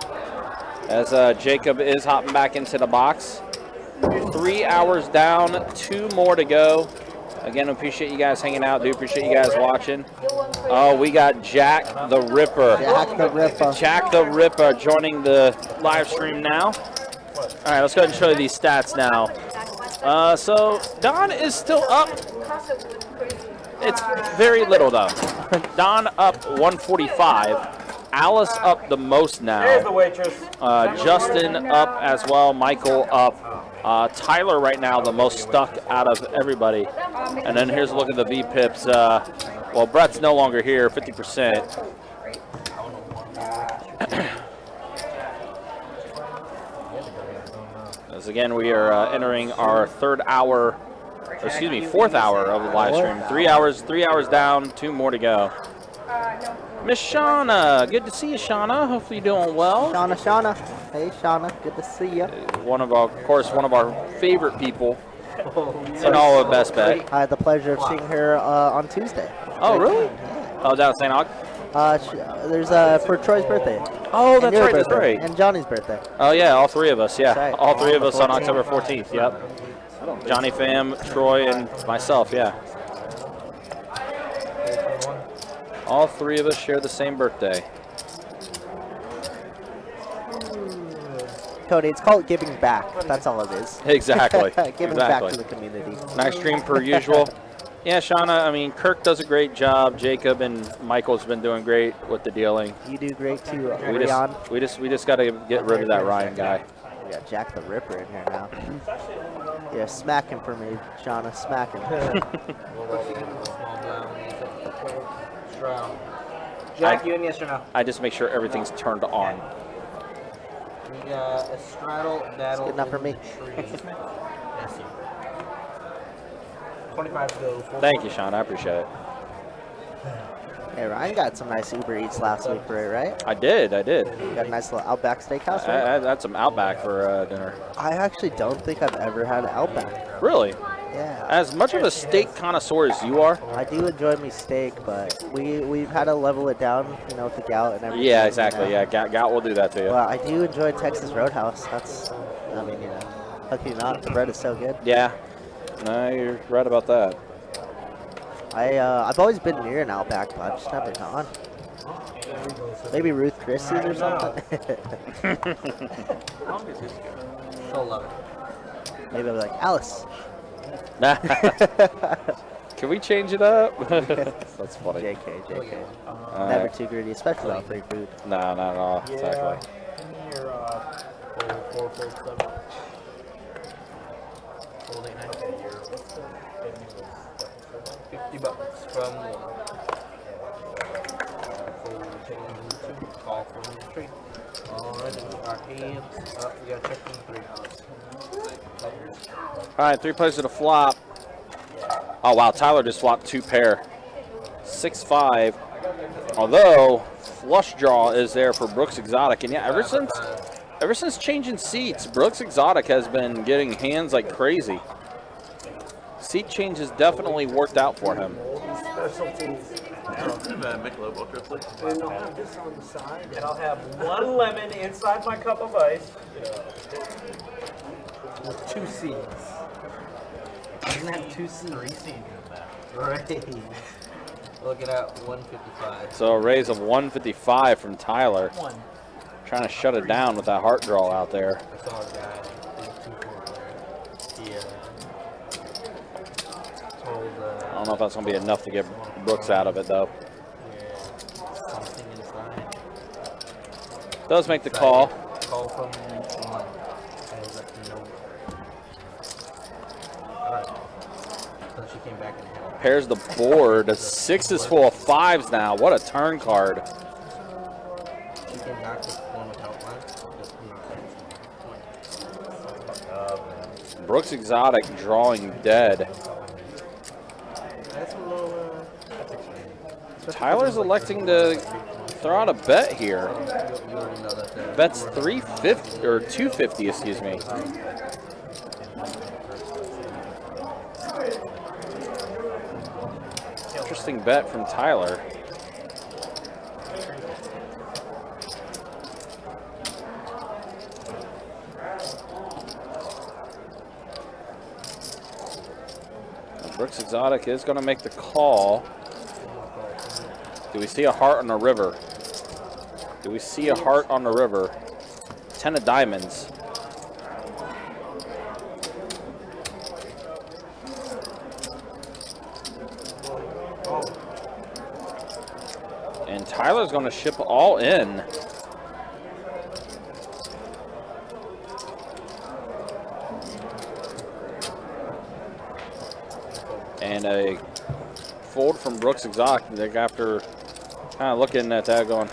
as Jacob is hopping back into the box. 3 hours down, 2 more to go. Again, appreciate you guys hanging out. Do appreciate you guys watching. Oh, we got Jack the Ripper. Jack the Ripper joining the live stream now. All right, let's go ahead and show you these stats now. So Don is still up. It's very little though. Don up 145. Alice up the most now. Here's the waitress. Justin up as well. Michael up. Tyler right now the most stuck out of everybody. And then here's a look at the V-Pips. Well, Brett's no longer here, 50%. As again, we are entering our fourth hour of the live stream. 3 hours down, 2 more to go. Miss Shauna, good to see you, Shauna. Hopefully you're doing well. Shauna. Hey, Shauna, good to see you. One of our favorite people in all of Best Bet. I had the pleasure of seeing her on Tuesday. Oh, really? Oh, down at St. Aug? There's for Troy's birthday. Oh, that's right, that's birthday, right. And Johnny's birthday. Oh, yeah, all 3 of us, yeah. Right. All 3 of us on October 14th, yep. Johnny Fam, Troy, and myself, yeah. All 3 of us share the same birthday. Cody, it's called giving back. That's all it is. Exactly. Giving back to the community. Nice stream per usual. Yeah, Shauna, I mean, Kirk does a great job. Jacob and Michael's been doing great with the dealing. You do great too, Ryan. We just got to get rid of that Ryan guy. We got Jack the Ripper in here now. Yeah, smack him for me, Shauna. Smack him. Jack, you in, yes or no? I just make sure everything's turned on. We got a straddle, battle. Good enough for me. 25 to go. Thank you, Sean. I appreciate it. Hey, Ryan got some nice Uber Eats last week for it, right? I did. You got a nice little Outback Steakhouse, right? I had some Outback for dinner. I actually don't think I've ever had Outback. Really? Yeah. As much of a steak connoisseur as you are. I do enjoy me steak, but we've had to level it down, with the gout and everything. Yeah, exactly. Yeah, gout will do that to you. Well, I do enjoy Texas Roadhouse. That's, how can you not? The bread is so good. Yeah. No, you're right about that. I've always been near an Outback, but I've just never gone. Maybe Ruth Chris's or something. Maybe I'll be like, Alice. Can we change it up? That's funny. JK. Never too greedy, especially on free food. No, not at all. Exactly. $50 from one. Call from the tree. Alright, our hands up. We gotta check from 3. All right, 3 plays to the flop. Oh wow, Tyler just swapped 2 pair. 6-5. Although flush draw is there for Brooks Exotic, and yeah, ever since Ever since changing seats, Brooks Exotic has been getting hands like crazy. Seat changes definitely worked out for him. Specialties. Michelob Ultra, please. And I'll have this on the side. And I'll have one lemon inside my cup of ice. With 2 seeds. Doesn't have 2 seeds. 3 seeds in that. Right. Look it out, 155. So a raise of 155 from Tyler. One. Trying to shut it down with that heart draw out there. I saw a guy, he was 2-4 there. He told, I don't know if that's going to be enough to get Brooks out of it, though. yeah, something inside. Does make the call. Call from 1. And he's like, no. Alright. So she came back and helped. Pairs the board. 6 is full of 5s now. What a turn card. She came back with 1 without line. Just Brooks Exotic drawing dead. that's a little, Tyler's electing to throw out a bet here. you already know that there. Bet's 350 or 250, excuse me. Interesting bet from Tyler. Brooks Exotic is going to make the call. Do we see a heart on the river? Do we see a heart on the river? 10 of diamonds. And Tyler's going to ship all in. And a fold from Brooks Exotic after kind of looking at that going,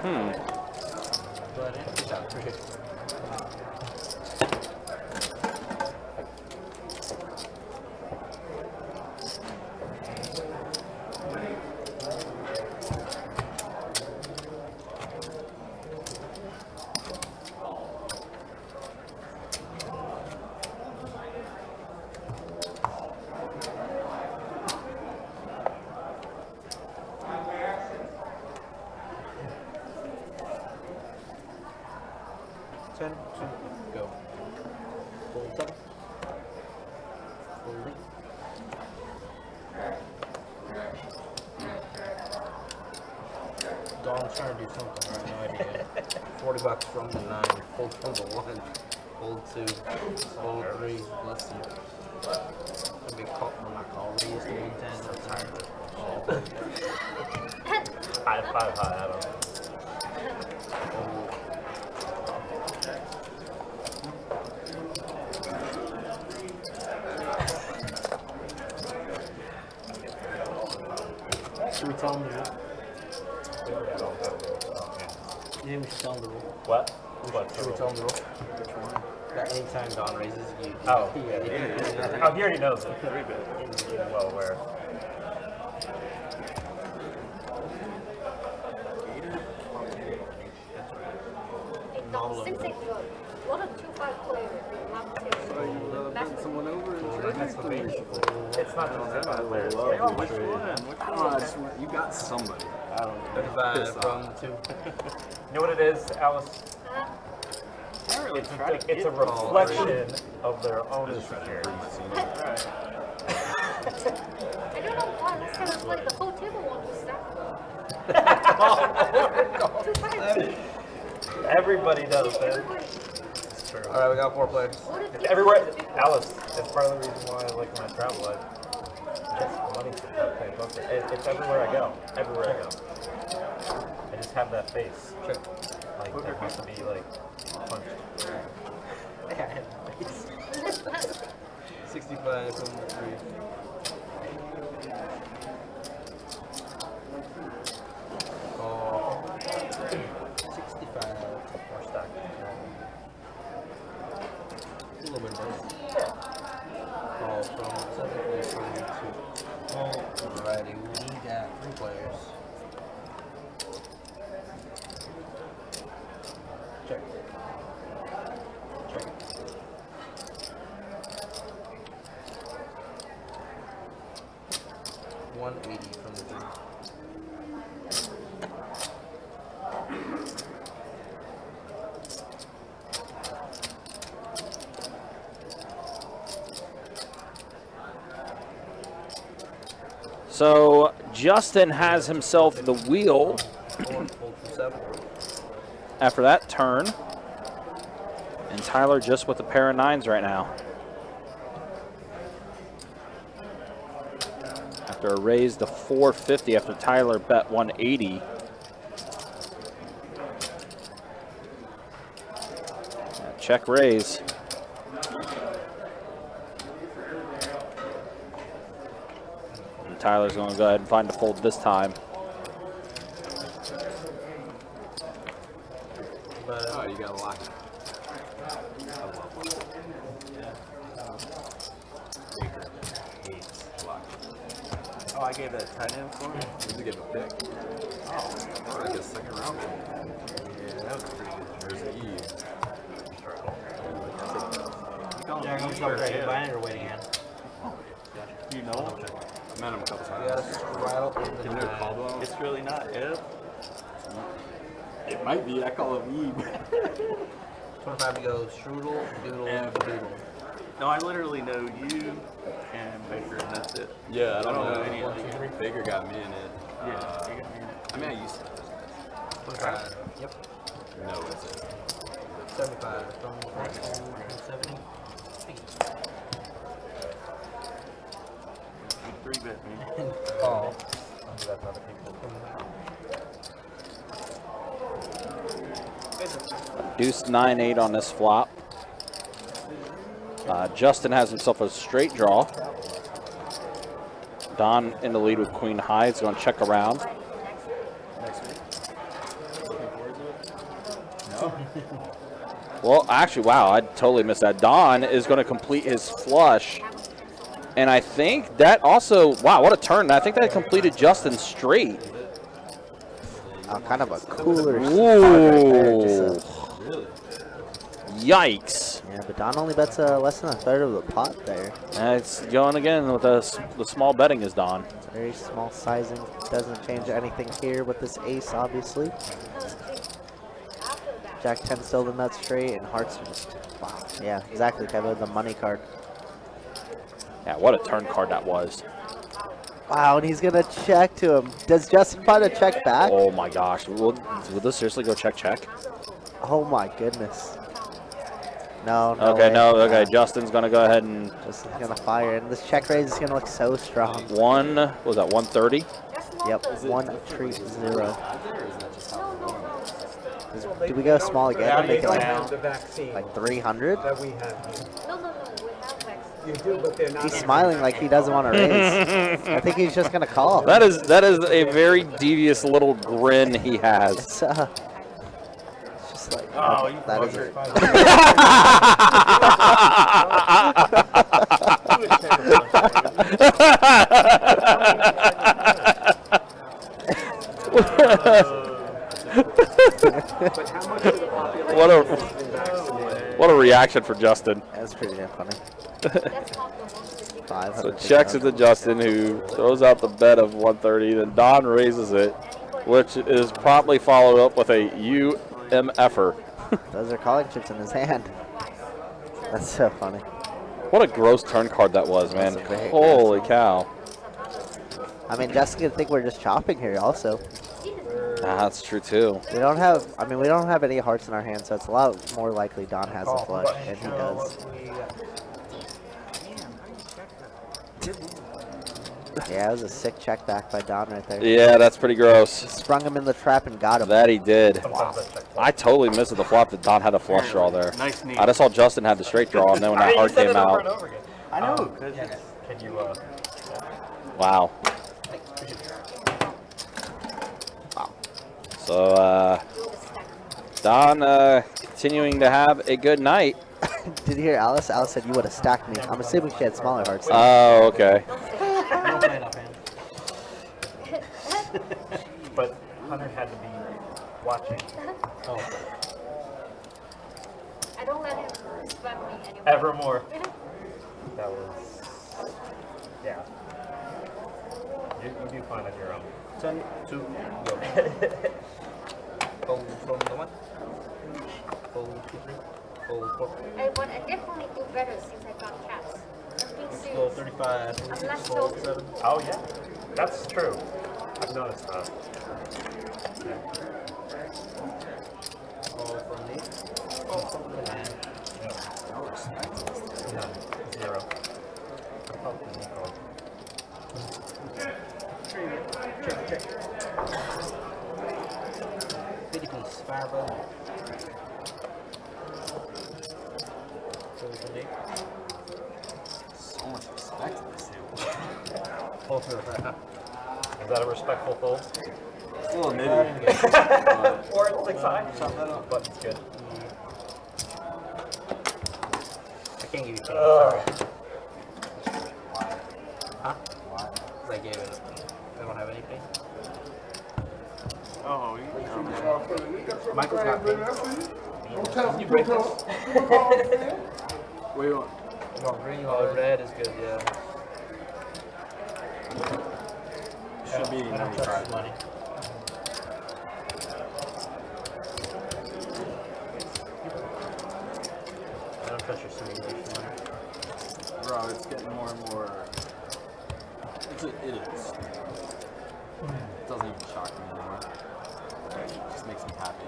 Go. Fold 7. Folding. Dawn's trying to do something, I have no idea. $40 from the 9, fold from the 1, fold 2, fold 3, let's see. A big call, well, not call, raise to 110, I'm tired. 5 high, Adam. Should we tell them the rule? Yeah, we should tell them the rule. What? Should we tell them the rule? That anytime Dawn raises, you. Oh, yeah. Oh, he already knows it. He's well aware. No, 6 good. What a 2-5 player. Someone over and That's the base. It's not just about players. you got somebody. I don't know. 35 from 2. You know what it is, Alice? It's a reflection of their own insecurities. I don't know why. Last time I played, the whole table wanted to stop. Everybody does, man. Everybody. Alright, we got 4 players. What if It's everywhere. Alice, it's part of the reason why I like my travel. I get money to play poker. It's everywhere I go. Everywhere I go. I just have that face. Check. Like, that wants to be, like, punched. 65 from 3. Call. 65. More stack. A little bit of both. Call from 7 Alrighty, we got 3 players. Check. 180 from the 3. So Justin has himself the wheel after that turn. And Tyler just with a pair of 9s right now. After a raise to 450 after Tyler bet 180. Check raise. And Tyler's going to go ahead and find a fold this time. Oh, you got a lock. Oh, I gave that tight end for him. Did you give a pick? Oh, I guess second round. Yeah, that was pretty good. There's an E. Jack, I'm sorry, are you buying it or waiting in? You know him? I met him a couple You gotta times. straddle in the You know 9. Caldwell? It's really not Ed. It might be. I call him E. 25 to go, strudel, doodle, doodle. No, I literally know you and Baker, and that's it. Yeah, I don't know know. any other guy. Baker got me in it. Yeah, you got me in it. I mean, I used to know those guys. 25. Yep. No, it's it. 75 from 70. You 3-bet me. Call. I'll do that for other people. Deuce 9-8 on this flop. Justin has himself a straight draw. Don in the lead with queen high. He's going to check around. Well, actually, wow, I totally missed that. Don is going to complete his flush. And I think that also, wow, what a turn. I think that completed Justin straight. Kind of a cooler start right there. Just Yikes. yeah, but Don only bets less than a third of the pot there. It's going again with the small betting is Don. Very small sizing. Doesn't change anything here with this ace, obviously. Jack 10 still the nuts straight, and hearts are just, wow. Yeah, exactly, Kevin, the money card. Yeah, what a turn card that was. Wow, and he's going to check to him. Does Justin find a check back? Oh my gosh. Will this seriously go check? Oh my goodness. No, no Okay, way. no, okay. Justin's going to go ahead and Justin's going to fire, and this check raise is going to look so strong. what was that, 130? Yep, 1-3-0. Do we go small again and make it like, the vaccine like 300? that we have here. No, we have vaccine. You do, but they're not. He's smiling like he doesn't want to raise. I think he's just going to call. That is a very devious little grin he has. It's just like, Oh, you that is fucker. But how much of the population has been vaccinated? What a reaction for Justin. That's pretty damn funny. That's not the most 500. So checks it to Justin, who throws out the bet of 130. Then Don raises it, which is promptly followed up with a UMFer. Those are calling chips in his hand. That's so funny. What a gross turn card that was, man. That's a very Holy cow. I mean, Justin could think we're just chopping here also. That's true too. We don't have, I mean, we don't have any hearts in our hand, so it's a lot more likely Don has a flush, and he does. Yeah, it was a sick check back by Don right there. Yeah, that's pretty gross. Sprung him in the trap and got him. That he did. Wow. I totally missed the flop that Don had a flush draw there. Nice knee. I just saw Justin had the straight draw, and then when that heart came out, I know. 'Cause Can you, wow. So, Don continuing to have a good night. Did you hear Alice? Alice said you would have stacked me. I'm assuming she had smaller hearts. Oh, okay. Don't play enough, man. but Hunter had to be watching. Oh. I don't let him spam me anymore. Evermore. That was, yeah. You do fine on your own. 10, 2, go. Fold from the 1. Fold 2, 3. Fold 4. But I definitely do better since I got caps. I'm being Let's go serious. 35, I'm 46, not fold so 7. Oh yeah, that's true. I've noticed that. Fold from the 8. Fold from the 9. None. 0. Check, check. 50 piece, fireball. Fold from the 8. So much respect to this table. Fold from the 5. Is that a respectful fold? It's a little nitty. Or it's 6 high? But it's good. I can't give you change, sorry. Huh? Why? Because I gave it. I don't have any pain. Oh, Michael's got pain. Don't tell me, break bro. wait on. You want green? Oh, red is good, yeah. Should be I don't trust his 95. money. I don't trust your simulation money. Bro, it's getting more and more. It is. It doesn't even shock me anymore. It just makes me happy.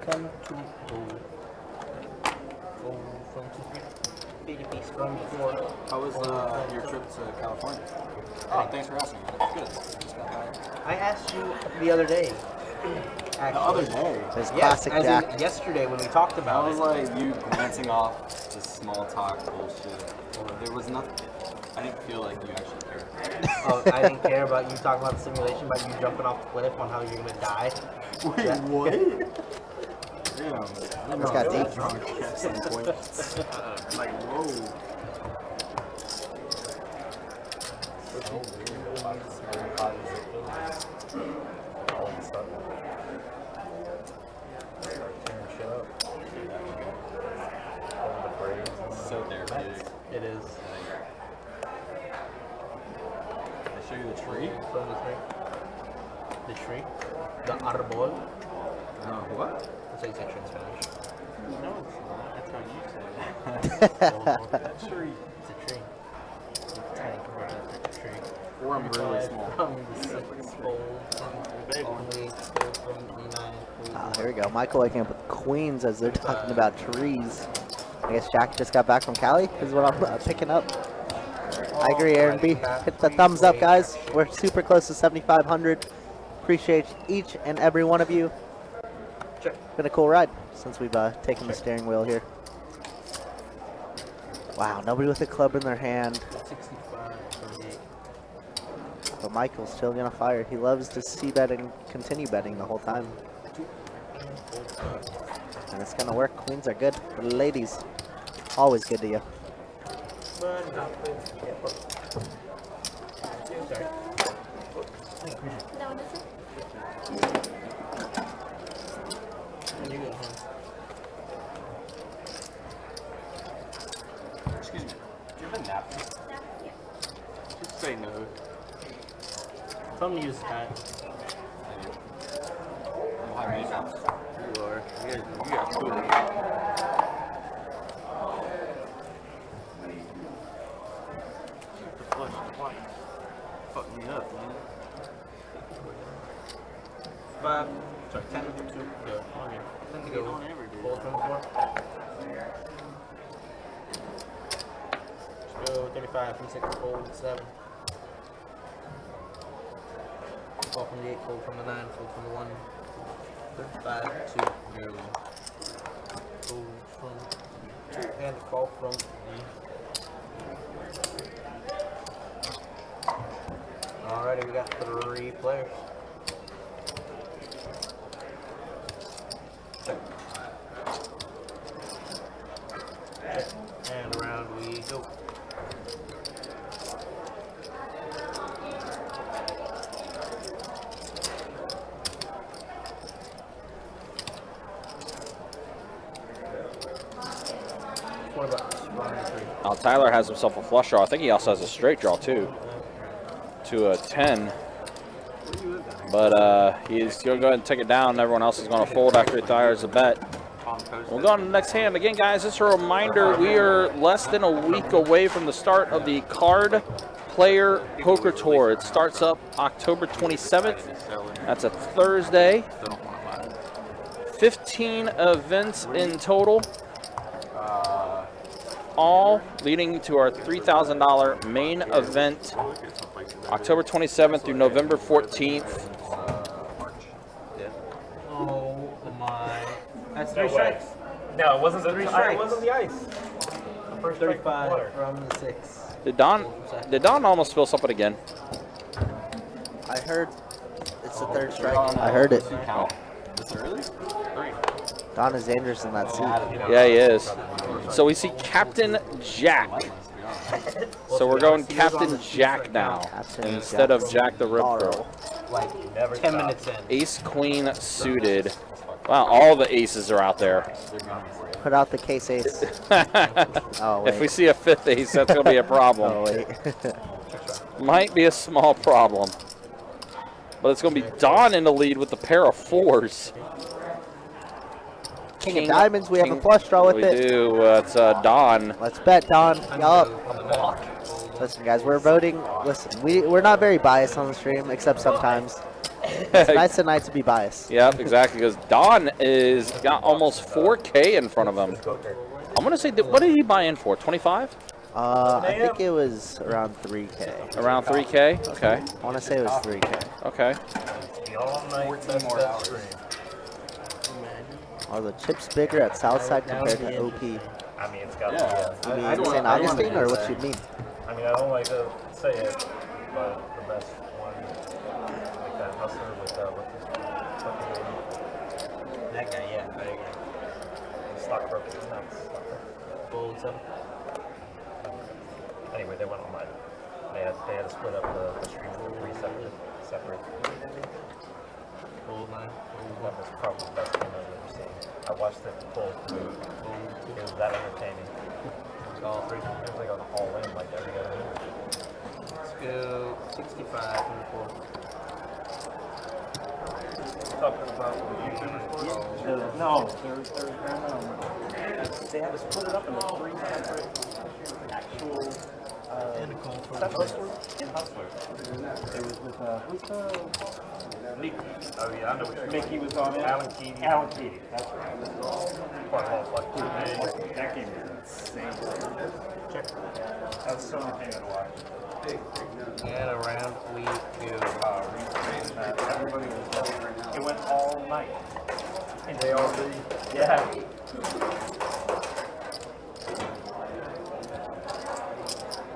Come to gold. Gold from 2, 3. 50 piece from 4. How was your trip to California? Oh, thanks for asking. It's good. Just got back. I asked you the other day. The Actually. other day, There's Yes, classic as Jack. in yesterday when we talked I about was it. like you glancing off this small talk bullshit. There was nothing. I didn't feel like you actually cared. Oh, I didn't care about you talking about the simulation, about you jumping off the cliff on how you're gonna die. Wait, Yeah. what? Damn. I This got deep. drunk at some point. Like, whoa. So therapeutic. It is. Can I show you the tree? From the tree. The tree. The arbol. What? That's how you say tree in Spanish. No, it's not. That's how you say it. It's a tree. It's tiny compared to the tree. Or I'm really small. From the 6 fold, from the 8 fold, from the 9 fold. Ah, here we go. Michael waking up with queens as they're talking about trees. I guess Jack just got back from Cali, is what I'm picking up. I agree, Aaron B. Hit the thumbs up, guys. We're super close to 7,500. Appreciate each and every one of you. Check. Been a cool ride since we've taken the steering wheel here. Wow, nobody with a club in their hand. 65, 38. But Michael's still gonna fire. He loves to see bet and continue betting the whole time. And it's gonna work. Queens are good. For the ladies, always good to you. But nothing. Sorry. No, this is And you go home. Excuse me. Do you have a napkin? Just say no. Tell them to use that. We'll have meatballs. You are. You got two. The flush twice. Fuck me up, man. 5. Sorry, 10 to 2. Go. Okay. 10 to You go. don't ever do Fold that. from 4. Let's go 35 from 6. Fold 7. Fold from the 8. Fold from the 9. Fold from the 1. 35, 2. Go. Fold from 2. And fall from the. Alrighty, we got 3 players. Check. Check. And around we go. Tyler has himself a flush draw. I think he also has a straight draw too, to a 10. But he's going to go ahead and take it down. Everyone else is going to fold after he fires a bet. We'll go on to the next hand. Again, guys, just a reminder, we are less than a week away from the start of the Card Player Poker Tour. It starts up October 27th. That's a Thursday. 15 events in total, all leading to our $3,000 main event, October 27th through November 14th. Oh my. That's No 3 strikes. No, it wasn't the 3 It strikes. wasn't the ice. The first strike 35 from the 6. Did Don almost spill something again? I heard it's the 3rd strike. I heard it. This early? 3. Don is dangerous in that suit. Yeah, he is. So we see Captain Jack. So we're going Captain Jack now Captain instead of Jack the Ripper. Like 10 minutes in. Ace Queen suited. Wow, all the aces are out there. Put out the case ace. Oh, wait. If we see a 5th ace, that's going to be a problem. Oh, wait. Might be a small problem. But it's going to be Don in the lead with the pair of 4s. King of diamonds, we have a flush draw with we it. We do. It's Don. Let's bet, Don. Yup. Listen, guys, we're voting. Listen, we're not very biased on the stream, except sometimes. It's nice tonight to be biased. Yep, exactly, because Don is got almost 4K in front of him. I'm going to say, what did he buy in for, 25? I think it was around 3K. Around 3K? Okay. I want to say it was 3K. Okay. Are the chips bigger at Southside compared to OP? You I mean, it's got to be. mean St. Augustine, or what you mean? I mean, I don't like to say it, but the best one, like that hustler with That guy, yeah. I agree. Stockbroker, it's not stockbroker. Fold 7. Anyway, they went online. They had to split up the stream into 3 separate. Fold 9. That was probably the best thing I've ever seen. I watched it pull through. It was that entertaining. All 3. It was like an all-in, like every other move. Let's go 65 from the 4. Talking about YouTubers? No, there's they had to split it up into 3 separate actual hustlers. It was with who's the Mickey? Oh yeah, I know what you're Mickey was on it. Alan Keating. Alan Keating, that's right. Part of like 2 days. That game was insane. Check. That was so entertaining to watch. And around we go. Everybody was playing right now. It went all night. And they all really, yeah.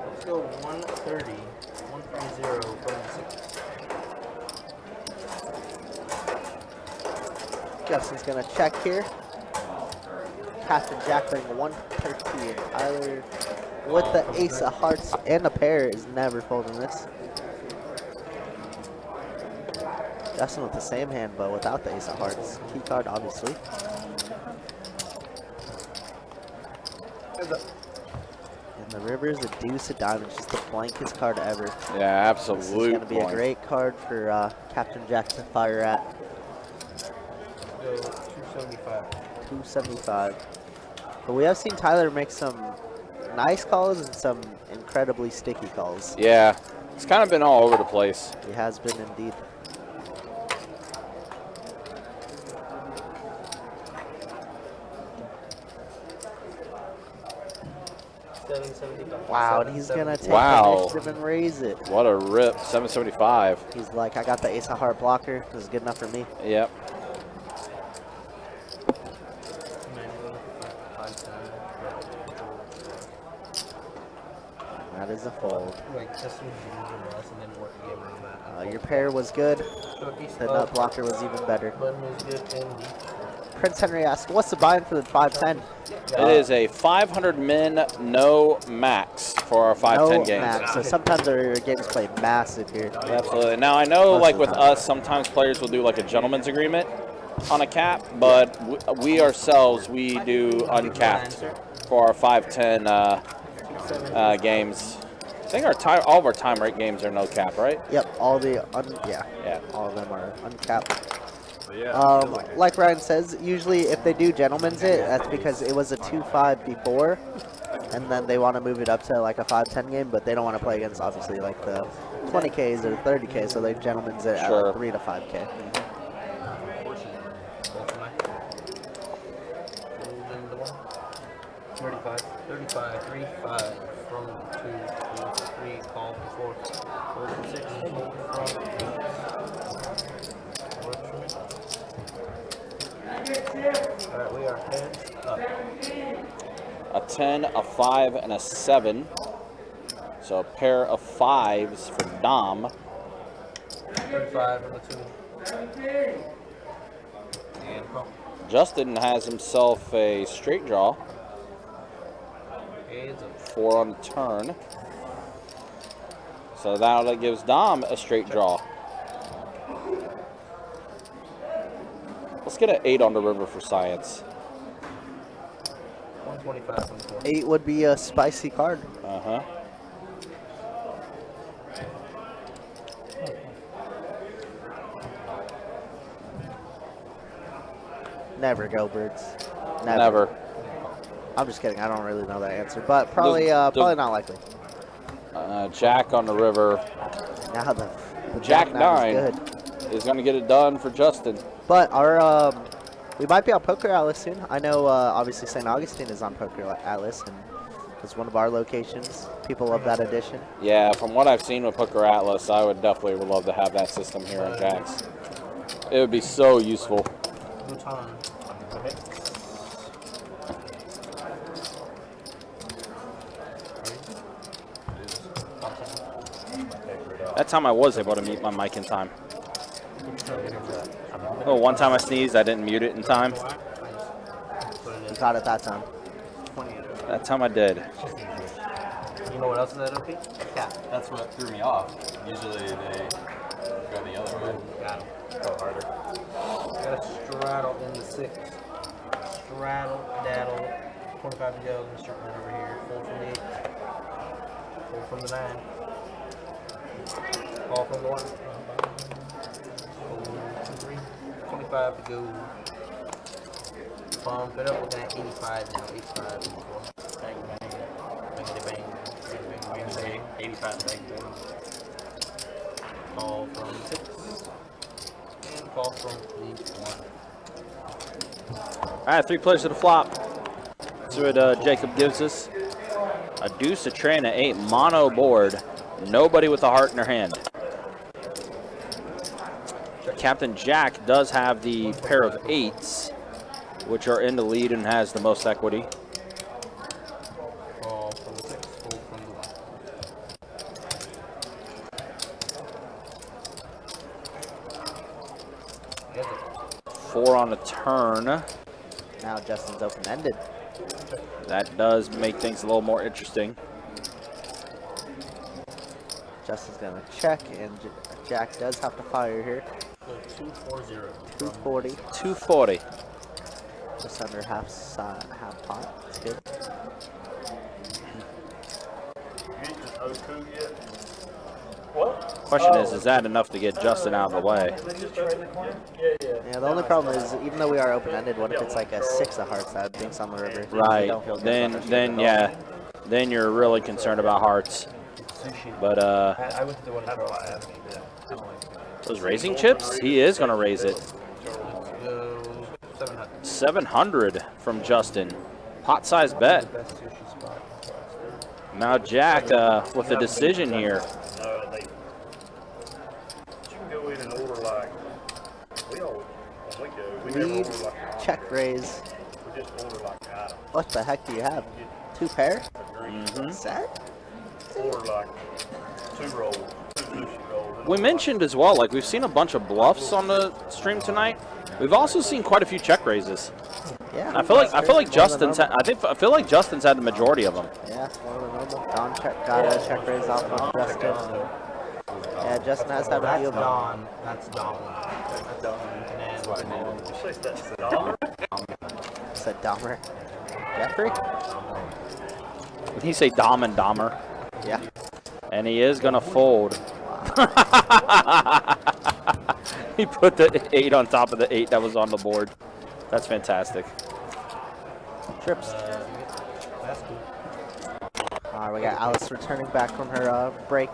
Let's go 130. 130 from the 6. Justin's going to check here. Captain Jack bringing 130. Tyler with the ace of hearts and a pair is never folding this. Justin with the same hand, but without the ace of hearts. Key card, obviously. And the river is a deuce of diamonds, just the blankest card ever. Yeah, This absolutely. is going to be a great card for Captain Jack to fire at. Go 275. 275. But we have seen Tyler make some nice calls and some incredibly sticky calls. Yeah, it's kind of been all over the place. He has been indeed. Wow, and he's gonna take Wow. the initiative and raise it. What a rip, 775. He's like, I got the ace of heart blocker. This is good enough for me. Yep. That is a fold. Like, just and then work again on that. Your pair was good. The nut blocker was even better. Button was good indeed. Prince Henry asks, what's the buy-in for the 510? It is a 500 min, no max for our 510 No games. max. So sometimes our games play massive here. Absolutely. Now I know, Most like of with the time. us, sometimes players will do like a gentleman's agreement on a cap, but we ourselves, we do uncapped for our 510 games. I think all of our time rate games are no cap, right? Yep, all the Yeah. all of them are uncapped. But yeah, it feels Like Ryan says, usually if they do gentlemen's it, that's because it was a 2-5 before, and then they want to move it up to like a 5-10 game, but they don't want to play against obviously like the 20Ks or 30K, so they gentlemen's it at Sure. like 3 to 5K. 35, 3, 5, from 2, 3, call for 4, 6, from 8. Alright, we are heads up. A 10, a 5, and a 7. So a pair of 5s for Dom. 35 from the 2. And call. Justin has himself a straight draw. Heads up. 4 on the turn. So that gives Dom a straight draw. Let's get an 8 on the river for science. 125 from the 4. 8 would be a spicy card. Uh-huh. Never go birds. Never. I'm just kidding. I don't really know that answer, but probably probably not likely. Jack on the river. Now the Jack 9 is good. is going to get it done for Justin. But our we might be on Poker Atlas soon. I know obviously St. Augustine is on Poker Atlas, and it's one of our locations. People love that edition. Yeah, from what I've seen with Poker Atlas, I would definitely love to have that system here on Jack's. It would be so useful. Bhutan. That time I was able to mute my mic in time. Oh, one time I sneezed, I didn't mute it in time. You caught it that time. That time I did. You know what else is that, OP? Cap. That's what threw me off. Usually they go the other way. Got him. Go harder. Got a straddle in the 6. Straddle, daddle. 25 to go. Instrument over here. 4 from the 8. 4 from the 9. Call from the 1. 2, 3. 25 to go. Pump it up with that 85 now. 85 and 4. Bang, bang. Bangity bang. Bang, bang, bang, bang. 85 bang, bang. Call from 6. And call from the 1. All right, 3 players to the flop. That's what Jacob gives us. A deuce, a tray, and an 8 mono board. Nobody with a heart in their hand. Captain Jack does have the pair of 8s, which are in the lead and has the most equity. Call from the 6. Fold from the 1. 4 on the turn. Now Justin's open-ended. That does make things a little more interesting. Justin's gonna check, and Jack does have to fire here. 240. 240, 240. just under half pot. That's good. Question is that enough to get Justin out of the way? Yeah, the only problem is, even though we are open-ended, what if it's like a 6 of hearts that thinks on the river? We Right. don't feel good Then about then yeah. Then you're really concerned about hearts. But I went to the one those raising chips, he is gonna raise it. 700. 700 from Justin. Pot size bet. Best sushi spot. Now Jack with a decision here. Lead, check raise. What the heck do you have? 2 pair? Set? We mentioned as well, like we've seen a bunch of bluffs on the stream tonight. We've also seen quite a few check raises. Yeah. I feel like Justin's I feel like Justin's had the majority of them. Yeah, more than normal. Don got a check raise off of Justin. Yeah, Justin has had a few of them. Don. That's Don. Said Dahmer. Jeffrey? He say Dom and Dahmer. Yeah. And he is going to fold. He put the 8 on top of the 8 that was on the board. That's fantastic. Trips. That's cool. All right, we got Alice returning back from her break.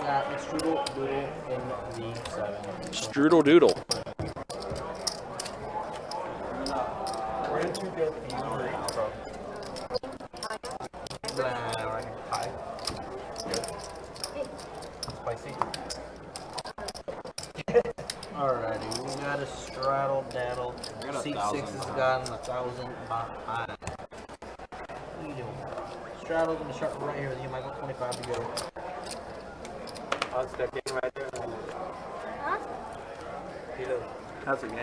Got Strudel Doodle in the 7. Strudel Doodle. Where did you get the green from? Right. High. Good. Spicy. Alrighty, we got a straddle daddle. Seat 6 has gotten 1,000 behind. What are you doing? Straddle's gonna start right here with you, Michael. 25 to go. I'll step in right there. Huh? That's a game.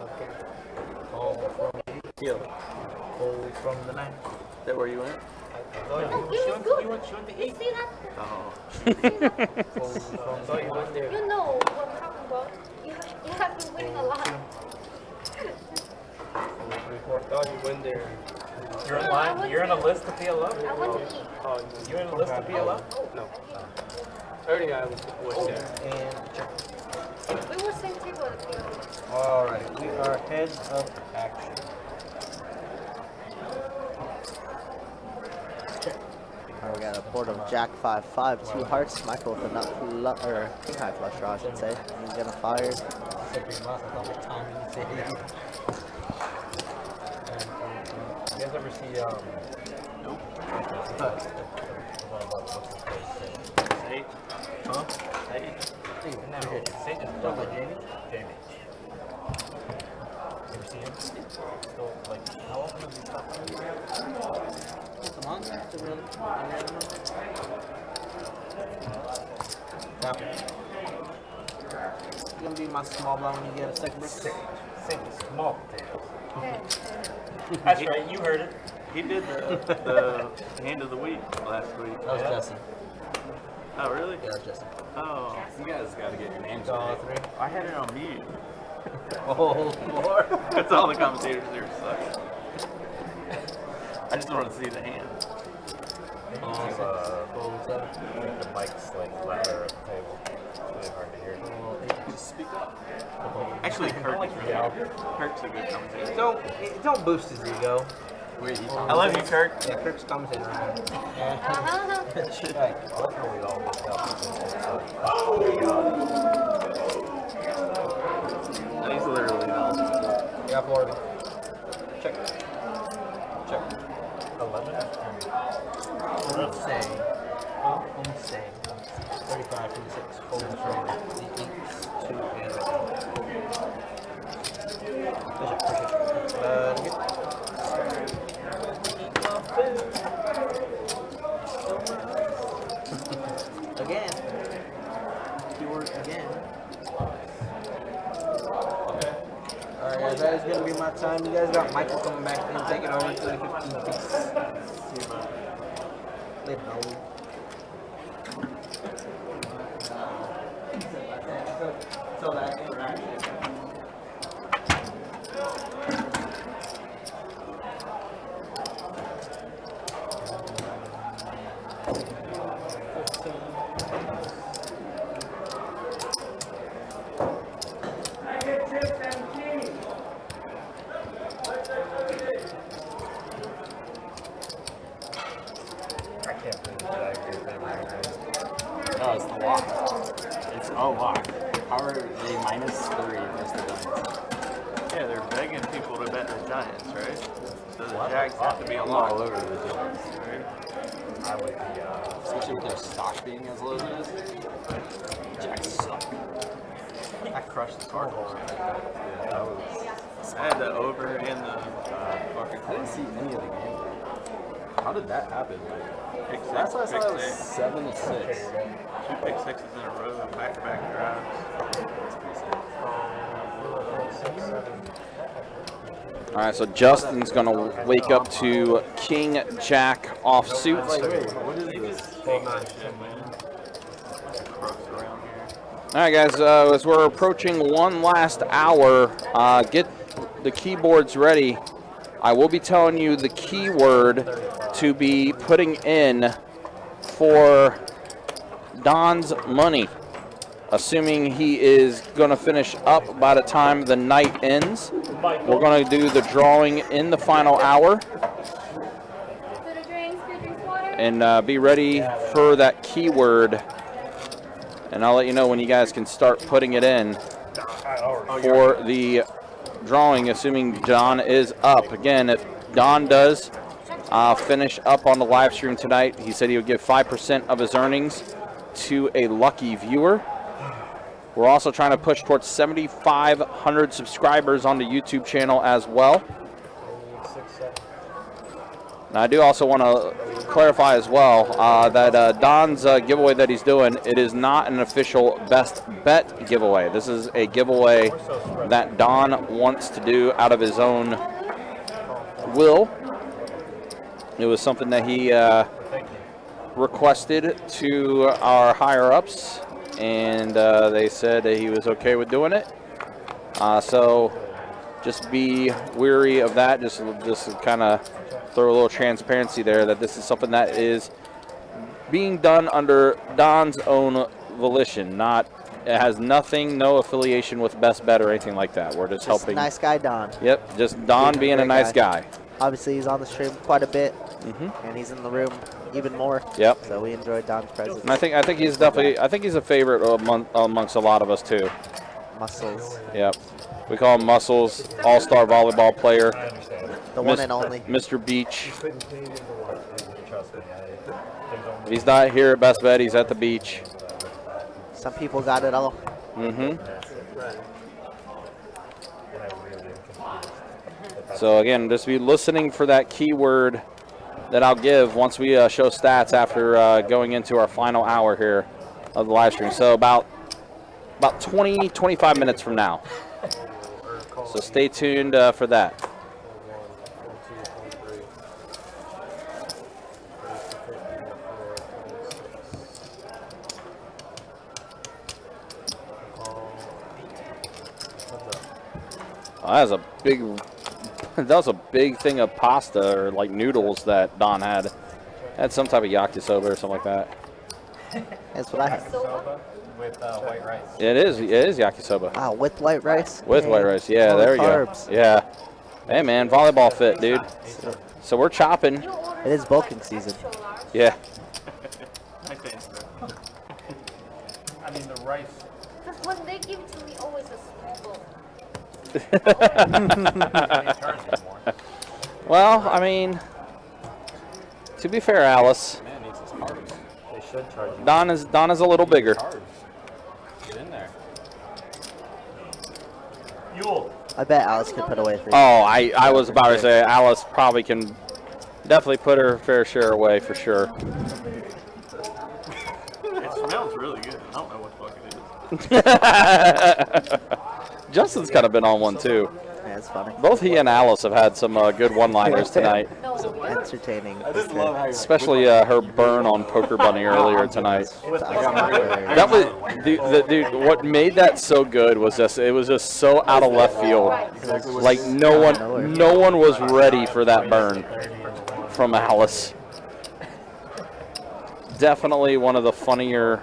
Okay. Hold from the 8. Yeah. Hold from the 9. Is that where you went? Oh, it was good. You see that? Oh. Hold from the 1. You know what I'm talking about. You have been winning a lot. Thought you went there. You're in No, I line. went You're in a to- list to PLO. I want to eat. Oh, you in a list to PLO? No. Earlier I was there. And check. We were same table at the Alright, we are heads of action. All right, we got a board of Jack 5-5, 2 hearts. Michael with a nut or king high flush draw, I should say. He's gonna fire. You guys ever see Nope. Eight. Huh? Eight. No, Satan's double Jamie. Jamie. You ever see him? Still, like, how often does he stop? It's a month. It's a really Copy. It's gonna be my small blind when you get a second brick. Satan's small potatoes. Okay. That's right, you heard it. He did the hand of the week last week. That was Jesse. Oh, really? Yeah, that was Jesse. Oh. You guys gotta get your names All 3. I had it on mute. Oh, Lord. That's all the commentators there suck. I just want to see the hand. Fold 7. Make the mics like louder at the table. It's really hard to hear. Just speak up. Actually, Kirk's a good commentator. Don't boost his ego. I love you, Kirk. Yeah, Kirk's commentating right now. Uh-huh. Right. He's literally not. Yeah, Florida. Check. Check. 11? Say. 35, 26. Hold from the 8s to and again. Keyword again. Alright guys, that is gonna be my time. You guys got Michael coming back in, taking over to the 15 piece. Later, Howard. So that interaction. I can't believe that I agree with him right now. No, it's the lock. It's a lock. How are they -3 versus the Giants? Yeah, they're begging people to bet the Giants, right? So the Jags have to be a I'm lock. all over the Giants. Right? I would be, Especially with their stock being as low as it is. Jacks suck. I crushed the Cardinals. yeah, that was, I had the over and the fucking I didn't see any of the game. How did that happen? Like, pick six. that's why I saw Pick it was six. 7-6. 2 pick sixes in a row, back-to-back drives. That's pretty sick. 6, 7. All right, so Justin's going to wake up to King Jack offsuit. What is this? Hold on. Shit, man. Crooks around here. All right, guys, as we're approaching one last hour, get the keyboards ready. I will be telling you the keyword to be putting in for Don's money, assuming he is going to finish up by the time the night ends. We're going to do the drawing in the final hour. And be ready for that keyword. And I'll let you know when you guys can start putting it in for the drawing, assuming Don is up. Again, if Don does finish up on the live stream tonight, he said he would give 5% of his earnings to a lucky viewer. We're also trying to push towards 7,500 subscribers on the YouTube channel as well. And I do also want to clarify as well that Don's giveaway that he's doing, it is not an official best bet giveaway. This is a giveaway that Don wants to do out of his own will. It was something that he requested to our higher-ups, and they said that he was okay with doing it. So just be weary of that. Just kind of throw a little transparency there that this is something that is being done under Don's own volition. It has nothing, no affiliation with Best Bet or anything like that. We're just helping. Nice guy, Don. Yep, just Don being a nice guy. Obviously, he's on the stream quite a bit, and he's in the room even more. Yep. So we enjoyed Don's presence. And I think he's definitely, I think he's a favorite amongst a lot of us too. Muscles. Yep. We call him Muscles, all-star volleyball player. The one and only. Mr. Beach. If he's not here at Best Bet, he's at the beach. Some people got it all. So again, just be listening for that keyword that I'll give once we show stats after going into our final hour here of the live stream. So about 20, 25 minutes from now. So stay tuned for that. That was a big thing of pasta or like noodles that Don had. Had some type of yakisoba or something like that. That's what I had. With white rice. It is yakisoba. Ah, with white rice? With white rice, yeah, there you go. Yeah. Hey man, volleyball fit, dude. So we're chopping. It is bulking season. Yeah. I mean, the rice. Because when they give it to me, always a small bowl. Well, I mean, to be fair, Alice, Man needs his carbs. They should charge you. Don is a little bigger. Get in there. I bet Alice could put away 3. Oh, I was about to say Alice probably can definitely put her fair share away for sure. It smells really good. I don't know what the fuck it is. Justin's kind of been on one too. Yeah, it's funny. Both he and Alice have had some good one-liners tonight. Entertaining. Especially her burn on Poker Bunny earlier tonight. That was, dude. What made that so good was it was just so out of left field. Like no one was ready for that burn from Alice. Definitely one of the funnier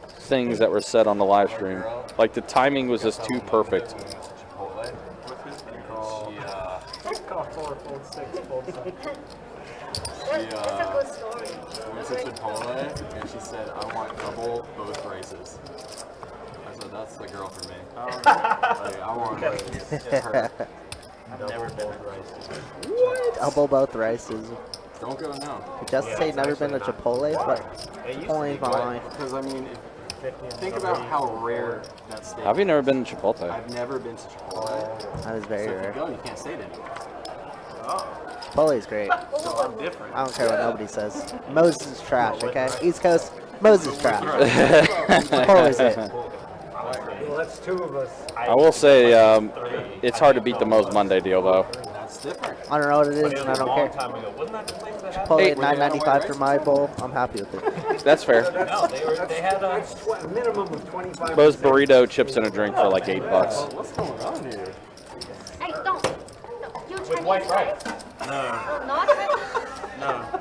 things that were said on the live stream. Like the timing was just too perfect. That's a good story. Went to Chipotle and she said, I want double both rices. I said, that's the girl for me. Like, I want her. I've never been to rice. Double both rices. Don't go now. Just say never been to Chipotle, but Chipotle's my life. Because, I mean, think about how rare that steak Have you never been to Chipotle? I've never been to Chipotle. That is very So if you rare. go, you can't say it anymore. Chipotle's great. So I'm different. I don't care what nobody says. Moses is trash, okay? East Coast, Moses is trash. Chipotle's it. Well, that's 2 of us. I will say it's hard to beat the Moe's Monday deal though. That's different. I don't know what it is, and I don't care. Wasn't that the place that had? Chipotle at $9.95 for my bowl. I'm happy with it. That's fair. No, they had That's a minimum of 25. Moe's burrito, chips, and a drink for like $8. What's going on here? Hey, don't. You Chinese, white rice. right? No, not Chinese. No.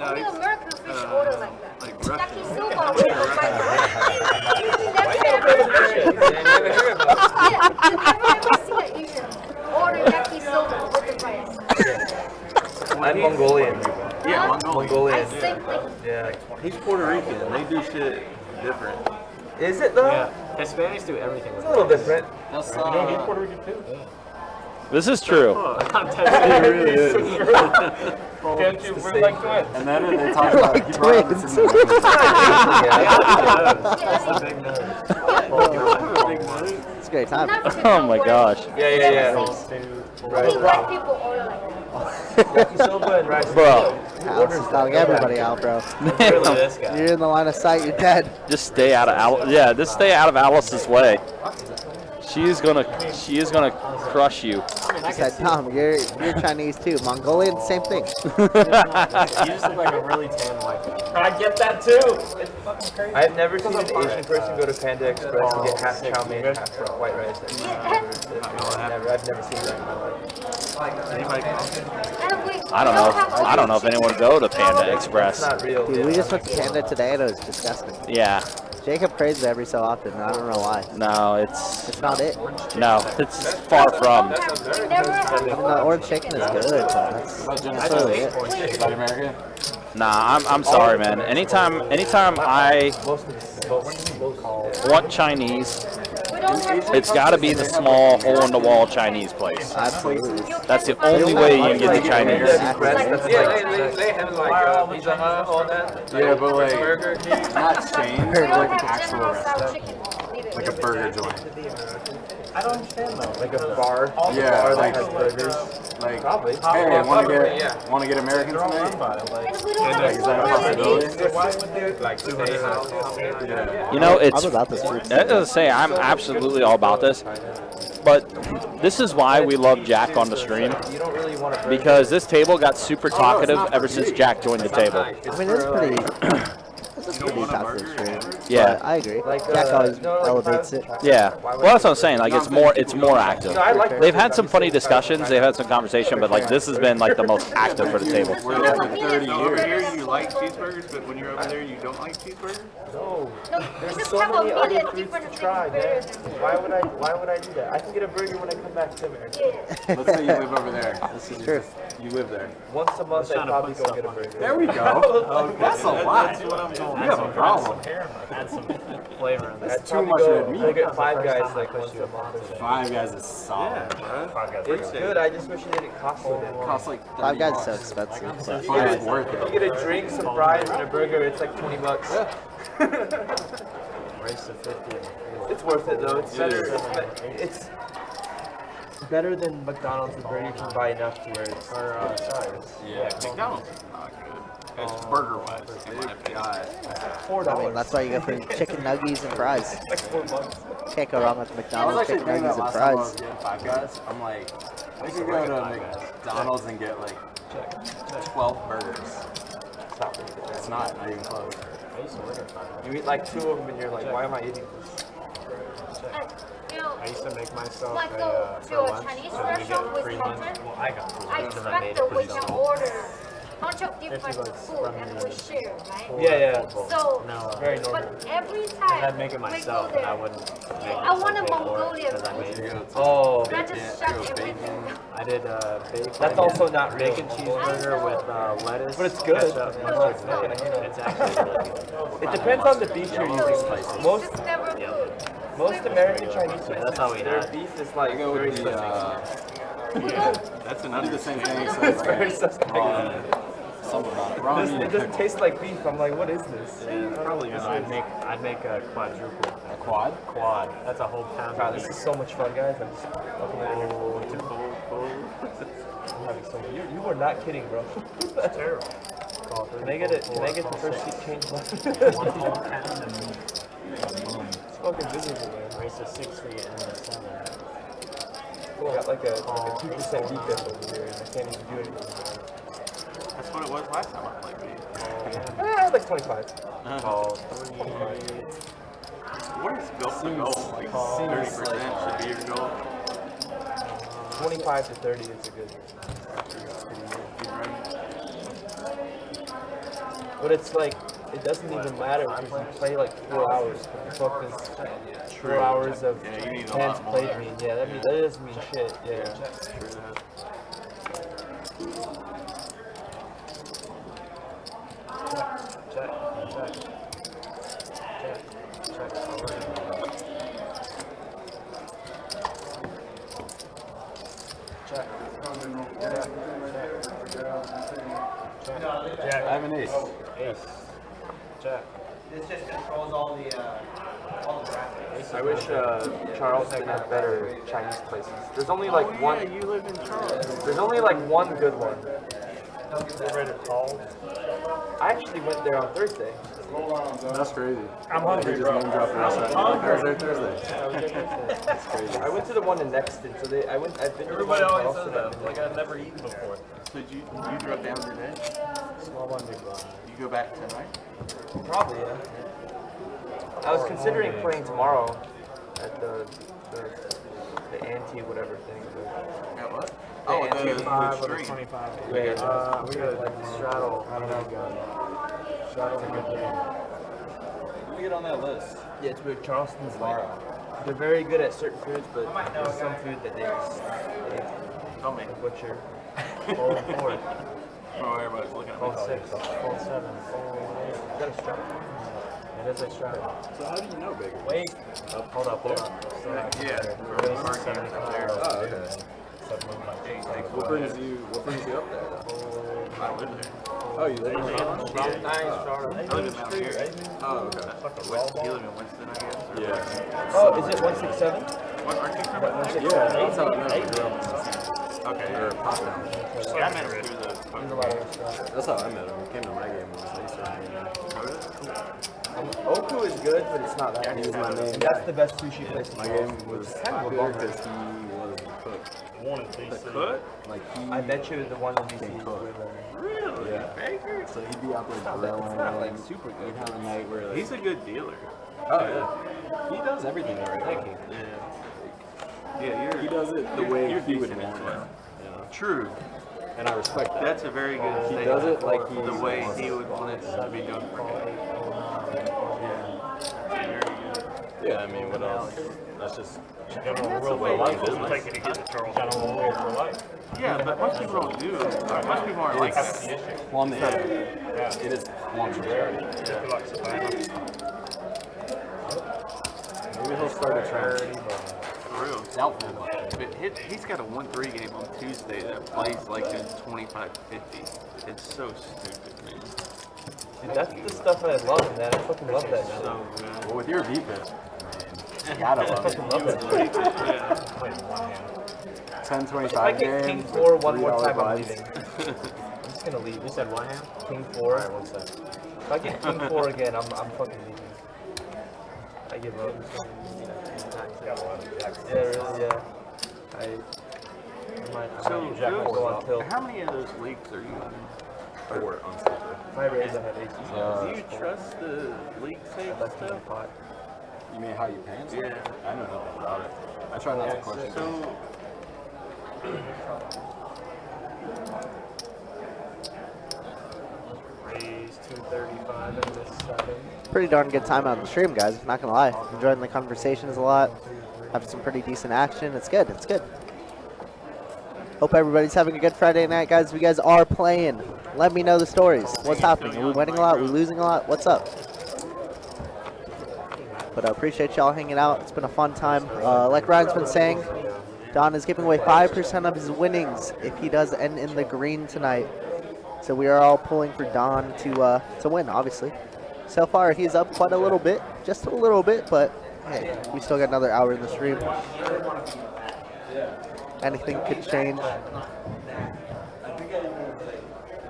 Only it's, American fish order like that. like Russian. Yakisoba with the fried rice. Yeah, you never see an Asian order yakisoba with the rice. I'm Mongolian. Yeah, Mongolian. Same thing. Yeah. He's Puerto Rican. They do shit different. Is it though? Yeah. Hispanics do everything with It's a little different. That's he's Puerto Rican too. This is true. I'm telling you, really is. Can't you? We're like twins. And then they talk about he brought up this in the That's the big nose. It's a great time. Oh my gosh. Yeah. Only white people order like that. Yakisoba and rice. Bro, Alex is calling everybody out, bro. Really, this guy. You're in the line of sight. You're dead. just stay out of just stay out of Alice's way. She is gonna crush you. He said, Tom, you're Chinese too. Mongolian, same thing. You just look like a really tan white guy. I get that too. It's fucking crazy. I've never seen an Asian person go to Panda Express and get half chow mein, half white rice. I've never seen that in my life. I don't know if anyone would go to Panda Express. Not real. Dude, we just went to Panda today and it was disgusting. Yeah. Jacob praises it every so often. I don't know why. No, it's It's not it. far from. The orange chicken is good, but that's really it. Is that American? Nah, I'm sorry, man. Anytime I want Chinese, it's got to be the small hole-in-the-wall Chinese place. Absolutely. That's the only way you can get the Chinese. They have like Pizza Hut, all that. Yeah, but like Burger King. not chains, We but don't like have actual General Tso restaurant, chicken. like a burger joint. I don't understand though. Like a bar. Yeah, Bar like that has burgers. like Probably. hey, want to yeah. get American tonight? And we don't have Is that a possibility? Why would they like stay out? Yeah. You know, I'm it's. about this fruit. That doesn't say I'm absolutely all about this, but this is why we love Jack on the stream, You don't really want to. because this table got super talkative ever since Jack joined the table. I mean, it's pretty. It's a pretty toxic stream. Yeah. But I agree. Jack always elevates it. Yeah. Well, that's what I'm saying. Like, it's more active. They've had some funny discussions. They've had some conversation, but like this has been like the most active for the table. We're there for 30 years. Here you like cheeseburgers, but when you're over there you don't like cheeseburgers? No. There's just so have a many other million foods different to try, man. things better than Why would I do that? I can get a burger when I come back to America. Let's say you live over there. This is true. You live there. Once a month, I probably go get a burger. There we go. That's a lot. That's what I'm going You have a problem. Add some flavor in there. That's too much red I meat. get Five Guys like once a month. Five Guys is solid. It's good. I just wish it didn't cost so damn It much. costs like Five 30 Guys is so bucks. expensive. But it's worth You it. get a drink, some fries, and a burger. It's like $20. Race to 50. It's worth it though. It's better. It's better than McDonald's and Burger King by enough to where it's. Yeah, McDonald's is not good. It's burger-wise, in my opinion. I mean, that's why you go for chicken nuggies and fries. Like $4. Can't go wrong with I was McDonald's actually chicken thinking that nuggets and last time I was fries. getting Five Guys. I'm like, I could go to McDonald's and get like 12 burgers. It's not even close. You eat like 2 of them and you're like, why am I eating this? I used to make myself Like a go to for a lunch, Chinese so we restaurant get with free lunch. content. Well, I got free I lunch because I made expect it that we for can myself. order bunch of different food and we share, right? Yeah. So, No, Very normal. but every time I'd make it we go myself, and I there, wouldn't make I want a myself pay for it Mongolian because I made food. it. Oh. I just shut everything. I did bacon. That's also not real. bacon cheeseburger with lettuce. But it's good. Ketchup, mustard, mayo. It's actually really good. It depends on the beef you're using. Most It's never good. most American Chinese food, That's how we their had. beef is like Go very with the, suspect. That's I do another the same thing. So It's very suspect. Something about it. Raw meat It and doesn't pickle. taste like beef. I'm like, what is this? Probably I'd make a quadruple. A quad? Quad. That's a whole pound. Wow, this is so much fun, guys. I'm just looking at it. I'm having so much. You were not kidding, bro. That's terrible. Can I get the first seat change? One whole pound and It's fucking miserable, man. race to 60 and the 7. I got like a 2% defense over here, and I can't even do anything. That's what it was last time I played beef. Like 25. What is goal to goal? Like 30% should be your goal. 25 to 30 is a good. But it's like, it doesn't even matter because you play like 4 hours. But the fuck is 4 hours of you need a hands lot more. played mean? Yeah, that doesn't mean shit. Yeah. True that. I have an ace. Jack. This just controls all the graphics. I wish Charles had better Chinese places. There's only like one. Yeah, you live in Charlotte. There's only like one good one. I actually went there on Thursday. That's crazy. I'm hungry, Just bro. name drop the restaurant. Thursday. That's crazy. I went to the one in Nexton, so I've been to the one Everybody in always Charleston. says that. Like I've never eaten before. So you drove down today? Small one, big one. You go back tonight? Probably, yeah. I was considering playing tomorrow at the anti whatever thing. At what? The Oh, anti the 5 or stream. 25. We Yeah, got we got like straddle. I don't know. Straddle's a good game. Let me get on that list. Yeah, it's with Charleston's tomorrow. They're very good at certain foods, but there's some food that they Tell me. butcher. Fold 4. Oh, everybody's looking at me. Fold 6. Fold 7. Fold 8. Is that a straddle? It is a straddle. So how do you know bigger? Wait. Hold up. So, Yeah, it was 75. Oh, okay. What brings you up there though? I live there. Oh, you live in Charlotte? I live in Mount Airy. Oh, okay. You live in Winston, I guess? Or Yeah. Oh, is it 167? What, aren't you from? Yeah, that's how I met him. Okay. Or Potsdam. Yeah, I met him through the There's a lot of restaurants. That's how I met him. He came to my game once. I used to hang out. Oku is good, but it's not that He was my main And that's guy. the best sushi place in My Charleston. game was Kind of a popular bummer. because he was the cook. The cook? Like he, I bet you the one in DC is cook. way better. Really? Yeah. Baker? So he'd be out there grilling. It's not like super good. We'd have a night where like, He's a good dealer. oh yeah, he does everything right. Thank you. Yeah, He does it the way you're he would decent want as it. well. You know? True. And I respect that. That's a very good He thing. does it like the he's- way he would want it to be done for him. Very good. Yeah, I mean, what else? That's just That's the way he business. Take it to get to Charles. Yeah, but most people don't do it. Most people aren't like that. plumbing. It is plumbing. Maybe he'll start a trend. For real. Doubtful. But he's got a 1-3 game on Tuesday that plays like a 25-50. It's so stupid, man. Dude, that's the stuff I love, man. I fucking love that shit. So good. Well, with your defense, you gotta love it. I love that shit. 10, If I 25 get game, King 4 one more $3 time, I'm buys. leaving. I'm just gonna leave. You said one hand? King 4. Alright, 1 sec. If I get King 4 again, I'm fucking leaving. I give up. Yeah, really, yeah. I might So, Jack will go on tilt. how many of those leagues are you in? 4 on Saturday. If I raise, I have aces. Do you trust the league safe I'd like to stuff? pot. You mean how you pay him? Yeah. I know nothing about it. I try not to question it. So, Raise 235 in this setting. Pretty darn good time on the stream, guys. Not gonna lie. Enjoying the conversations a lot. Have some pretty decent action. It's good. It's good. Hope everybody's having a good Friday night, guys. If you guys are playing, let me know the stories. What's happening? Are we winning a lot? Are we losing a lot? What's up? But I appreciate y'all hanging out. It's been a fun time. Like Ryan's been saying, Don is giving away 5% of his winnings if he does end in the green tonight. So we are all pulling for Don to win, obviously. So far, he's up quite a little bit, just a little bit, but hey, we still got another hour in the stream. Anything could change.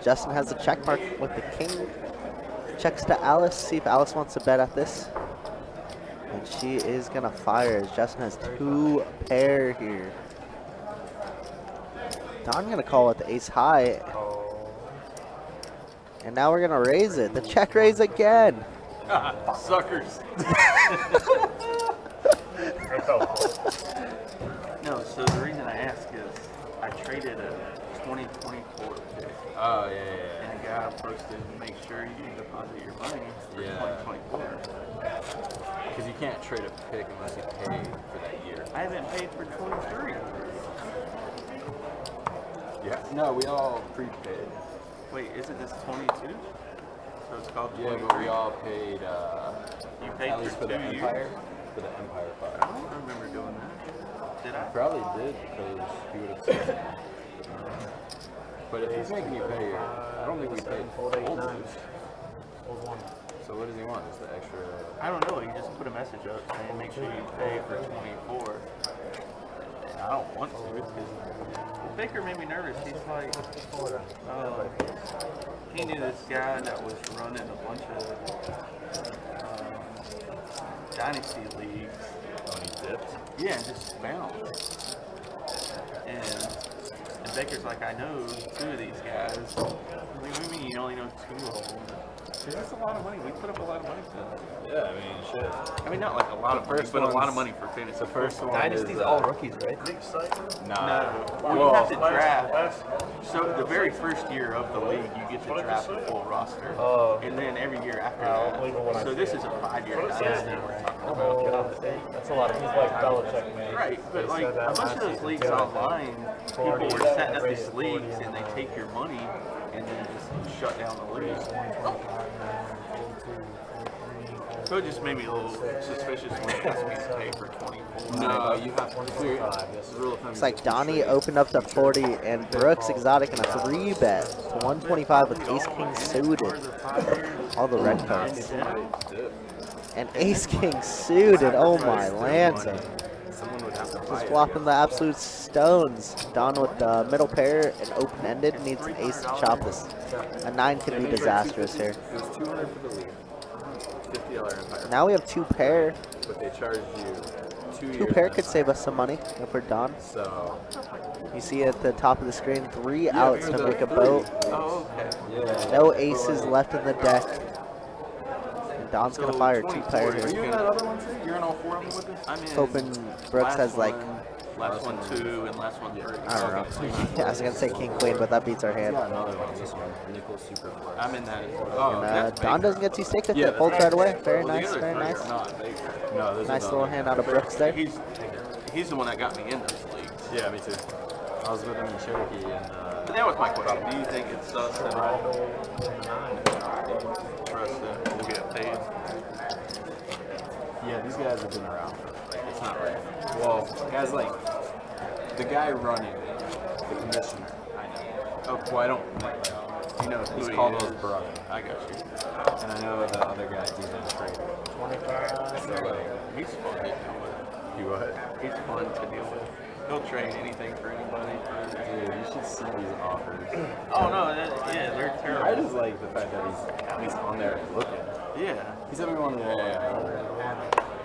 Justin has a check mark with the king. Checks to Alice, see if Alice wants to bet at this. And she is gonna fire as Justin has 2 pair here. Don gonna call it the ace high. And now we're gonna raise it. The check raise again. suckers. No, so the reason I ask is I traded a 2024 pick Oh, yeah, yeah, and it guy posted, make sure you deposit your money for 2024. Because you can't trade a pick unless you pay for that year. I haven't paid for 23. Yeah. No, we all prepaid. Wait, isn't this 22? So it's called 23. Yeah, but we all paid. You paid at least for for the 2 years? Empire. For the Empire I 5. don't remember doing that. Did I? Probably did because he would have said it. But if he's making you pay your, I don't think we paid old dues. Old one. So what does he want? Just the extra? I don't know. You just put a message up saying make sure you pay for 24. And I don't want to because Baker made me nervous. He's like, he knew this guy that was running a bunch of dynasty leagues. When he dipped? Yeah, and just bounced. And Baker's like, I know 2 of these guys. I'm like, what do you mean you only know 2 of them? Because that's a lot of money. We put up a lot of money for that. Yeah, I mean, shit. I mean, not like a lot of money, but a lot of money for fantasy. The first one Dynasty's is, all rookies, right? Nah. No. Well, you have to draft. So the very first year of the league, you get to draft the full roster. And then every year after that. So this is a 5-year dynasty we're talking about. That's a lot of. He's like Belichick, man. Right, but like a bunch of those leagues online, people were setting up these leagues and they take your money and then just shut down the league. So it just made me a little suspicious when it asked me to pay for 24. No, you have 25. Looks like Donnie opened up to 40 and Brooks Exotic in a 3-bet to 125 with Ace King suited. All the red cards. And Ace King suited. Oh my Lanta. Someone would have to buy Just it. flopping the absolute stones. Don with the middle pair and open-ended needs an ace to chop this. A 9 could be disastrous here. It was 200 for the league. $50 Empire. Now we have 2 pair. But they charged you 2 years. 2 pair could save us some money if we're done. So. You see at the top of the screen, 3 outs to make a boat. Oh, okay. Yeah. No aces left in the deck. And Don's gonna fire 2 pair Are you here. in that other one too? You're in all 4 of them with us? I'm in Hoping Brooks has like, last one 2 and last one 3. I don't know. Yeah, I was gonna say king queen, but that beats our hand. Yeah, another one. This one. Nickel Super Plus. I'm in that as well. And Don doesn't get too stake with it. Folds right away. Very Well, the nice, other very 3 nice. are not Baker. No, those Nice are little hand out of Brooks there. He's the one that got me in those leagues. Yeah, me too. I was with him in Cherokee and But that was my question. Do you think it's sus at all for us to we'll get paid? yeah, these guys have been around. Like, it's not right. Well, guys like the guy running the commissioner. I know. Oh, well, I don't. You know who He's he called is. his brother. I got you. And I know the other guy. He's in trade. 25. So like, He's fun to deal with. you what? He's fun to deal with. He'll trade anything for anybody. Dude, you should see these offers. Oh no, yeah, they're I terrible. just like the fact that he's at least on there and looking. Yeah. He said we wanted to. It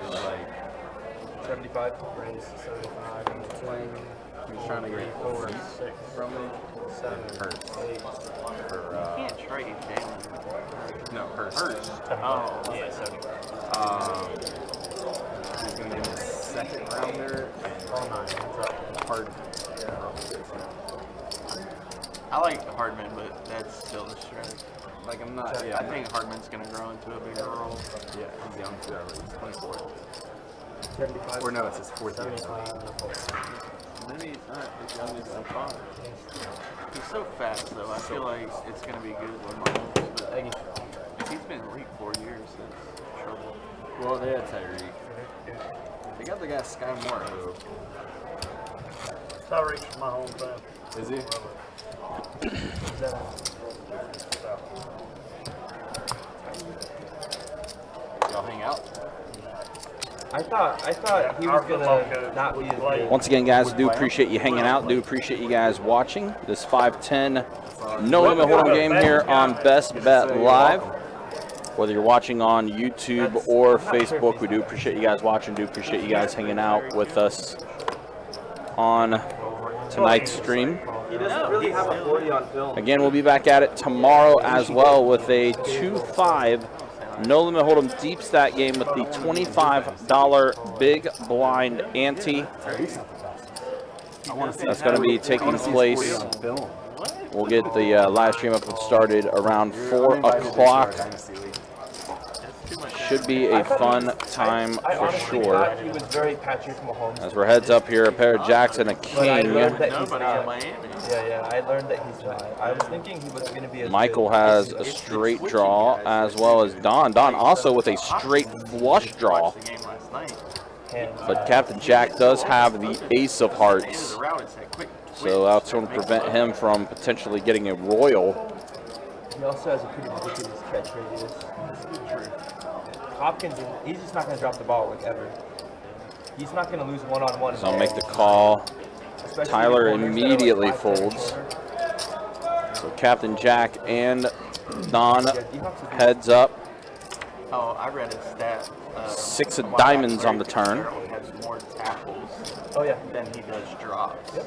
was like 75. Raise to 75. And 2, he was trying to get 4, feet 6, from me. 7, Hurts. 8. For You can't trade Jalen. no Hurts. Oh, Yeah, 75. He's gonna give me a second rounder and All 9. Hands up. hard. I like Hardman, but that's still a stretch. Like I'm not. Yeah, I think Hardman's gonna grow into a bigger role. Yeah, he's young too. He's 24. 75. Or no, it's his 4th year. 75. And a 4. Maybe he's not as young as I thought. He's so fast, though. I feel like it's gonna be good with Mahomes. But if he's been elite 4 years, that's trouble. Well, they had Tyreek. They got the guy Sky Moore who Tyreek's my home fan. is he? Y'all hang out? I thought he was gonna not be as good. Once again, guys, do appreciate you hanging out. Do appreciate you guys watching this 510 No Limit Hold'em game here on Best Bet Live. Whether you're watching on YouTube or Facebook, we do appreciate you guys watching. Do appreciate you guys hanging out with us on tonight's stream. He doesn't really have a 40 on film. Again, we'll be back at it tomorrow as well with a 2-5 No Limit Hold'em deep stat game with the $25 big blind ante. That's going to be taking place We'll get the live stream up and started around 4 o'clock. Should be a fun time for sure. He was very Patrick Mahomes. As we're heads up here, a pair of jacks and a king. Nobody in Miami. Yeah, I learned that he's not. I was thinking he was going to be as Michael good. has a straight draw, as well as Don. Don also with a straight flush draw. The game last night. But Captain Jack does have the ace of hearts. So that's going to prevent him from potentially getting a royal. He also has a pretty ridiculous catch radius. Hopkins, he's just not going to drop the ball like ever. He's not going to lose one-on-one. So I'll make the call. Especially Tyler when corners immediately that are like 5'10" folds. shorter. So Captain Jack and Don heads up. Oh, I read a stat. 6 of diamonds on the turn. Has more tackles than he does drops. Yep.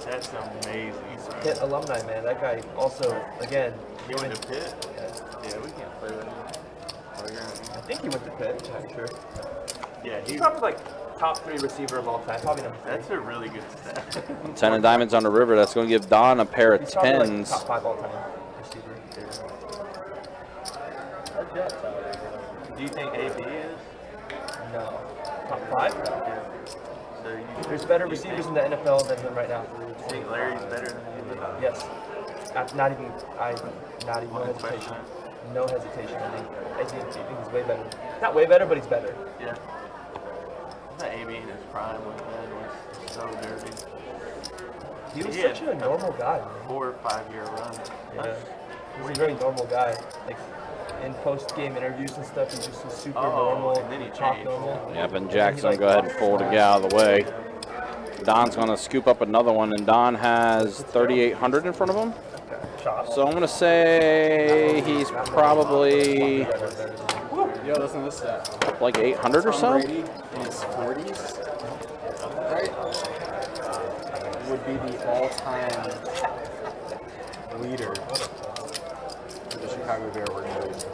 That's amazing. Pitt alumni, man. That guy also, again, He went to Pitt? Yeah, we can't play with him. I think he went to Pitt, I'm sure. Yeah, He's probably like top 3 receiver of all time. Probably number 3. That's a really good stat. 10 of diamonds on the river. That's going to give Don a pair of He's probably like 10s. top 5 all time receiver. Do you think AB is? No. Top 5? So There's better receivers in the NFL than him right now. you think Larry's better than him? Yes. Not even no hesitation. No hesitation. I think he's way better. Not way better, but he's better. Yeah. I thought AB in his prime with that was so dirty. He was Yeah. such a normal guy, man. 4 or 5 year run. Yeah. He's a very normal guy. Like in post-game interviews and stuff, he's just a super normal, and then he talk changed. normal. Yep, and Jack's going to go ahead and fold to get out of the way. Don's going to scoop up another one, and Don has 3,800 in front of him. So I'm going to say he's probably Yo, listen to this stat. like 800 or Tom so. Brady in his 40s, right, would be the all-time leader for the Chicago Bear organization,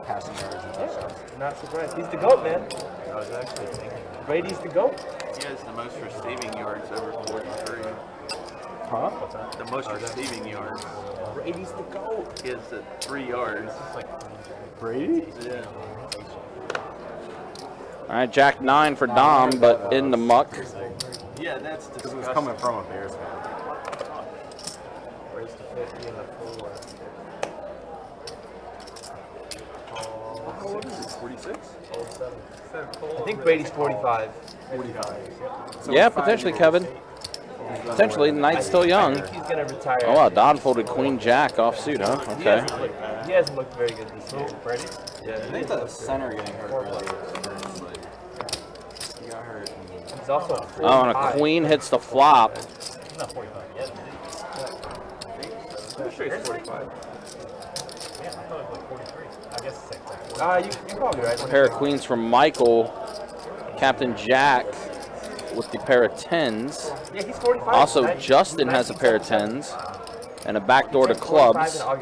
passing yards and touchdowns. Not surprised. He's the GOAT, man. I was actually thinking. Brady's the GOAT. He has the most receiving yards over 43. Huh? The most receiving yards. Brady's the GOAT. He has the 3 yards. Brady? Yeah. All right, Jack 9 for Dom, but in the muck. Yeah, that's Because it was disgusting. coming from a Bears fan. Where's the 50 and the 4? How old is he? 46? I think Brady's 45. 45. So Yeah, 5 potentially, years. Kevin. Potentially, the Knight's still I young. think he's gonna retire. Oh, wow, Don folded Queen Jack offsuit, huh? Okay. He hasn't looked very good this year. Brady? Yeah. I think the center getting hurt earlier. He got hurt. He's also Oh, and a Queen hits the flop. He's not 45 yet, is he? I'm sure he's 45. Yeah, I thought it was like 43. I guess it's like You're probably right. Pair of Queens from Michael. Captain Jack with the pair of 10s. Yeah, he's 45. Also, Justin has a pair of 10s. And a backdoor to clubs. I don't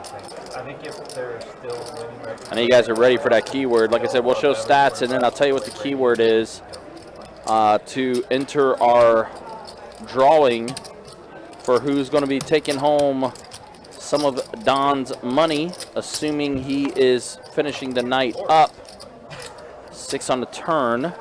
think. I think if they're still winning right I know you guys are ready for that keyword. Like I said, we'll show stats, and then I'll tell you what the keyword is to enter our drawing for who's going to be taking home some of Don's money, assuming he is finishing the night up. 6 on the turn.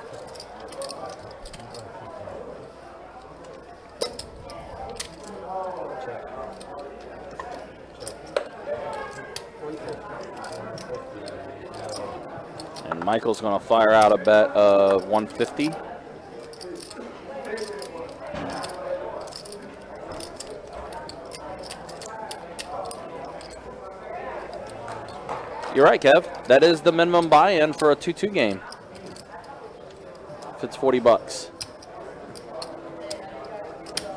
And Michael's going to fire out a bet of 150. You're right, Kev. That is the minimum buy-in for a 2-2 game. If it's 40 bucks.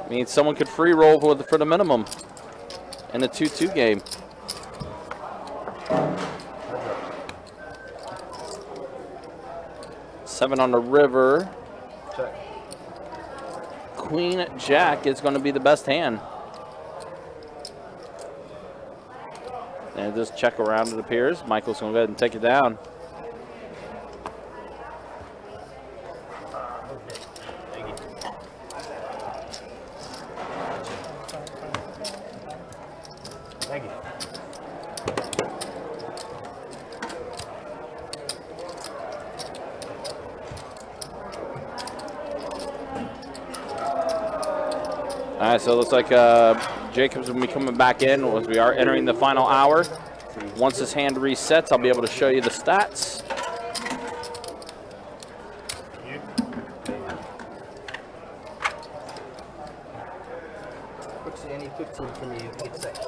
Means someone could free roll for the minimum in a 2-2 game. Seven on the river. Check. Queen Jack is going to be the best hand. And just check around, it appears. Michael's going to go ahead and take it down. right, so it looks like Jacobs will be coming back in as we are entering the final hour. Once his hand resets, I'll be able to show you the stats. Any 15 from you get second.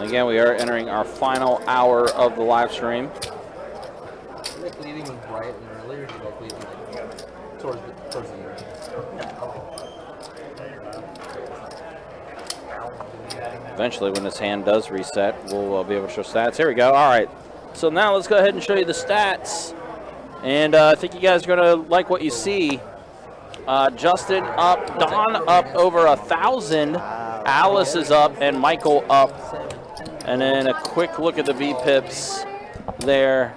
Again, we are entering our final hour of the live stream. Do you like leading right and early, or do you like leading like, towards the end? Eventually, when his hand does reset, we'll be able to show stats. Here we go. All right. So now let's go ahead and show you the stats. And I think you guys are going to like what you see. Justin up, Don up over 1,000. Alice is up, and Michael up. And then a quick look at the V-Pips there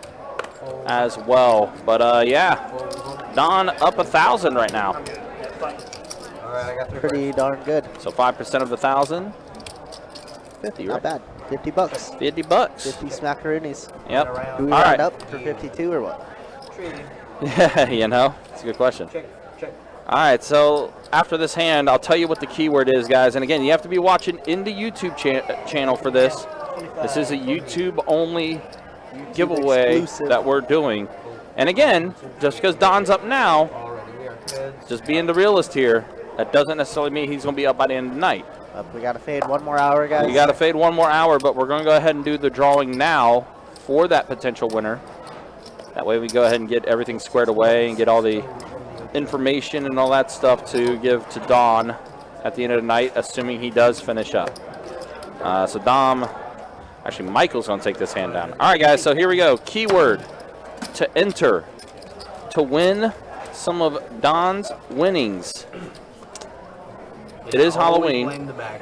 as well. But yeah, Don up 1,000 right now. All right, I got Pretty darn good. So 5% of the 1,000. 50, Not right? bad. 50 bucks. 50 bucks. 50 smackaroonies. Yep. Do we All round right. up for 52 or what? Yeah, you know, it's a good question. Check. All right, so after this hand, I'll tell you what the keyword is, guys. And again, you have to be watching in the YouTube channel for this. This is a YouTube-only giveaway exclusive. that we're doing. And again, just because Don's up now, Already, we are good. just being the realist here, that doesn't necessarily mean he's going to be up by the end of the night. We got to fade one more hour, guys. You got to fade one more hour, but we're going to go ahead and do the drawing now for that potential winner. That way we go ahead and get everything squared away and get all the information and all that stuff to give to Don at the end of the night, assuming he does finish up. So Dom, actually Michael's going to take this hand down. All right, guys, so here we go. Keyword to enter to win some of Don's winnings. It is Halloween. Blame the back.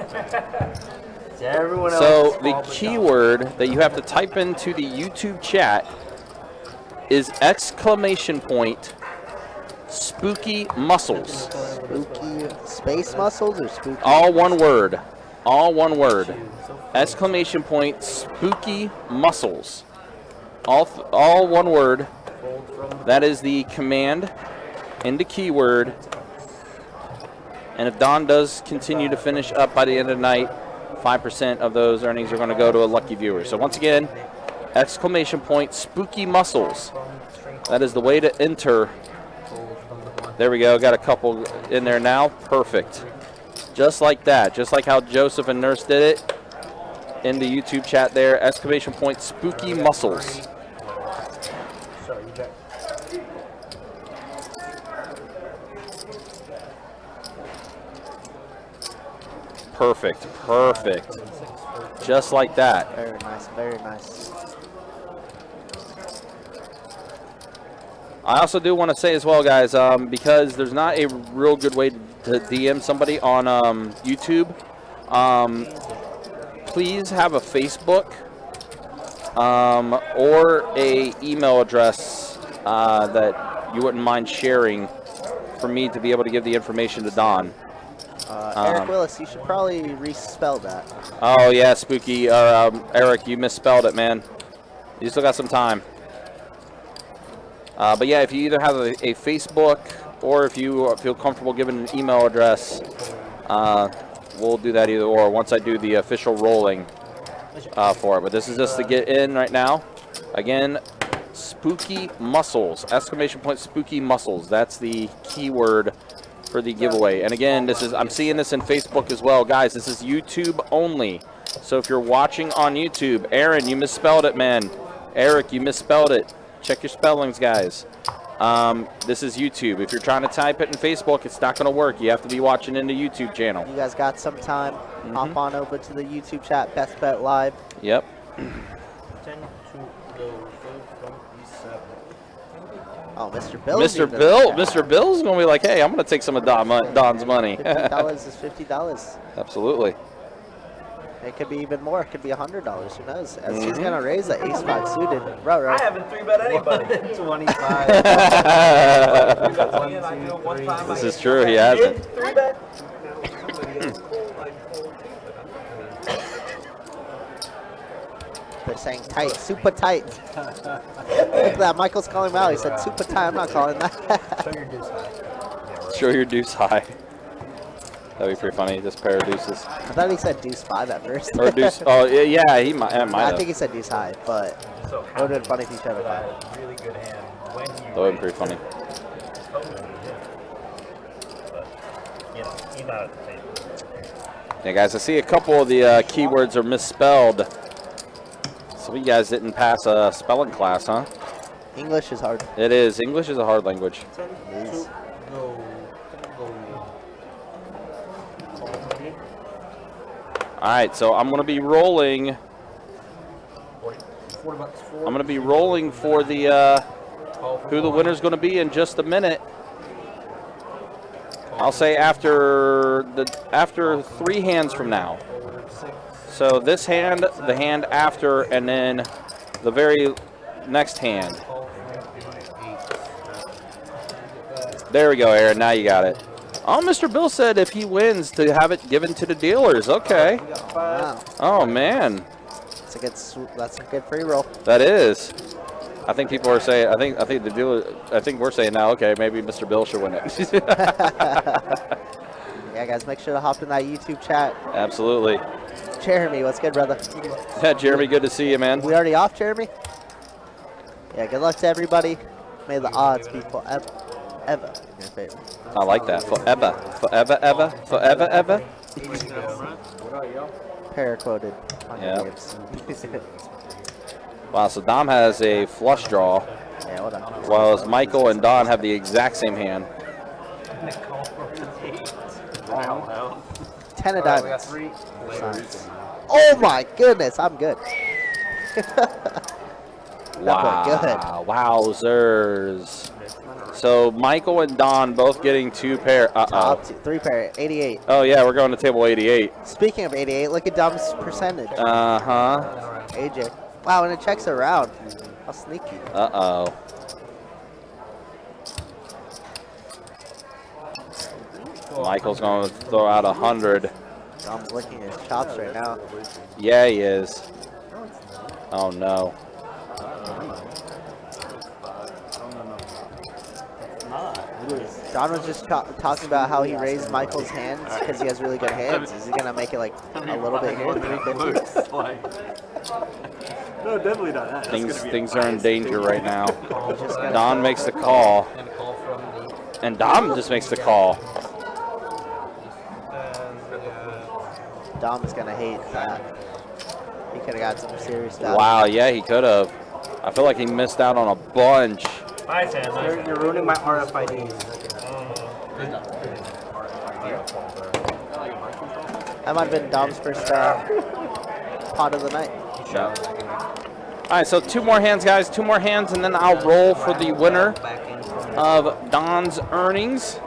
It's everyone So else's the fault but keyword that you have to type into the YouTube chat is exclamation point spooky muscles. Spooky space muscles or spooky? All one word. All one word. Exclamation point spooky muscles. All one word. That is the command and the keyword. And if Don does continue to finish up by the end of the night, 5% of those earnings are going to go to a lucky viewer. So once again, exclamation point spooky muscles. That is the way to enter. There we go. Got a couple in there now. Perfect. Just like that. Just like how Joseph and Nurse did it in the YouTube chat there. Exclamation point spooky muscles. Sorry, you jack. Perfect. Perfect. Just like that. Very nice, very nice. I also do want to say as well, guys, because there's not a real good way to DM somebody on YouTube, please have a Facebook or a email address that you wouldn't mind sharing for me to be able to give the information to Don. Eric Willis, you should probably respell that. Oh, yeah, Spooky. Eric, you misspelled it, man. You still got some time. But yeah, if you either have a Facebook or if you feel comfortable giving an email address, we'll do that either or once I do the official rolling for it. But this is just to get in right now. Again, spooky muscles, exclamation point spooky muscles. That's the keyword for the giveaway. And again, I'm seeing this in Facebook as well. Guys, this is YouTube only. So if you're watching on YouTube, Aaron, you misspelled it, man. Eric, you misspelled it. Check your spellings, guys. This is YouTube. If you're trying to type it in Facebook, it's not going to work. You have to be watching in the YouTube channel. You guys got some time? Hop on over to the YouTube chat, Best Bet Live. Yep. 10 to go. Oh, Mr. Bill. Mr. Bill's gonna be like, hey, I'm gonna take some of Don's money. $50 is $50. Absolutely. It could be even more. It could be $100. Who knows? As he's gonna raise the ace 5 suited. Right. I haven't 3-bet anybody. 25. This is true. He hasn't. 3-bet. They're saying tight, super tight. Look at that. Michael's calling him out. He said super tight. I'm not calling that. Show your deuce high. Show your deuce high. That'd be pretty funny. Just pair of deuces. I thought he said deuce 5 at first. Or deuce. Oh yeah, he might. I have. think he said deuce high, but So it would have been funny if he showed it high. really good hand when you That would be pretty funny. But, you know, he's not at the table. Yeah, guys, I see a couple of the keywords are misspelled. Some of you guys didn't pass a spelling class, huh? English is hard. It is. English is a hard language. It is. All right, so I'm going to be rolling. I'm going to be rolling for the who the winner's going to be in just a minute. I'll say after 3 hands from now. So this hand, the hand after, and then the very next hand. There we go, Aaron. Now you got it. Oh, Mr. Bill said if he wins to have it given to the dealers. Okay. Wow. Oh man, That's a good free roll. that is. I think people are saying. I think the dealer. I think we're saying now. Okay, maybe Mr. Bill should win it. Yeah, guys, make sure to hop in that YouTube chat. Absolutely. Jeremy, what's good, brother? Yeah, Jeremy, good to see you, man. We already off, Jeremy? Yeah, good luck to everybody. May the odds be forever in your favor. I like that. Forever, forever, ever, forever, ever. Paraquoted on your Yeah. games. Wow, so Dom has a flush draw, Yeah, hold on. while as Michael and Don have the exact same hand. 10 of We got diamonds. 3. Signs. Oh my goodness, I'm good. Wow, good. wowzers. So Michael and Don both getting 2 pair. Top 3 pair, 88. Oh yeah, we're going to table 88. Speaking of 88, look at Dom's percentage. Uh-huh. AJ. Wow, and it checks around. How sneaky. Uh-oh. Michael's going to throw out 100. Dom's licking his chops right now. Yeah, he is. Oh, no. Don was just talking about how he raised Michael's hands because he has really good hands. Is he going to make it like a little bit here, 350? No, definitely not that. Things are in danger right now. Don makes the call. And Dom just makes the call. Dom is going to hate that. He could have got some serious stuff. Wow, yeah, he could have. I feel like he missed out on a bunch. Nice hand, nice hand. You're ruining my RFIDs. That might have been Dom's first pot of the night. All right, so 2 more hands, guys. 2 more hands, and then I'll roll for the winner of Don's earnings.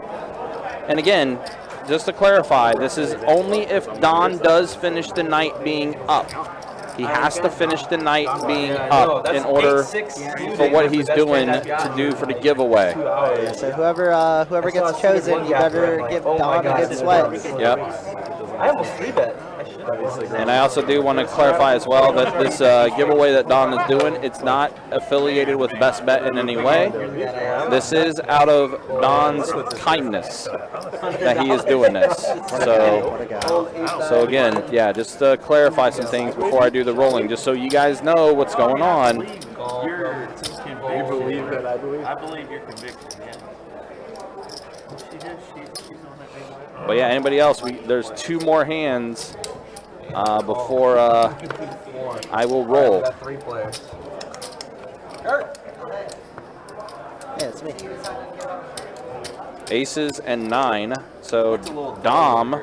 And again, just to clarify, this is only if Don does finish the night being up. He has to finish the night being up in order for what he's doing to do for the giveaway. Yeah, so whoever gets chosen, you better give Don a good sweat. Yep. I almost 3-bet. And I also do want to clarify as well that this giveaway that Don is doing, it's not affiliated with Best Bet in any way. This is out of Don's kindness that he is doing this. So again, yeah, just to clarify some things before I do the rolling, just so you guys know what's going on. You believe that? I believe your conviction, yeah. She's on that big one. But yeah, anybody else? There's 2 more hands before I will roll. Got 3 players. Yeah, it's me. Aces and 9. So Dom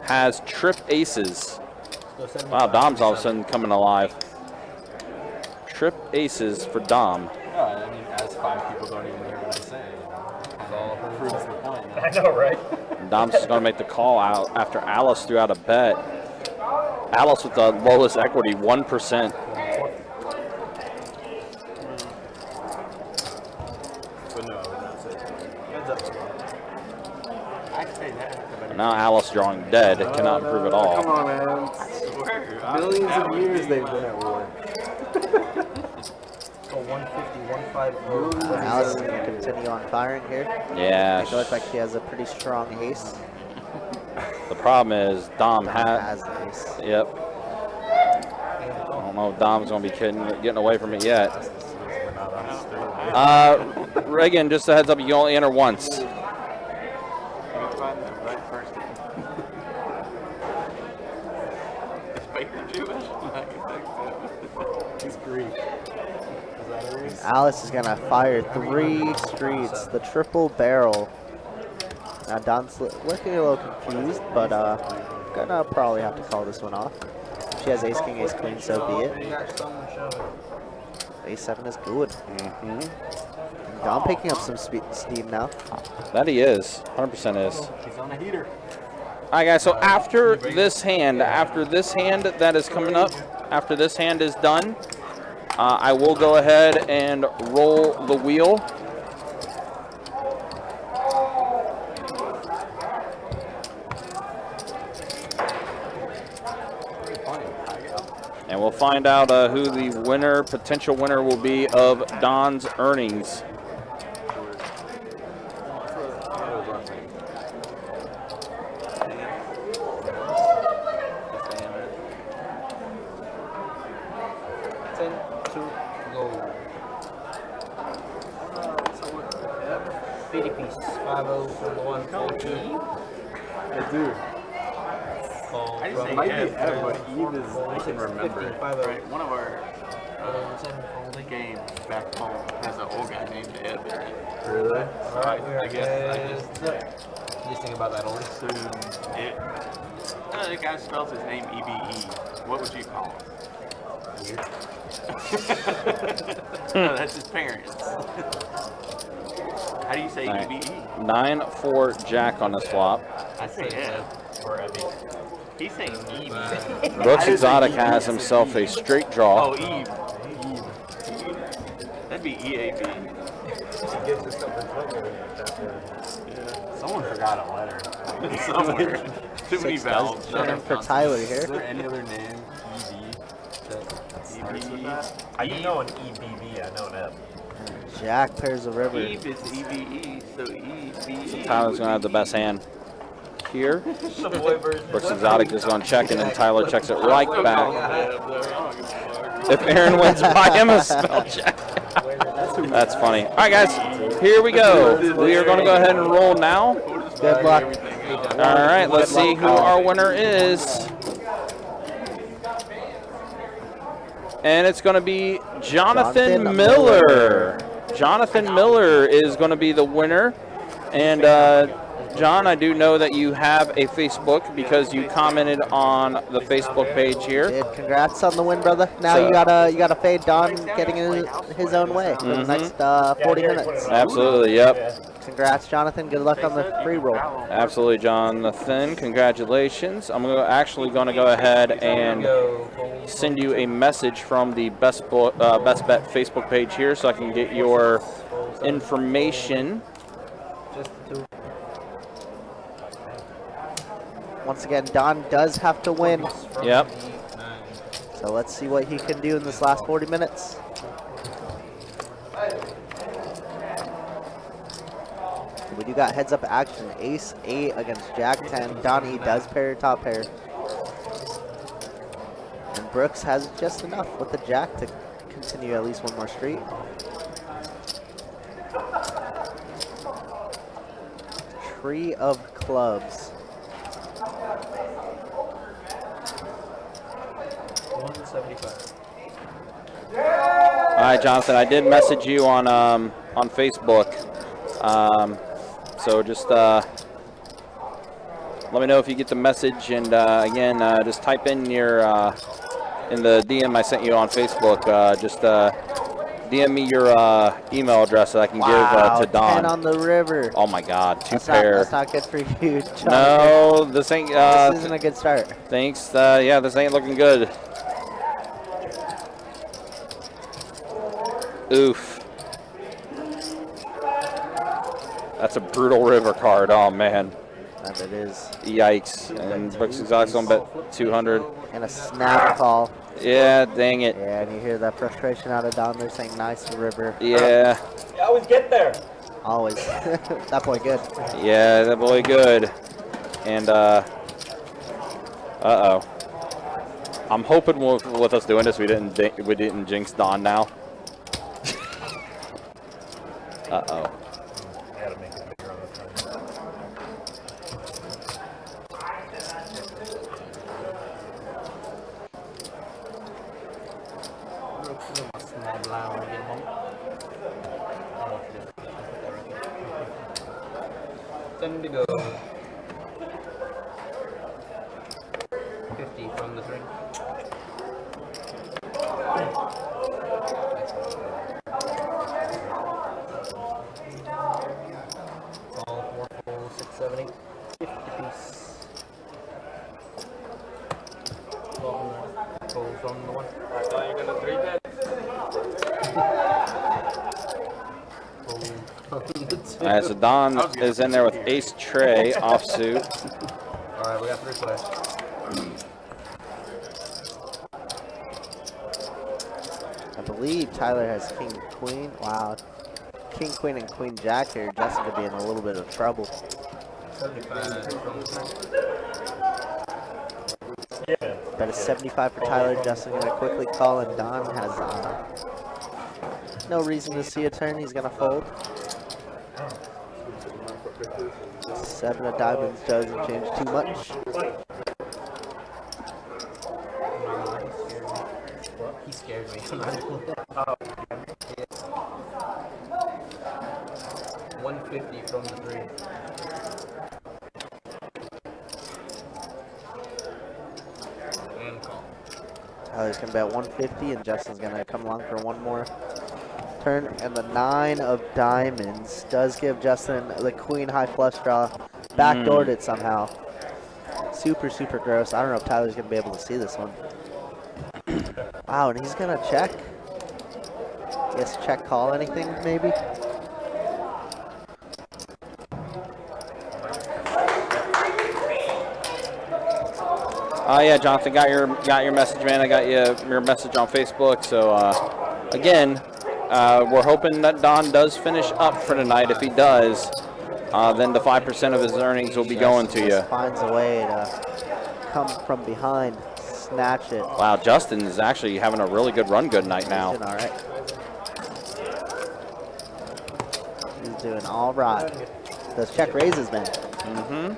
has trip aces. Wow, Dom's all of a sudden coming alive. Trip aces for Dom. I mean, as 5 people don't even hear I know, right? Dom's is going to make the call out after Alice threw out a bet. Alice with the lowest equity, 1%. But no, that's it. Heads up. I'd say that. Now Alice drawing dead. Cannot improve at all. Come on, man. Millions of years they've been at war. So 150, 150. Alice is going to continue on firing here. Yeah. It looks like she has a pretty strong ace. The problem is Dom Has an ace. Yep. I don't know if Dom's going to be getting away from it yet. Reagan, just a heads up, you can only enter once. He's Greek. Alice is going to fire 3 streets, the triple barrel. Now Don's looking a little confused, but gonna probably have to call this one off. She has ace king, ace queen, so be it. A7 is good. Don picking up some steam now. That he is. 100% is. He's on a heater. All right, guys. So after this hand that is coming up, after this hand is done, I will go ahead and roll the wheel. And we'll find out who the potential winner will be of Don's earnings. Piece 5041 42. I do. I just say Might be F, F, but Eve is, I can remember. Right, one of our games back home has an old guy named Ed in it. Really? So I guess You think about that only. assume it. The guy spells his name E-B-E. What would you call him? No, that's his parents. How do you say Right. E-B-E? 9-4 jack on the swap. I say F. Or Evie. He's saying Eve. Brooks Exotic has himself a straight draw. Oh, Eve. That'd be E-A-B. Someone forgot a letter. Somewhere. Too many 6 vowels. does in for Tyler Is here. there any other name? ED? That starts with that? I do know an EBB, I know an F. Jack pairs of river. Eve is E-V-E, so E-B-E. Tyler's going to have the best hand here. The boy version. Brooks Exotic is going to check, and then Tyler checks it right back. If Aaron wins, buy him a spell check. That's funny. All right, guys, here we go. We are going to go ahead and roll now. Good luck. All right, let's see who our winner is. And it's going to be Jonathan Miller. Jonathan Miller is going to be the winner. And John, I do know that you have a Facebook because you commented on the Facebook page here. Congrats on the win, brother. Now So- you gotta fade Don getting in his own way for the next 40 minutes. Absolutely, yep. Congrats, Jonathan. Good luck on the free roll. Absolutely, Jonathan. Congratulations. I'm actually going to go ahead and send you a message from the Best Bet Facebook page here so I can get your information. Once again, Don does have to win. Yep. So let's see what he can do in this last 40 minutes. We do got heads up action. Ace 8 against Jack 10. Donnie does pair top pair. And Brooks has just enough with the Jack to continue at least one more street. Tree of clubs. 175. All right, Jonathan. I did message you on Facebook. So just let me know if you get the message, and again, just type in your in the DM I sent you on Facebook. Just DM me your email address that I can Wow, give to Don. 10 on the river. Oh my God, two That's pair. That's not good for you, John. No, this ain't. This isn't a good start. Thanks. Yeah, this ain't looking good. Oof. That's a brutal river card. Oh man. That it is. Yikes. And Brooks Exotic's on bet 200. And a snap call. Yeah, dang it. Yeah, and you hear that frustration out of Don. They're saying nice river. Yeah. You always get there. Always. That boy good. Yeah, that boy good. And uh-oh. I'm hoping with us doing this we didn't jinx Don now. Uh-oh. Ten to go. 50 from the 3. All 4, 4, 6, 7, 8. 50 piece. Go from the 1. I thought you were gonna 3 bet. All right, so Don is in there with Ace Trey offsuit. All right, we got 3 players. I believe Tyler has King, Queen. Wow. King, Queen, and Queen Jack here. Justin could be in a little bit of trouble. 75 from the 3. Bet a 75 for Tyler. Justin gonna quickly call, and Don has no reason to see a turn. He's gonna fold. 7 of diamonds doesn't change too much. He scared me. 150 from the 3. And call. Tyler's gonna bet 150, and Justin's gonna come along for one more turn. And the 9 of diamonds does give Justin the queen high flush draw. Backdoored it somehow. Super, super gross. I don't know if Tyler's gonna be able to see this one. Wow, and he's gonna check. Guess check call anything maybe. Yeah, Jonathan, got your message, man. I got your message on Facebook. So again, we're hoping that Don does finish up for tonight. If he does, then the 5% of his earnings will be going to you. Finds a way to come from behind, snatch it. Wow, Justin is actually having a really good run good night now. He's doing all right. He's doing all right. Those check raises, man. Mm-hmm.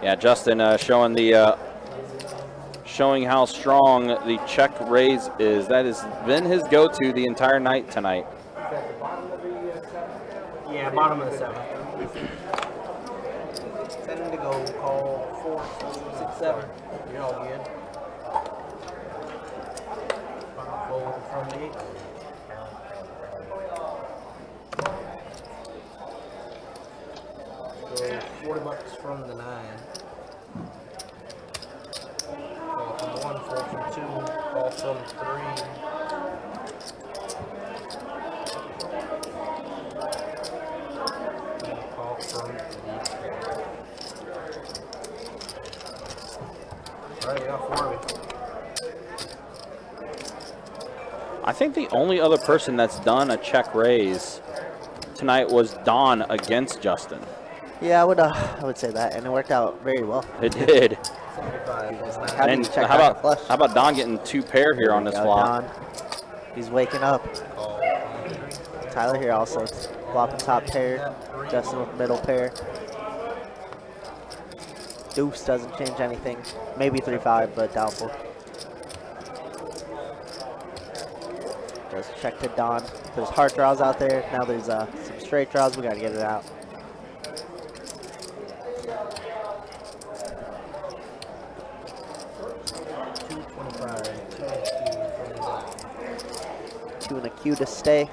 Yeah, Justin showing how strong the check raise is. That has been his go-to the entire night tonight. Yeah, bottom of the 7. 10 to go. Call 4, 6, 7. You're all good. Fold from the 8. Go 40 bucks from the 9. Call from 1, 4 from 2. Call from 3. Call from the 4. Alright, we got 4 of it. I think the only other person that's done a check raise tonight was Don against Justin. Yeah, I would say that, and it worked out very well. It did. 75. How do you And check how back a flush? about Don getting 2 pair here on this Go, flop? Don. He's waking up. Call from 3. Tyler here also flopping top pair. Justin with middle pair. Deuce doesn't change anything. Maybe 3-5, but doubtful. Goes check to Don. There's heart draws out there. Now there's some straight draws. We got to get it out. Two and a Q to stay.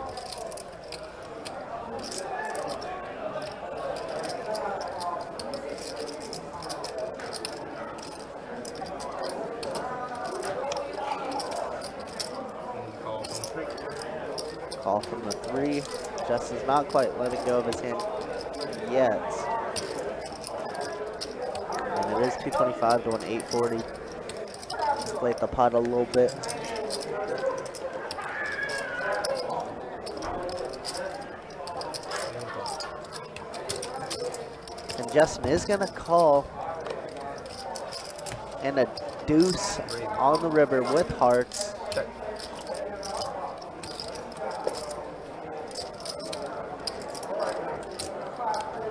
Call from the 3. Justin's not quite letting go of his hand yet. And it is 225 to an 840. Inflate the pot a little bit. And Justin is going to call. And a deuce on the river with hearts. Check.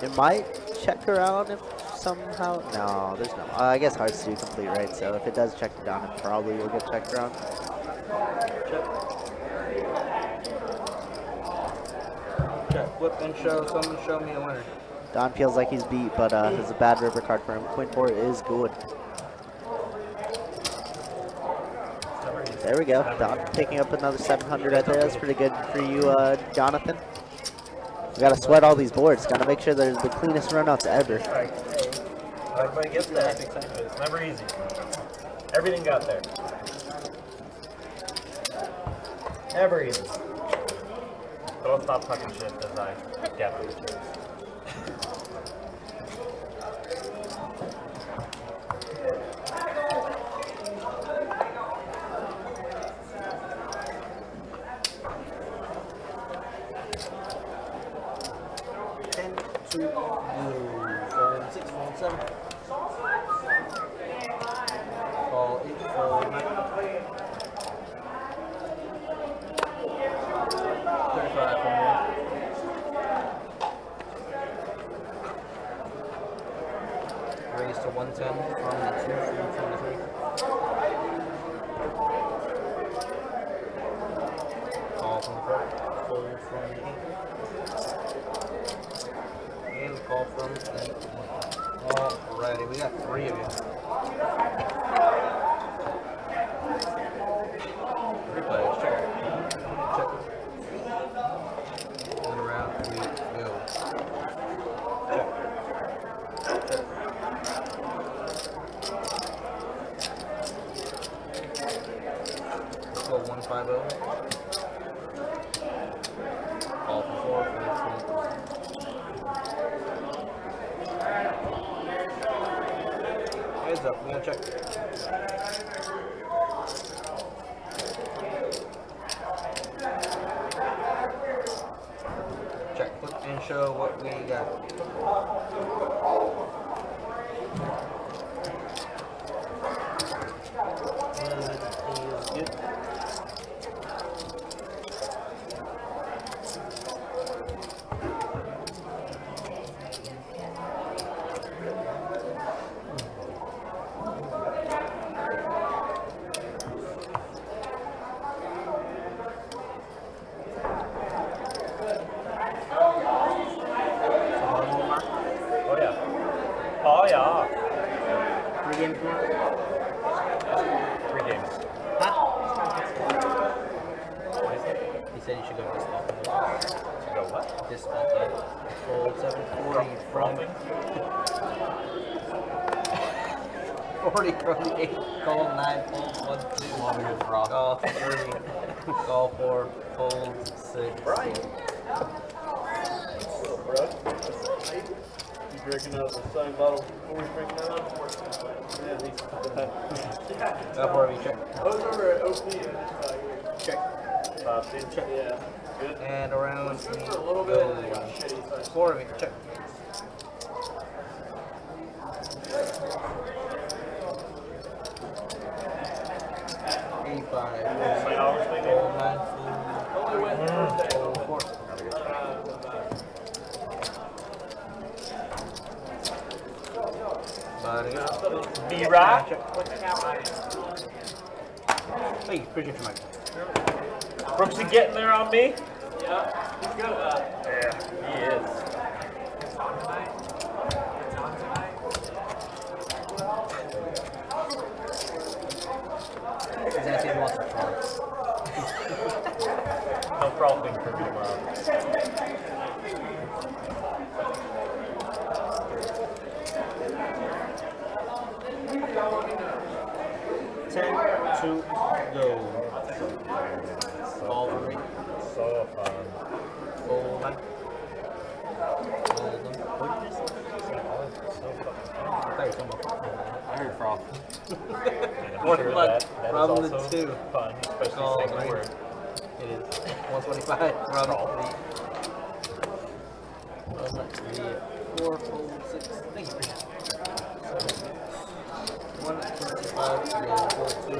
It might check around if somehow. No, there's no. I guess hearts do complete, right? So if it does check down, it probably will get checked around. Check. Flip and show. Someone show me a winner. Don feels like he's beat, but there's a bad river card for him. Queen 4 is good. There we go. Don picking up another 700 right there. That's pretty good for you, Jonathan. We gotta sweat all these boards. Gotta make sure they're the cleanest runouts ever. Everybody gets there. It's never easy. Everything got there. Never easy. Don't stop talking shit as I get on the chairs. Call 8, 4, 9. 35 from there. Raise to 110 from the 2, 3, 23. Call from the 4, fold from the 8. And call from the 8. Alrighty, we got 3 of you. 3 players, check. Check. And around we go. Check. Check. Let's go 150. Call for 4, 4, 3. Heads up, we're gonna check. Check, flip and show what we got. Good. Oh yeah. 3 games more? 3 games. Huh? What is it? He said you should go this ball. Go what? This ball, yeah. Fold 740 from 40 from the 8. Call 9, fold 1, 2. Call 3. Call 4, fold 6. Brian. Bro. You drinking out of the same bottle before we drink that up? Before we check. I was over at OP. Check. 5, check. Yeah. Good. And around A we little bit, and then it go. got shitty. So 4 of me. Check. $85. Fold 9, fold 4. Buddy. Be right. Check. Hey, appreciate your mic. Brooksy getting there on me? Yeah. He's good at that. Yeah, he is. It's on tonight. It's on tonight. He's asking what's the front. No frothing for me tomorrow. 10 to go. Ball for me. So fun. Hold on. I heard froth. One luck. That is Problem also 2. fun, especially Oh, saying the right. word. It is 125. Problem 3. 4, 6. Thank you for that. 125 to go. 2.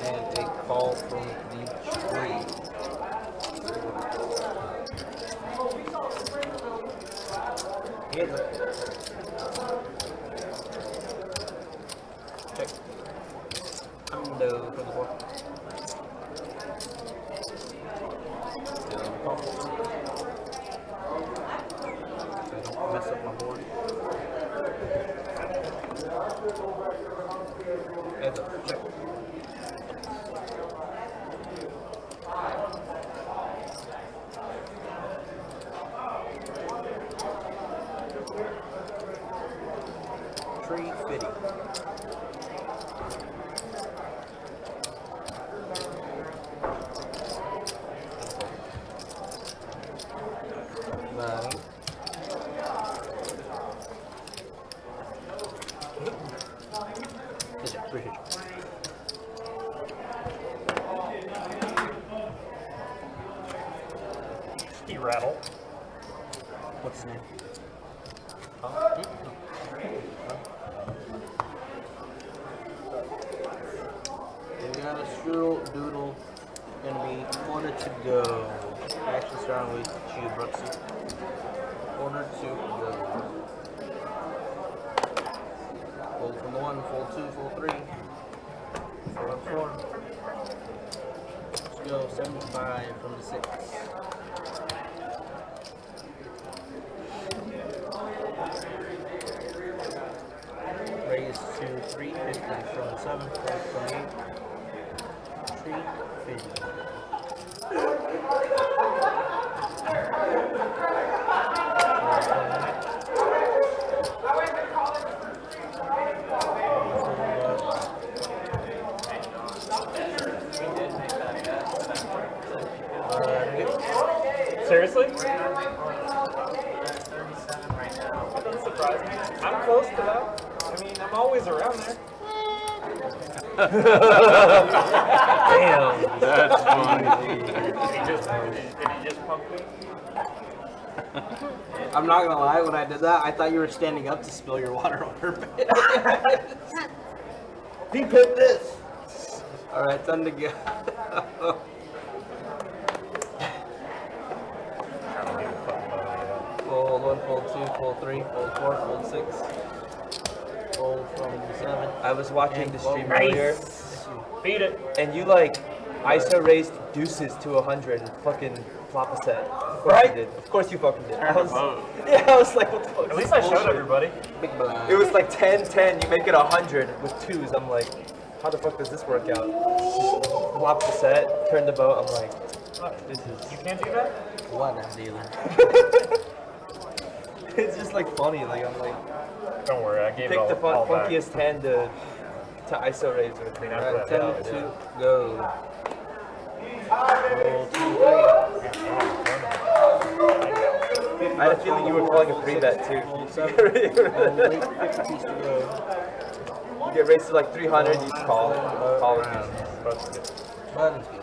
And a call from the tree. Here's it. Check. I'm low for the ball. So don't mess up my board. Heads up. Check. Tree fitty. Nine. Is it 3 hit? He rattle. What's his name? We got a strudel doodle. Gonna be corner to go. Action starting with you, Brooksy. Corner to go. Fold from the 1, fold 2, fold 3. Fold up 4. Let's go 75 from the 6. Raise to 350 from the 7, fold from 8. 350. Seriously? That doesn't surprise me. I'm close to that. I mean, I'm always around there. Damn. That's funny. Did he just pump me? I'm not gonna lie, when I did that, I thought you were standing up to spill your water on her bed. He picked this! Alright, time to go. Fold 1, fold 2, fold 3, fold 4, fold 6. Fold from the 7. I was watching the stream Nice. earlier, Beat it. and you like ISO raised deuces to 100 and fucking flop a set. Of course Right? you did. Of course you fucking did. Turn the vote. Yeah, I was like, what the fuck? At is least this I showed bullshit? everybody. Big blind. It was like 10-10, you make it 100 with twos. I'm like, how the fuck does this work out? Flop the set, turn the vote, I'm like, this is... You can't do that? What a dealer. It's just like funny, like I'm like, Don't worry, I gave it pick all, the all back. funkiest hand to ISO raise with. Clean Alright, after that. 10 to go. Roll 2, 3. I had a feeling you were calling a free bet too. Fold 7. And late 50s to go. You get raised to like 300, you just call it. Call it. Button's good.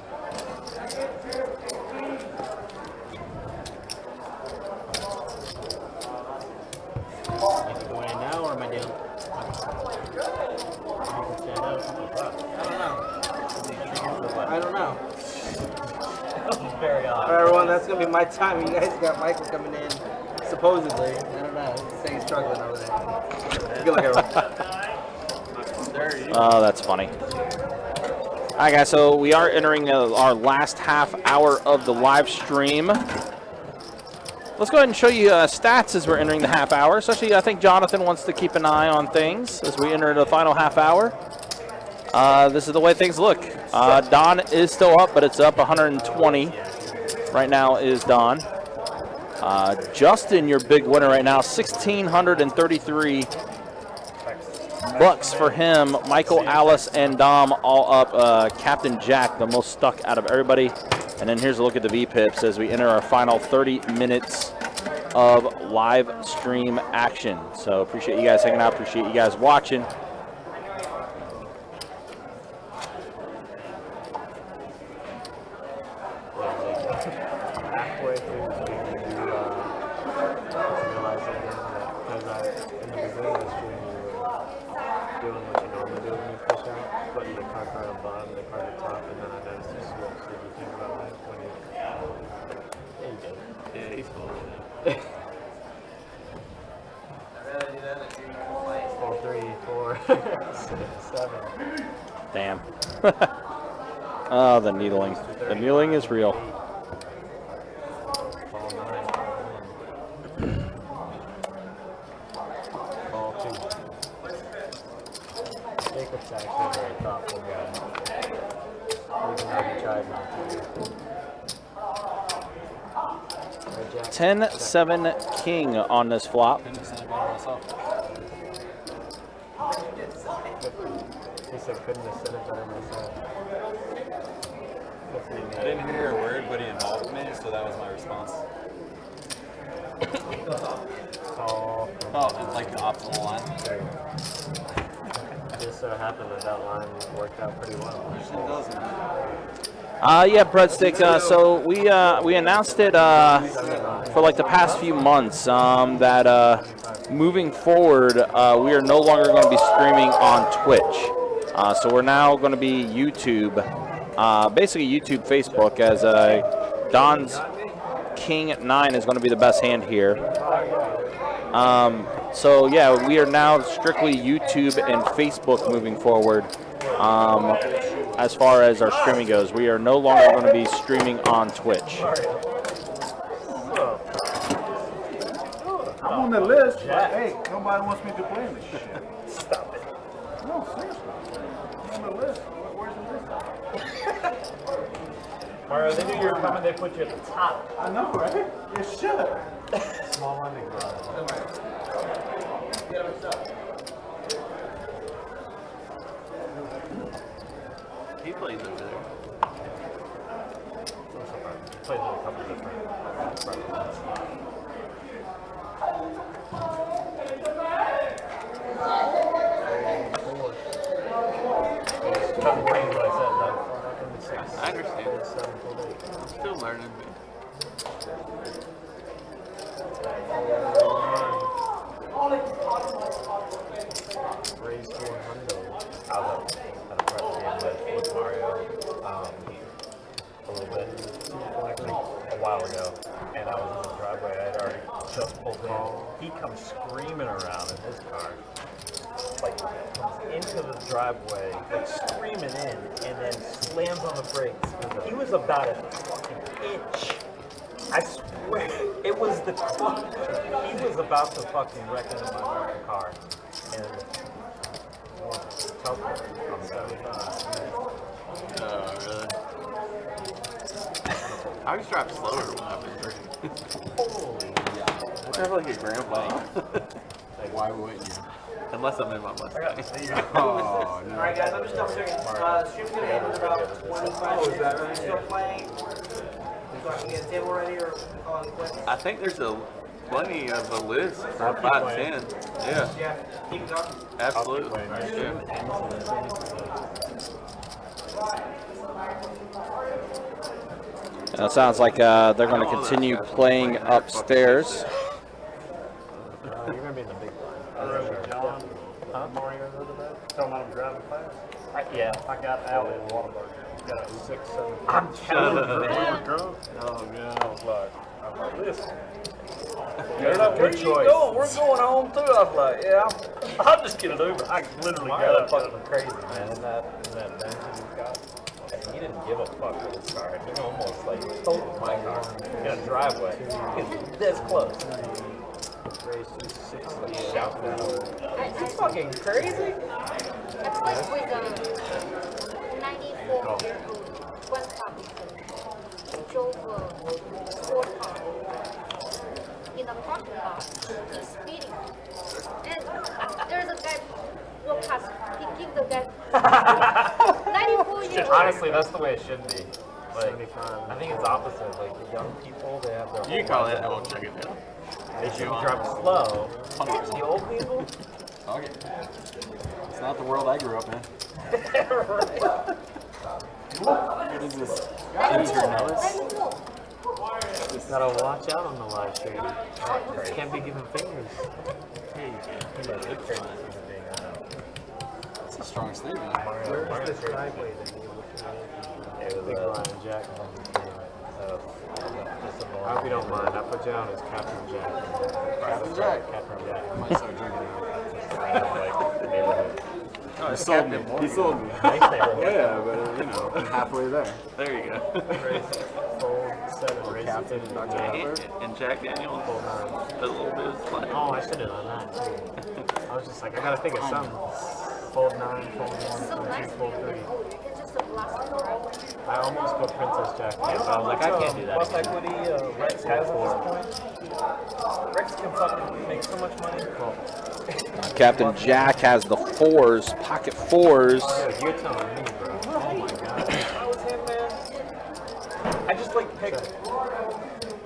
Am I going in now or am I down? I can stand up. I don't know. Very odd. Alright, everyone, that's gonna be my time. You guys got Michael coming in, supposedly. I don't know. Say he's struggling over there. Good luck, everyone. Oh, that's funny. right, guys, so we are entering our last half hour of the live stream. Let's go ahead and show you stats as we're entering the half hour. Especially, I think Jonathan wants to keep an eye on things as we enter the final half hour. This is the way things look. Don is still up, but it's up 120. Right now is Don. Justin, your big winner right now, 1,633 bucks for him. Michael, Alice, and Dom all up. Captain Jack, the most stuck out of everybody. And then here's a look at the VPIPs as we enter our final 30 minutes of live stream action. So appreciate you guys hanging out. Appreciate you guys watching. Halfway through the stream, you realize again that because in the beginning of the stream you were doing what you normally do when you push out, putting the card on the bottom, the card at the top, and then I noticed you switch. Did you think about that when you? Yeah, you did. Yeah, he's full. 4, 3, 4, 6, 7. Damn. Oh, the needling. The needling is real. Ball 9. Ball 2. Jacob's actually a very thoughtful guy. Even though he tried not to. 10-7 king on this flop. He said couldn't have said it better myself. I didn't hear a word, but he involved me, so that was my response. Oh, it's like the optimal line. Just so happened that that line worked out pretty well. It doesn't. Yeah, Breadstick. So we announced it for like the past few months that moving forward we are no longer going to be streaming on Twitch. So we're now going to be YouTube, basically YouTube, Facebook, as Don's King 9 is going to be the best hand here. So yeah, we are now strictly YouTube and Facebook moving forward. As far as our streaming goes, we are no longer going to be streaming on Twitch. I'm on the list, but hey, nobody wants me to play this shit. Stop it. No, seriously. I'm on the list. Where's the list? Mario, they knew you were coming, they put you at the top. I know, right? You should. Small lending garage. He plays over there. Plays with a couple different ones. I understand. I'm still learning. Raise 400. I was at a private game with Mario a little bit, actually a while ago, and I was in the driveway. I had already just pulled in. He comes screaming around in his car, like comes into the driveway, like screaming in, and then slams on the brakes. He was about a fucking inch. I swear, it was the car. He was about to fucking wreck into my fucking car. And on 75. Oh, really? I always drive slower when I'm in drinking. Holy I drive like a grandpa. Like, why wouldn't you? Unless I'm in my Mustang. Oh, no. Alright guys, I'm just double checking. Stream's gonna end in about 25 minutes. Are you still playing? So I can get a table ready or on quick? I think there's plenty of a list for 5-10. Yeah. Yeah, keep going. Absolutely. Yeah. It sounds like they're going to continue playing upstairs. You're gonna be in the big line. John, Mario, talking about him driving fast. Yeah, I got out in Waterbury. Got 6, 7. I'm telling you, man. Drunk. Oh yeah, I was like, listen. They're like, where you going? We're going home too. I was like, yeah, I'll just get an Uber. I literally got up fucking crazy, man. And that bench that you've got, he didn't give a fuck with his card. He almost like totaled my car in a driveway. He's this close. Race 260. Shout out. It's fucking crazy. I played with a 94-year-old grandpa before. He drove a sport car in a parking lot. He's speeding. And there's a guy walk past. He give the guy 94-year-old. Honestly, that's the way it should be. Like, I think it's opposite. Like, the young people, they have their You call it, I will check it down. They should drive slow. The old people? Okay. It's not the world I grew up in. What is this? Just gotta watch out on the live stream. Can't be giving fingers. It's a strong statement. Where's this driveway that you It was Big Lion Jack? I hope you don't mind. I put you down as Captain Jack. Captain Jack. Captain Jack. I might start drinking neighborhood. Oh, He it's sold me. Captain He sold me. Nice neighborhood. Yeah, but you know, I'm halfway there. There you go. Fold 7. Race Captain 2. Dr. And, and Jack Daniels, Fold 9. a little bit of fun. Oh, I should have done that too. I was just like, I gotta think of something. Fold 9, fold 1, fold 2, fold 3. I almost put Princess Jack. Yeah, but I was like, I can't do that Plus again. equity Rex has at this point. Rex can fucking make so much money. Captain Jack has the fours, pocket fours. Dude, you're telling me, bro. Oh my god. If I was him, man. I just like picked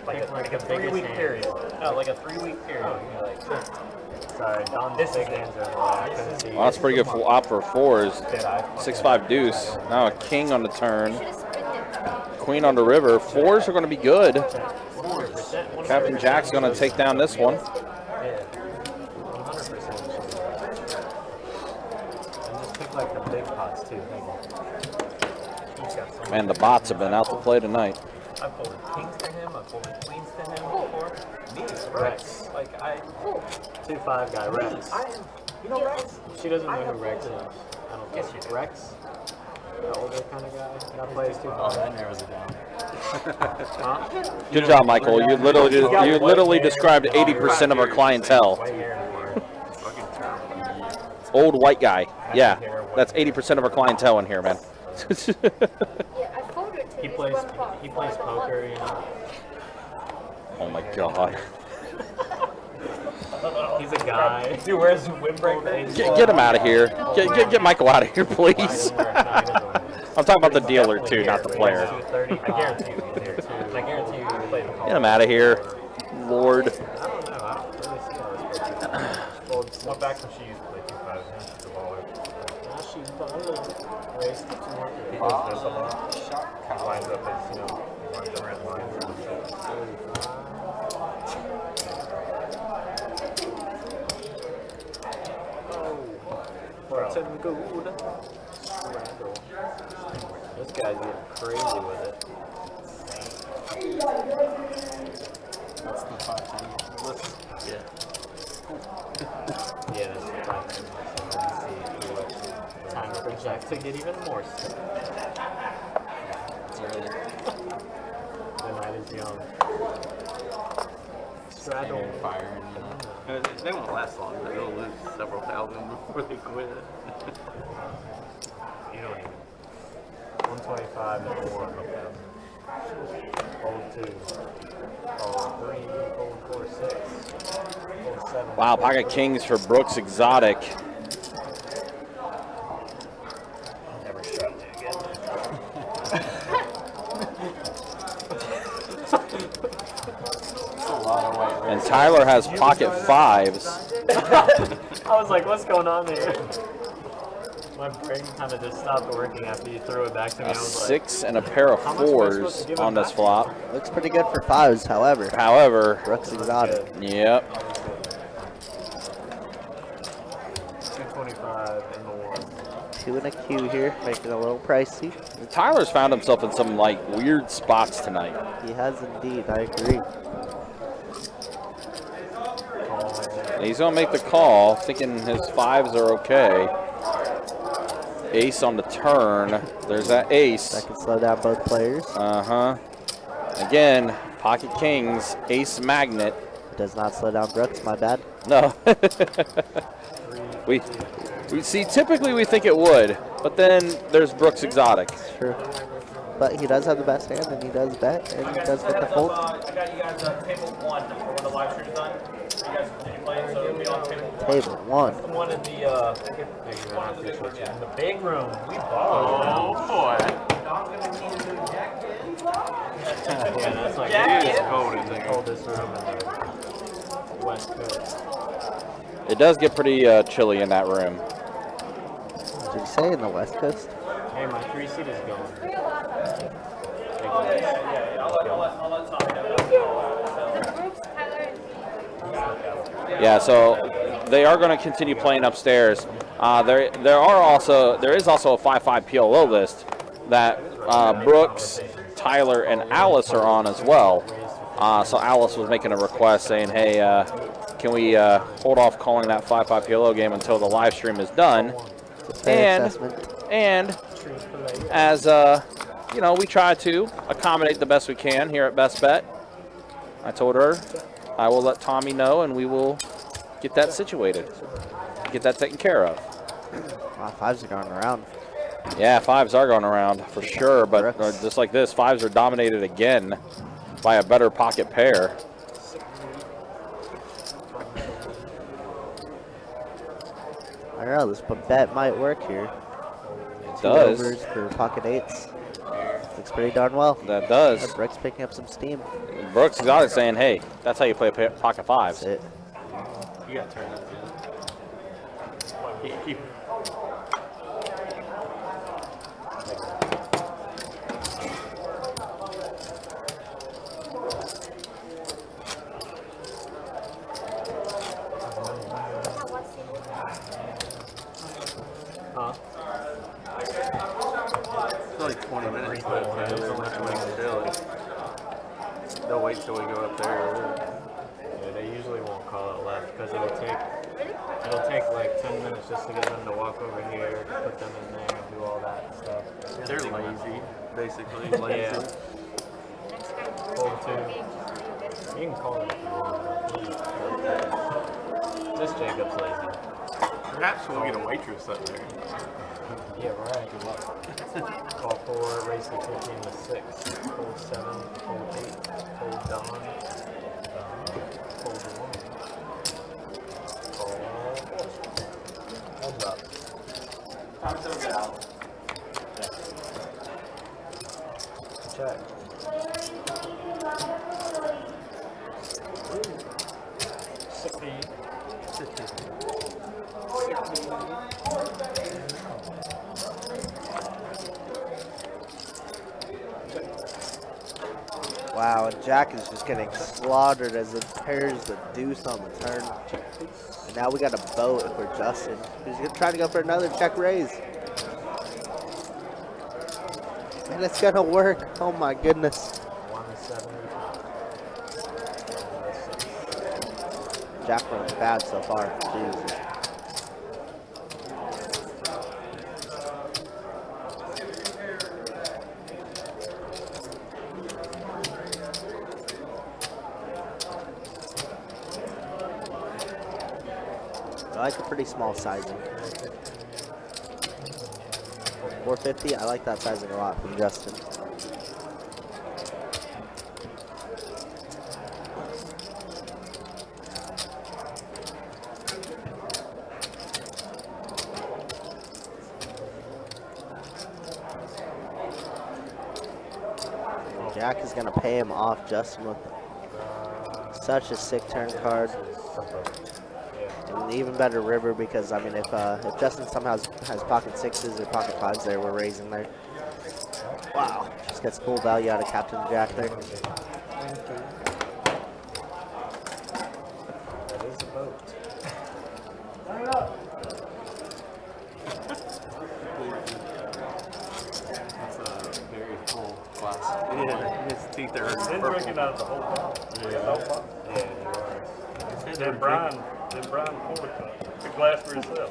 like a 3-week period. No, like a 3-week period. You'd be like, sorry, Don, this big hands are I couldn't see. Well, that's pretty good for op for fours. Did I? 6-5 deuce. Now a king on the turn. Queen on the river. Fours are going to be good. 100%. Captain Jack's going to take down this one. Yeah. 100%. And just pick like the big pots too. He's got so Man, the bots have been out to play tonight. I folded kings to him. I folded queens to him before. Me, Rex. Like I, 2-5 guy Rex. You know Rex? She doesn't know who Rex is. I don't guess you Rex. The older kind of guy that plays 2-5. Oh, that narrows it down. Huh? Good job, Michael. You literally described 80% of our clientele. White hair anymore. Fucking terrible. Old white guy. Yeah, that's 80% of our clientele in here, man. He plays poker, you know. Oh my god. He's a guy. He wears windbreaker. Get him out of here. Get Michael out of here, please. I'm talking about the dealer too, not the player. 230. I guarantee you he's here too. I guarantee you he played the call. Get him out of here, Lord. I don't know. I don't really see how this plays. Well, back when she used to play 2-5, now she's a baller. Now she's a baller. Race to 200. He does this a lot. He lines up his, you know, lines up red lines. Bro. Good. This guy's getting crazy with it. That's the 510. Yeah. Yeah, that's the time. Let's see. Time for Jack to get even more sick. The night is young. Straddle. Fire and They won't last long, but they'll lose several thousand before they quit. You don't even. 125 and 4. Fold 2. Fold 3. Fold 4, 6. Fold 7. Wow, pocket kings for Brooks Exotic. Never straddled it again. And Tyler has pocket fives. I was like, what's going on there? My brain kind of just stopped working after you threw it back to me. I A was 6 and a pair of fours on this flop. Looks pretty good for fives, however. Brooks Exotic. Yep. 225 in the 1. 2 and a Q here, making it a little pricey. Tyler's found himself in some like weird spots tonight. He has indeed, I agree. He's gonna make the call, thinking his fives are okay. Ace on the turn. There's that ace. That can slow down both players. Again, pocket kings, ace magnet. It does not slow down Brooks, my bad. No. we see, typically we think it would, but then there's Brooks Exotic. True. But he does have the best hand, and he does bet, and he does get the fold. I got you guys table 1 for when the live stream's done. You guys continue playing, so it'll be on table 1. Table 1. The one in the big room. We bought. Oh boy. Yeah, that's like It is cold in the there. coldest room in the West Coast. It does get pretty chilly in that room. Did you say in the West Coast? Hey, my 3-seat is going. I'll let Tommy know. Yeah, so they are going to continue playing upstairs. There is also a 5-5 PLO list that Brooks, Tyler, and Alice are on as well. So Alice was making a request saying, hey, can we hold off calling that 5-5 PLO game until the live stream is done? And as you know, we try to accommodate the best we can here at Best Bet. I told her I will let Tommy know, and we will get that situated, get that taken care of. Wow, 5s are going around. Yeah, 5s are going around for sure, but just like this, 5s are dominated again by a better pocket pair. I don't know, this bet might work here. It 2 does. overs for pocket 8s. Looks pretty darn well. That does. Brooks picking up some steam. Brooks got it saying, hey, that's how you play pocket 5s. That's it. You got to turn that in. It's like 20 minutes, but it's only 20 still. They'll wait till we go up there. Yeah, they usually won't call it left because it'll take like 10 minutes just to get them to walk over here, put them in there, and do all that stuff. They're lazy, basically. Yeah. Lazy. Fold 2. You can call it if you want. Just Jacob's lazy. Perhaps we'll get a waitress up there. Yeah, right. Good luck. Call 4, raise to 15 with 6. Fold 7, fold 8, fold Don. Fold 1. Call 4. Heads up. Time to get out. Check. Wow, and Jack is just getting slaughtered as it pairs the deuce on the turn. And now we got a boat for Justin, who's trying to go for another check raise. And it's gonna work. Oh my goodness. 170. Jack runs bad so far. Jesus. I like a pretty small sizing. 450, I like that sizing a lot from Justin. Jack is going to pay him off Justin with such a sick turn card. And even better river because, I mean, if Justin somehow has pocket 6s or pocket 5s there, we're raising there. Wow. Just gets full value out of Captain Jack there. That is a boat. That's a very full glass. Yeah, his teeth are Been drinking out of the whole bottle. Yeah, you are. Then Brian poured the glass for himself.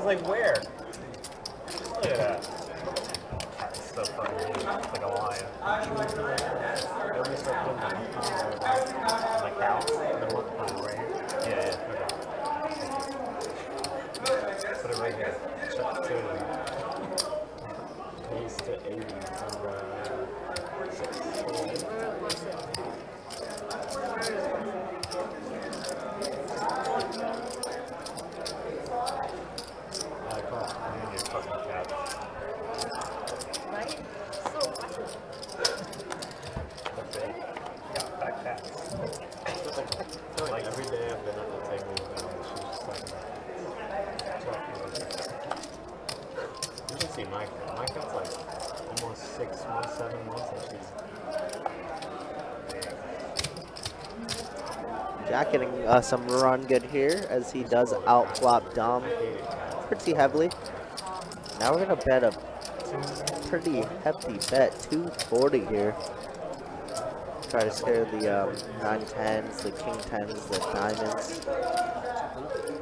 was like, where? Look at that. It's so funny. It's like a lion. Every second, like cows, they're multiplying right here. Yeah. Okay. Put it right here. Check to base to 80 over 6. Right? So watchable. Like every day I've been at the table and she's just like, you can see my cat's like almost 6 months, 7 months, and she's Jack getting some run good here as he does outflop Dom pretty heavily. Now we're gonna bet a pretty hefty bet, 240 here. Try to scare the 9-10s, the king 10s, the diamonds.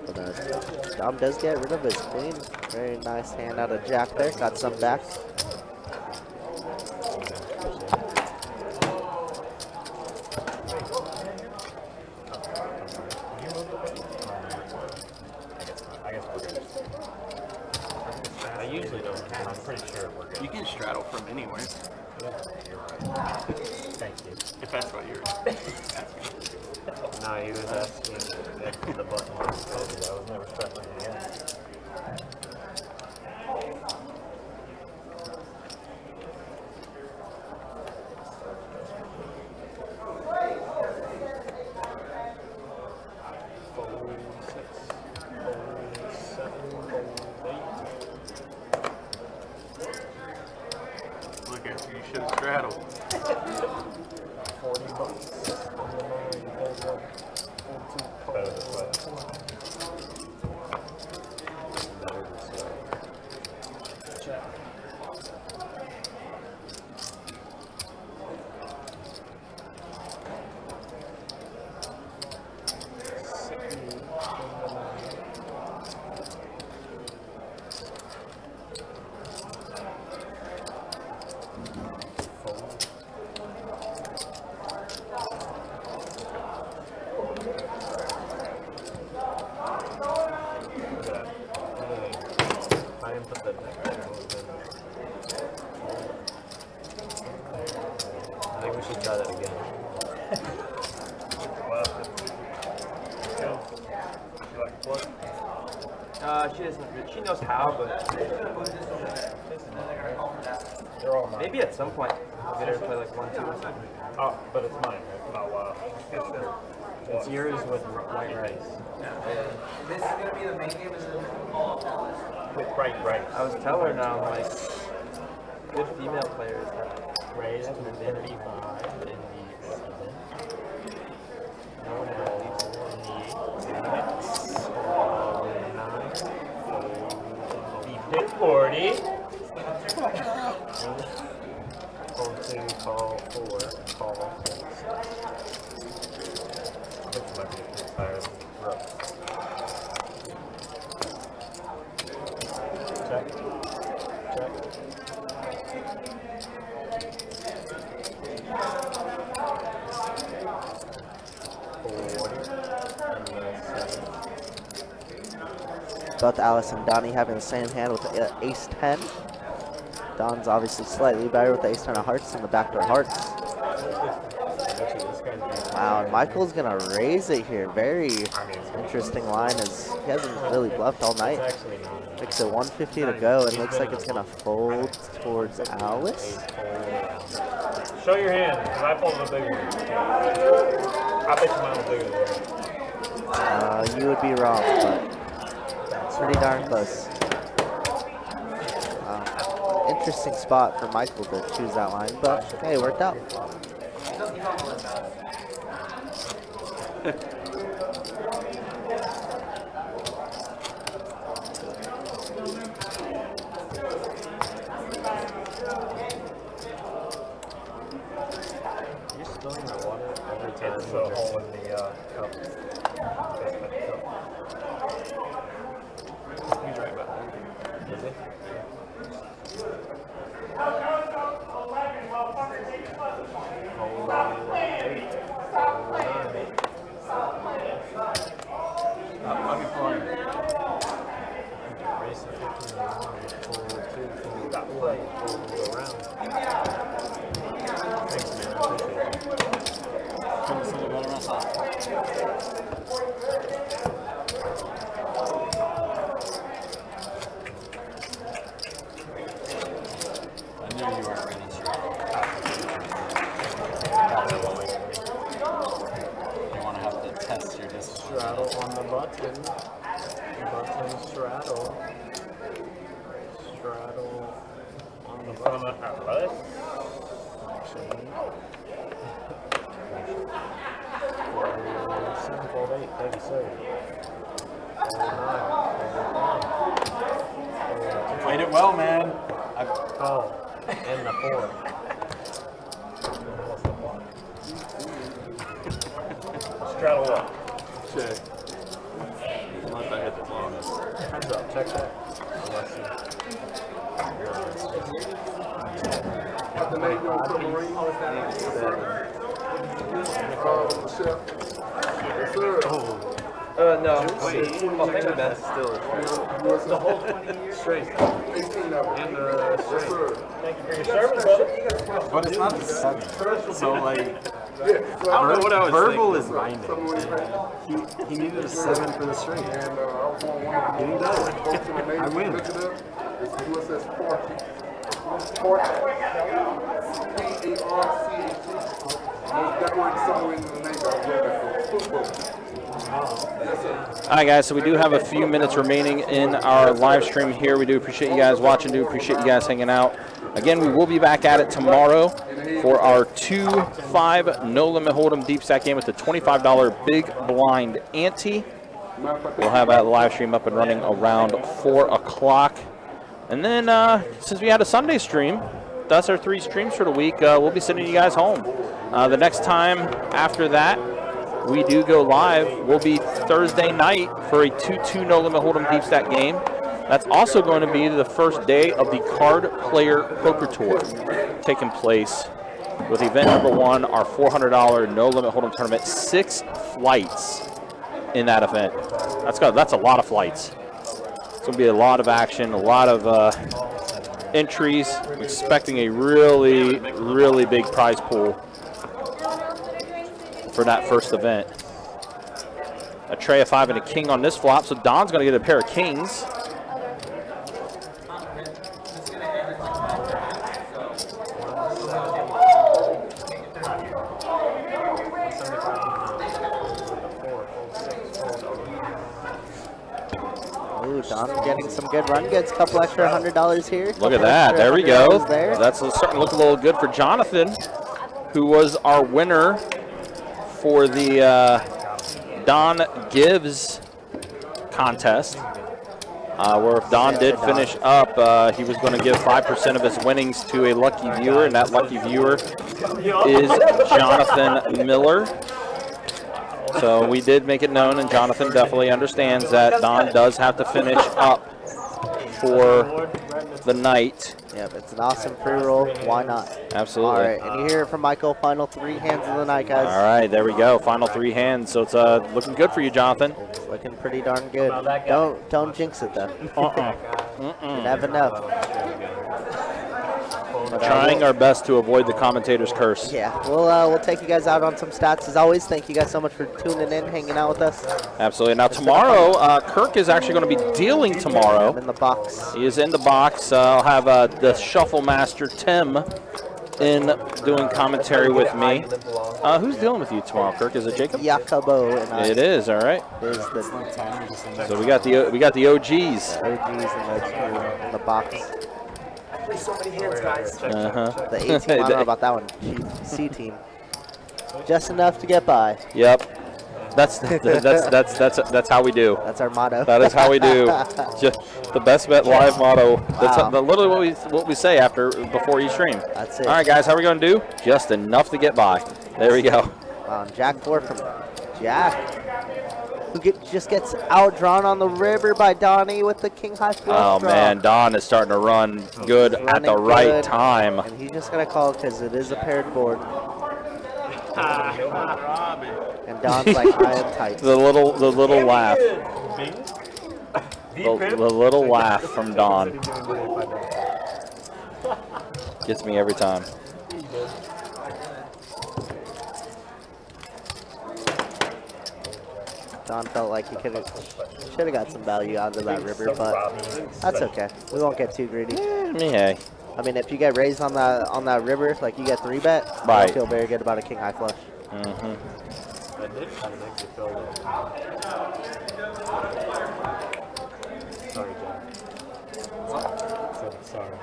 But Dom does get rid of his queen. Very nice hand out of Jack there. Got some back. I usually don't. I'm pretty sure we're good. You can straddle from anywhere, Thank you. if that's what you're asking. No, he was asking if the button was closed. I was never struggling again. Look at you, you should have straddled. 40 bucks. Better this way. Better this way. Check. I didn't put that back there. I think we should try that again. She doesn't. She knows how, but maybe at some point we'll get her to play like 1, 2 or something. Oh, but it's mine, right? Oh, wow. It's yours with white rice. This is gonna be the main game, is it? With bright rice. I was telling her now, I'm like, good female players have Raised to 35 in the season. No balls in the 8. 40. Call 2, call 4, call 6. Which might be a bit tired. Rough. Check. Check. Both Alice and Donnie having the same hand with the ace 10. Don's obviously slightly better with the ace 10 of hearts and the backdoor hearts. Wow, and Michael's gonna raise it here. Very interesting line as he hasn't really bluffed all night. Makes it 150 to go and looks like it's gonna fold towards Alice. Show your hand, because I pulled the big one. I bet you mine was bigger than yours. You would be wrong, but it's pretty darn close. Interesting spot for Michael to choose that line, but hey, it worked out. You're spilling my water every time. It's a hole in the cup. He's right about that. What? Seven, fold, 8, thank you, sir. Played it well, man. Oh, and the 4. Straddle up. Check. Unless I hit the long. Hands up, check that. Unless Got the name on submarine? Chef. Yes, sir. No. I'll think of that still. The whole straight. 18 of them. And Yes, sir. thank you for your service, brother. But it's not the 7. So, like, Yeah, so I don't know what I was verbal thinking. is binding. submarine. He needed a 7 for the straight. And I was on one of the He does. folks in the Navy. I win. Look it up. It's USS Porky. Porky. P-A-R-C-H-T. Most decorated submarine in the Navy. I read that for football. Yes, sir. All right, guys, so we do have a few minutes remaining in our live stream here. We do appreciate you guys watching, do appreciate you guys hanging out. Again, we will be back at it tomorrow for our 2-5 no limit hold'em deep stack game with the $25 big blind ante. We'll have that live stream up and running around 4 o'clock. And then since we had a Sunday stream, that's our 3 streams for the week, we'll be sending you guys home. The next time after that, we do go live, will be Thursday night for a 2-2 no limit hold'em deep stack game. That's also going to be the first day of the Card Player Poker Tour taking place with event number 1, our $400 no limit hold'em tournament. 6 flights in that event. That's a lot of flights. It's going to be a lot of action, a lot of entries. I'm expecting a really, really big prize pool for that first event. A tray of 5 and a king on this flop, so Don's going to get a pair of kings. Ooh, Don getting some good run goods. Couple extra $100 here. Look at that. There we go. $100 there. That's starting to look a little good for Jonathan, who was our winner for the Don Gives contest. Where if Don did finish up, he was going to give 5% of his winnings to a lucky viewer, and that lucky viewer is Jonathan Miller. So we did make it known, and Jonathan definitely understands that Don does have to finish up for the night. Yep, it's an awesome free roll. Why not? Absolutely. All right, and you hear it from Michael. Final 3 hands of the night, guys. All right, there we go. Final 3 hands. So it's looking good for you, Jonathan. It's looking pretty darn good. Don't jinx it though. You never know. Trying our best to avoid the commentator's curse. Yeah, we'll take you guys out on some stats as always. Thank you guys so much for tuning in, hanging out with us. Absolutely. Now tomorrow, Kirk is actually going to be dealing tomorrow. I'm in the box. He is in the box. I'll have the Shuffle Master Tim in doing commentary with me. Who's dealing with you tomorrow, Kirk? Is it Jacob? Jacobo and I. It is. All right. Is the So we got the OGs. OGs in the box. So many hands, guys. The A team, I don't know about that one. C team. Just enough to get by. Yep. That's how we do. That's our motto. That is how we do. Just the best bet live motto. That's literally what we say before each stream. That's it. All right, guys, how are we going to do? Just enough to get by. There we go. Jack 4 from Jack, who just gets outdrawn on the river by Donnie with the king high flush Oh man, Don is starting to run good at the right time. And he's just gonna call because it is a paired board. And Don's like, I am tight. The little laugh. The little laugh from Don gets me every time. Don felt like he should have got some value out of that river, but that's okay. We won't get too greedy. Yeah. I mean, if you get raised on that river, like you get 3-bet, right. I feel very good about a king high flush. That did kind of make you feel good. Sorry, John. Sorry.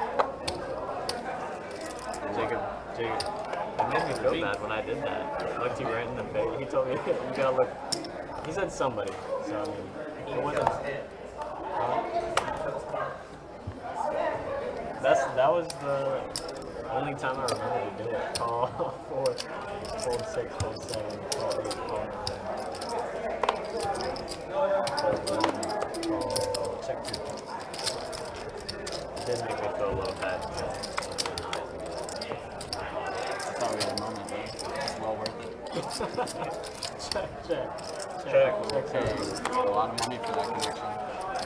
Dude, it made me feel bad when I did that. I looked you right in the face. He told me, you gotta look. He said somebody. So, I mean, it wasn't. That was the only time I remember to do it. Call 4, fold 6, fold 7, call 8, call 9. Call check 2. It did make me feel a little bad. That's not really a moment, though. It's well worth it. Check. Paid a lot of money for that connection.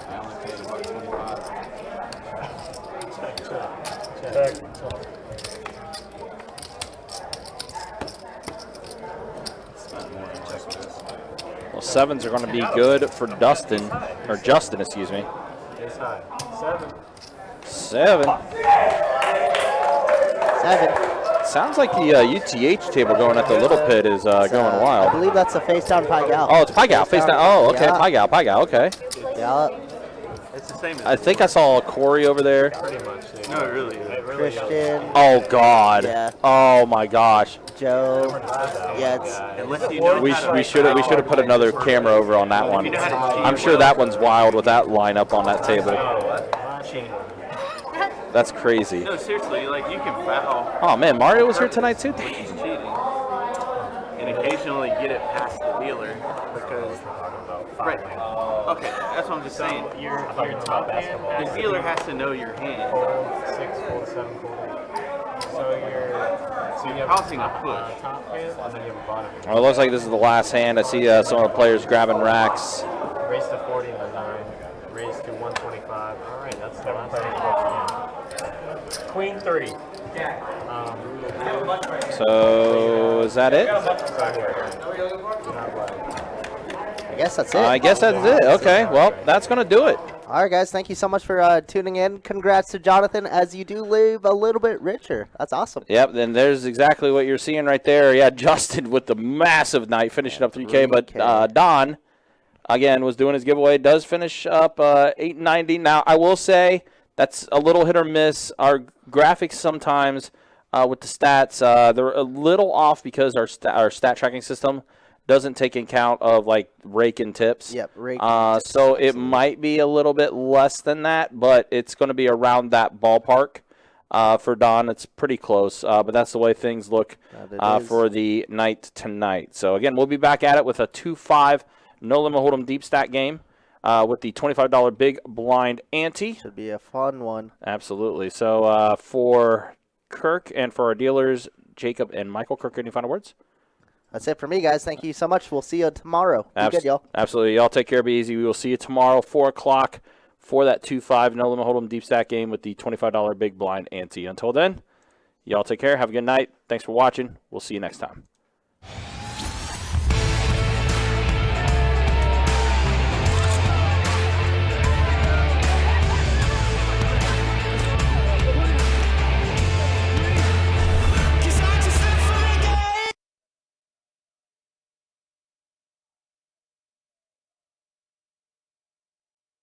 I only paid about 25. Check. Spent more than check this. Well, 7s are going to be good for Justin, excuse me. Ace high. 7. 7. 7. Sounds like the UTH table going at the little pit is going I wild. believe that's a face down pie gal. Oh, it's pie gal. Face down. Oh, okay. Yeah. Pie gal. Okay. Yeah. It's the same as I think I saw Corey over there. Pretty much. Dude. No, it really is. It really Christian, Oh, God. Yeah. Oh, my gosh. Joe. Yeah, it's Unless you know We how to should have put another camera over on that one. I'm sure that one's wild with that lineup on that table. That's crazy. No, seriously, like you can foul, Oh, man. Mario was here tonight, too. which is cheating, and occasionally get it past the dealer because. Right. Okay, that's what I'm just saying. Your top hand. The dealer has to know your hand. Fold 6, fold 7, fold 8. So you have Causing a push. top hand, and then you have a bottom hand. Well, it looks like this is the last hand. I see some of the players grabbing racks. Raise to 40 and then 9. Raise to 125. All right, that's the last hand. Queen 3. So, is that it? I guess that's it. I guess that's it. Okay, well, that's going to do it. All right, guys. Thank you so much for tuning in. Congrats to Jonathan, as you do live a little bit richer. That's awesome. Yep, then there's exactly what you're seeing right there. Yeah, Justin with the massive night, finishing up 3K. But Don, again, was doing his giveaway. Does finish up 890. Now, I will say that's a little hit or miss. Our graphics sometimes with the stats, they're a little off because our stat tracking system doesn't take account of like rake and tips. Yep, rake. So it might be a little bit less than that, but it's going to be around that ballpark. For Don, it's pretty close, but that's the way things look for the night tonight. So again, we'll be back at it with a 2-5 no limit hold'em deep stack game with the $25 big blind ante. Should be a fun one. Absolutely. So for Kirk and for our dealers, Jacob and Michael, Kirk, any final words? That's it for me, guys. Thank you so much. We'll see you tomorrow. Be good, y'all. Absolutely. Y'all take care. Be easy. We will see you tomorrow, 4 o'clock, for that 2-5 no limit hold'em deep stack game with the $25 big blind ante. Until then, y'all take care. Have a good night. Thanks for watching. We'll see you next time.